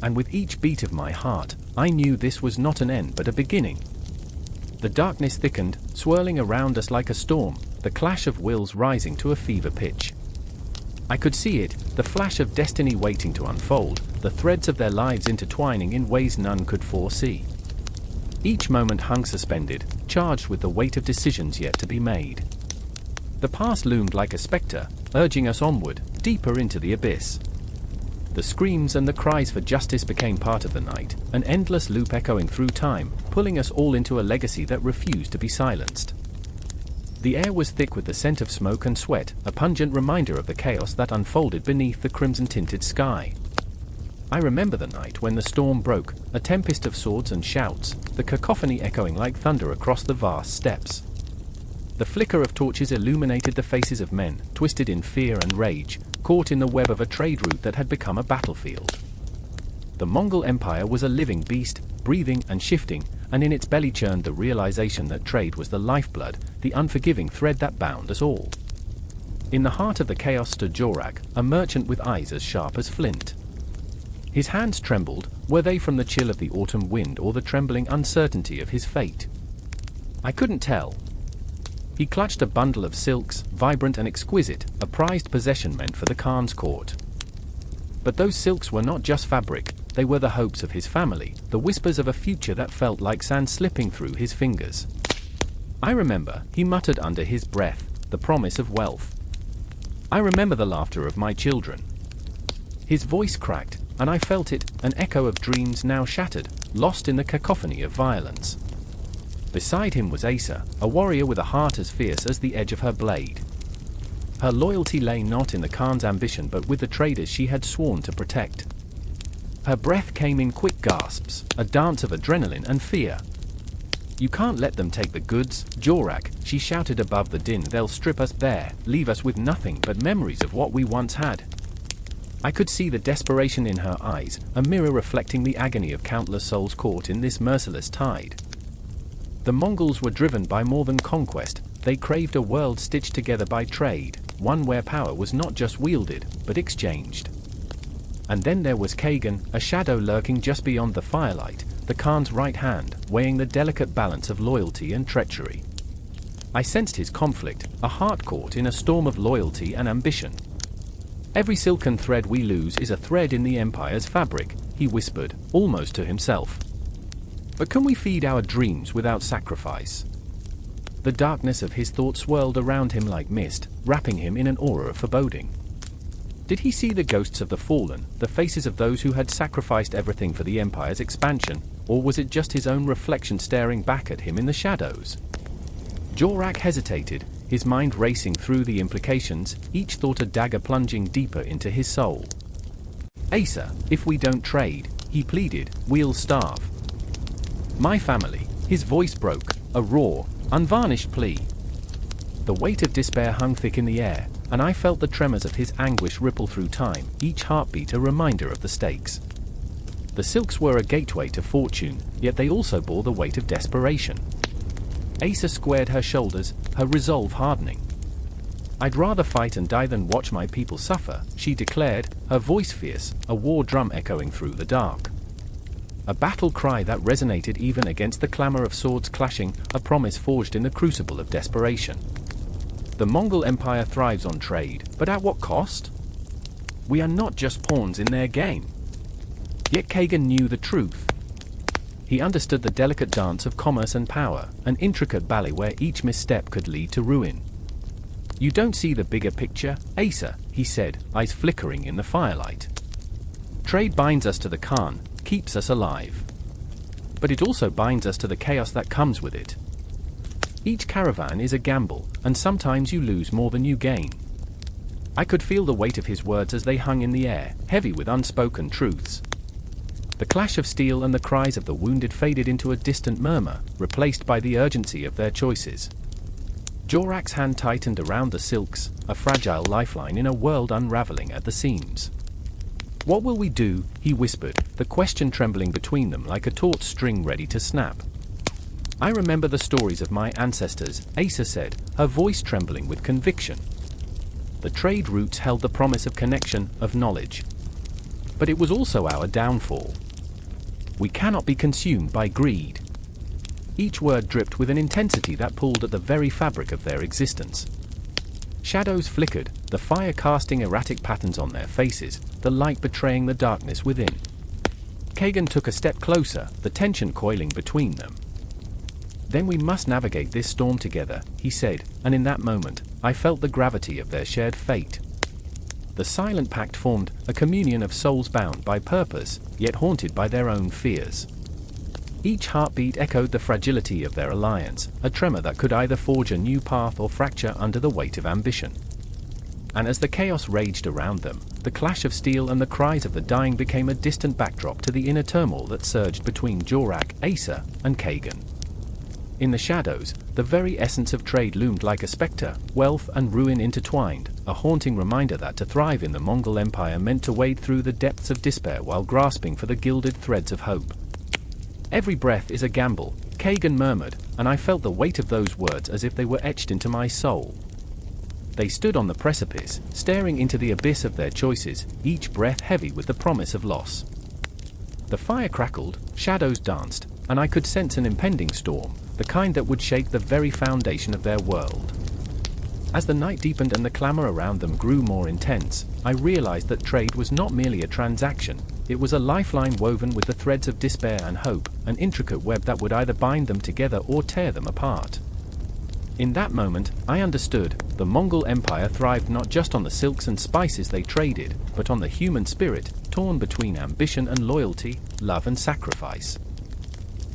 And with each beat of my heart, I knew this was not an end but a beginning. The darkness thickened, swirling around us like a storm, the clash of wills rising to a fever pitch. I could see it, the flash of destiny waiting to unfold, the threads of their lives intertwining in ways none could foresee. Each moment hung suspended, charged with the weight of decisions yet to be made. The past loomed like a spectre, urging us onward, deeper into the abyss. The screams and the cries for justice became part of the night, an endless loop echoing through time, pulling us all into a legacy that refused to be silenced. The air was thick with the scent of smoke and sweat, a pungent reminder of the chaos that unfolded beneath the crimson-tinted sky. I remember the night when the storm broke, a tempest of swords and shouts, the cacophony echoing like thunder across the vast steppes. The flicker of torches illuminated the faces of men, twisted in fear and rage, caught in the web of a trade route that had become a battlefield. The Mongol Empire was a living beast, breathing and shifting, and in its belly churned the realization that trade was the lifeblood, the unforgiving thread that bound us all. In the heart of the chaos stood Jorak, a merchant with eyes as sharp as flint. His hands trembled, were they from the chill of the autumn wind or the trembling uncertainty of his fate? I couldn't tell. He clutched a bundle of silks, vibrant and exquisite, a prized possession meant for the Khan's court. But those silks were not just fabric, they were the hopes of his family, the whispers of a future that felt like sand slipping through his fingers. I remember, he muttered under his breath, the promise of wealth. I remember the laughter of my children. His voice cracked, and I felt it, an echo of dreams now shattered, lost in the cacophony of violence. Beside him was Asa, a warrior with a heart as fierce as the edge of her blade. Her loyalty lay not in the Khan's ambition but with the traders she had sworn to protect. Her breath came in quick gasps, a dance of adrenaline and fear. You can't let them take the goods, Jorak, she shouted above the din. They'll strip us bare, leave us with nothing but memories of what we once had. I could see the desperation in her eyes, a mirror reflecting the agony of countless souls caught in this merciless tide. The Mongols were driven by more than conquest, they craved a world stitched together by trade, one where power was not just wielded, but exchanged. And then there was Kagan, a shadow lurking just beyond the firelight, the Khan's right hand, weighing the delicate balance of loyalty and treachery. I sensed his conflict, a heart caught in a storm of loyalty and ambition. Every silken thread we lose is a thread in the Empire's fabric, he whispered, almost to himself. But can we feed our dreams without sacrifice? The darkness of his thoughts swirled around him like mist, wrapping him in an aura of foreboding. Did he see the ghosts of the fallen, the faces of those who had sacrificed everything for the Empire's expansion, or was it just his own reflection staring back at him in the shadows? Jorak hesitated, his mind racing through the implications, each thought a dagger plunging deeper into his soul. Asa, if we don't trade, he pleaded, we'll starve. My family, his voice broke, a raw, unvarnished plea. The weight of despair hung thick in the air, and I felt the tremors of his anguish ripple through time, each heartbeat a reminder of the stakes. The silks were a gateway to fortune, yet they also bore the weight of desperation. Asa squared her shoulders, her resolve hardening. I'd rather fight and die than watch my people suffer, she declared, her voice fierce, a war drum echoing through the dark. A battle cry that resonated even against the clamor of swords clashing, a promise forged in the crucible of desperation. The Mongol Empire thrives on trade, but at what cost? We are not just pawns in their game. Yet Kagan knew the truth. He understood the delicate dance of commerce and power, an intricate ballet where each misstep could lead to ruin. You don't see the bigger picture, Asa, he said, eyes flickering in the firelight. Trade binds us to the Khan, keeps us alive. But it also binds us to the chaos that comes with it. Each caravan is a gamble, and sometimes you lose more than you gain. I could feel the weight of his words as they hung in the air, heavy with unspoken truths. The clash of steel and the cries of the wounded faded into a distant murmur, replaced by the urgency of their choices. Jorak's hand tightened around the silks, a fragile lifeline in a world unraveling at the seams. "What will we do?" he whispered, the question trembling between them like a taut string ready to snap. "I remember the stories of my ancestors," Asa said, her voice trembling with conviction. The trade routes held the promise of connection, of knowledge. But it was also our downfall. We cannot be consumed by greed. Each word dripped with an intensity that pulled at the very fabric of their existence. Shadows flickered, the fire casting erratic patterns on their faces, the light betraying the darkness within. Kagan took a step closer, the tension coiling between them. "Then we must navigate this storm together," he said, and in that moment, I felt the gravity of their shared fate. The silent pact formed, a communion of souls bound by purpose, yet haunted by their own fears. Each heartbeat echoed the fragility of their alliance, a tremor that could either forge a new path or fracture under the weight of ambition. And as the chaos raged around them, the clash of steel and the cries of the dying became a distant backdrop to the inner turmoil that surged between Jorak, Asa, and Kagan. In the shadows, the very essence of trade loomed like a specter, wealth and ruin intertwined, a haunting reminder that to thrive in the Mongol Empire meant to wade through the depths of despair while grasping for the gilded threads of hope. "Every breath is a gamble," Kagan murmured, and I felt the weight of those words as if they were etched into my soul. They stood on the precipice, staring into the abyss of their choices, each breath heavy with the promise of loss. The fire crackled, shadows danced, and I could sense an impending storm, the kind that would shake the very foundation of their world. As the night deepened and the clamor around them grew more intense, I realized that trade was not merely a transaction, it was a lifeline woven with the threads of despair and hope, an intricate web that would either bind them together or tear them apart. In that moment, I understood, the Mongol Empire thrived not just on the silks and spices they traded, but on the human spirit, torn between ambition and loyalty, love and sacrifice.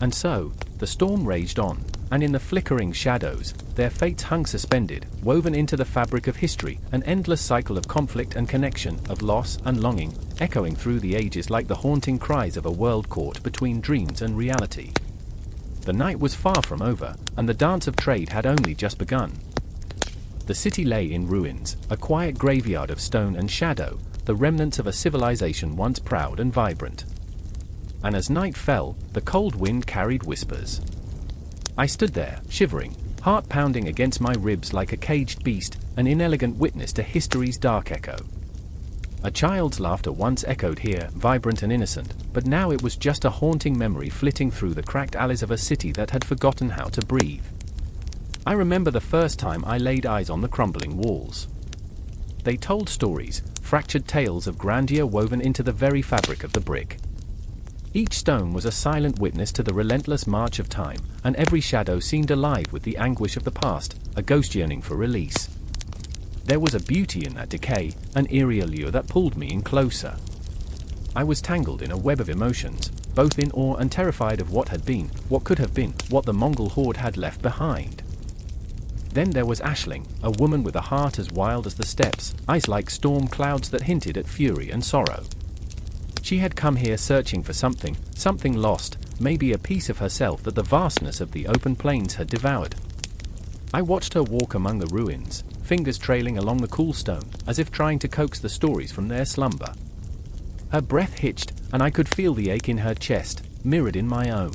And so, the storm raged on, and in the flickering shadows, their fates hung suspended, woven into the fabric of history, an endless cycle of conflict and connection, of loss and longing, echoing through the ages like the haunting cries of a world caught between dreams and reality. The night was far from over, and the dance of trade had only just begun. The city lay in ruins, a quiet graveyard of stone and shadow, the remnants of a civilization once proud and vibrant. And as night fell, the cold wind carried whispers. I stood there, shivering, heart pounding against my ribs like a caged beast, an inelegant witness to history's dark echo. A child's laughter once echoed here, vibrant and innocent, but now it was just a haunting memory flitting through the cracked alleys of a city that had forgotten how to breathe. I remember the first time I laid eyes on the crumbling walls. They told stories, fractured tales of grandeur woven into the very fabric of the brick. Each stone was a silent witness to the relentless march of time, and every shadow seemed alive with the anguish of the past, a ghost yearning for release. There was a beauty in that decay, an eerie allure that pulled me in closer. I was tangled in a web of emotions, both in awe and terrified of what had been, what could have been, what the Mongol horde had left behind. Then there was Aisling, a woman with a heart as wild as the steppes, eyes like storm clouds that hinted at fury and sorrow. She had come here searching for something lost, maybe a piece of herself that the vastness of the open plains had devoured. I watched her walk among the ruins, fingers trailing along the cool stone, as if trying to coax the stories from their slumber. Her breath hitched, and I could feel the ache in her chest, mirrored in my own.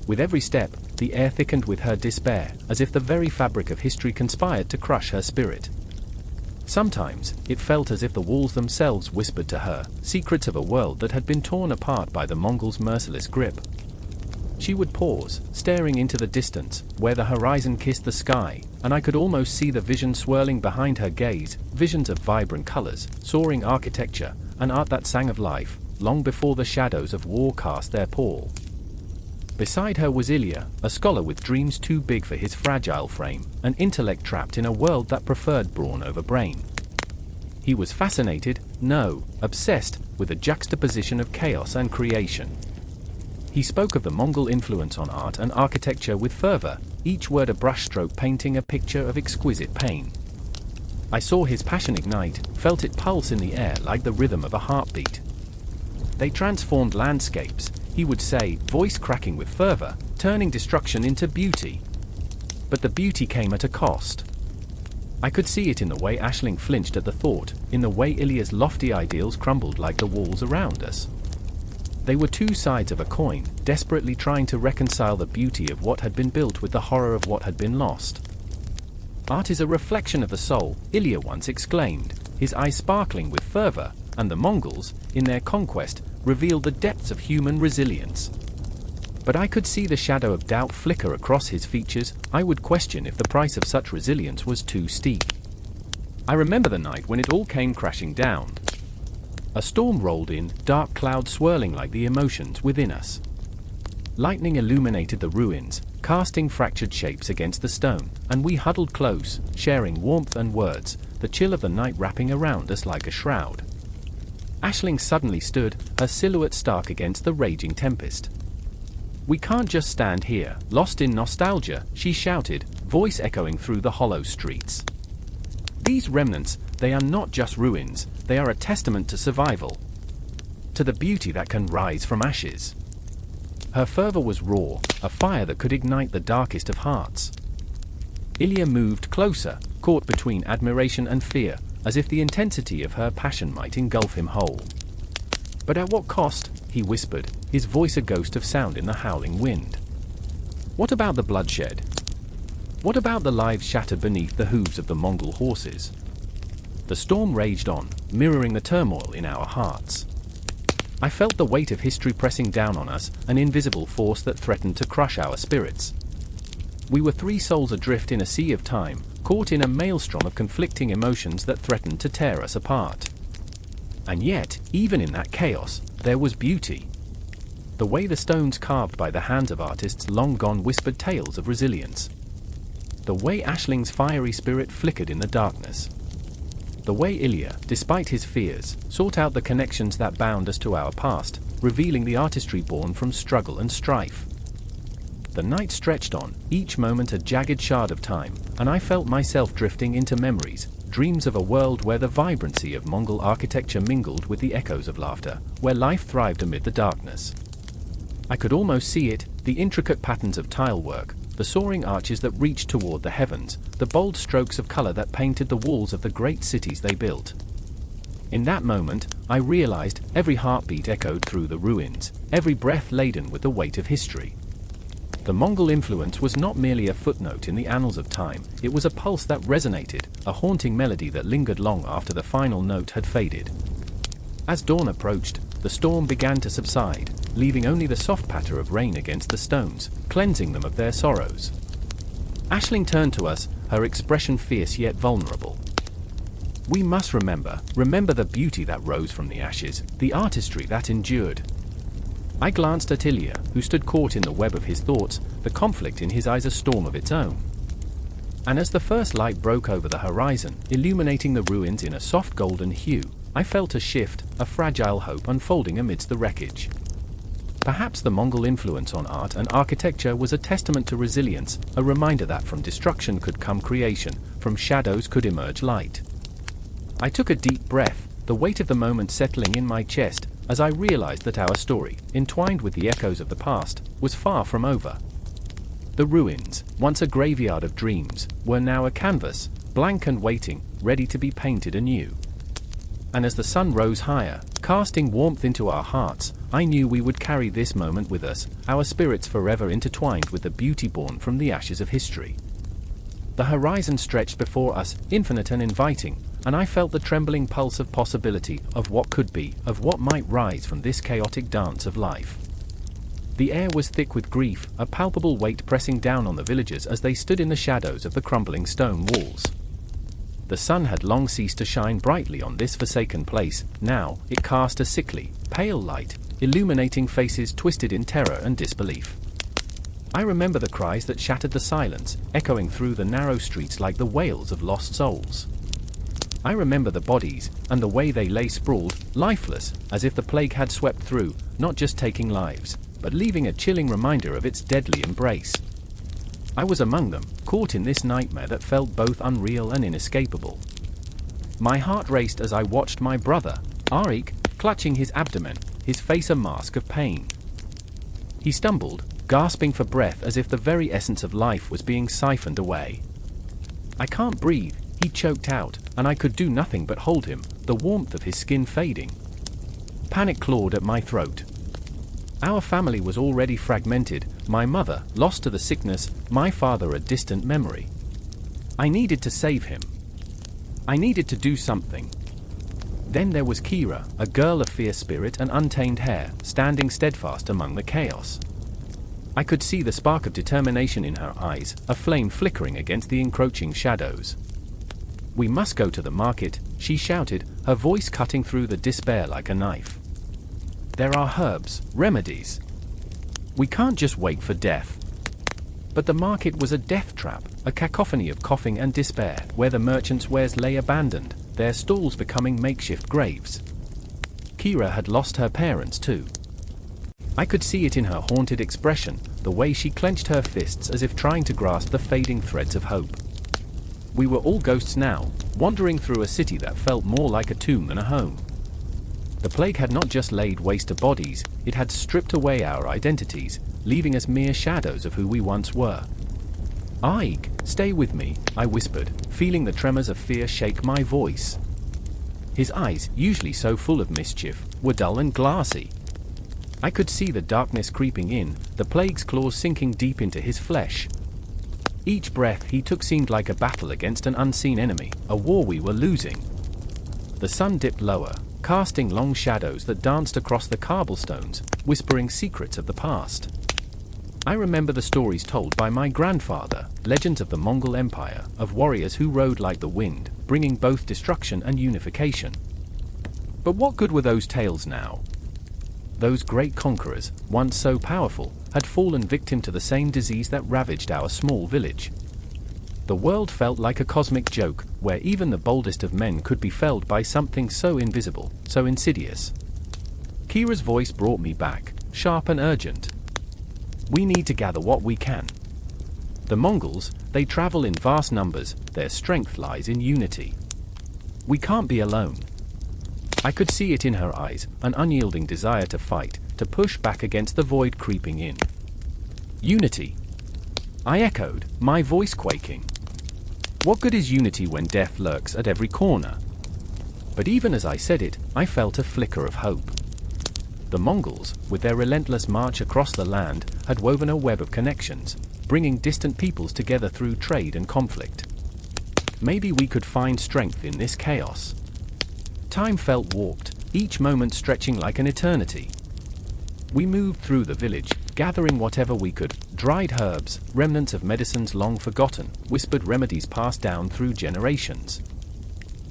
With every step, the air thickened with her despair, as if the very fabric of history conspired to crush her spirit. Sometimes, it felt as if the walls themselves whispered to her, secrets of a world that had been torn apart by the Mongols' merciless grip. She would pause, staring into the distance, where the horizon kissed the sky, and I could almost see the vision swirling behind her gaze, visions of vibrant colors, soaring architecture, and art that sang of life, long before the shadows of war cast their pall. Beside her was Ilya, a scholar with dreams too big for his fragile frame, an intellect trapped in a world that preferred brawn over brain. He was fascinated, no, obsessed, with the juxtaposition of chaos and creation. He spoke of the Mongol influence on art and architecture with fervor, each word a brushstroke painting a picture of exquisite pain. I saw his passion ignite, felt it pulse in the air like the rhythm of a heartbeat. They transformed landscapes, he would say, voice cracking with fervor, turning destruction into beauty. But the beauty came at a cost. I could see it in the way Aisling flinched at the thought, in the way Ilya's lofty ideals crumbled like the walls around us. They were two sides of a coin, desperately trying to reconcile the beauty of what had been built with the horror of what had been lost. Art is a reflection of the soul, Ilya once exclaimed, his eyes sparkling with fervor, and the Mongols, in their conquest, revealed the depths of human resilience. But I could see the shadow of doubt flicker across his features. I would question if the price of such resilience was too steep. I remember the night when it all came crashing down. A storm rolled in, dark clouds swirling like the emotions within us. Lightning illuminated the ruins, casting fractured shapes against the stone, and we huddled close, sharing warmth and words, the chill of the night wrapping around us like a shroud. Aisling suddenly stood, her silhouette stark against the raging tempest. "We can't just stand here, lost in nostalgia," she shouted, voice echoing through the hollow streets. "These remnants, they are not just ruins, they are a testament to survival. To the beauty that can rise from ashes." Her fervor was raw, a fire that could ignite the darkest of hearts. Ilya moved closer, caught between admiration and fear, as if the intensity of her passion might engulf him whole. "But at what cost?" he whispered, his voice a ghost of sound in the howling wind. "What about the bloodshed? What about the lives shattered beneath the hooves of the Mongol horses?" The storm raged on, mirroring the turmoil in our hearts. I felt the weight of history pressing down on us, an invisible force that threatened to crush our spirits. We were three souls adrift in a sea of time, caught in a maelstrom of conflicting emotions that threatened to tear us apart. And yet, even in that chaos, there was beauty. The way the stones carved by the hands of artists long gone whispered tales of resilience. The way Aisling's fiery spirit flickered in the darkness. The way Ilya, despite his fears, sought out the connections that bound us to our past, revealing the artistry born from struggle and strife. The night stretched on, each moment a jagged shard of time, and I felt myself drifting into memories, dreams of a world where the vibrancy of Mongol architecture mingled with the echoes of laughter, where life thrived amid the darkness. I could almost see it, the intricate patterns of tile work, the soaring arches that reached toward the heavens, the bold strokes of color that painted the walls of the great cities they built. In that moment, I realized every heartbeat echoed through the ruins, every breath laden with the weight of history. The Mongol influence was not merely a footnote in the annals of time, it was a pulse that resonated, a haunting melody that lingered long after the final note had faded. As dawn approached, the storm began to subside, leaving only the soft patter of rain against the stones, cleansing them of their sorrows. Aisling turned to us, her expression fierce yet vulnerable. "We must remember the beauty that rose from the ashes, the artistry that endured." I glanced at Ilya, who stood caught in the web of his thoughts, the conflict in his eyes a storm of its own. And as the first light broke over the horizon, illuminating the ruins in a soft golden hue, I felt a shift, a fragile hope unfolding amidst the wreckage. Perhaps the Mongol influence on art and architecture was a testament to resilience, a reminder that from destruction could come creation, from shadows could emerge light. I took a deep breath, the weight of the moment settling in my chest, as I realized that our story, entwined with the echoes of the past, was far from over. The ruins, once a graveyard of dreams, were now a canvas, blank and waiting, ready to be painted anew. And as the sun rose higher, casting warmth into our hearts, I knew we would carry this moment with us, our spirits forever intertwined with the beauty born from the ashes of history. The horizon stretched before us, infinite and inviting, and I felt the trembling pulse of possibility, of what could be, of what might rise from this chaotic dance of life. The air was thick with grief, a palpable weight pressing down on the villagers as they stood in the shadows of the crumbling stone walls. The sun had long ceased to shine brightly on this forsaken place, now it cast a sickly, pale light, illuminating faces twisted in terror and disbelief. I remember the cries that shattered the silence, echoing through the narrow streets like the wails of lost souls. I remember the bodies, and the way they lay sprawled, lifeless, as if the plague had swept through, not just taking lives, but leaving a chilling reminder of its deadly embrace. I was among them, caught in this nightmare that felt both unreal and inescapable. My heart raced as I watched my brother, Arik, clutching his abdomen, his face a mask of pain. He stumbled, gasping for breath as if the very essence of life was being siphoned away. "I can't breathe," he choked out, and I could do nothing but hold him, the warmth of his skin fading. Panic clawed at my throat. Our family was already fragmented, my mother lost to the sickness, my father a distant memory. I needed to save him. I needed to do something. Then there was Kira, a girl of fierce spirit and untamed hair, standing steadfast among the chaos. I could see the spark of determination in her eyes, a flame flickering against the encroaching shadows. "We must go to the market," she shouted, her voice cutting through the despair like a knife. "There are herbs, remedies. We can't just wait for death." But the market was a death trap, a cacophony of coughing and despair, where the merchants' wares lay abandoned, their stalls becoming makeshift graves. Kira had lost her parents too. I could see it in her haunted expression, the way she clenched her fists as if trying to grasp the fading threads of hope. We were all ghosts now, wandering through a city that felt more like a tomb than a home. The plague had not just laid waste to bodies, it had stripped away our identities, leaving us mere shadows of who we once were. "Aik, stay with me," I whispered, feeling the tremors of fear shake my voice. His eyes, usually so full of mischief, were dull and glassy. I could see the darkness creeping in, the plague's claws sinking deep into his flesh. Each breath he took seemed like a battle against an unseen enemy, a war we were losing. The sun dipped lower, casting long shadows that danced across the cobblestones, whispering secrets of the past. I remember the stories told by my grandfather, legends of the Mongol Empire, of warriors who rode like the wind, bringing both destruction and unification. But what good were those tales now? Those great conquerors, once so powerful, had fallen victim to the same disease that ravaged our small village. The world felt like a cosmic joke, where even the boldest of men could be felled by something so invisible, so insidious. Kira's voice brought me back, sharp and urgent. "We need to gather what we can. The Mongols, they travel in vast numbers, their strength lies in unity. We can't be alone." I could see it in her eyes, an unyielding desire to fight, to push back against the void creeping in. "Unity," I echoed, my voice quaking. What good is unity when death lurks at every corner? But even as I said it, I felt a flicker of hope. The Mongols, with their relentless march across the land, had woven a web of connections, bringing distant peoples together through trade and conflict. Maybe we could find strength in this chaos. Time felt warped, each moment stretching like an eternity. We moved through the village, gathering whatever we could, dried herbs, remnants of medicines long forgotten, whispered remedies passed down through generations.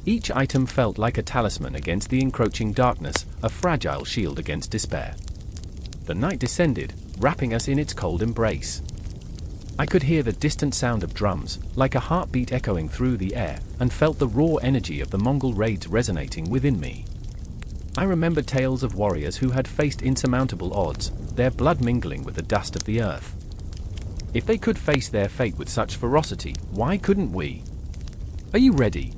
Each item felt like a talisman against the encroaching darkness, a fragile shield against despair. The night descended, wrapping us in its cold embrace. I could hear the distant sound of drums, like a heartbeat echoing through the air, and felt the raw energy of the Mongol raids resonating within me. I remembered tales of warriors who had faced insurmountable odds, their blood mingling with the dust of the earth. If they could face their fate with such ferocity, why couldn't we? "Are you ready?"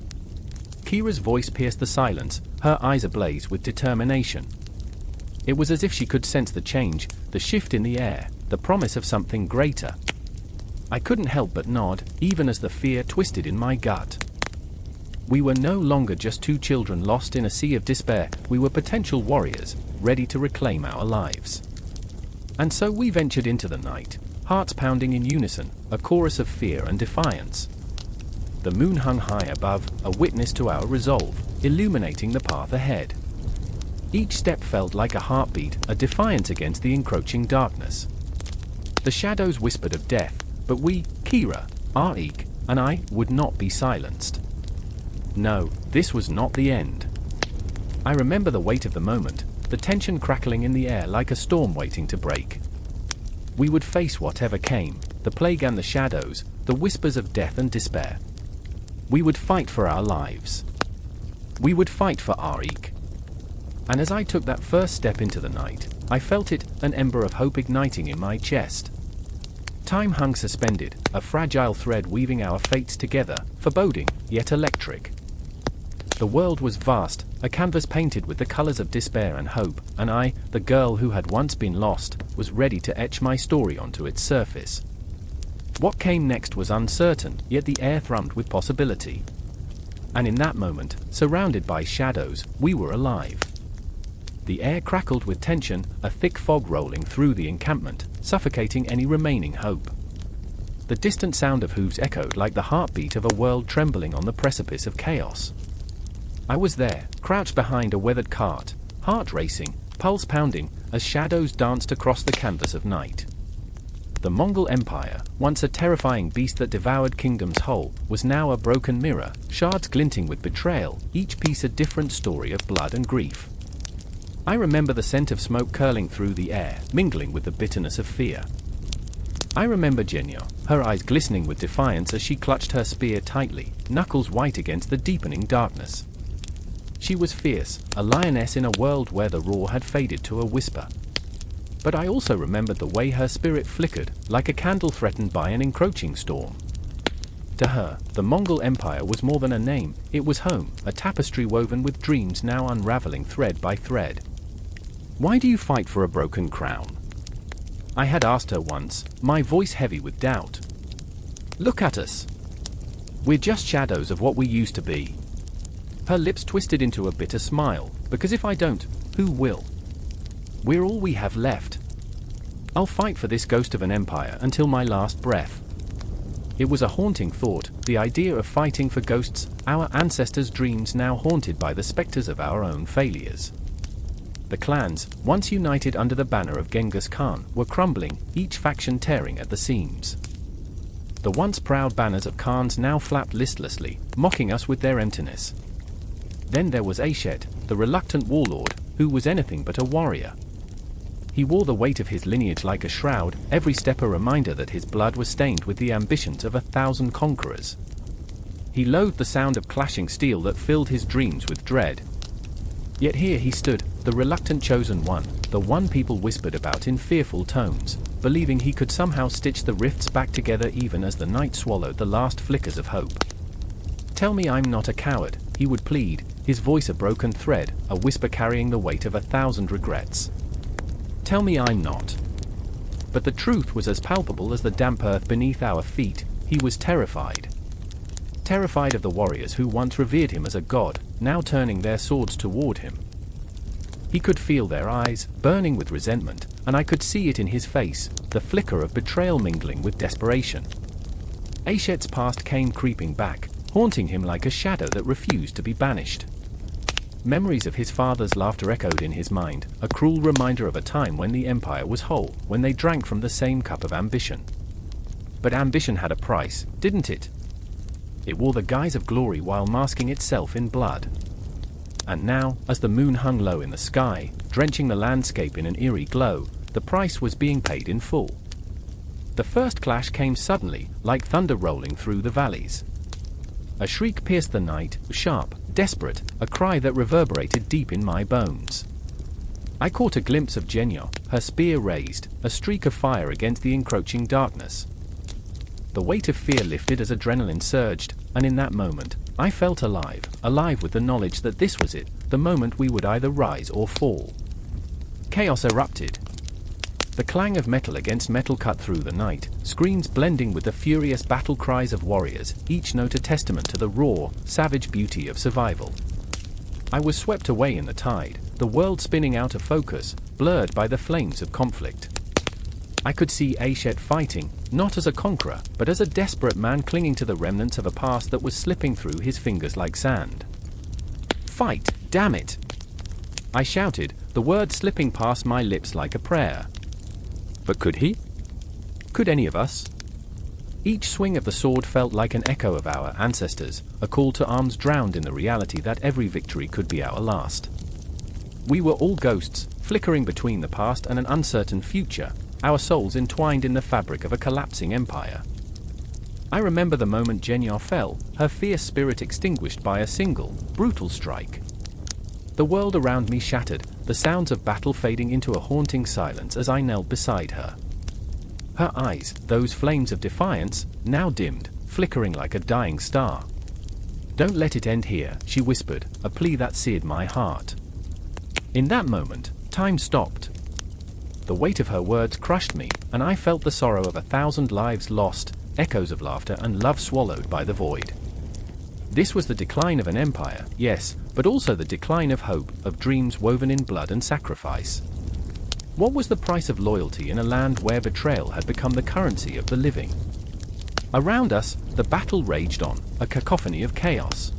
Kira's voice pierced the silence, her eyes ablaze with determination. It was as if she could sense the change, the shift in the air, the promise of something greater. I couldn't help but nod, even as the fear twisted in my gut. We were no longer just two children lost in a sea of despair, we were potential warriors, ready to reclaim our lives. And so we ventured into the night, hearts pounding in unison, a chorus of fear and defiance. The moon hung high above, a witness to our resolve, illuminating the path ahead. Each step felt like a heartbeat, a defiance against the encroaching darkness. The shadows whispered of death, but we, Kira, Arik, and I, would not be silenced. No, this was not the end. I remember the weight of the moment, the tension crackling in the air like a storm waiting to break. We would face whatever came, the plague and the shadows, the whispers of death and despair. We would fight for our lives. We would fight for Arik. And as I took that first step into the night, I felt it, an ember of hope igniting in my chest. Time hung suspended, a fragile thread weaving our fates together, foreboding, yet electric. The world was vast, a canvas painted with the colors of despair and hope, and I, the girl who had once been lost, was ready to etch my story onto its surface. What came next was uncertain, yet the air thrummed with possibility. And in that moment, surrounded by shadows, we were alive. The air crackled with tension, a thick fog rolling through the encampment, suffocating any remaining hope. The distant sound of hooves echoed like the heartbeat of a world trembling on the precipice of chaos. I was there, crouched behind a weathered cart, heart racing, pulse pounding, as shadows danced across the canvas of night. The Mongol Empire, once a terrifying beast that devoured kingdoms whole, was now a broken mirror, shards glinting with betrayal, each piece a different story of blood and grief. I remember the scent of smoke curling through the air, mingling with the bitterness of fear. I remember Genghis, her eyes glistening with defiance as she clutched her spear tightly, knuckles white against the deepening darkness. She was fierce, a lioness in a world where the roar had faded to a whisper. But I also remembered the way her spirit flickered, like a candle threatened by an encroaching storm. To her, the Mongol Empire was more than a name, it was home, a tapestry woven with dreams now unraveling thread by thread. "Why do you fight for a broken crown?" I had asked her once, my voice heavy with doubt. "Look at us. We're just shadows of what we used to be." Her lips twisted into a bitter smile, because if I don't, who will? We're all we have left. I'll fight for this ghost of an empire until my last breath. It was a haunting thought, the idea of fighting for ghosts, our ancestors' dreams now haunted by the specters of our own failures. The clans, once united under the banner of Genghis Khan, were crumbling, each faction tearing at the seams. The once proud banners of Khans now flapped listlessly, mocking us with their emptiness. Then there was Aishet, the reluctant warlord, who was anything but a warrior. He wore the weight of his lineage like a shroud, every step a reminder that his blood was stained with the ambitions of 1,000 conquerors. He loathed the sound of clashing steel that filled his dreams with dread. Yet here he stood, the reluctant chosen one, the one people whispered about in fearful tones, believing he could somehow stitch the rifts back together even as the night swallowed the last flickers of hope. "Tell me I'm not a coward," he would plead, his voice a broken thread, a whisper carrying the weight of 1,000 regrets. "Tell me I'm not." But the truth was as palpable as the damp earth beneath our feet. He was terrified. Terrified of the warriors who once revered him as a god, now turning their swords toward him. He could feel their eyes, burning with resentment, and I could see it in his face, the flicker of betrayal mingling with desperation. Aishet's past came creeping back, haunting him like a shadow that refused to be banished. Memories of his father's laughter echoed in his mind, a cruel reminder of a time when the empire was whole, when they drank from the same cup of ambition. But ambition had a price, didn't it? It wore the guise of glory while masking itself in blood. And now, as the moon hung low in the sky, drenching the landscape in an eerie glow, the price was being paid in full. The first clash came suddenly, like thunder rolling through the valleys. A shriek pierced the night, sharp, desperate, a cry that reverberated deep in my bones. I caught a glimpse of Genghis, her spear raised, a streak of fire against the encroaching darkness. The weight of fear lifted as adrenaline surged, and in that moment, I felt alive, alive with the knowledge that this was it, the moment we would either rise or fall. Chaos erupted. The clang of metal against metal cut through the night, screams blending with the furious battle cries of warriors, each note a testament to the raw, savage beauty of survival. I was swept away in the tide, the world spinning out of focus, blurred by the flames of conflict. I could see Aishet fighting, not as a conqueror, but as a desperate man clinging to the remnants of a past that was slipping through his fingers like sand. "Fight, damn it!" I shouted, the words slipping past my lips like a prayer. But could he? Could any of us? Each swing of the sword felt like an echo of our ancestors, a call to arms drowned in the reality that every victory could be our last. We were all ghosts, flickering between the past and an uncertain future, our souls entwined in the fabric of a collapsing empire. I remember the moment Genghis fell, her fierce spirit extinguished by a single, brutal strike. The world around me shattered, the sounds of battle fading into a haunting silence as I knelt beside her. Her eyes, those flames of defiance, now dimmed, flickering like a dying star. "Don't let it end here," she whispered, a plea that seared my heart. In that moment, time stopped. The weight of her words crushed me, and I felt the sorrow of 1,000 lives lost, echoes of laughter and love swallowed by the void. This was the decline of an empire, yes, but also the decline of hope, of dreams woven in blood and sacrifice. What was the price of loyalty in a land where betrayal had become the currency of the living? Around us, the battle raged on, a cacophony of chaos.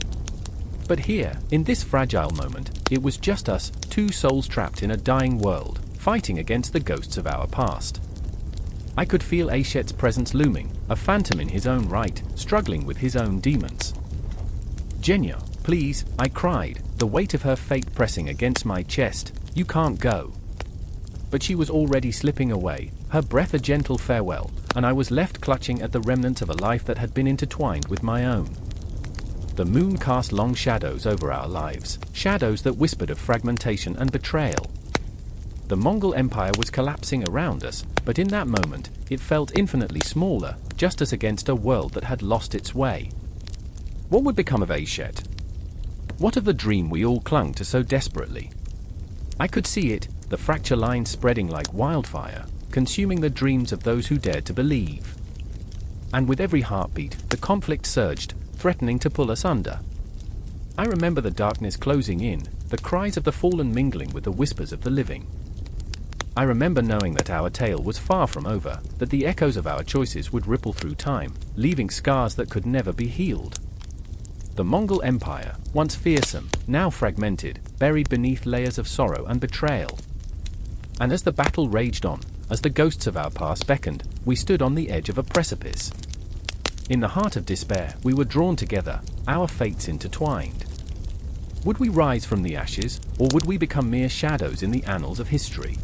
But here, in this fragile moment, it was just us, two souls trapped in a dying world, fighting against the ghosts of our past. I could feel Ashet's presence looming, a phantom in his own right, struggling with his own demons. "Genya, please," I cried, the weight of her fate pressing against my chest. "You can't go." But she was already slipping away, her breath a gentle farewell, and I was left clutching at the remnants of a life that had been intertwined with my own. The moon cast long shadows over our lives, shadows that whispered of fragmentation and betrayal. The Mongol Empire was collapsing around us, but in that moment, it felt infinitely smaller, just as against a world that had lost its way. What would become of Ashet? What of the dream we all clung to so desperately? I could see it, the fracture lines spreading like wildfire, consuming the dreams of those who dared to believe. And with every heartbeat, the conflict surged, threatening to pull us under. I remember the darkness closing in, the cries of the fallen mingling with the whispers of the living. I remember knowing that our tale was far from over, that the echoes of our choices would ripple through time, leaving scars that could never be healed. The Mongol Empire, once fearsome, now fragmented, buried beneath layers of sorrow and betrayal. And as the battle raged on, as the ghosts of our past beckoned, we stood on the edge of a precipice. In the heart of despair, we were drawn together, our fates intertwined. Would we rise from the ashes, or would we become mere shadows in the annals of history?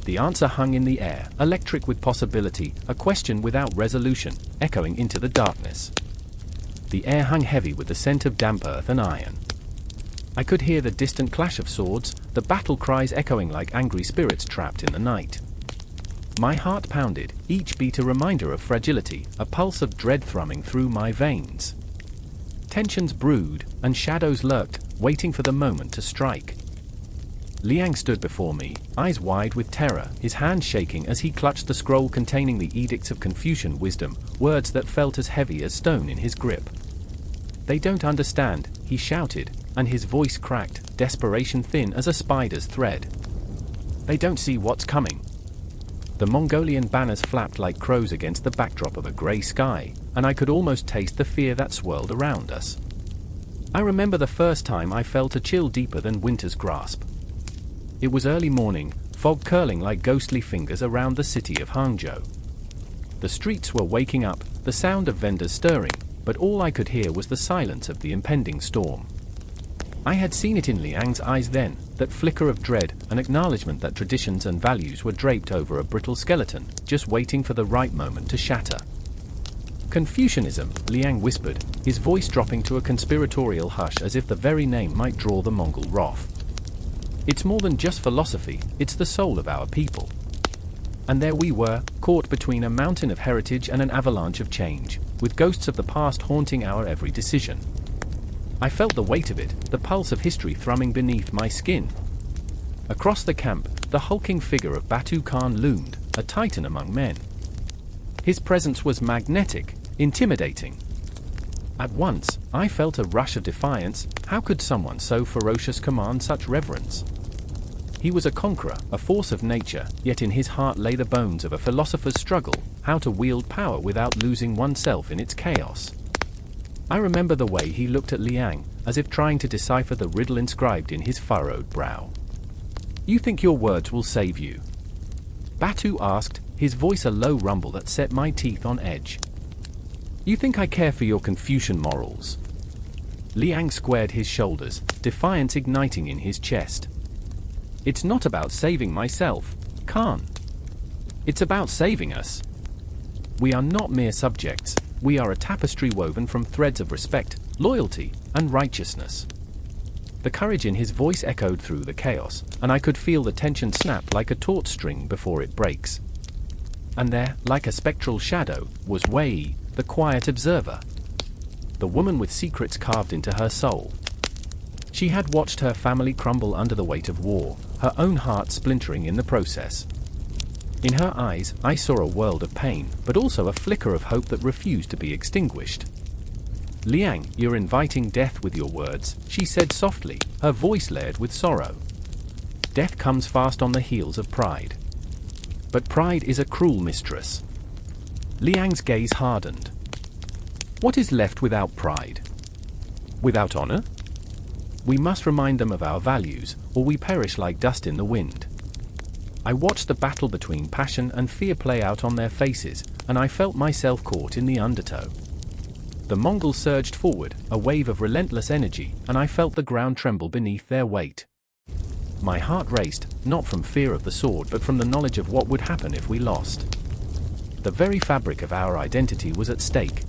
The answer hung in the air, electric with possibility, a question without resolution, echoing into the darkness. The air hung heavy with the scent of damp earth and iron. I could hear the distant clash of swords, the battle cries echoing like angry spirits trapped in the night. My heart pounded, each beat a reminder of fragility, a pulse of dread thrumming through my veins. Tensions brewed, and shadows lurked, waiting for the moment to strike. Liang stood before me, eyes wide with terror, his hand shaking as he clutched the scroll containing the edicts of Confucian wisdom, words that felt as heavy as stone in his grip. "They don't understand," he shouted, and his voice cracked, desperation thin as a spider's thread. "They don't see what's coming." The Mongolian banners flapped like crows against the backdrop of a grey sky, and I could almost taste the fear that swirled around us. I remember the first time I felt a chill deeper than winter's grasp. It was early morning, fog curling like ghostly fingers around the city of Hangzhou. The streets were waking up, the sound of vendors stirring, but all I could hear was the silence of the impending storm. I had seen it in Liang's eyes then, that flicker of dread, an acknowledgement that traditions and values were draped over a brittle skeleton, just waiting for the right moment to shatter. "Confucianism," Liang whispered, his voice dropping to a conspiratorial hush as if the very name might draw the Mongol wrath. "It's more than just philosophy, it's the soul of our people." And there we were, caught between a mountain of heritage and an avalanche of change, with ghosts of the past haunting our every decision. I felt the weight of it, the pulse of history thrumming beneath my skin. Across the camp, the hulking figure of Batu Khan loomed, a titan among men. His presence was magnetic, intimidating. At once, I felt a rush of defiance. How could someone so ferocious command such reverence? He was a conqueror, a force of nature, yet in his heart lay the bones of a philosopher's struggle, how to wield power without losing oneself in its chaos. I remember the way he looked at Liang, as if trying to decipher the riddle inscribed in his furrowed brow. "You think your words will save you?" Batu asked, his voice a low rumble that set my teeth on edge. "You think I care for your Confucian morals?" Liang squared his shoulders, defiance igniting in his chest. "It's not about saving myself, Khan. It's about saving us. We are not mere subjects, we are a tapestry woven from threads of respect, loyalty, and righteousness." The courage in his voice echoed through the chaos, and I could feel the tension snap like a taut string before it breaks. And there, like a spectral shadow, was Wei, the quiet observer. The woman with secrets carved into her soul. She had watched her family crumble under the weight of war, her own heart splintering in the process. In her eyes, I saw a world of pain, but also a flicker of hope that refused to be extinguished. "Liang, you're inviting death with your words," she said softly, her voice layered with sorrow. "Death comes fast on the heels of pride. But pride is a cruel mistress." Liang's gaze hardened. "What is left without pride? Without honor? We must remind them of our values, or we perish like dust in the wind." I watched the battle between passion and fear play out on their faces, and I felt myself caught in the undertow. The Mongols surged forward, a wave of relentless energy, and I felt the ground tremble beneath their weight. My heart raced, not from fear of the sword but from the knowledge of what would happen if we lost. The very fabric of our identity was at stake.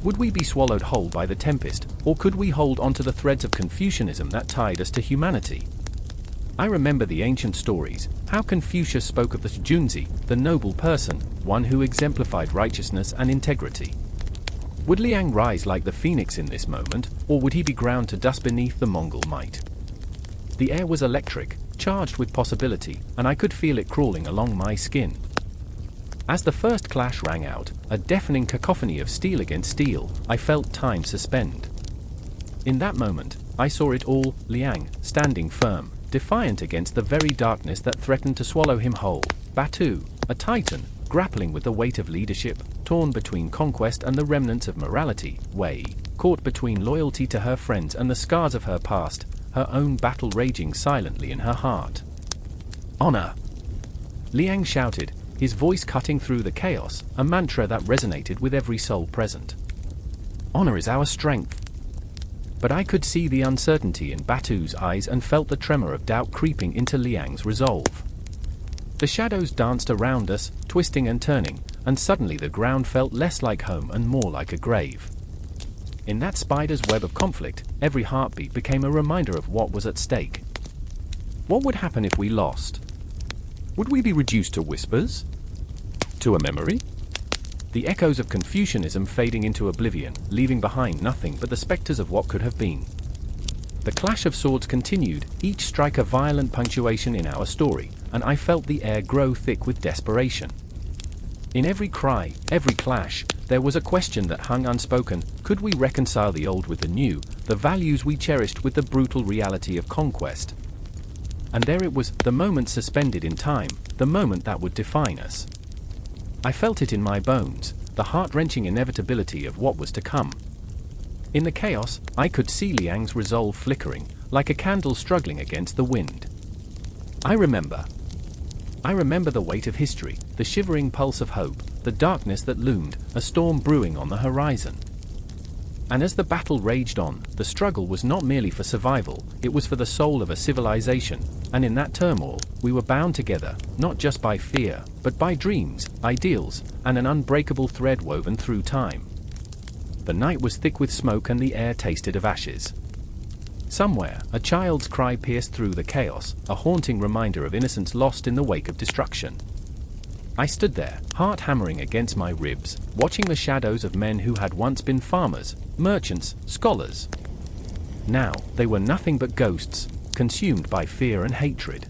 Would we be swallowed whole by the tempest, or could we hold onto the threads of Confucianism that tied us to humanity? I remember the ancient stories, how Confucius spoke of the Junzi, the noble person, one who exemplified righteousness and integrity. Would Liang rise like the phoenix in this moment, or would he be ground to dust beneath the Mongol might? The air was electric, charged with possibility, and I could feel it crawling along my skin. As the first clash rang out, a deafening cacophony of steel against steel, I felt time suspend. In that moment, I saw it all: Liang, standing firm, defiant against the very darkness that threatened to swallow him whole; Batu, a titan, grappling with the weight of leadership, torn between conquest and the remnants of morality; Wei, caught between loyalty to her friends and the scars of her past, her own battle raging silently in her heart. "Honor!" Liang shouted, his voice cutting through the chaos, a mantra that resonated with every soul present. "Honor is our strength." But I could see the uncertainty in Batu's eyes and felt the tremor of doubt creeping into Liang's resolve. The shadows danced around us, twisting and turning, and suddenly the ground felt less like home and more like a grave. In that spider's web of conflict, every heartbeat became a reminder of what was at stake. What would happen if we lost? Would we be reduced to whispers? To a memory? The echoes of Confucianism fading into oblivion, leaving behind nothing but the specters of what could have been. The clash of swords continued, each strike a violent punctuation in our story, and I felt the air grow thick with desperation. In every cry, every clash, there was a question that hung unspoken: could we reconcile the old with the new, the values we cherished with the brutal reality of conquest? And there it was, the moment suspended in time, the moment that would define us. I felt it in my bones, the heart-wrenching inevitability of what was to come. In the chaos, I could see Liang's resolve flickering, like a candle struggling against the wind. I remember the weight of history, the shivering pulse of hope, the darkness that loomed, a storm brewing on the horizon. And as the battle raged on, the struggle was not merely for survival, it was for the soul of a civilization, and in that turmoil, we were bound together, not just by fear, but by dreams, ideals, and an unbreakable thread woven through time. The night was thick with smoke and the air tasted of ashes. Somewhere, a child's cry pierced through the chaos, a haunting reminder of innocence lost in the wake of destruction. I stood there, heart hammering against my ribs, watching the shadows of men who had once been farmers, merchants, scholars. Now, they were nothing but ghosts, consumed by fear and hatred.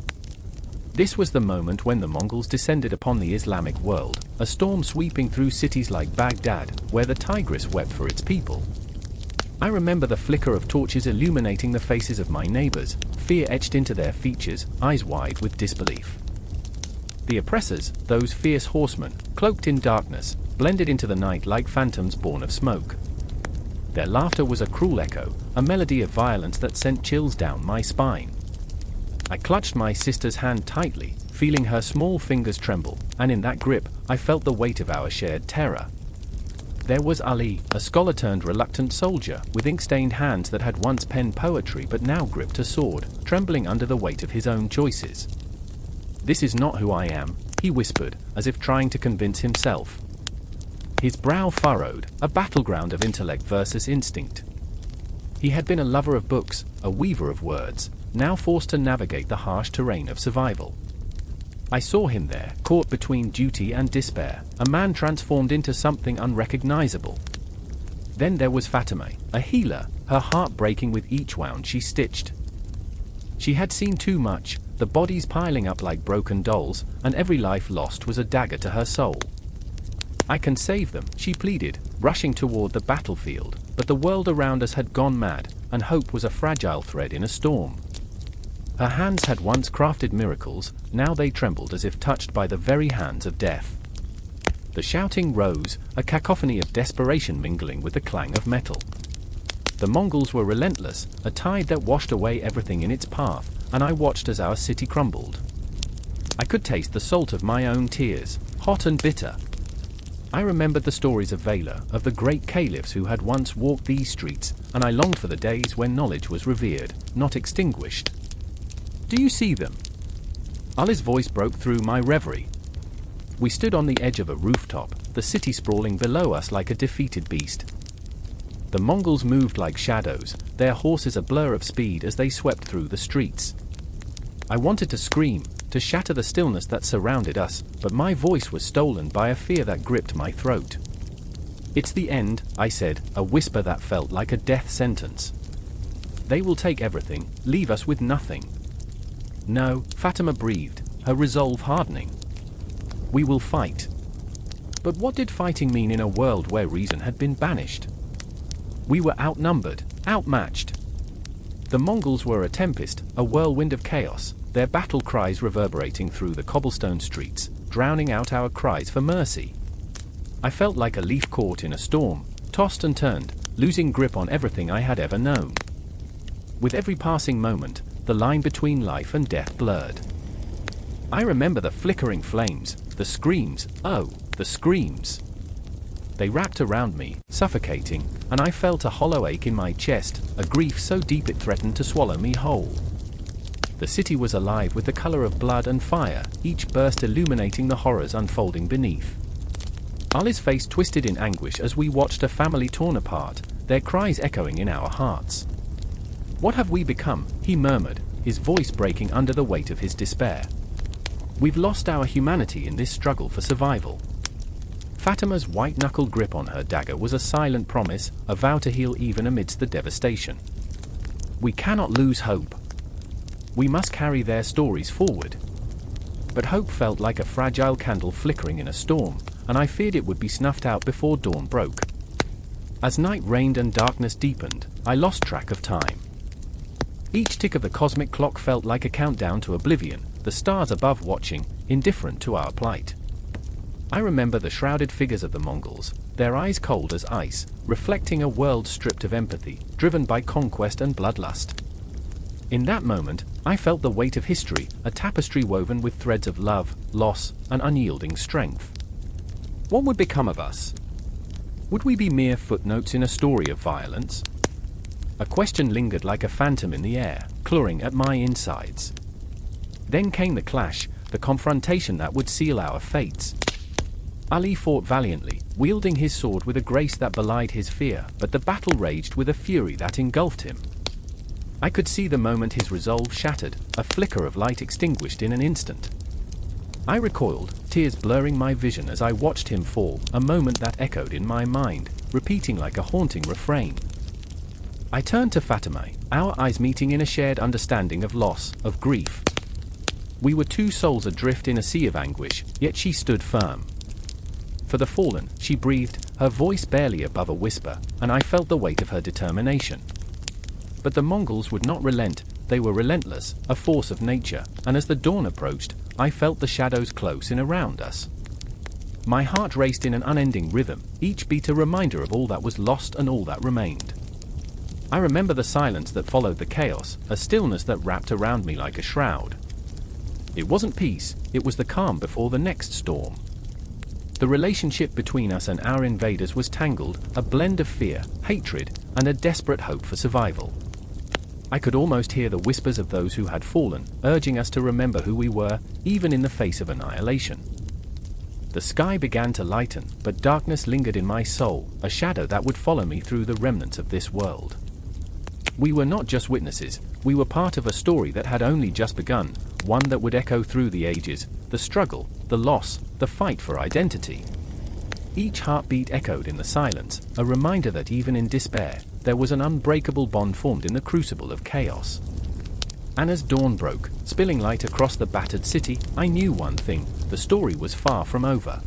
This was the moment when the Mongols descended upon the Islamic world, a storm sweeping through cities like Baghdad, where the Tigris wept for its people. I remember the flicker of torches illuminating the faces of my neighbors, fear etched into their features, eyes wide with disbelief. The oppressors, those fierce horsemen, cloaked in darkness, blended into the night like phantoms born of smoke. Their laughter was a cruel echo, a melody of violence that sent chills down my spine. I clutched my sister's hand tightly, feeling her small fingers tremble, and in that grip, I felt the weight of our shared terror. There was Ali, a scholar-turned-reluctant soldier, with ink-stained hands that had once penned poetry but now gripped a sword, trembling under the weight of his own choices. "This is not who I am," he whispered, as if trying to convince himself. His brow furrowed, a battleground of intellect versus instinct. He had been a lover of books, a weaver of words, now forced to navigate the harsh terrain of survival. I saw him there, caught between duty and despair, a man transformed into something unrecognizable. Then there was Fatima, a healer, her heart breaking with each wound she stitched. She had seen too much, the bodies piling up like broken dolls, and every life lost was a dagger to her soul. I can save them, she pleaded, rushing toward the battlefield, but the world around us had gone mad, and hope was a fragile thread in a storm. Her hands had once crafted miracles, now they trembled as if touched by the very hands of death. The shouting rose, a cacophony of desperation mingling with the clang of metal. The Mongols were relentless, a tide that washed away everything in its path, and I watched as our city crumbled. I could taste the salt of my own tears, hot and bitter. I remembered the stories of Valor, of the great caliphs who had once walked these streets, and I longed for the days when knowledge was revered, not extinguished. Do you see them? Ali's voice broke through my reverie. We stood on the edge of a rooftop, the city sprawling below us like a defeated beast. The Mongols moved like shadows, their horses a blur of speed as they swept through the streets. I wanted to scream, to shatter the stillness that surrounded us, but my voice was stolen by a fear that gripped my throat. It's the end, I said, a whisper that felt like a death sentence. They will take everything, leave us with nothing. No, Fatima breathed, her resolve hardening. We will fight. But what did fighting mean in a world where reason had been banished? We were outnumbered, outmatched. The Mongols were a tempest, a whirlwind of chaos, their battle cries reverberating through the cobblestone streets, drowning out our cries for mercy. I felt like a leaf caught in a storm, tossed and turned, losing grip on everything I had ever known. With every passing moment, the line between life and death blurred. I remember the flickering flames, the screams, oh, the screams. They wrapped around me, suffocating, and I felt a hollow ache in my chest, a grief so deep it threatened to swallow me whole. The city was alive with the color of blood and fire, each burst illuminating the horrors unfolding beneath. Ali's face twisted in anguish as we watched a family torn apart, their cries echoing in our hearts. What have we become? He murmured, his voice breaking under the weight of his despair. We've lost our humanity in this struggle for survival. Fatima's white-knuckled grip on her dagger was a silent promise, a vow to heal even amidst the devastation. We cannot lose hope. We must carry their stories forward. But hope felt like a fragile candle flickering in a storm, and I feared it would be snuffed out before dawn broke. As night reigned and darkness deepened, I lost track of time. Each tick of the cosmic clock felt like a countdown to oblivion, the stars above watching, indifferent to our plight. I remember the shrouded figures of the Mongols, their eyes cold as ice, reflecting a world stripped of empathy, driven by conquest and bloodlust. In that moment, I felt the weight of history, a tapestry woven with threads of love, loss, and unyielding strength. What would become of us? Would we be mere footnotes in a story of violence? A question lingered like a phantom in the air, clawing at my insides. Then came the clash, the confrontation that would seal our fates. Ali fought valiantly, wielding his sword with a grace that belied his fear, but the battle raged with a fury that engulfed him. I could see the moment his resolve shattered, a flicker of light extinguished in an instant. I recoiled, tears blurring my vision as I watched him fall, a moment that echoed in my mind, repeating like a haunting refrain. I turned to Fatima, our eyes meeting in a shared understanding of loss, of grief. We were two souls adrift in a sea of anguish, yet she stood firm. For the fallen, she breathed, her voice barely above a whisper, and I felt the weight of her determination. But the Mongols would not relent, they were relentless, a force of nature, and as the dawn approached, I felt the shadows close in around us. My heart raced in an unending rhythm, each beat a reminder of all that was lost and all that remained. I remember the silence that followed the chaos, a stillness that wrapped around me like a shroud. It wasn't peace, it was the calm before the next storm. The relationship between us and our invaders was tangled, a blend of fear, hatred, and a desperate hope for survival. I could almost hear the whispers of those who had fallen, urging us to remember who we were, even in the face of annihilation. The sky began to lighten, but darkness lingered in my soul, a shadow that would follow me through the remnants of this world. We were not just witnesses, we were part of a story that had only just begun, one that would echo through the ages, the struggle, the loss, the fight for identity. Each heartbeat echoed in the silence, a reminder that even in despair, there was an unbreakable bond formed in the crucible of chaos. And as dawn broke, spilling light across the battered city, I knew one thing: the story was far from over.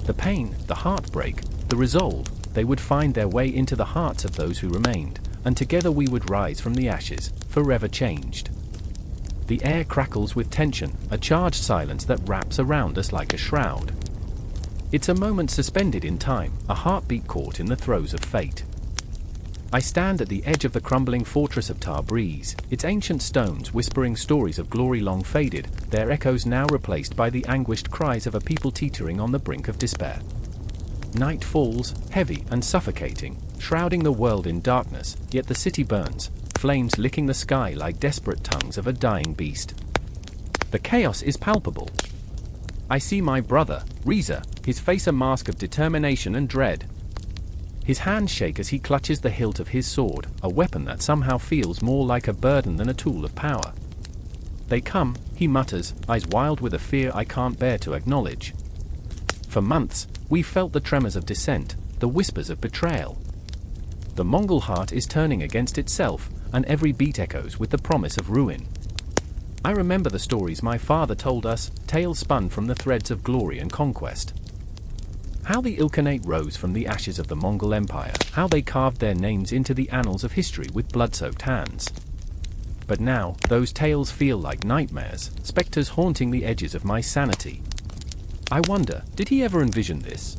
The pain, the heartbreak, the resolve, they would find their way into the hearts of those who remained, and together we would rise from the ashes, forever changed. The air crackles with tension, a charged silence that wraps around us like a shroud. It's a moment suspended in time, a heartbeat caught in the throes of fate. I stand at the edge of the crumbling fortress of Tabriz, its ancient stones whispering stories of glory long faded, their echoes now replaced by the anguished cries of a people teetering on the brink of despair. Night falls, heavy and suffocating, shrouding the world in darkness, yet the city burns, flames licking the sky like desperate tongues of a dying beast. The chaos is palpable. I see my brother, Reza, his face a mask of determination and dread. His hands shake as he clutches the hilt of his sword, a weapon that somehow feels more like a burden than a tool of power. They come, he mutters, eyes wild with a fear I can't bear to acknowledge. For months, we felt the tremors of dissent, the whispers of betrayal. The Mongol heart is turning against itself, and every beat echoes with the promise of ruin. I remember the stories my father told us, tales spun from the threads of glory and conquest. How the Ilkhanate rose from the ashes of the Mongol Empire, how they carved their names into the annals of history with blood-soaked hands. But now, those tales feel like nightmares, specters haunting the edges of my sanity. I wonder, did he ever envision this?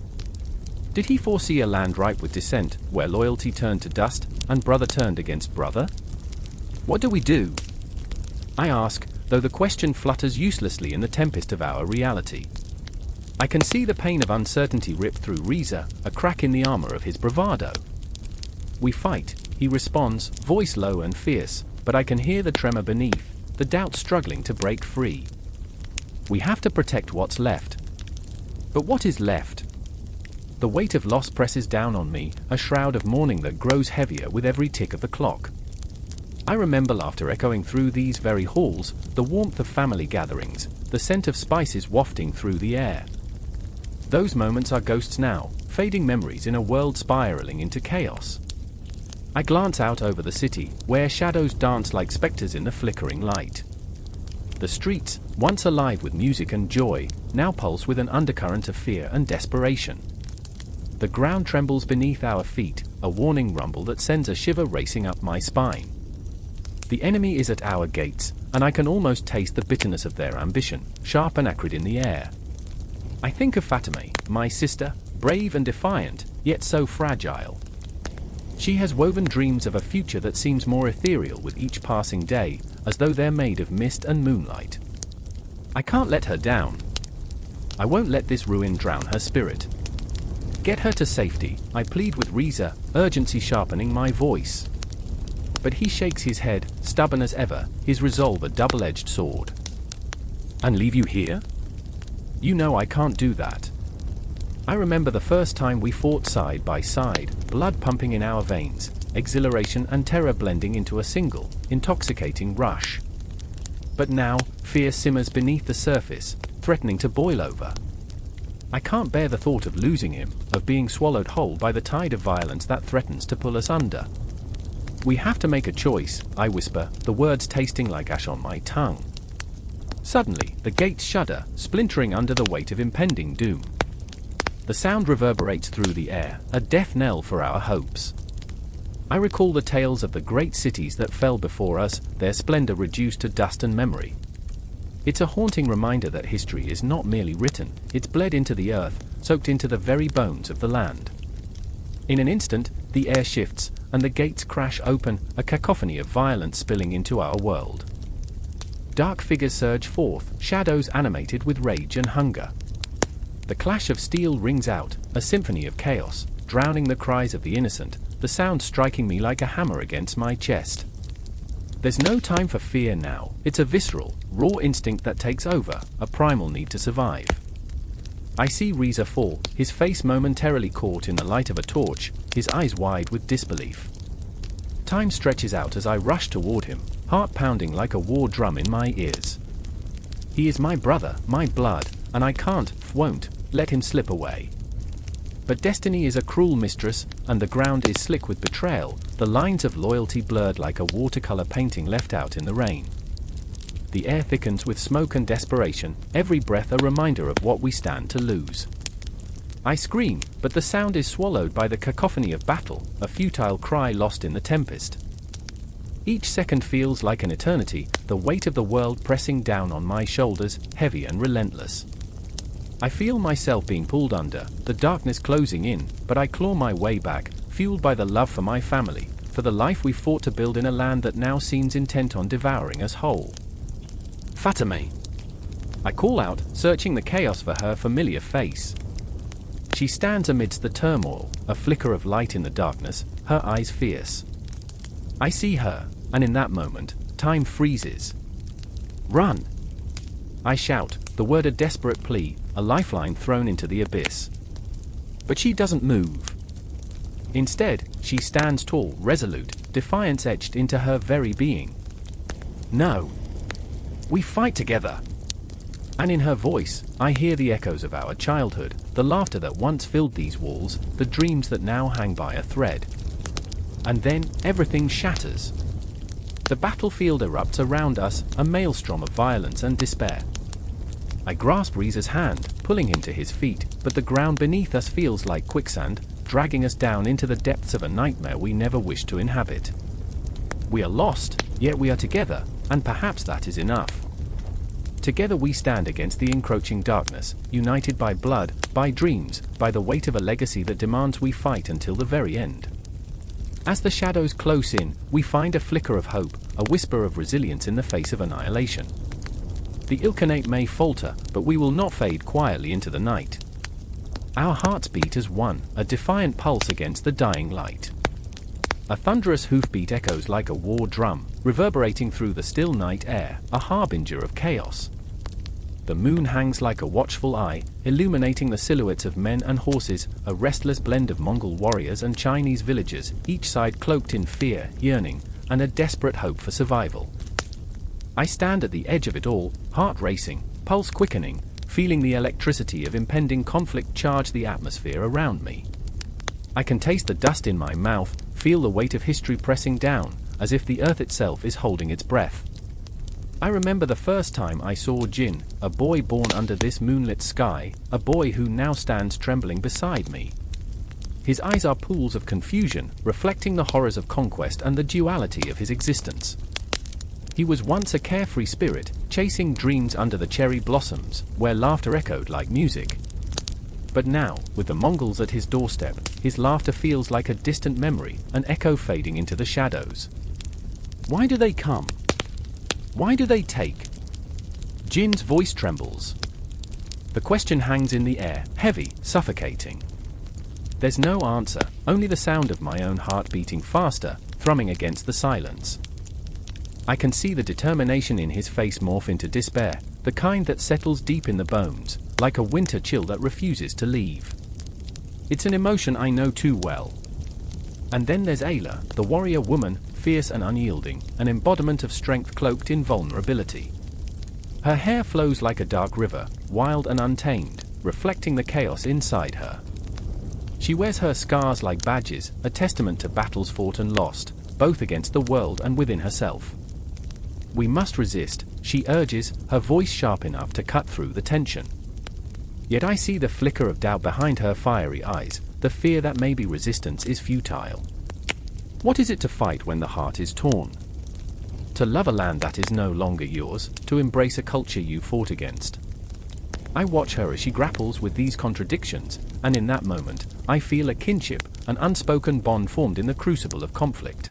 Did he foresee a land ripe with dissent, where loyalty turned to dust, and brother turned against brother? What do we do? I ask, though the question flutters uselessly in the tempest of our reality. I can see the pain of uncertainty rip through Reza, a crack in the armor of his bravado. We fight, he responds, voice low and fierce, but I can hear the tremor beneath, the doubt struggling to break free. We have to protect what's left. But what is left? The weight of loss presses down on me, a shroud of mourning that grows heavier with every tick of the clock. I remember laughter echoing through these very halls, the warmth of family gatherings, the scent of spices wafting through the air. Those moments are ghosts now, fading memories in a world spiraling into chaos. I glance out over the city, where shadows dance like specters in the flickering light. The streets, once alive with music and joy, now pulse with an undercurrent of fear and desperation. The ground trembles beneath our feet, a warning rumble that sends a shiver racing up my spine. The enemy is at our gates, and I can almost taste the bitterness of their ambition, sharp and acrid in the air. I think of Fatima, my sister, brave and defiant, yet so fragile. She has woven dreams of a future that seems more ethereal with each passing day, as though they're made of mist and moonlight. I can't let her down. I won't let this ruin drown her spirit. Get her to safety, I plead with Reza, urgency sharpening my voice. But he shakes his head, stubborn as ever, his resolve a double-edged sword. And leave you here? You know I can't do that. I remember the first time we fought side by side, blood pumping in our veins, exhilaration and terror blending into a single, intoxicating rush. But now, fear simmers beneath the surface, threatening to boil over. I can't bear the thought of losing him, of being swallowed whole by the tide of violence that threatens to pull us under. We have to make a choice, I whisper, the words tasting like ash on my tongue. Suddenly, the gates shudder, splintering under the weight of impending doom. The sound reverberates through the air, a death knell for our hopes. I recall the tales of the great cities that fell before us, their splendor reduced to dust and memory. It's a haunting reminder that history is not merely written, it's bled into the earth, soaked into the very bones of the land. In an instant, the air shifts, and the gates crash open, a cacophony of violence spilling into our world. Dark figures surge forth, shadows animated with rage and hunger. The clash of steel rings out, a symphony of chaos, drowning the cries of the innocent, the sound striking me like a hammer against my chest. There's no time for fear now, it's a visceral, raw instinct that takes over, a primal need to survive. I see Reza fall, his face momentarily caught in the light of a torch, his eyes wide with disbelief. Time stretches out as I rush toward him, heart pounding like a war drum in my ears. He is my brother, my blood, and I won't, let him slip away. But destiny is a cruel mistress, and the ground is slick with betrayal, the lines of loyalty blurred like a watercolor painting left out in the rain. The air thickens with smoke and desperation, every breath a reminder of what we stand to lose. I scream, but the sound is swallowed by the cacophony of battle, a futile cry lost in the tempest. Each second feels like an eternity, the weight of the world pressing down on my shoulders, heavy and relentless. I feel myself being pulled under, the darkness closing in, but I claw my way back, fueled by the love for my family, for the life we fought to build in a land that now seems intent on devouring us whole. Fatime! I call out, searching the chaos for her familiar face. She stands amidst the turmoil, a flicker of light in the darkness, her eyes fierce. I see her, and in that moment, time freezes. Run! I shout, the word a desperate plea, a lifeline thrown into the abyss. But she doesn't move. Instead, she stands tall, resolute, defiance etched into her very being. No! We fight together! And in her voice, I hear the echoes of our childhood, the laughter that once filled these walls, the dreams that now hang by a thread. And then, everything shatters. The battlefield erupts around us, a maelstrom of violence and despair. I grasp Riza's hand, pulling him to his feet, but the ground beneath us feels like quicksand, dragging us down into the depths of a nightmare we never wished to inhabit. We are lost, yet we are together, and perhaps that is enough. Together we stand against the encroaching darkness, united by blood, by dreams, by the weight of a legacy that demands we fight until the very end. As the shadows close in, we find a flicker of hope, a whisper of resilience in the face of annihilation. The Ilkhanate may falter, but we will not fade quietly into the night. Our hearts beat as one, a defiant pulse against the dying light. A thunderous hoofbeat echoes like a war drum, reverberating through the still night air, a harbinger of chaos. The moon hangs like a watchful eye, illuminating the silhouettes of men and horses, a restless blend of Mongol warriors and Chinese villagers, each side cloaked in fear, yearning, and a desperate hope for survival. I stand at the edge of it all, heart racing, pulse quickening, feeling the electricity of impending conflict charge the atmosphere around me. I can taste the dust in my mouth, feel the weight of history pressing down, as if the earth itself is holding its breath. I remember the first time I saw Jin, a boy born under this moonlit sky, a boy who now stands trembling beside me. His eyes are pools of confusion, reflecting the horrors of conquest and the duality of his existence. He was once a carefree spirit, chasing dreams under the cherry blossoms, where laughter echoed like music. But now, with the Mongols at his doorstep, his laughter feels like a distant memory, an echo fading into the shadows. Why do they come? Why do they take? Jin's voice trembles. The question hangs in the air, heavy, suffocating. There's no answer, only the sound of my own heart beating faster, thrumming against the silence. I can see the determination in his face morph into despair, the kind that settles deep in the bones, like a winter chill that refuses to leave. It's an emotion I know too well. And then there's Ayla, the warrior woman, fierce and unyielding, an embodiment of strength cloaked in vulnerability. Her hair flows like a dark river, wild and untamed, reflecting the chaos inside her. She wears her scars like badges, a testament to battles fought and lost, both against the world and within herself. We must resist, she urges, her voice sharp enough to cut through the tension. Yet I see the flicker of doubt behind her fiery eyes, the fear that maybe resistance is futile. What is it to fight when the heart is torn? To love a land that is no longer yours, to embrace a culture you fought against. I watch her as she grapples with these contradictions, and in that moment, I feel a kinship, an unspoken bond formed in the crucible of conflict.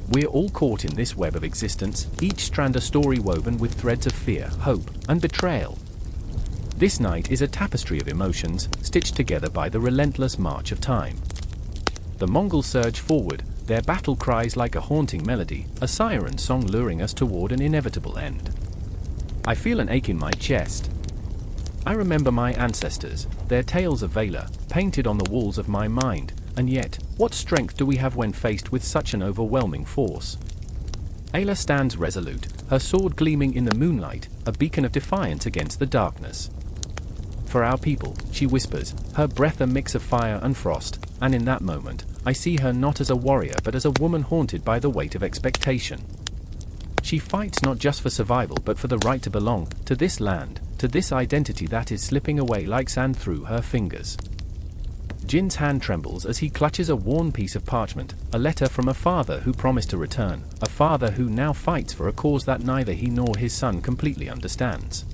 We're all caught in this web of existence, each strand a story woven with threads of fear, hope, and betrayal. This night is a tapestry of emotions, stitched together by the relentless march of time. The Mongols surge forward, their battle cries like a haunting melody, a siren song luring us toward an inevitable end. I feel an ache in my chest. I remember my ancestors, their tales of valor, painted on the walls of my mind, And yet, what strength do we have when faced with such an overwhelming force? Ayla stands resolute, her sword gleaming in the moonlight, a beacon of defiance against the darkness. For our people, she whispers, her breath a mix of fire and frost, and in that moment, I see her not as a warrior but as a woman haunted by the weight of expectation. She fights not just for survival but for the right to belong to this land, to this identity that is slipping away like sand through her fingers. Jin's hand trembles as he clutches a worn piece of parchment, a letter from a father who promised to return, a father who now fights for a cause that neither he nor his son completely understands.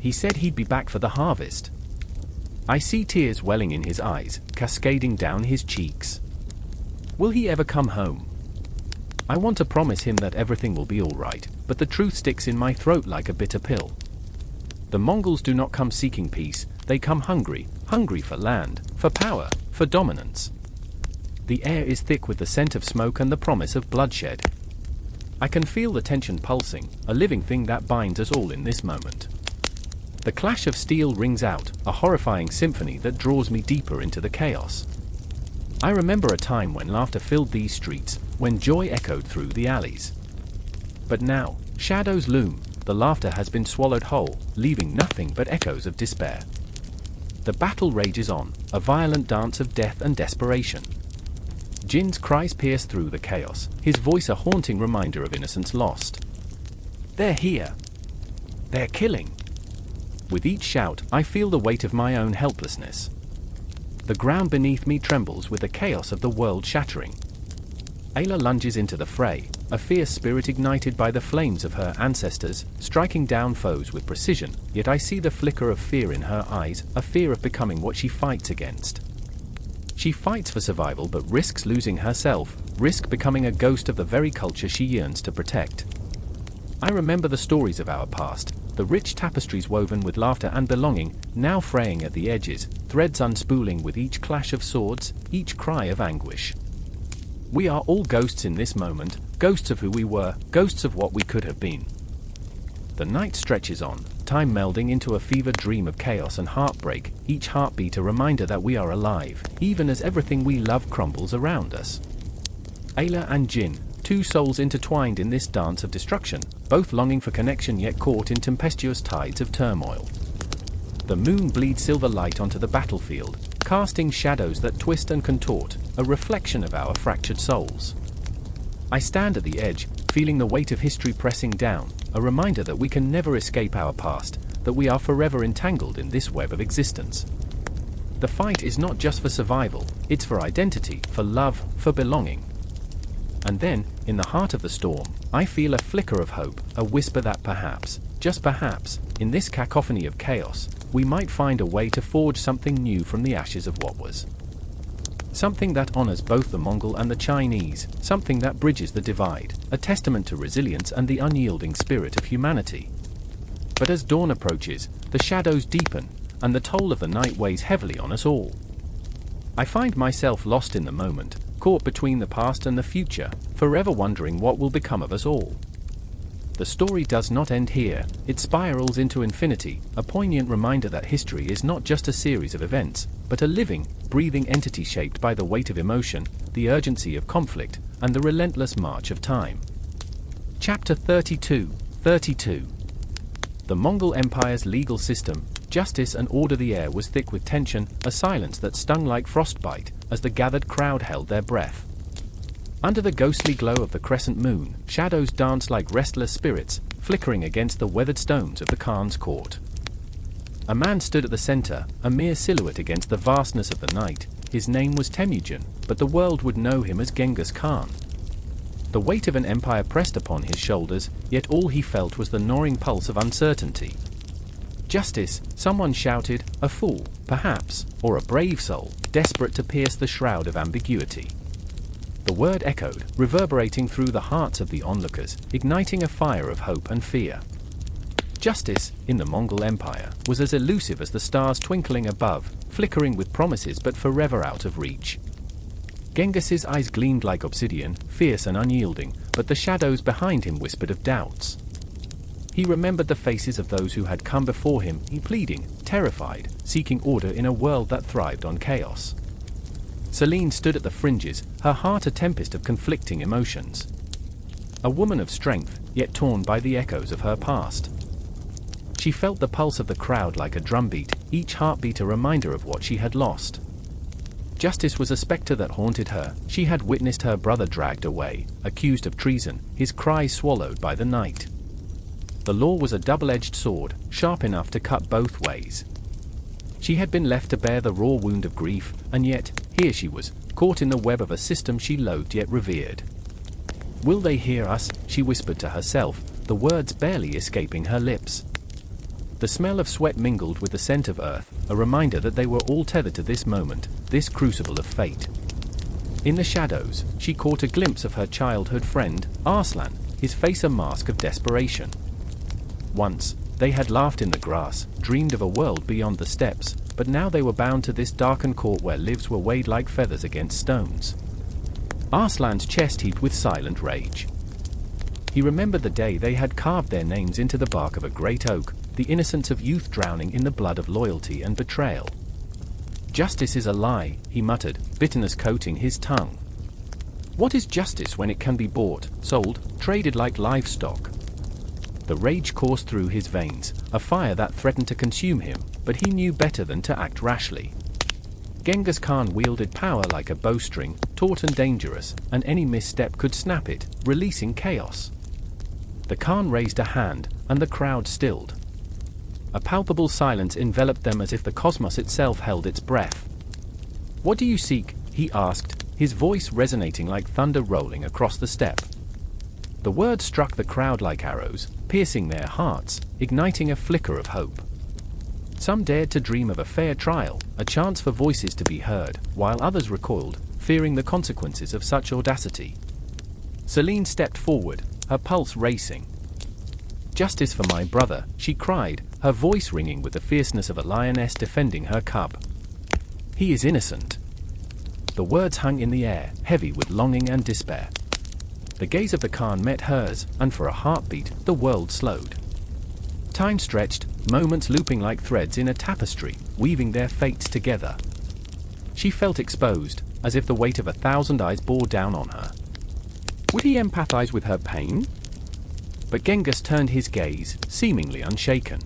He said he'd be back for the harvest. I see tears welling in his eyes, cascading down his cheeks. Will he ever come home? I want to promise him that everything will be all right, but the truth sticks in my throat like a bitter pill. The Mongols do not come seeking peace, they come hungry for land, for power, for dominance. The air is thick with the scent of smoke and the promise of bloodshed. I can feel the tension pulsing, a living thing that binds us all in this moment. The clash of steel rings out, a horrifying symphony that draws me deeper into the chaos. I remember a time when laughter filled these streets, when joy echoed through the alleys. But now, shadows loom, the laughter has been swallowed whole, leaving nothing but echoes of despair. The battle rages on, a violent dance of death and desperation. Jin's cries pierce through the chaos, his voice a haunting reminder of innocence lost. They're here. They're killing. With each shout, I feel the weight of my own helplessness. The ground beneath me trembles with the chaos of the world shattering. Ayla lunges into the fray, a fierce spirit ignited by the flames of her ancestors, striking down foes with precision, yet I see the flicker of fear in her eyes, a fear of becoming what she fights against. She fights for survival but risks losing herself, risk becoming a ghost of the very culture she yearns to protect. I remember the stories of our past, the rich tapestries woven with laughter and belonging, now fraying at the edges, threads unspooling with each clash of swords, each cry of anguish. We are all ghosts in this moment, ghosts of who we were, ghosts of what we could have been. The night stretches on, time melding into a fevered dream of chaos and heartbreak, each heartbeat a reminder that we are alive, even as everything we love crumbles around us. Ayla and Jin, two souls intertwined in this dance of destruction, both longing for connection yet caught in tempestuous tides of turmoil. The moon bleeds silver light onto the battlefield, casting shadows that twist and contort, a reflection of our fractured souls. I stand at the edge, feeling the weight of history pressing down, a reminder that we can never escape our past, that we are forever entangled in this web of existence. The fight is not just for survival, it's for identity, for love, for belonging. And then, in the heart of the storm, I feel a flicker of hope, a whisper that perhaps, just perhaps, in this cacophony of chaos, we might find a way to forge something new from the ashes of what was. Something that honors both the Mongol and the Chinese, something that bridges the divide, a testament to resilience and the unyielding spirit of humanity. But as dawn approaches, the shadows deepen, and the toll of the night weighs heavily on us all. I find myself lost in the moment, caught between the past and the future, forever wondering what will become of us all. The story does not end here, it spirals into infinity, a poignant reminder that history is not just a series of events, but a living, breathing entity shaped by the weight of emotion, the urgency of conflict, and the relentless march of time. Chapter 32. The Mongol Empire's legal system, justice and order. The air was thick with tension, a silence that stung like frostbite, as the gathered crowd held their breath. Under the ghostly glow of the crescent moon, shadows danced like restless spirits, flickering against the weathered stones of the Khan's court. A man stood at the center, a mere silhouette against the vastness of the night. His name was Temujin, but the world would know him as Genghis Khan. The weight of an empire pressed upon his shoulders, yet all he felt was the gnawing pulse of uncertainty. Justice, someone shouted, a fool, perhaps, or a brave soul, desperate to pierce the shroud of ambiguity. The word echoed, reverberating through the hearts of the onlookers, igniting a fire of hope and fear. Justice, in the Mongol Empire, was as elusive as the stars twinkling above, flickering with promises but forever out of reach. Genghis's eyes gleamed like obsidian, fierce and unyielding, but the shadows behind him whispered of doubts. He remembered the faces of those who had come before him, pleading, terrified, seeking order in a world that thrived on chaos. Selene stood at the fringes, her heart a tempest of conflicting emotions. A woman of strength, yet torn by the echoes of her past. She felt the pulse of the crowd like a drumbeat, each heartbeat a reminder of what she had lost. Justice was a specter that haunted her. She had witnessed her brother dragged away, accused of treason, his cries swallowed by the night. The law was a double-edged sword, sharp enough to cut both ways. She had been left to bear the raw wound of grief, and yet, here she was, caught in the web of a system she loathed yet revered. "Will they hear us?" she whispered to herself, the words barely escaping her lips. The smell of sweat mingled with the scent of earth, a reminder that they were all tethered to this moment, this crucible of fate. In the shadows, she caught a glimpse of her childhood friend, Arslan, his face a mask of desperation. Once, they had laughed in the grass, dreamed of a world beyond the steppes, but now they were bound to this darkened court where lives were weighed like feathers against stones. Arslan's chest heaved with silent rage. He remembered the day they had carved their names into the bark of a great oak, the innocence of youth drowning in the blood of loyalty and betrayal. "Justice is a lie," he muttered, bitterness coating his tongue. What is justice when it can be bought, sold, traded like livestock? The rage coursed through his veins, a fire that threatened to consume him, but he knew better than to act rashly. Genghis Khan wielded power like a bowstring, taut and dangerous, and any misstep could snap it, releasing chaos. The Khan raised a hand, and the crowd stilled. A palpable silence enveloped them as if the cosmos itself held its breath. "What do you seek?" he asked, his voice resonating like thunder rolling across the steppe. The words struck the crowd like arrows, piercing their hearts, igniting a flicker of hope. Some dared to dream of a fair trial, a chance for voices to be heard, while others recoiled, fearing the consequences of such audacity. Selene stepped forward, her pulse racing. "Justice for my brother," she cried, her voice ringing with the fierceness of a lioness defending her cub. "He is innocent." The words hung in the air, heavy with longing and despair. The gaze of the Khan met hers, and for a heartbeat, the world slowed. Time stretched, moments looping like threads in a tapestry, weaving their fates together. She felt exposed, as if the weight of 1,000 eyes bore down on her. Would he empathize with her pain? But Genghis turned his gaze, seemingly unshaken.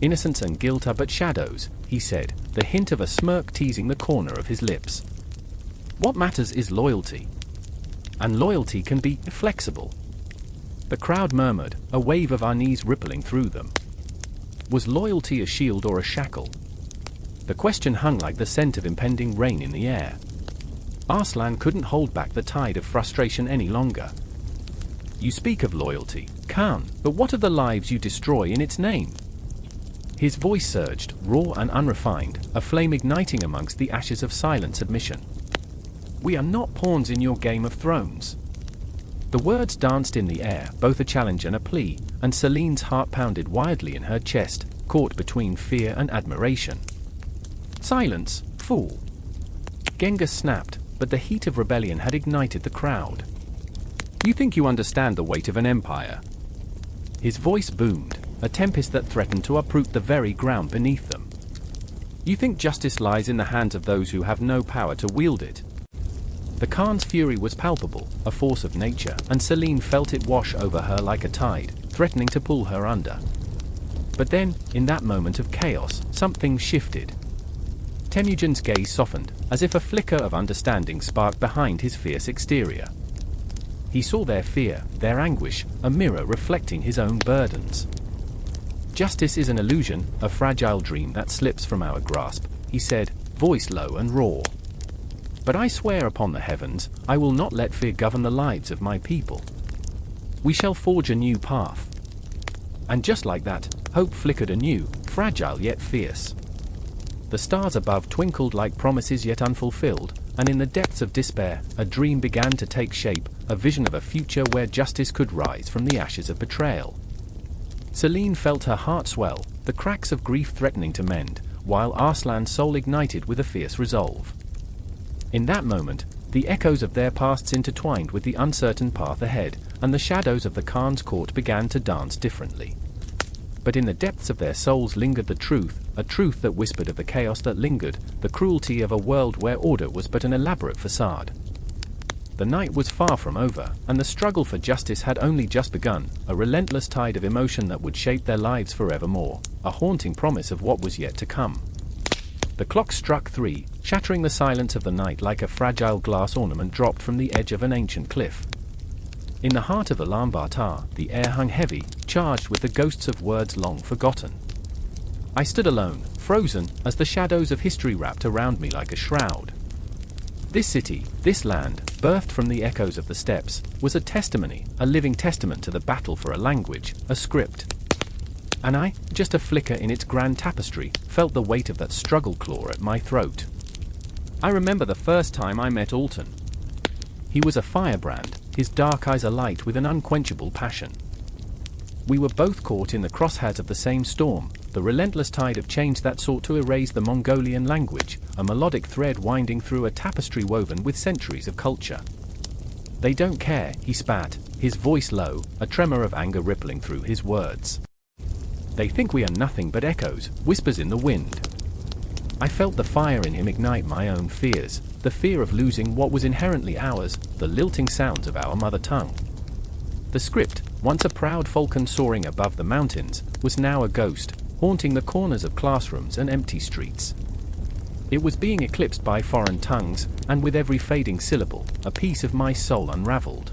"Innocence and guilt are but shadows," he said, the hint of a smirk teasing the corner of his lips. "What matters is loyalty. And loyalty can be flexible." The crowd murmured, a wave of unease rippling through them. Was loyalty a shield or a shackle? The question hung like the scent of impending rain in the air. Arslan couldn't hold back the tide of frustration any longer. "You speak of loyalty, Khan, but what of the lives you destroy in its name?" His voice surged, raw and unrefined, a flame igniting amongst the ashes of silent submission. "We are not pawns in your Game of Thrones." The words danced in the air, both a challenge and a plea, and Selene's heart pounded wildly in her chest, caught between fear and admiration. "Silence, fool!" Genghis snapped, but the heat of rebellion had ignited the crowd. "You think you understand the weight of an empire?" His voice boomed, a tempest that threatened to uproot the very ground beneath them. "You think justice lies in the hands of those who have no power to wield it?" The Khan's fury was palpable, a force of nature, and Selene felt it wash over her like a tide, threatening to pull her under. But then, in that moment of chaos, something shifted. Temujin's gaze softened, as if a flicker of understanding sparked behind his fierce exterior. He saw their fear, their anguish, a mirror reflecting his own burdens. "Justice is an illusion, a fragile dream that slips from our grasp," he said, voice low and raw. "But I swear upon the heavens, I will not let fear govern the lives of my people. We shall forge a new path." And just like that, hope flickered anew, fragile yet fierce. The stars above twinkled like promises yet unfulfilled, and in the depths of despair, a dream began to take shape, a vision of a future where justice could rise from the ashes of betrayal. Selene felt her heart swell, the cracks of grief threatening to mend, while Arslan's soul ignited with a fierce resolve. In that moment, the echoes of their pasts intertwined with the uncertain path ahead, and the shadows of the Khan's court began to dance differently. But in the depths of their souls lingered the truth, a truth that whispered of the chaos that lingered, the cruelty of a world where order was but an elaborate facade. The night was far from over, and the struggle for justice had only just begun, a relentless tide of emotion that would shape their lives forevermore, a haunting promise of what was yet to come. The clock struck 3, shattering the silence of the night like a fragile glass ornament dropped from the edge of an ancient cliff. In the heart of Ulaanbaatar, the air hung heavy, charged with the ghosts of words long forgotten. I stood alone, frozen, as the shadows of history wrapped around me like a shroud. This city, this land, birthed from the echoes of the steppes, was a testimony, a living testament to the battle for a language, a script. And I, just a flicker in its grand tapestry, felt the weight of that struggle claw at my throat. I remember the first time I met Alton. He was a firebrand, his dark eyes alight with an unquenchable passion. We were both caught in the crosshairs of the same storm, the relentless tide of change that sought to erase the Mongolian language, a melodic thread winding through a tapestry woven with centuries of culture. "They don't care," he spat, his voice low, a tremor of anger rippling through his words. "They think we are nothing but echoes, whispers in the wind." I felt the fire in him ignite my own fears, the fear of losing what was inherently ours, the lilting sounds of our mother tongue. The script, once a proud falcon soaring above the mountains, was now a ghost, haunting the corners of classrooms and empty streets. It was being eclipsed by foreign tongues, and with every fading syllable, a piece of my soul unraveled.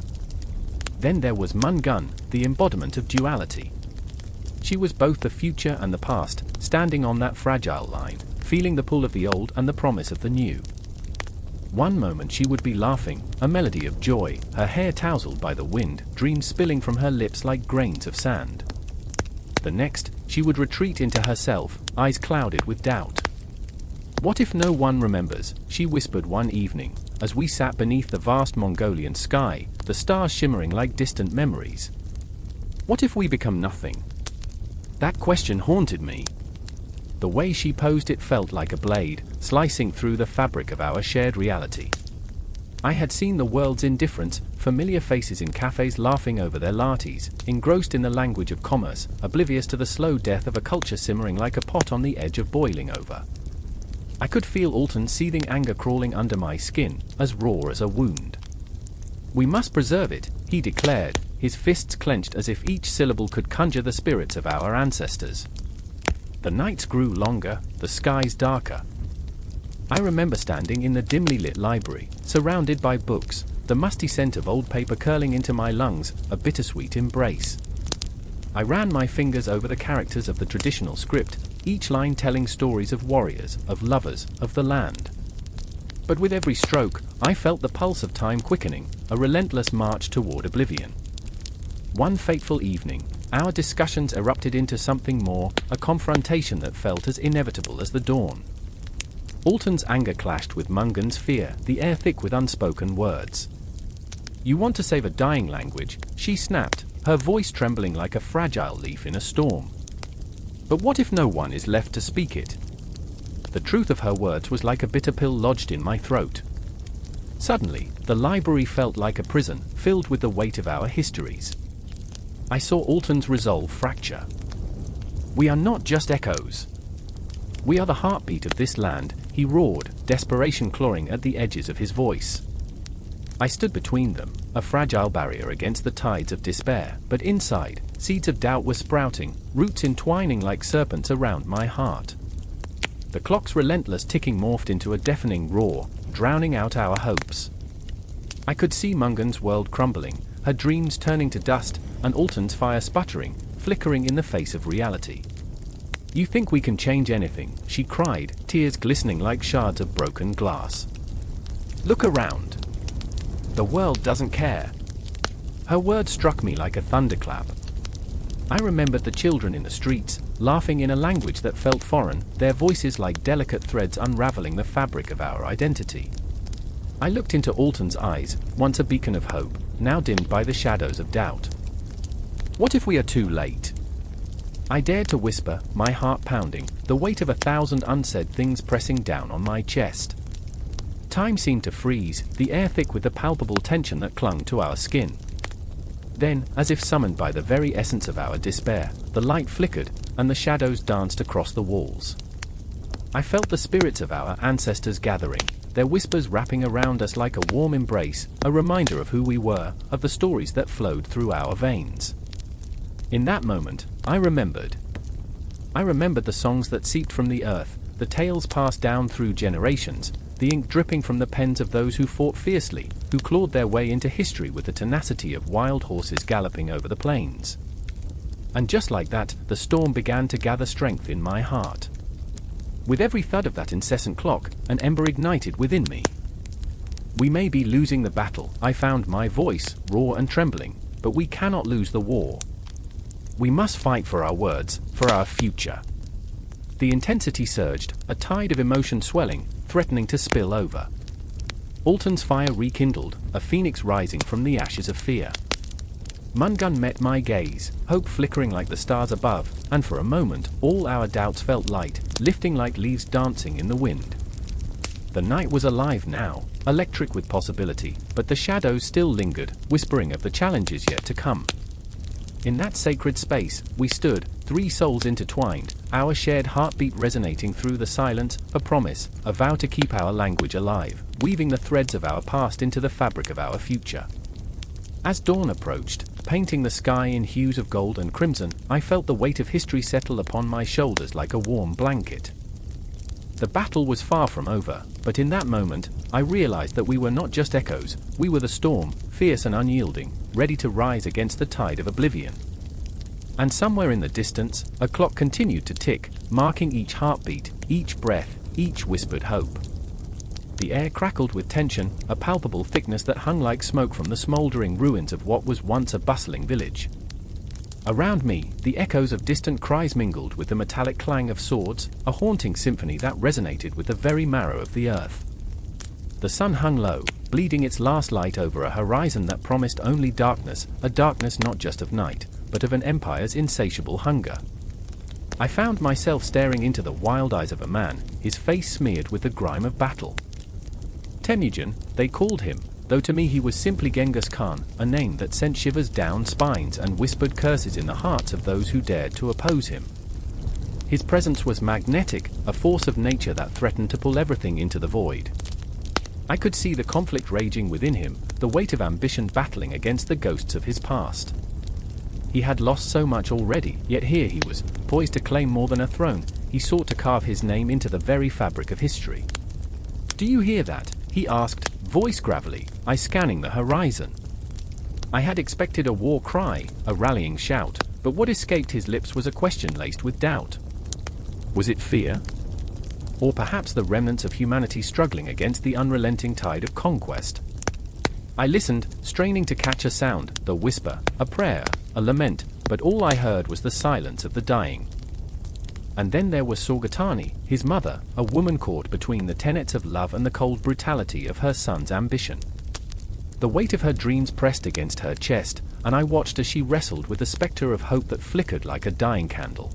Then there was Mungun, the embodiment of duality. She was both the future and the past, standing on that fragile line, feeling the pull of the old and the promise of the new. One moment she would be laughing, a melody of joy, her hair tousled by the wind, dreams spilling from her lips like grains of sand. The next, she would retreat into herself, eyes clouded with doubt. "What if no one remembers?" she whispered one evening, as we sat beneath the vast Mongolian sky, the stars shimmering like distant memories. "What if we become nothing?" That question haunted me. The way she posed it felt like a blade, slicing through the fabric of our shared reality. I had seen the world's indifference, familiar faces in cafes laughing over their lattes, engrossed in the language of commerce, oblivious to the slow death of a culture simmering like a pot on the edge of boiling over. I could feel Alton's seething anger crawling under my skin, as raw as a wound. "We must preserve it," he declared, his fists clenched as if each syllable could conjure the spirits of our ancestors. The nights grew longer, the skies darker. I remember standing in the dimly lit library, surrounded by books, the musty scent of old paper curling into my lungs, a bittersweet embrace. I ran my fingers over the characters of the traditional script, each line telling stories of warriors, of lovers, of the land. But with every stroke, I felt the pulse of time quickening, a relentless march toward oblivion. One fateful evening, our discussions erupted into something more, a confrontation that felt as inevitable as the dawn. Alton's anger clashed with Mungun's fear, the air thick with unspoken words. "You want to save a dying language," she snapped, her voice trembling like a fragile leaf in a storm. "But what if no one is left to speak it?" The truth of her words was like a bitter pill lodged in my throat. Suddenly, the library felt like a prison, filled with the weight of our histories. I saw Alton's resolve fracture. "We are not just echoes. We are the heartbeat of this land," he roared, desperation clawing at the edges of his voice. I stood between them, a fragile barrier against the tides of despair, but inside, seeds of doubt were sprouting, roots entwining like serpents around my heart. The clock's relentless ticking morphed into a deafening roar, drowning out our hopes. I could see Mungun's world crumbling, her dreams turning to dust, and Alton's fire sputtering, flickering in the face of reality. "You think we can change anything?" she cried, tears glistening like shards of broken glass. "Look around. The world doesn't care." Her words struck me like a thunderclap. I remembered the children in the streets, laughing in a language that felt foreign, their voices like delicate threads unraveling the fabric of our identity. I looked into Alton's eyes, once a beacon of hope, now dimmed by the shadows of doubt. "What if we are too late?" I dared to whisper, my heart pounding, the weight of 1,000 unsaid things pressing down on my chest. Time seemed to freeze, the air thick with the palpable tension that clung to our skin. Then, as if summoned by the very essence of our despair, the light flickered, and the shadows danced across the walls. I felt the spirits of our ancestors gathering, their whispers wrapping around us like a warm embrace, a reminder of who we were, of the stories that flowed through our veins. In that moment, I remembered the songs that seeped from the earth, the tales passed down through generations, the ink dripping from the pens of those who fought fiercely, who clawed their way into history with the tenacity of wild horses galloping over the plains. And just like that, the storm began to gather strength in my heart. With every thud of that incessant clock, an ember ignited within me. We may be losing the battle, I found my voice, raw and trembling, but we cannot lose the war. We must fight for our words, for our future. The intensity surged, a tide of emotion swelling, threatening to spill over. Alton's fire rekindled, a phoenix rising from the ashes of fear. Mungun met my gaze, hope flickering like the stars above, and for a moment, all our doubts felt light, lifting like leaves dancing in the wind. The night was alive now, electric with possibility, but the shadows still lingered, whispering of the challenges yet to come. In that sacred space, we stood, three souls intertwined, our shared heartbeat resonating through the silence, a promise, a vow to keep our language alive, weaving the threads of our past into the fabric of our future. As dawn approached, painting the sky in hues of gold and crimson, I felt the weight of history settle upon my shoulders like a warm blanket. The battle was far from over, but in that moment, I realized that we were not just echoes, we were the storm, fierce and unyielding, ready to rise against the tide of oblivion. And somewhere in the distance, a clock continued to tick, marking each heartbeat, each breath, each whispered hope. The air crackled with tension, a palpable thickness that hung like smoke from the smoldering ruins of what was once a bustling village. Around me, the echoes of distant cries mingled with the metallic clang of swords, a haunting symphony that resonated with the very marrow of the earth. The sun hung low, bleeding its last light over a horizon that promised only darkness, a darkness not just of night, but of an empire's insatiable hunger. I found myself staring into the wild eyes of a man, his face smeared with the grime of battle. Temujin, they called him, though to me he was simply Genghis Khan, a name that sent shivers down spines and whispered curses in the hearts of those who dared to oppose him. His presence was magnetic, a force of nature that threatened to pull everything into the void. I could see the conflict raging within him, the weight of ambition battling against the ghosts of his past. He had lost so much already, yet here he was, poised to claim more than a throne. He sought to carve his name into the very fabric of history. "Do you hear that?" he asked, voice gravelly, I scanning the horizon. I had expected a war cry, a rallying shout, but what escaped his lips was a question laced with doubt. Was it fear? Or perhaps the remnants of humanity struggling against the unrelenting tide of conquest? I listened, straining to catch a sound, the whisper, a prayer, a lament, but all I heard was the silence of the dying. And then there was Sorgatani, his mother, a woman caught between the tenets of love and the cold brutality of her son's ambition. The weight of her dreams pressed against her chest, and I watched as she wrestled with the specter of hope that flickered like a dying candle.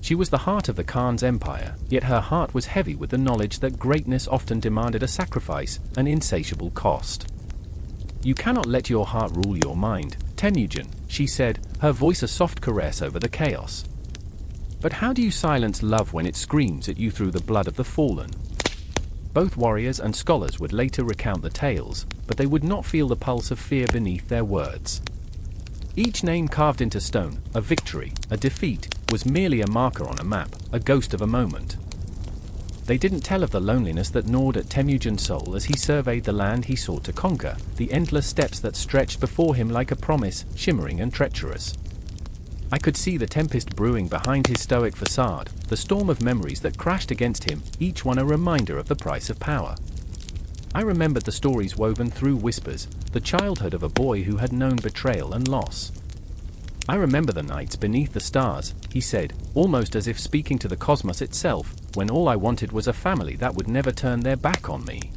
She was the heart of the Khan's empire, yet her heart was heavy with the knowledge that greatness often demanded a sacrifice, an insatiable cost. "You cannot let your heart rule your mind, Temujin," she said, her voice a soft caress over the chaos. "But how do you silence love when it screams at you through the blood of the fallen?" Both warriors and scholars would later recount the tales, but they would not feel the pulse of fear beneath their words. Each name carved into stone, a victory, a defeat, was merely a marker on a map, a ghost of a moment. They didn't tell of the loneliness that gnawed at Temujin's soul as he surveyed the land he sought to conquer, the endless steppes that stretched before him like a promise, shimmering and treacherous. I could see the tempest brewing behind his stoic facade, the storm of memories that crashed against him, each one a reminder of the price of power. I remembered the stories woven through whispers, the childhood of a boy who had known betrayal and loss. "I remember the nights beneath the stars," he said, almost as if speaking to the cosmos itself, "when all I wanted was a family that would never turn their back on me."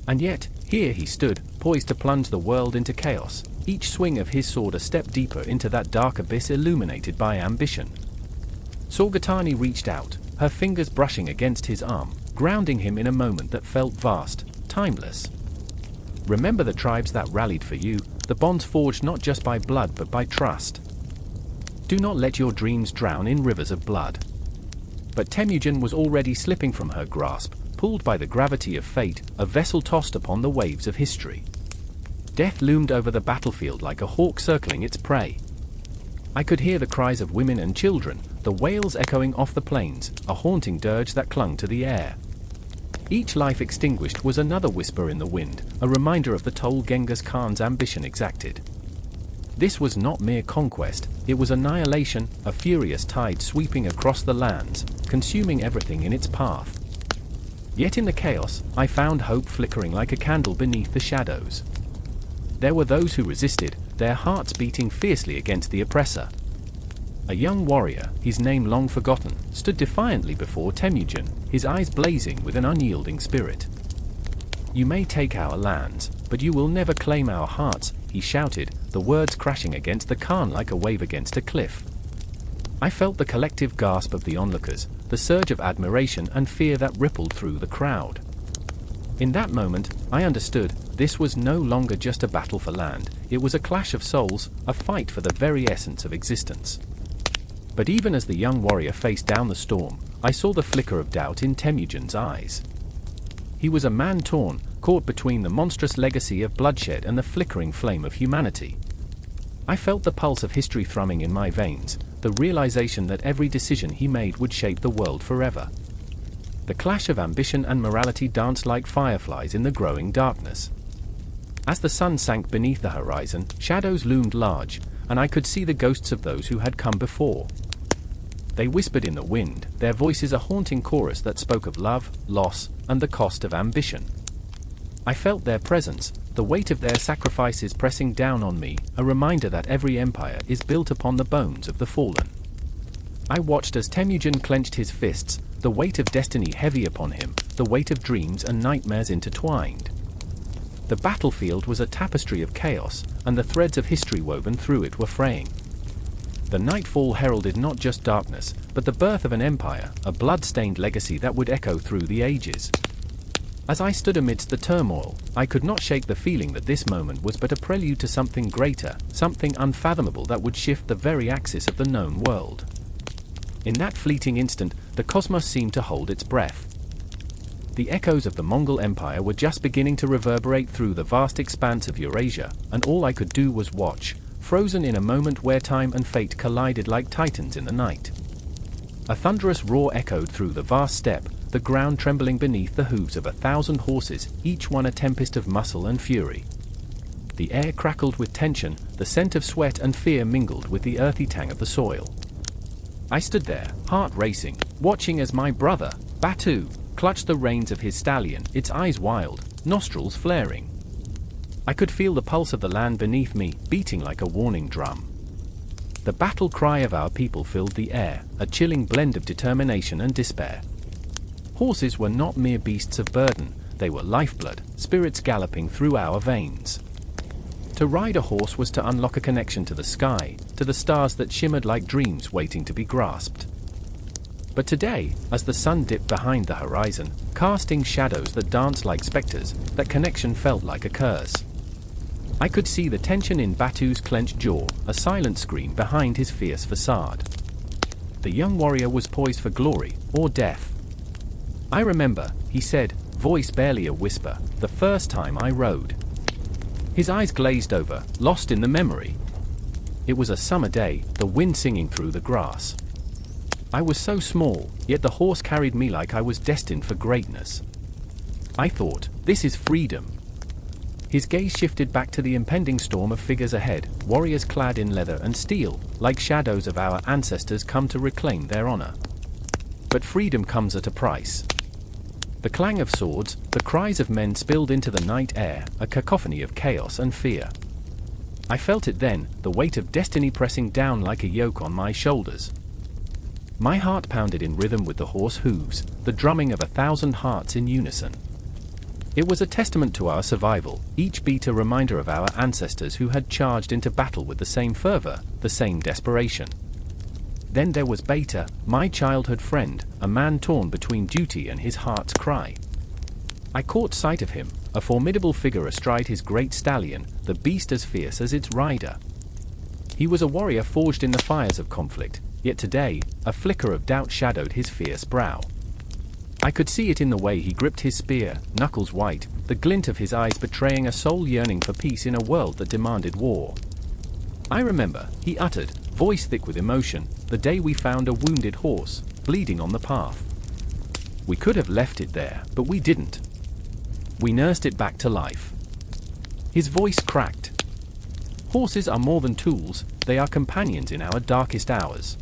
And yet, here he stood, poised to plunge the world into chaos, each swing of his sword a step deeper into that dark abyss illuminated by ambition. Sorgatani reached out, her fingers brushing against his arm, grounding him in a moment that felt vast, timeless. Remember the tribes that rallied for you, the bonds forged not just by blood but by trust. Do not let your dreams drown in rivers of blood. But Temujin was already slipping from her grasp, pulled by the gravity of fate, a vessel tossed upon the waves of history. Death loomed over the battlefield like a hawk circling its prey. I could hear the cries of women and children, the wails echoing off the plains, a haunting dirge that clung to the air. Each life extinguished was another whisper in the wind, a reminder of the toll Genghis Khan's ambition exacted. This was not mere conquest, it was annihilation, a furious tide sweeping across the lands, consuming everything in its path. Yet in the chaos, I found hope flickering like a candle beneath the shadows. There were those who resisted, their hearts beating fiercely against the oppressor. A young warrior, his name long forgotten, stood defiantly before Temujin, his eyes blazing with an unyielding spirit. "You may take our lands, but you will never claim our hearts," he shouted, the words crashing against the Khan like a wave against a cliff. I felt the collective gasp of the onlookers, the surge of admiration and fear that rippled through the crowd. In that moment, I understood, this was no longer just a battle for land, it was a clash of souls, a fight for the very essence of existence. But even as the young warrior faced down the storm, I saw the flicker of doubt in Temujin's eyes. He was a man torn, caught between the monstrous legacy of bloodshed and the flickering flame of humanity. I felt the pulse of history thrumming in my veins, the realization that every decision he made would shape the world forever. The clash of ambition and morality danced like fireflies in the growing darkness. As the sun sank beneath the horizon, shadows loomed large, and I could see the ghosts of those who had come before. They whispered in the wind, their voices a haunting chorus that spoke of love, loss, and the cost of ambition. I felt their presence, the weight of their sacrifices pressing down on me, a reminder that every empire is built upon the bones of the fallen. I watched as Temujin clenched his fists, the weight of destiny heavy upon him, the weight of dreams and nightmares intertwined. The battlefield was a tapestry of chaos, and the threads of history woven through it were fraying. The nightfall heralded not just darkness, but the birth of an empire, a blood-stained legacy that would echo through the ages. As I stood amidst the turmoil, I could not shake the feeling that this moment was but a prelude to something greater, something unfathomable that would shift the very axis of the known world. In that fleeting instant, the cosmos seemed to hold its breath. The echoes of the Mongol Empire were just beginning to reverberate through the vast expanse of Eurasia, and all I could do was watch, frozen in a moment where time and fate collided like titans in the night. A thunderous roar echoed through the vast steppe, the ground trembling beneath the hooves of 1,000 horses, each one a tempest of muscle and fury. The air crackled with tension, the scent of sweat and fear mingled with the earthy tang of the soil. I stood there, heart racing, watching as my brother, Batu, clutched the reins of his stallion, its eyes wild, nostrils flaring. I could feel the pulse of the land beneath me, beating like a warning drum. The battle cry of our people filled the air, a chilling blend of determination and despair. Horses were not mere beasts of burden, they were lifeblood, spirits galloping through our veins. To ride a horse was to unlock a connection to the sky, to the stars that shimmered like dreams waiting to be grasped. But today, as the sun dipped behind the horizon, casting shadows that danced like specters, that connection felt like a curse. I could see the tension in Batu's clenched jaw, a silent scream behind his fierce facade. The young warrior was poised for glory, or death. "I remember," he said, voice barely a whisper, "the first time I rode." His eyes glazed over, lost in the memory. It was a summer day, the wind singing through the grass. I was so small, yet the horse carried me like I was destined for greatness. I thought, this is freedom. His gaze shifted back to the impending storm of figures ahead, warriors clad in leather and steel, like shadows of our ancestors come to reclaim their honor. But freedom comes at a price. The clang of swords, the cries of men spilled into the night air, a cacophony of chaos and fear. I felt it then, the weight of destiny pressing down like a yoke on my shoulders. My heart pounded in rhythm with the horse hooves, the drumming of 1,000 hearts in unison. It was a testament to our survival, each beat a reminder of our ancestors who had charged into battle with the same fervor, the same desperation. Then there was Beta, my childhood friend, a man torn between duty and his heart's cry. I caught sight of him, a formidable figure astride his great stallion, the beast as fierce as its rider. He was a warrior forged in the fires of conflict, yet today, a flicker of doubt shadowed his fierce brow. I could see it in the way he gripped his spear, knuckles white, the glint of his eyes betraying a soul yearning for peace in a world that demanded war. I remember, he uttered, voice thick with emotion, the day we found a wounded horse, bleeding on the path. We could have left it there, but we didn't. We nursed it back to life. His voice cracked. Horses are more than tools, they are companions in our darkest hours.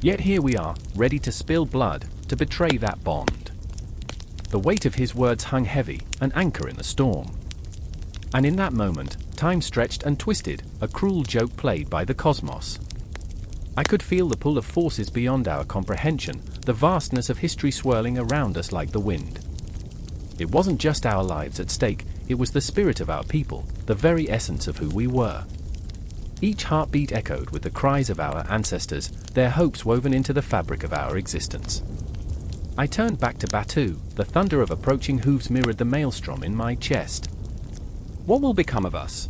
Yet here we are, ready to spill blood, to betray that bond. The weight of his words hung heavy, an anchor in the storm. And in that moment, time stretched and twisted, a cruel joke played by the cosmos. I could feel the pull of forces beyond our comprehension, the vastness of history swirling around us like the wind. It wasn't just our lives at stake, it was the spirit of our people, the very essence of who we were. Each heartbeat echoed with the cries of our ancestors, their hopes woven into the fabric of our existence. I turned back to Batu, the thunder of approaching hooves mirrored the maelstrom in my chest. What will become of us?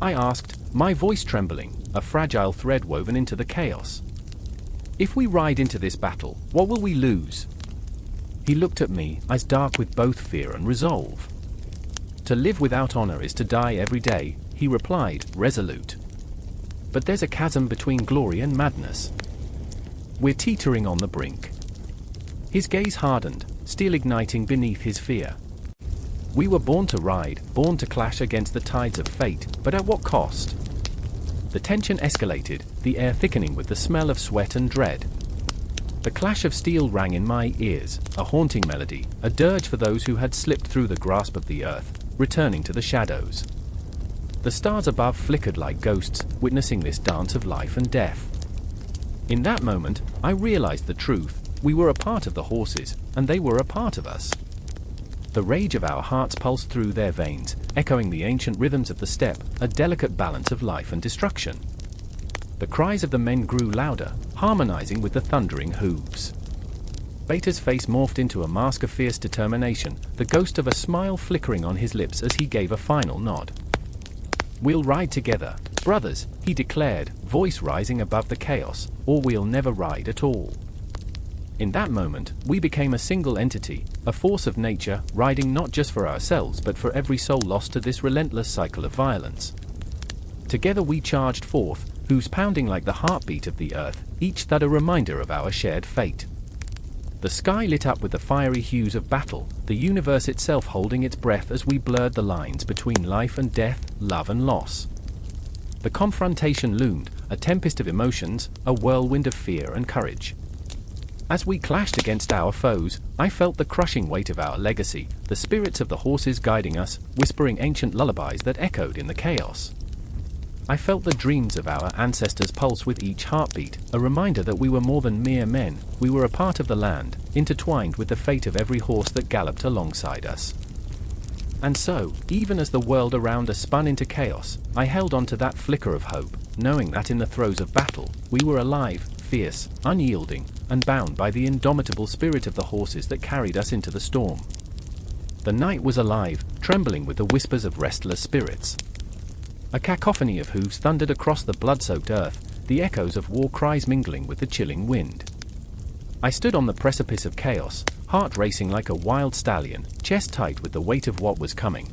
I asked, my voice trembling, a fragile thread woven into the chaos. If we ride into this battle, what will we lose? He looked at me, eyes dark with both fear and resolve. To live without honor is to die every day, he replied, resolute. But there's a chasm between glory and madness. We're teetering on the brink. His gaze hardened, steel igniting beneath his fear. We were born to ride, born to clash against the tides of fate, but at what cost? The tension escalated, the air thickening with the smell of sweat and dread. The clash of steel rang in my ears, a haunting melody, a dirge for those who had slipped through the grasp of the earth, returning to the shadows. The stars above flickered like ghosts, witnessing this dance of life and death. In that moment, I realized the truth. We were a part of the horses, and they were a part of us. The rage of our hearts pulsed through their veins, echoing the ancient rhythms of the steppe, a delicate balance of life and destruction. The cries of the men grew louder, harmonizing with the thundering hooves. Beta's face morphed into a mask of fierce determination, the ghost of a smile flickering on his lips as he gave a final nod. We'll ride together, brothers, he declared, voice rising above the chaos, or we'll never ride at all. In that moment, we became a single entity, a force of nature, riding not just for ourselves but for every soul lost to this relentless cycle of violence. Together we charged forth, hooves pounding like the heartbeat of the earth, each thud a reminder of our shared fate. The sky lit up with the fiery hues of battle, the universe itself holding its breath as we blurred the lines between life and death, love and loss. The confrontation loomed, a tempest of emotions, a whirlwind of fear and courage. As we clashed against our foes, I felt the crushing weight of our legacy, the spirits of the horses guiding us, whispering ancient lullabies that echoed in the chaos. I felt the dreams of our ancestors pulse with each heartbeat, a reminder that we were more than mere men, we were a part of the land, intertwined with the fate of every horse that galloped alongside us. And so, even as the world around us spun into chaos, I held on to that flicker of hope, knowing that in the throes of battle, we were alive, fierce, unyielding, and bound by the indomitable spirit of the horses that carried us into the storm. The night was alive, trembling with the whispers of restless spirits. A cacophony of hooves thundered across the blood-soaked earth, the echoes of war cries mingling with the chilling wind. I stood on the precipice of chaos, heart racing like a wild stallion, chest tight with the weight of what was coming.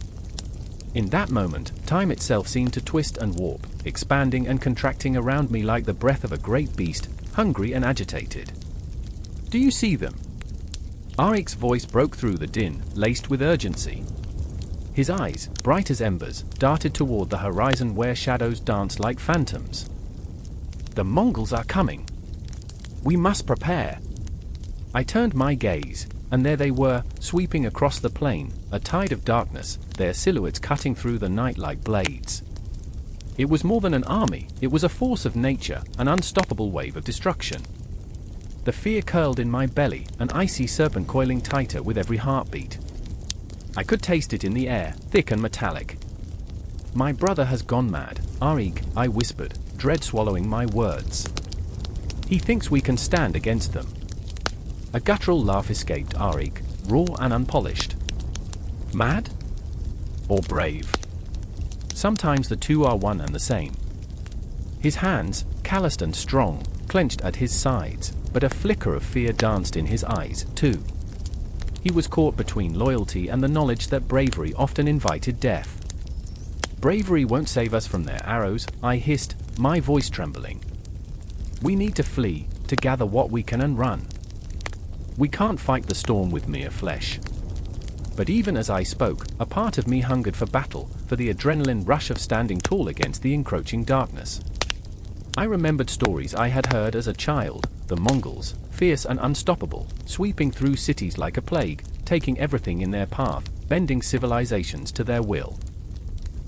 In that moment, time itself seemed to twist and warp, expanding and contracting around me like the breath of a great beast, hungry and agitated. Do you see them? Arik's voice broke through the din, laced with urgency. His eyes, bright as embers, darted toward the horizon where shadows danced like phantoms. The Mongols are coming. We must prepare. I turned my gaze, and there they were, sweeping across the plain, a tide of darkness, their silhouettes cutting through the night like blades. It was more than an army, it was a force of nature, an unstoppable wave of destruction. The fear curled in my belly, an icy serpent coiling tighter with every heartbeat. I could taste it in the air, thick and metallic. My brother has gone mad, Arik, I whispered, dread swallowing my words. He thinks we can stand against them. A guttural laugh escaped Arik, raw and unpolished. Mad? Or brave? Sometimes the two are one and the same. His hands, calloused and strong, clenched at his sides, but a flicker of fear danced in his eyes, too. He was caught between loyalty and the knowledge that bravery often invited death. Bravery won't save us from their arrows, I hissed, my voice trembling. We need to flee, to gather what we can and run. We can't fight the storm with mere flesh. But even as I spoke, a part of me hungered for battle, for the adrenaline rush of standing tall against the encroaching darkness. I remembered stories I had heard as a child, the Mongols, fierce and unstoppable, sweeping through cities like a plague, taking everything in their path, bending civilizations to their will.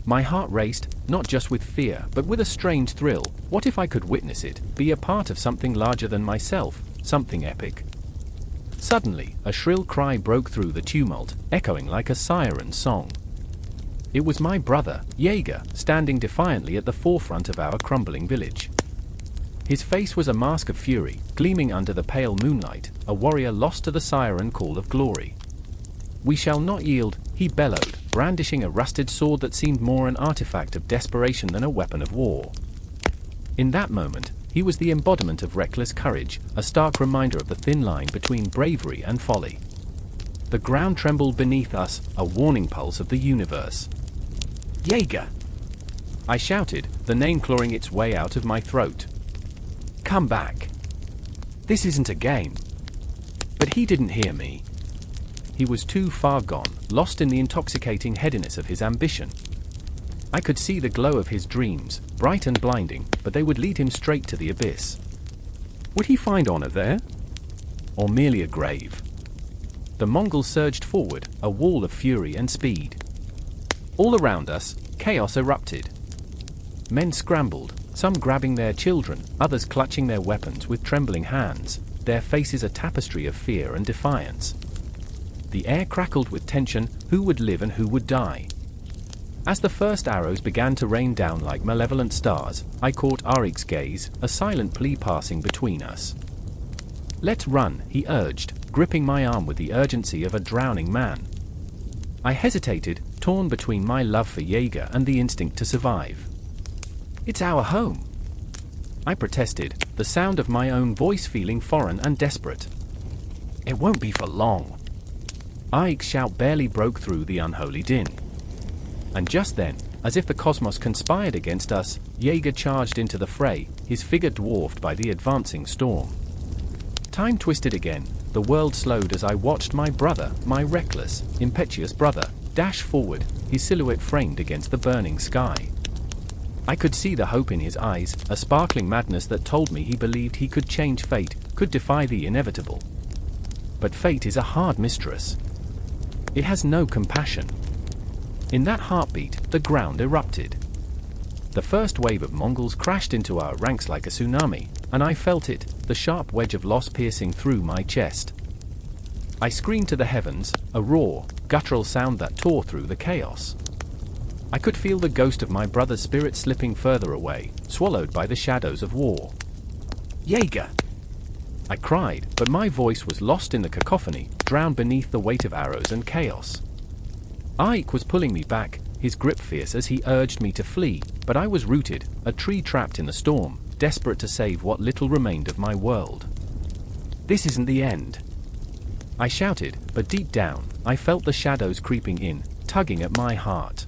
My heart raced, not just with fear, but with a strange thrill. What if I could witness it, be a part of something larger than myself, something epic? Suddenly, a shrill cry broke through the tumult, echoing like a siren's song. It was my brother, Jaeger, standing defiantly at the forefront of our crumbling village. His face was a mask of fury, gleaming under the pale moonlight, a warrior lost to the siren call of glory. We shall not yield, he bellowed, brandishing a rusted sword that seemed more an artifact of desperation than a weapon of war. In that moment, he was the embodiment of reckless courage, a stark reminder of the thin line between bravery and folly. The ground trembled beneath us, a warning pulse of the universe. Jaeger! I shouted, the name clawing its way out of my throat. Come back. This isn't a game. But he didn't hear me. He was too far gone, lost in the intoxicating headiness of his ambition. I could see the glow of his dreams, bright and blinding, but they would lead him straight to the abyss. Would he find honor there? Or merely a grave? The Mongols surged forward, a wall of fury and speed. All around us, chaos erupted. Men scrambled, some grabbing their children, others clutching their weapons with trembling hands, their faces a tapestry of fear and defiance. The air crackled with tension, who would live and who would die. As the first arrows began to rain down like malevolent stars, I caught Arik's gaze, a silent plea passing between us. Let's run, he urged, gripping my arm with the urgency of a drowning man. I hesitated, torn between my love for Jaeger and the instinct to survive. It's our home, I protested, the sound of my own voice feeling foreign and desperate. It won't be for long. Arik's shout barely broke through the unholy din. And just then, as if the cosmos conspired against us, Jaeger charged into the fray, his figure dwarfed by the advancing storm. Time twisted again, the world slowed as I watched my brother, my reckless, impetuous brother, dash forward, his silhouette framed against the burning sky. I could see the hope in his eyes, a sparkling madness that told me he believed he could change fate, could defy the inevitable. But fate is a hard mistress. It has no compassion. In that heartbeat, the ground erupted. The first wave of Mongols crashed into our ranks like a tsunami, and I felt it, the sharp wedge of loss piercing through my chest. I screamed to the heavens, a raw, guttural sound that tore through the chaos. I could feel the ghost of my brother's spirit slipping further away, swallowed by the shadows of war. Jaeger! I cried, but my voice was lost in the cacophony, drowned beneath the weight of arrows and chaos. Aik was pulling me back, his grip fierce as he urged me to flee, but I was rooted, a tree trapped in the storm, desperate to save what little remained of my world. This isn't the end. I shouted, but deep down, I felt the shadows creeping in, tugging at my heart.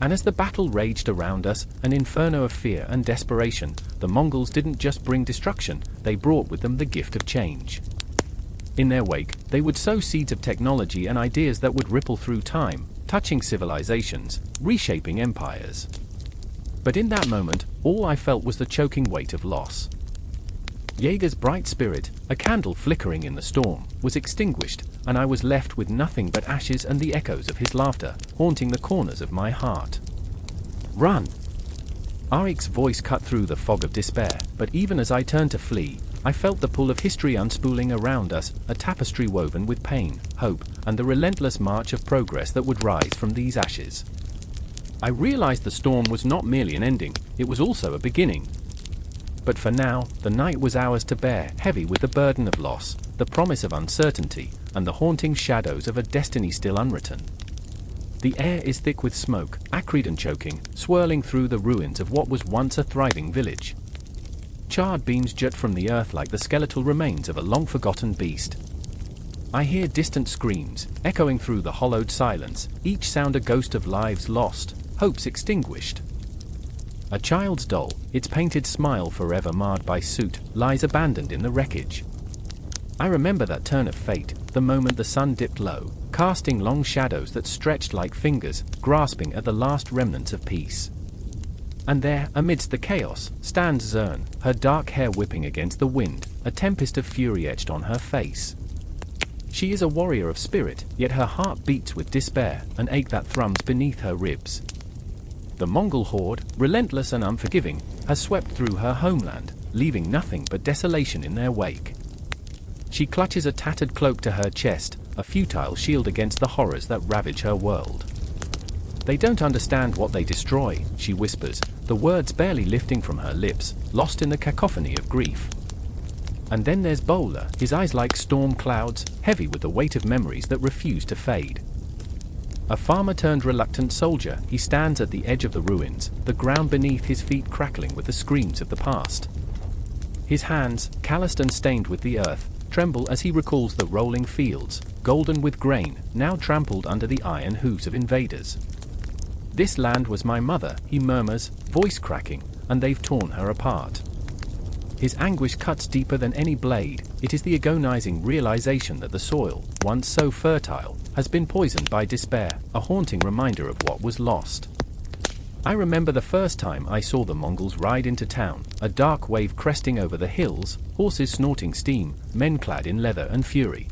And as the battle raged around us, an inferno of fear and desperation, the Mongols didn't just bring destruction, they brought with them the gift of change. In their wake, they would sow seeds of technology and ideas that would ripple through time, touching civilizations, reshaping empires. But in that moment, all I felt was the choking weight of loss. Jaeger's bright spirit, a candle flickering in the storm, was extinguished, and I was left with nothing but ashes and the echoes of his laughter, haunting the corners of my heart. Run! Arik's voice cut through the fog of despair, but even as I turned to flee, I felt the pull of history unspooling around us, a tapestry woven with pain, hope, and the relentless march of progress that would rise from these ashes. I realized the storm was not merely an ending, it was also a beginning. But for now, the night was ours to bear, heavy with the burden of loss, the promise of uncertainty, and the haunting shadows of a destiny still unwritten. The air is thick with smoke, acrid and choking, swirling through the ruins of what was once a thriving village. Charred beams jut from the earth like the skeletal remains of a long-forgotten beast. I hear distant screams, echoing through the hollowed silence, each sound a ghost of lives lost, hopes extinguished. A child's doll, its painted smile forever marred by soot, lies abandoned in the wreckage. I remember that turn of fate, the moment the sun dipped low, casting long shadows that stretched like fingers, grasping at the last remnants of peace. And there, amidst the chaos, stands Zern, her dark hair whipping against the wind, a tempest of fury etched on her face. She is a warrior of spirit, yet her heart beats with despair, an ache that thrums beneath her ribs. The Mongol horde, relentless and unforgiving, has swept through her homeland, leaving nothing but desolation in their wake. She clutches a tattered cloak to her chest, a futile shield against the horrors that ravage her world. They don't understand what they destroy, she whispers, the words barely lifting from her lips, lost in the cacophony of grief. And then there's Bowler, his eyes like storm clouds, heavy with the weight of memories that refuse to fade. A farmer turned reluctant soldier, he stands at the edge of the ruins, the ground beneath his feet crackling with the screams of the past. His hands, calloused and stained with the earth, tremble as he recalls the rolling fields, golden with grain, now trampled under the iron hooves of invaders. This land was my mother, he murmurs, voice cracking, and they've torn her apart. His anguish cuts deeper than any blade. It is the agonizing realization that the soil, once so fertile, has been poisoned by despair, a haunting reminder of what was lost. I remember the first time I saw the Mongols ride into town, a dark wave cresting over the hills, horses snorting steam, men clad in leather and fury.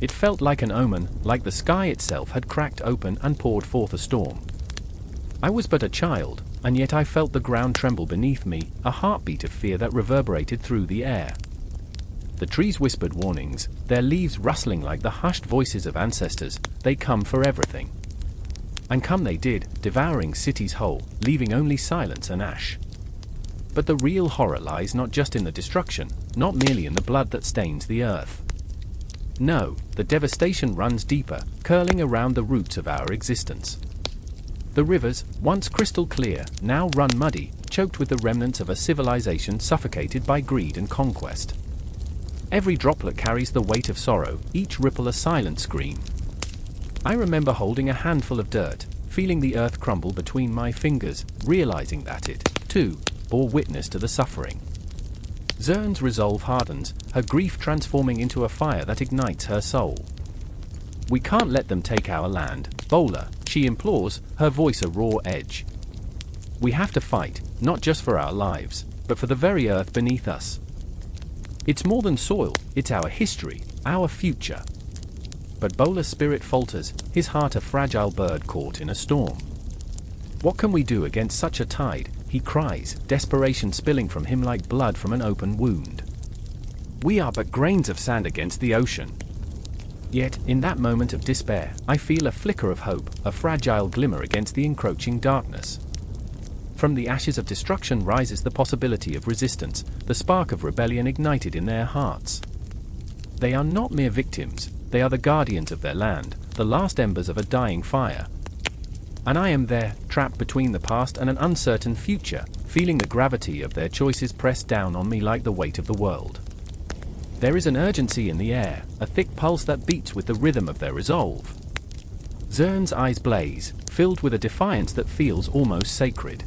It felt like an omen, like the sky itself had cracked open and poured forth a storm. I was but a child, and yet I felt the ground tremble beneath me, a heartbeat of fear that reverberated through the air. The trees whispered warnings, their leaves rustling like the hushed voices of ancestors. They come for everything. And come they did, devouring cities whole, leaving only silence and ash. But the real horror lies not just in the destruction, not merely in the blood that stains the earth. No, the devastation runs deeper, curling around the roots of our existence. The rivers, once crystal clear, now run muddy, choked with the remnants of a civilization suffocated by greed and conquest. Every droplet carries the weight of sorrow, each ripple a silent scream. I remember holding a handful of dirt, feeling the earth crumble between my fingers, realizing that it, too, bore witness to the suffering. Zern's resolve hardens, her grief transforming into a fire that ignites her soul. We can't let them take our land, Bowler, she implores, her voice a raw edge. We have to fight, not just for our lives, but for the very earth beneath us. It's more than soil, it's our history, our future. But Bowler's spirit falters, his heart a fragile bird caught in a storm. What can we do against such a tide? He cries, desperation spilling from him like blood from an open wound. We are but grains of sand against the ocean. Yet, in that moment of despair, I feel a flicker of hope, a fragile glimmer against the encroaching darkness. From the ashes of destruction rises the possibility of resistance, the spark of rebellion ignited in their hearts. They are not mere victims, they are the guardians of their land, the last embers of a dying fire. And I am there, trapped between the past and an uncertain future, feeling the gravity of their choices press down on me like the weight of the world. There is an urgency in the air, a thick pulse that beats with the rhythm of their resolve. Zern's eyes blaze, filled with a defiance that feels almost sacred.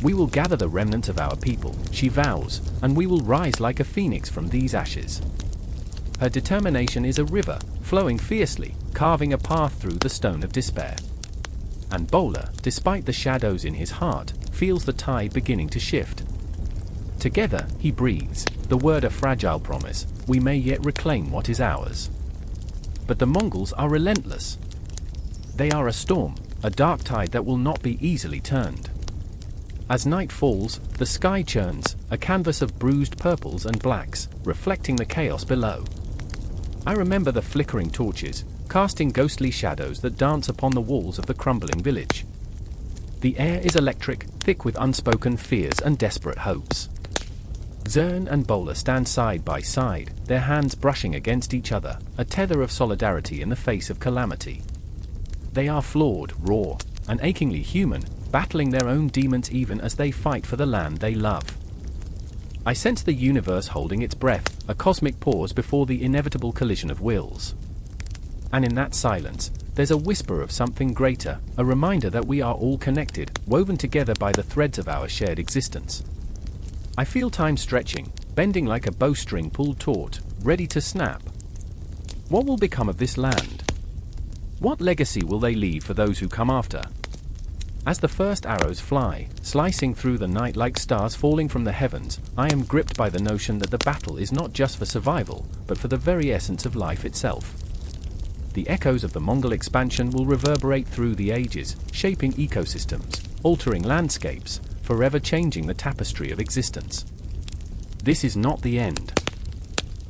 We will gather the remnants of our people, she vows, and we will rise like a phoenix from these ashes. Her determination is a river, flowing fiercely, carving a path through the stone of despair. And Bowler, despite the shadows in his heart, feels the tide beginning to shift. Together, he breathes, the word a fragile promise, we may yet reclaim what is ours. But the Mongols are relentless. They are a storm, a dark tide that will not be easily turned. As night falls, the sky churns, a canvas of bruised purples and blacks, reflecting the chaos below. I remember the flickering torches, casting ghostly shadows that dance upon the walls of the crumbling village. The air is electric, thick with unspoken fears and desperate hopes. Zern and Bowler stand side by side, their hands brushing against each other, a tether of solidarity in the face of calamity. They are flawed, raw, and achingly human, battling their own demons even as they fight for the land they love. I sense the universe holding its breath, a cosmic pause before the inevitable collision of wills. And in that silence, there's a whisper of something greater, a reminder that we are all connected, woven together by the threads of our shared existence. I feel time stretching, bending like a bowstring pulled taut, ready to snap. What will become of this land? What legacy will they leave for those who come after? As the first arrows fly, slicing through the night like stars falling from the heavens, I am gripped by the notion that the battle is not just for survival, but for the very essence of life itself. The echoes of the Mongol expansion will reverberate through the ages, shaping ecosystems, altering landscapes, forever changing the tapestry of existence. This is not the end.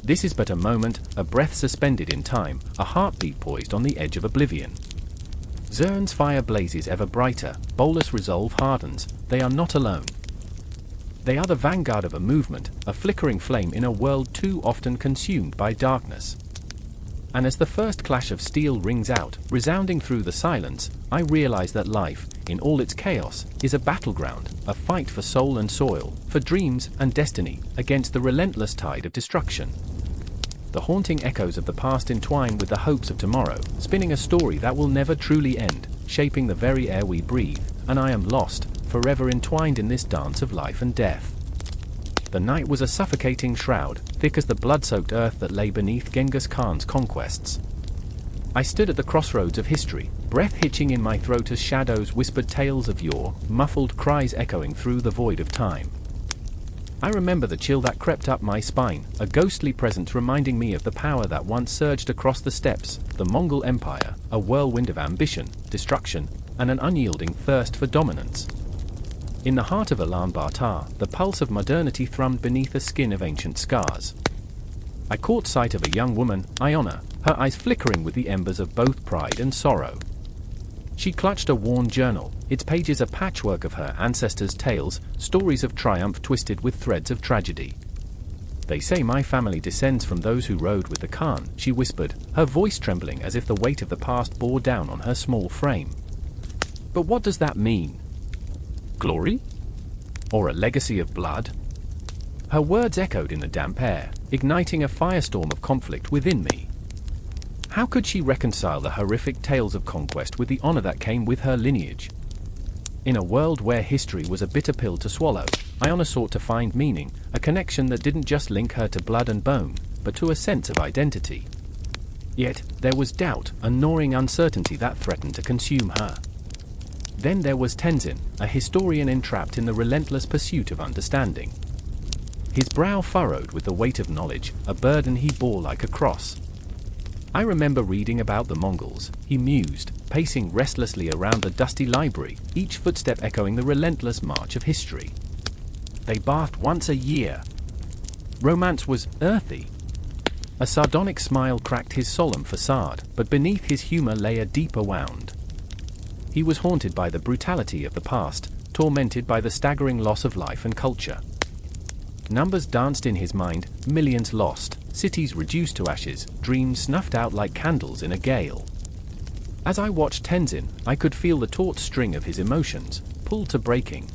This is but a moment, a breath suspended in time, a heartbeat poised on the edge of oblivion. Zern's fire blazes ever brighter, Bolus' resolve hardens, they are not alone. They are the vanguard of a movement, a flickering flame in a world too often consumed by darkness. And as the first clash of steel rings out, resounding through the silence, I realize that life, in all its chaos, is a battleground, a fight for soul and soil, for dreams and destiny, against the relentless tide of destruction. The haunting echoes of the past entwine with the hopes of tomorrow, spinning a story that will never truly end, shaping the very air we breathe, and I am lost, forever entwined in this dance of life and death. The night was a suffocating shroud, thick as the blood-soaked earth that lay beneath Genghis Khan's conquests. I stood at the crossroads of history, breath hitching in my throat as shadows whispered tales of yore, muffled cries echoing through the void of time. I remember the chill that crept up my spine, a ghostly presence reminding me of the power that once surged across the steppes, the Mongol Empire, a whirlwind of ambition, destruction, and an unyielding thirst for dominance. In the heart of Ulaanbaatar, the pulse of modernity thrummed beneath a skin of ancient scars. I caught sight of a young woman, Iona, her eyes flickering with the embers of both pride and sorrow. She clutched a worn journal, its pages a patchwork of her ancestors' tales, stories of triumph twisted with threads of tragedy. "They say my family descends from those who rode with the Khan," she whispered, her voice trembling as if the weight of the past bore down on her small frame. "But what does that mean? Glory? Or a legacy of blood?" Her words echoed in the damp air, igniting a firestorm of conflict within me. How could she reconcile the horrific tales of conquest with the honor that came with her lineage? In a world where history was a bitter pill to swallow, Iona sought to find meaning, a connection that didn't just link her to blood and bone, but to a sense of identity. Yet, there was doubt, a gnawing uncertainty that threatened to consume her. Then there was Tenzin, a historian entrapped in the relentless pursuit of understanding. His brow furrowed with the weight of knowledge, a burden he bore like a cross. I remember reading about the Mongols, he mused, pacing restlessly around the dusty library, each footstep echoing the relentless march of history. They bathed once a year. Romance was earthy. A sardonic smile cracked his solemn facade, but beneath his humor lay a deeper wound. He was haunted by the brutality of the past, tormented by the staggering loss of life and culture. Numbers danced in his mind, millions lost, cities reduced to ashes, dreams snuffed out like candles in a gale. As I watched Tenzin, I could feel the taut string of his emotions, pulled to breaking.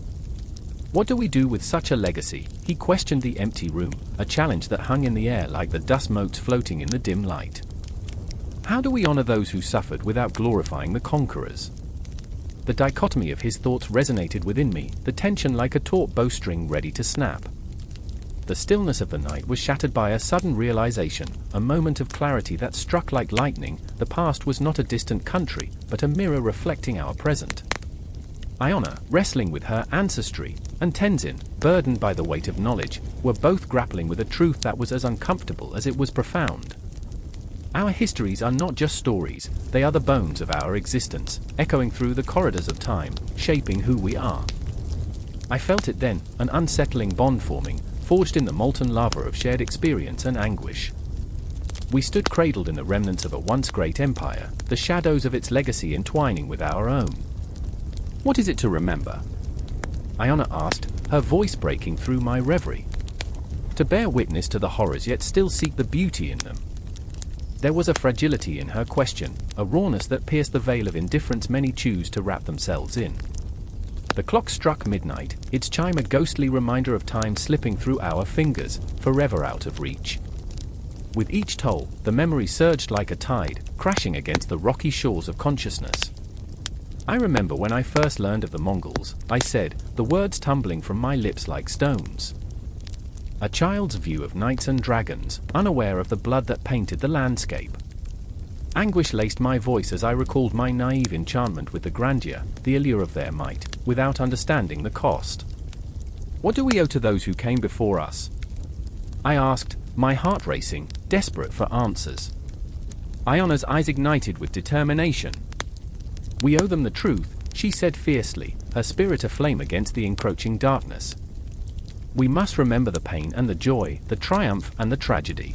"What do we do with such a legacy?" he questioned the empty room, a challenge that hung in the air like the dust motes floating in the dim light. "How do we honor those who suffered without glorifying the conquerors?" The dichotomy of his thoughts resonated within me, the tension like a taut bowstring ready to snap. The stillness of the night was shattered by a sudden realization, a moment of clarity that struck like lightning. The past was not a distant country, but a mirror reflecting our present. Iona, wrestling with her ancestry, and Tenzin, burdened by the weight of knowledge, were both grappling with a truth that was as uncomfortable as it was profound. Our histories are not just stories, they are the bones of our existence, echoing through the corridors of time, shaping who we are. I felt it then, an unsettling bond forming, forged in the molten lava of shared experience and anguish. We stood cradled in the remnants of a once great empire, the shadows of its legacy entwining with our own. "What is it to remember?" Iona asked, her voice breaking through my reverie. "To bear witness to the horrors yet still seek the beauty in them." There was a fragility in her question, a rawness that pierced the veil of indifference many choose to wrap themselves in. The clock struck midnight, its chime a ghostly reminder of time slipping through our fingers, forever out of reach. With each toll, the memory surged like a tide, crashing against the rocky shores of consciousness. I remember when I first learned of the Mongols, I said, the words tumbling from my lips like stones. A child's view of knights and dragons, unaware of the blood that painted the landscape. Anguish laced my voice as I recalled my naive enchantment with the grandeur, the allure of their might, without understanding the cost. What do we owe to those who came before us? I asked, my heart racing, desperate for answers. Iona's eyes ignited with determination. We owe them the truth, she said fiercely, her spirit aflame against the encroaching darkness. We must remember the pain and the joy, the triumph and the tragedy.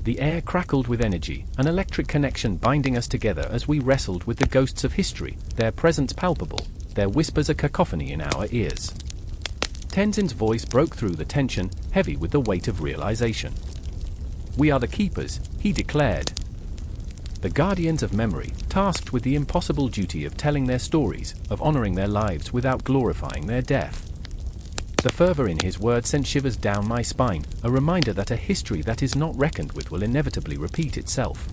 The air crackled with energy, an electric connection binding us together as we wrestled with the ghosts of history, their presence palpable, their whispers a cacophony in our ears. Tenzin's voice broke through the tension, heavy with the weight of realization. We are the keepers, he declared. The guardians of memory, tasked with the impossible duty of telling their stories, of honoring their lives without glorifying their death. The fervor in his words sent shivers down my spine, a reminder that a history that is not reckoned with will inevitably repeat itself.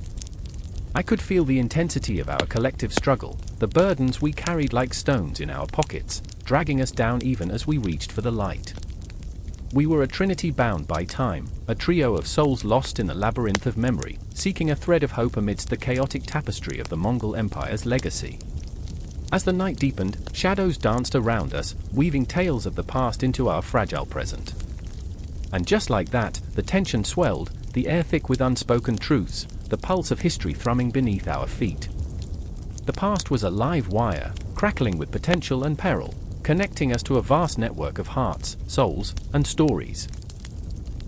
I could feel the intensity of our collective struggle, the burdens we carried like stones in our pockets, dragging us down even as we reached for the light. We were a trinity bound by time, a trio of souls lost in the labyrinth of memory, seeking a thread of hope amidst the chaotic tapestry of the Mongol Empire's legacy. As the night deepened, shadows danced around us, weaving tales of the past into our fragile present. And just like that, the tension swelled, the air thick with unspoken truths, the pulse of history thrumming beneath our feet. The past was a live wire, crackling with potential and peril, connecting us to a vast network of hearts, souls, and stories.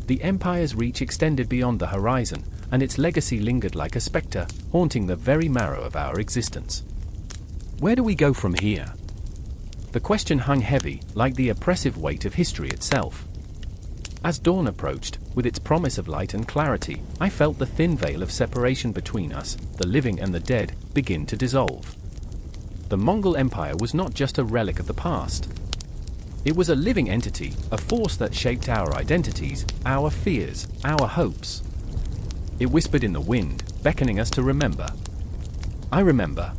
The Empire's reach extended beyond the horizon, and its legacy lingered like a spectre, haunting the very marrow of our existence. Where do we go from here? The question hung heavy, like the oppressive weight of history itself. As dawn approached, with its promise of light and clarity, I felt the thin veil of separation between us, the living and the dead, begin to dissolve. The Mongol Empire was not just a relic of the past. It was a living entity, a force that shaped our identities, our fears, our hopes. It whispered in the wind, beckoning us to remember. I remember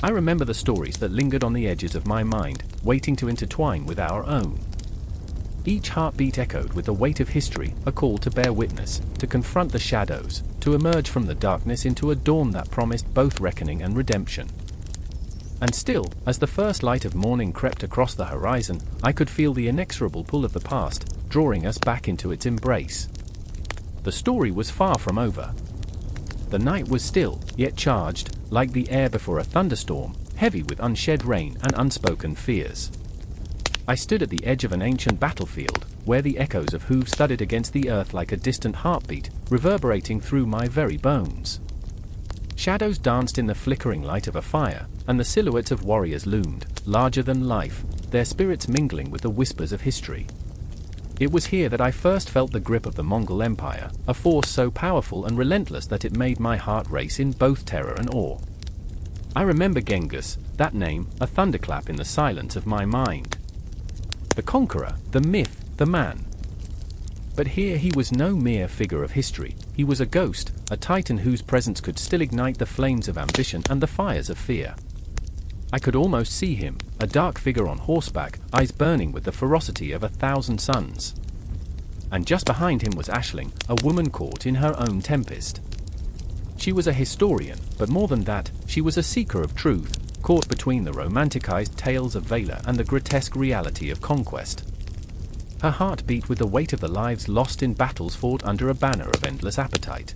the stories that lingered on the edges of my mind, waiting to intertwine with our own. Each heartbeat echoed with the weight of history, a call to bear witness, to confront the shadows, to emerge from the darkness into a dawn that promised both reckoning and redemption. And still, as the first light of morning crept across the horizon, I could feel the inexorable pull of the past, drawing us back into its embrace. The story was far from over. The night was still, yet charged, like the air before a thunderstorm, heavy with unshed rain and unspoken fears. I stood at the edge of an ancient battlefield, where the echoes of hooves thudded against the earth like a distant heartbeat, reverberating through my very bones. Shadows danced in the flickering light of a fire, and the silhouettes of warriors loomed, larger than life, their spirits mingling with the whispers of history. It was here that I first felt the grip of the Mongol Empire, a force so powerful and relentless that it made my heart race in both terror and awe. I remember Genghis, that name, a thunderclap in the silence of my mind. The conqueror, the myth, the man. But here he was no mere figure of history, he was a ghost, a titan whose presence could still ignite the flames of ambition and the fires of fear. I could almost see him, a dark figure on horseback, eyes burning with the ferocity of 1,000 suns. And just behind him was Aisling, a woman caught in her own tempest. She was a historian, but more than that, she was a seeker of truth, caught between the romanticized tales of valor and the grotesque reality of conquest. Her heart beat with the weight of the lives lost in battles fought under a banner of endless appetite.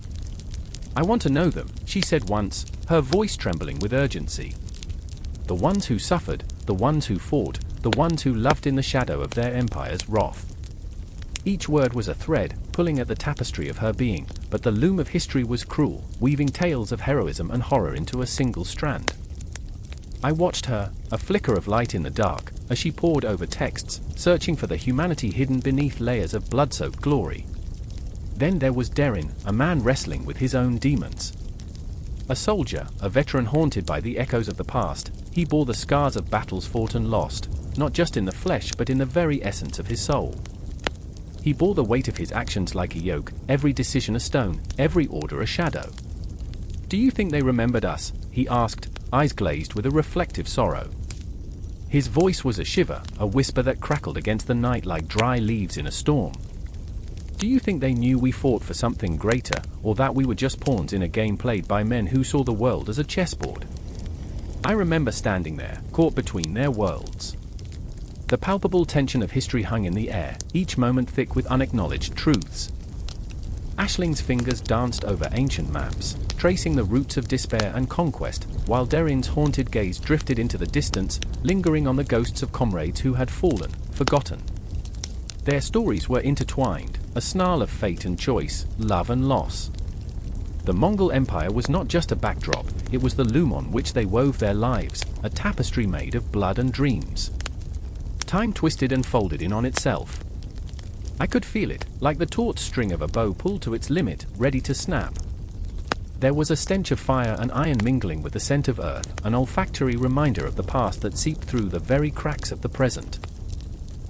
I want to know them, she said once, her voice trembling with urgency. The ones who suffered, the ones who fought, the ones who loved in the shadow of their empire's wrath. Each word was a thread, pulling at the tapestry of her being, but the loom of history was cruel, weaving tales of heroism and horror into a single strand. I watched her, a flicker of light in the dark, as she pored over texts, searching for the humanity hidden beneath layers of blood-soaked glory. Then there was Derin, a man wrestling with his own demons. A soldier, a veteran haunted by the echoes of the past, he bore the scars of battles fought and lost, not just in the flesh but in the very essence of his soul. He bore the weight of his actions like a yoke, every decision a stone, every order a shadow. "Do you think they remembered us?" he asked, eyes glazed with a reflective sorrow. His voice was a shiver, a whisper that crackled against the night like dry leaves in a storm. "Do you think they knew we fought for something greater, or that we were just pawns in a game played by men who saw the world as a chessboard?" I remember standing there, caught between their worlds. The palpable tension of history hung in the air, each moment thick with unacknowledged truths. Aisling's fingers danced over ancient maps, tracing the roots of despair and conquest, while Derin's haunted gaze drifted into the distance, lingering on the ghosts of comrades who had fallen, forgotten. Their stories were intertwined, a snarl of fate and choice, love and loss. The Mongol Empire was not just a backdrop, it was the loom on which they wove their lives, a tapestry made of blood and dreams. Time twisted and folded in on itself. I could feel it, like the taut string of a bow pulled to its limit, ready to snap. There was a stench of fire and iron mingling with the scent of earth, an olfactory reminder of the past that seeped through the very cracks of the present.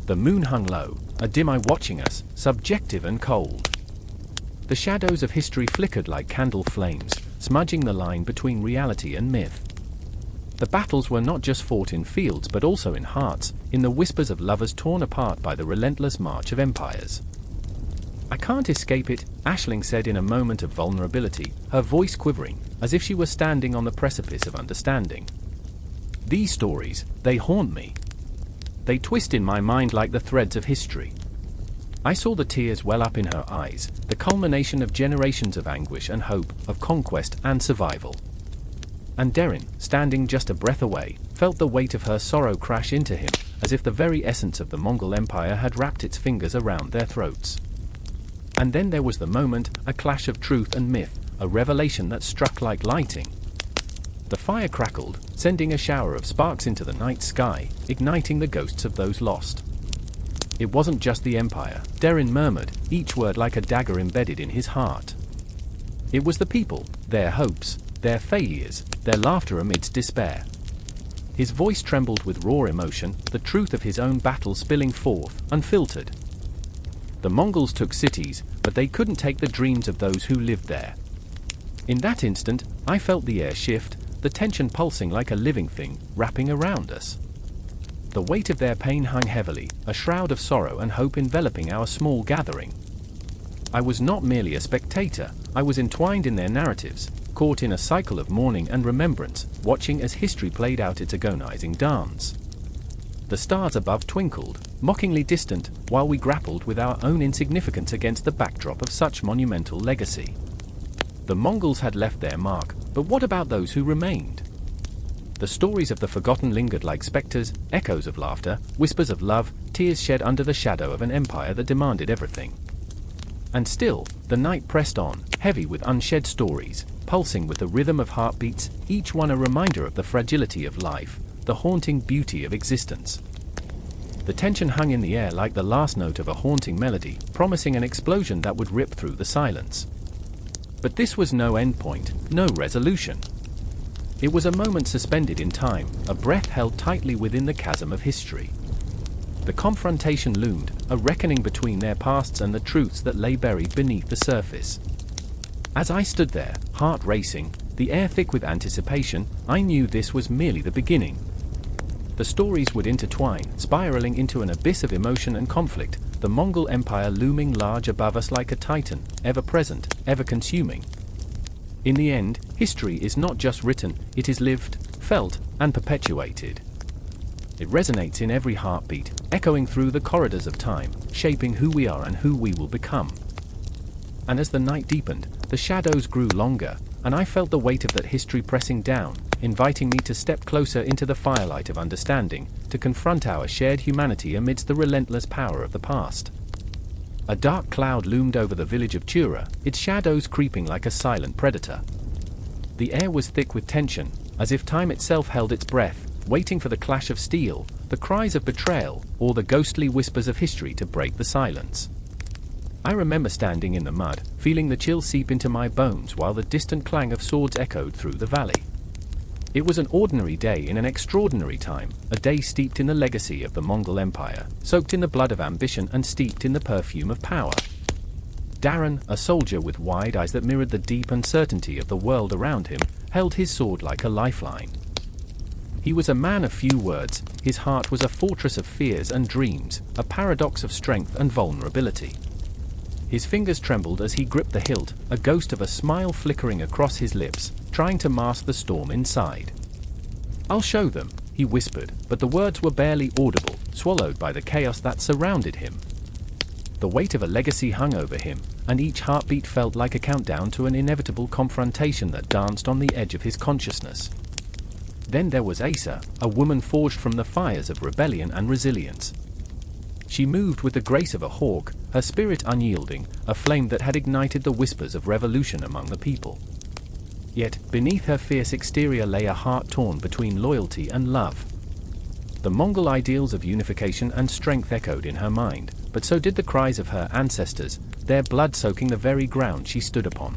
The moon hung low, a dim eye watching us, subjective and cold. The shadows of history flickered like candle flames, smudging the line between reality and myth. The battles were not just fought in fields but also in hearts, in the whispers of lovers torn apart by the relentless march of empires. "I can't escape it," Aisling said in a moment of vulnerability, her voice quivering, as if she were standing on the precipice of understanding. "These stories, they haunt me. They twist in my mind like the threads of history." I saw the tears well up in her eyes, the culmination of generations of anguish and hope, of conquest and survival. And Derin, standing just a breath away, felt the weight of her sorrow crash into him, as if the very essence of the Mongol Empire had wrapped its fingers around their throats. And then there was the moment, a clash of truth and myth, a revelation that struck like lightning. The fire crackled, sending a shower of sparks into the night sky, igniting the ghosts of those lost. "It wasn't just the Empire," Derin murmured, each word like a dagger embedded in his heart. "It was the people, their hopes, their failures, their laughter amidst despair." His voice trembled with raw emotion, the truth of his own battle spilling forth, unfiltered. The Mongols took cities, but they couldn't take the dreams of those who lived there. In that instant, I felt the air shift, the tension pulsing like a living thing, wrapping around us. The weight of their pain hung heavily, a shroud of sorrow and hope enveloping our small gathering. I was not merely a spectator, I was entwined in their narratives, caught in a cycle of mourning and remembrance, watching as history played out its agonizing dance. The stars above twinkled, mockingly distant, while we grappled with our own insignificance against the backdrop of such monumental legacy. The Mongols had left their mark, but what about those who remained? The stories of the forgotten lingered like specters, echoes of laughter, whispers of love, tears shed under the shadow of an empire that demanded everything. And still, the night pressed on, heavy with unshed stories, pulsing with the rhythm of heartbeats, each one a reminder of the fragility of life, the haunting beauty of existence. The tension hung in the air like the last note of a haunting melody, promising an explosion that would rip through the silence. But this was no endpoint, no resolution. It was a moment suspended in time, a breath held tightly within the chasm of history. The confrontation loomed, a reckoning between their pasts and the truths that lay buried beneath the surface. As I stood there, heart racing, the air thick with anticipation, I knew this was merely the beginning. The stories would intertwine, spiraling into an abyss of emotion and conflict, the Mongol Empire looming large above us like a titan, ever present, ever consuming. In the end, history is not just written, it is lived, felt, and perpetuated. It resonates in every heartbeat, echoing through the corridors of time, shaping who we are and who we will become. And as the night deepened, the shadows grew longer, and I felt the weight of that history pressing down, inviting me to step closer into the firelight of understanding, to confront our shared humanity amidst the relentless power of the past. A dark cloud loomed over the village of Tura, its shadows creeping like a silent predator. The air was thick with tension, as if time itself held its breath, waiting for the clash of steel, the cries of betrayal, or the ghostly whispers of history to break the silence. I remember standing in the mud, feeling the chill seep into my bones while the distant clang of swords echoed through the valley. It was an ordinary day in an extraordinary time, a day steeped in the legacy of the Mongol Empire, soaked in the blood of ambition and steeped in the perfume of power. Darren, a soldier with wide eyes that mirrored the deep uncertainty of the world around him, held his sword like a lifeline. He was a man of few words, his heart was a fortress of fears and dreams, a paradox of strength and vulnerability. His fingers trembled as he gripped the hilt, a ghost of a smile flickering across his lips, trying to mask the storm inside. "I'll show them," he whispered, but the words were barely audible, swallowed by the chaos that surrounded him. The weight of a legacy hung over him, and each heartbeat felt like a countdown to an inevitable confrontation that danced on the edge of his consciousness. Then there was Asa, a woman forged from the fires of rebellion and resilience. She moved with the grace of a hawk, her spirit unyielding, a flame that had ignited the whispers of revolution among the people. Yet, beneath her fierce exterior lay a heart torn between loyalty and love. The Mongol ideals of unification and strength echoed in her mind, but so did the cries of her ancestors, their blood soaking the very ground she stood upon.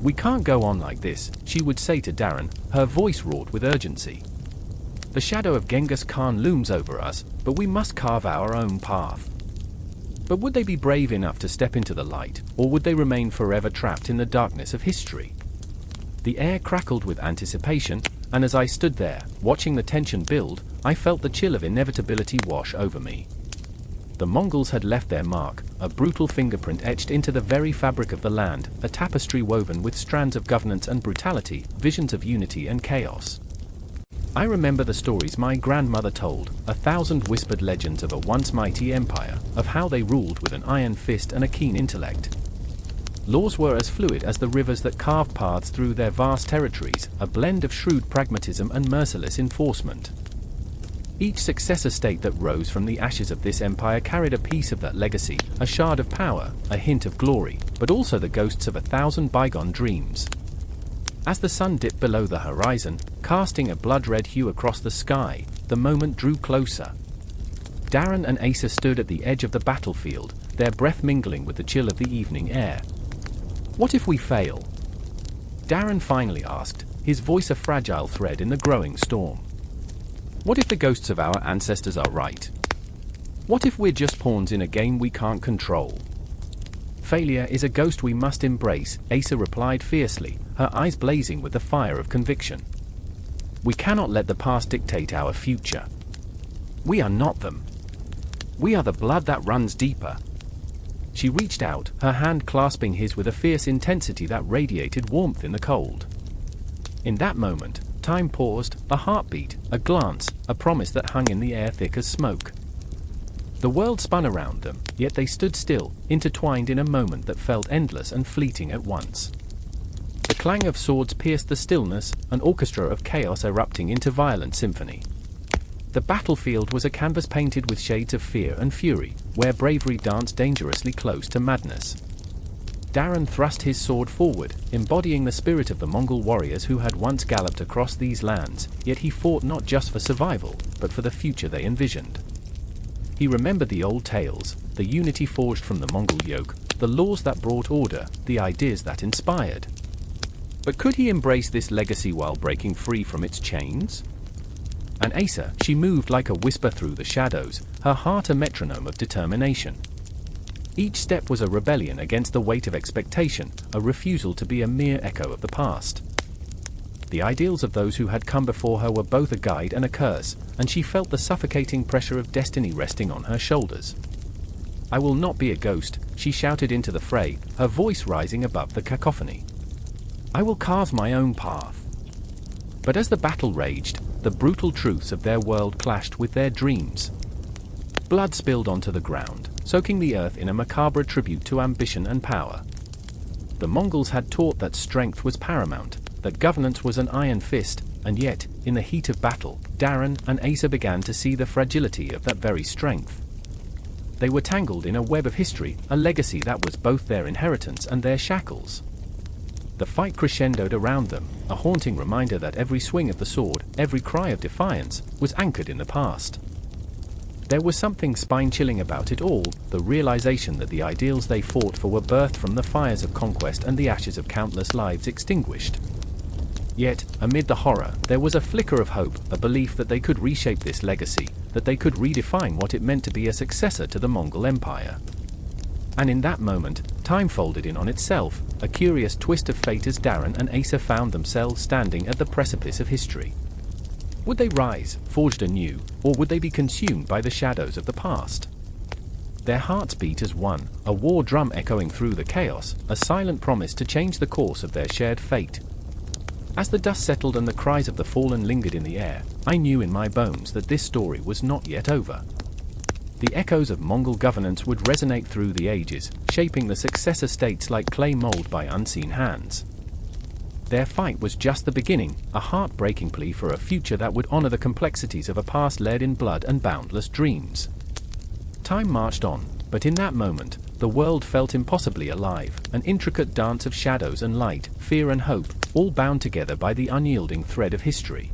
"We can't go on like this," she would say to Darren, her voice wrought with urgency. "The shadow of Genghis Khan looms over us, but we must carve our own path." But would they be brave enough to step into the light, or would they remain forever trapped in the darkness of history? The air crackled with anticipation, and as I stood there, watching the tension build, I felt the chill of inevitability wash over me. The Mongols had left their mark, a brutal fingerprint etched into the very fabric of the land, a tapestry woven with strands of governance and brutality, visions of unity and chaos. I remember the stories my grandmother told, 1,000 whispered legends of a once mighty empire, of how they ruled with an iron fist and a keen intellect. Laws were as fluid as the rivers that carved paths through their vast territories, a blend of shrewd pragmatism and merciless enforcement. Each successor state that rose from the ashes of this empire carried a piece of that legacy, a shard of power, a hint of glory, but also the ghosts of 1,000 bygone dreams. As the sun dipped below the horizon, casting a blood-red hue across the sky, the moment drew closer. Darren and Asa stood at the edge of the battlefield, their breath mingling with the chill of the evening air. "What if we fail?" Darren finally asked, his voice a fragile thread in the growing storm. "What if the ghosts of our ancestors are right? What if we're just pawns in a game we can't control?" "Failure is a ghost we must embrace," Asa replied fiercely, her eyes blazing with the fire of conviction. "We cannot let the past dictate our future. We are not them. We are the blood that runs deeper." She reached out, her hand clasping his with a fierce intensity that radiated warmth in the cold. In that moment, time paused, a heartbeat, a glance, a promise that hung in the air thick as smoke. The world spun around them, yet they stood still, intertwined in a moment that felt endless and fleeting at once. The clang of swords pierced the stillness, an orchestra of chaos erupting into violent symphony. The battlefield was a canvas painted with shades of fear and fury, where bravery danced dangerously close to madness. Darren thrust his sword forward, embodying the spirit of the Mongol warriors who had once galloped across these lands, yet he fought not just for survival, but for the future they envisioned. He remembered the old tales, the unity forged from the Mongol yoke, the laws that brought order, the ideas that inspired. But could he embrace this legacy while breaking free from its chains? And Asa, she moved like a whisper through the shadows, her heart a metronome of determination. Each step was a rebellion against the weight of expectation, a refusal to be a mere echo of the past. The ideals of those who had come before her were both a guide and a curse, and she felt the suffocating pressure of destiny resting on her shoulders. "I will not be a ghost," she shouted into the fray, her voice rising above the cacophony. "I will carve my own path." But as the battle raged, the brutal truths of their world clashed with their dreams. Blood spilled onto the ground, soaking the earth in a macabre tribute to ambition and power. The Mongols had taught that strength was paramount, that governance was an iron fist, and yet, in the heat of battle, Darren and Asa began to see the fragility of that very strength. They were tangled in a web of history, a legacy that was both their inheritance and their shackles. The fight crescendoed around them, a haunting reminder that every swing of the sword, every cry of defiance, was anchored in the past. There was something spine-chilling about it all, the realization that the ideals they fought for were birthed from the fires of conquest and the ashes of countless lives extinguished. Yet, amid the horror, there was a flicker of hope, a belief that they could reshape this legacy, that they could redefine what it meant to be a successor to the Mongol Empire. And in that moment, time folded in on itself, a curious twist of fate as Darren and Asa found themselves standing at the precipice of history. Would they rise, forged anew, or would they be consumed by the shadows of the past? Their hearts beat as one, a war drum echoing through the chaos, a silent promise to change the course of their shared fate. As the dust settled and the cries of the fallen lingered in the air, I knew in my bones that this story was not yet over. The echoes of Mongol governance would resonate through the ages, shaping the successor states like clay mold by unseen hands. Their fight was just the beginning, a heartbreaking plea for a future that would honor the complexities of a past led in blood and boundless dreams. Time marched on, but in that moment, the world felt impossibly alive, an intricate dance of shadows and light, fear and hope, all bound together by the unyielding thread of history.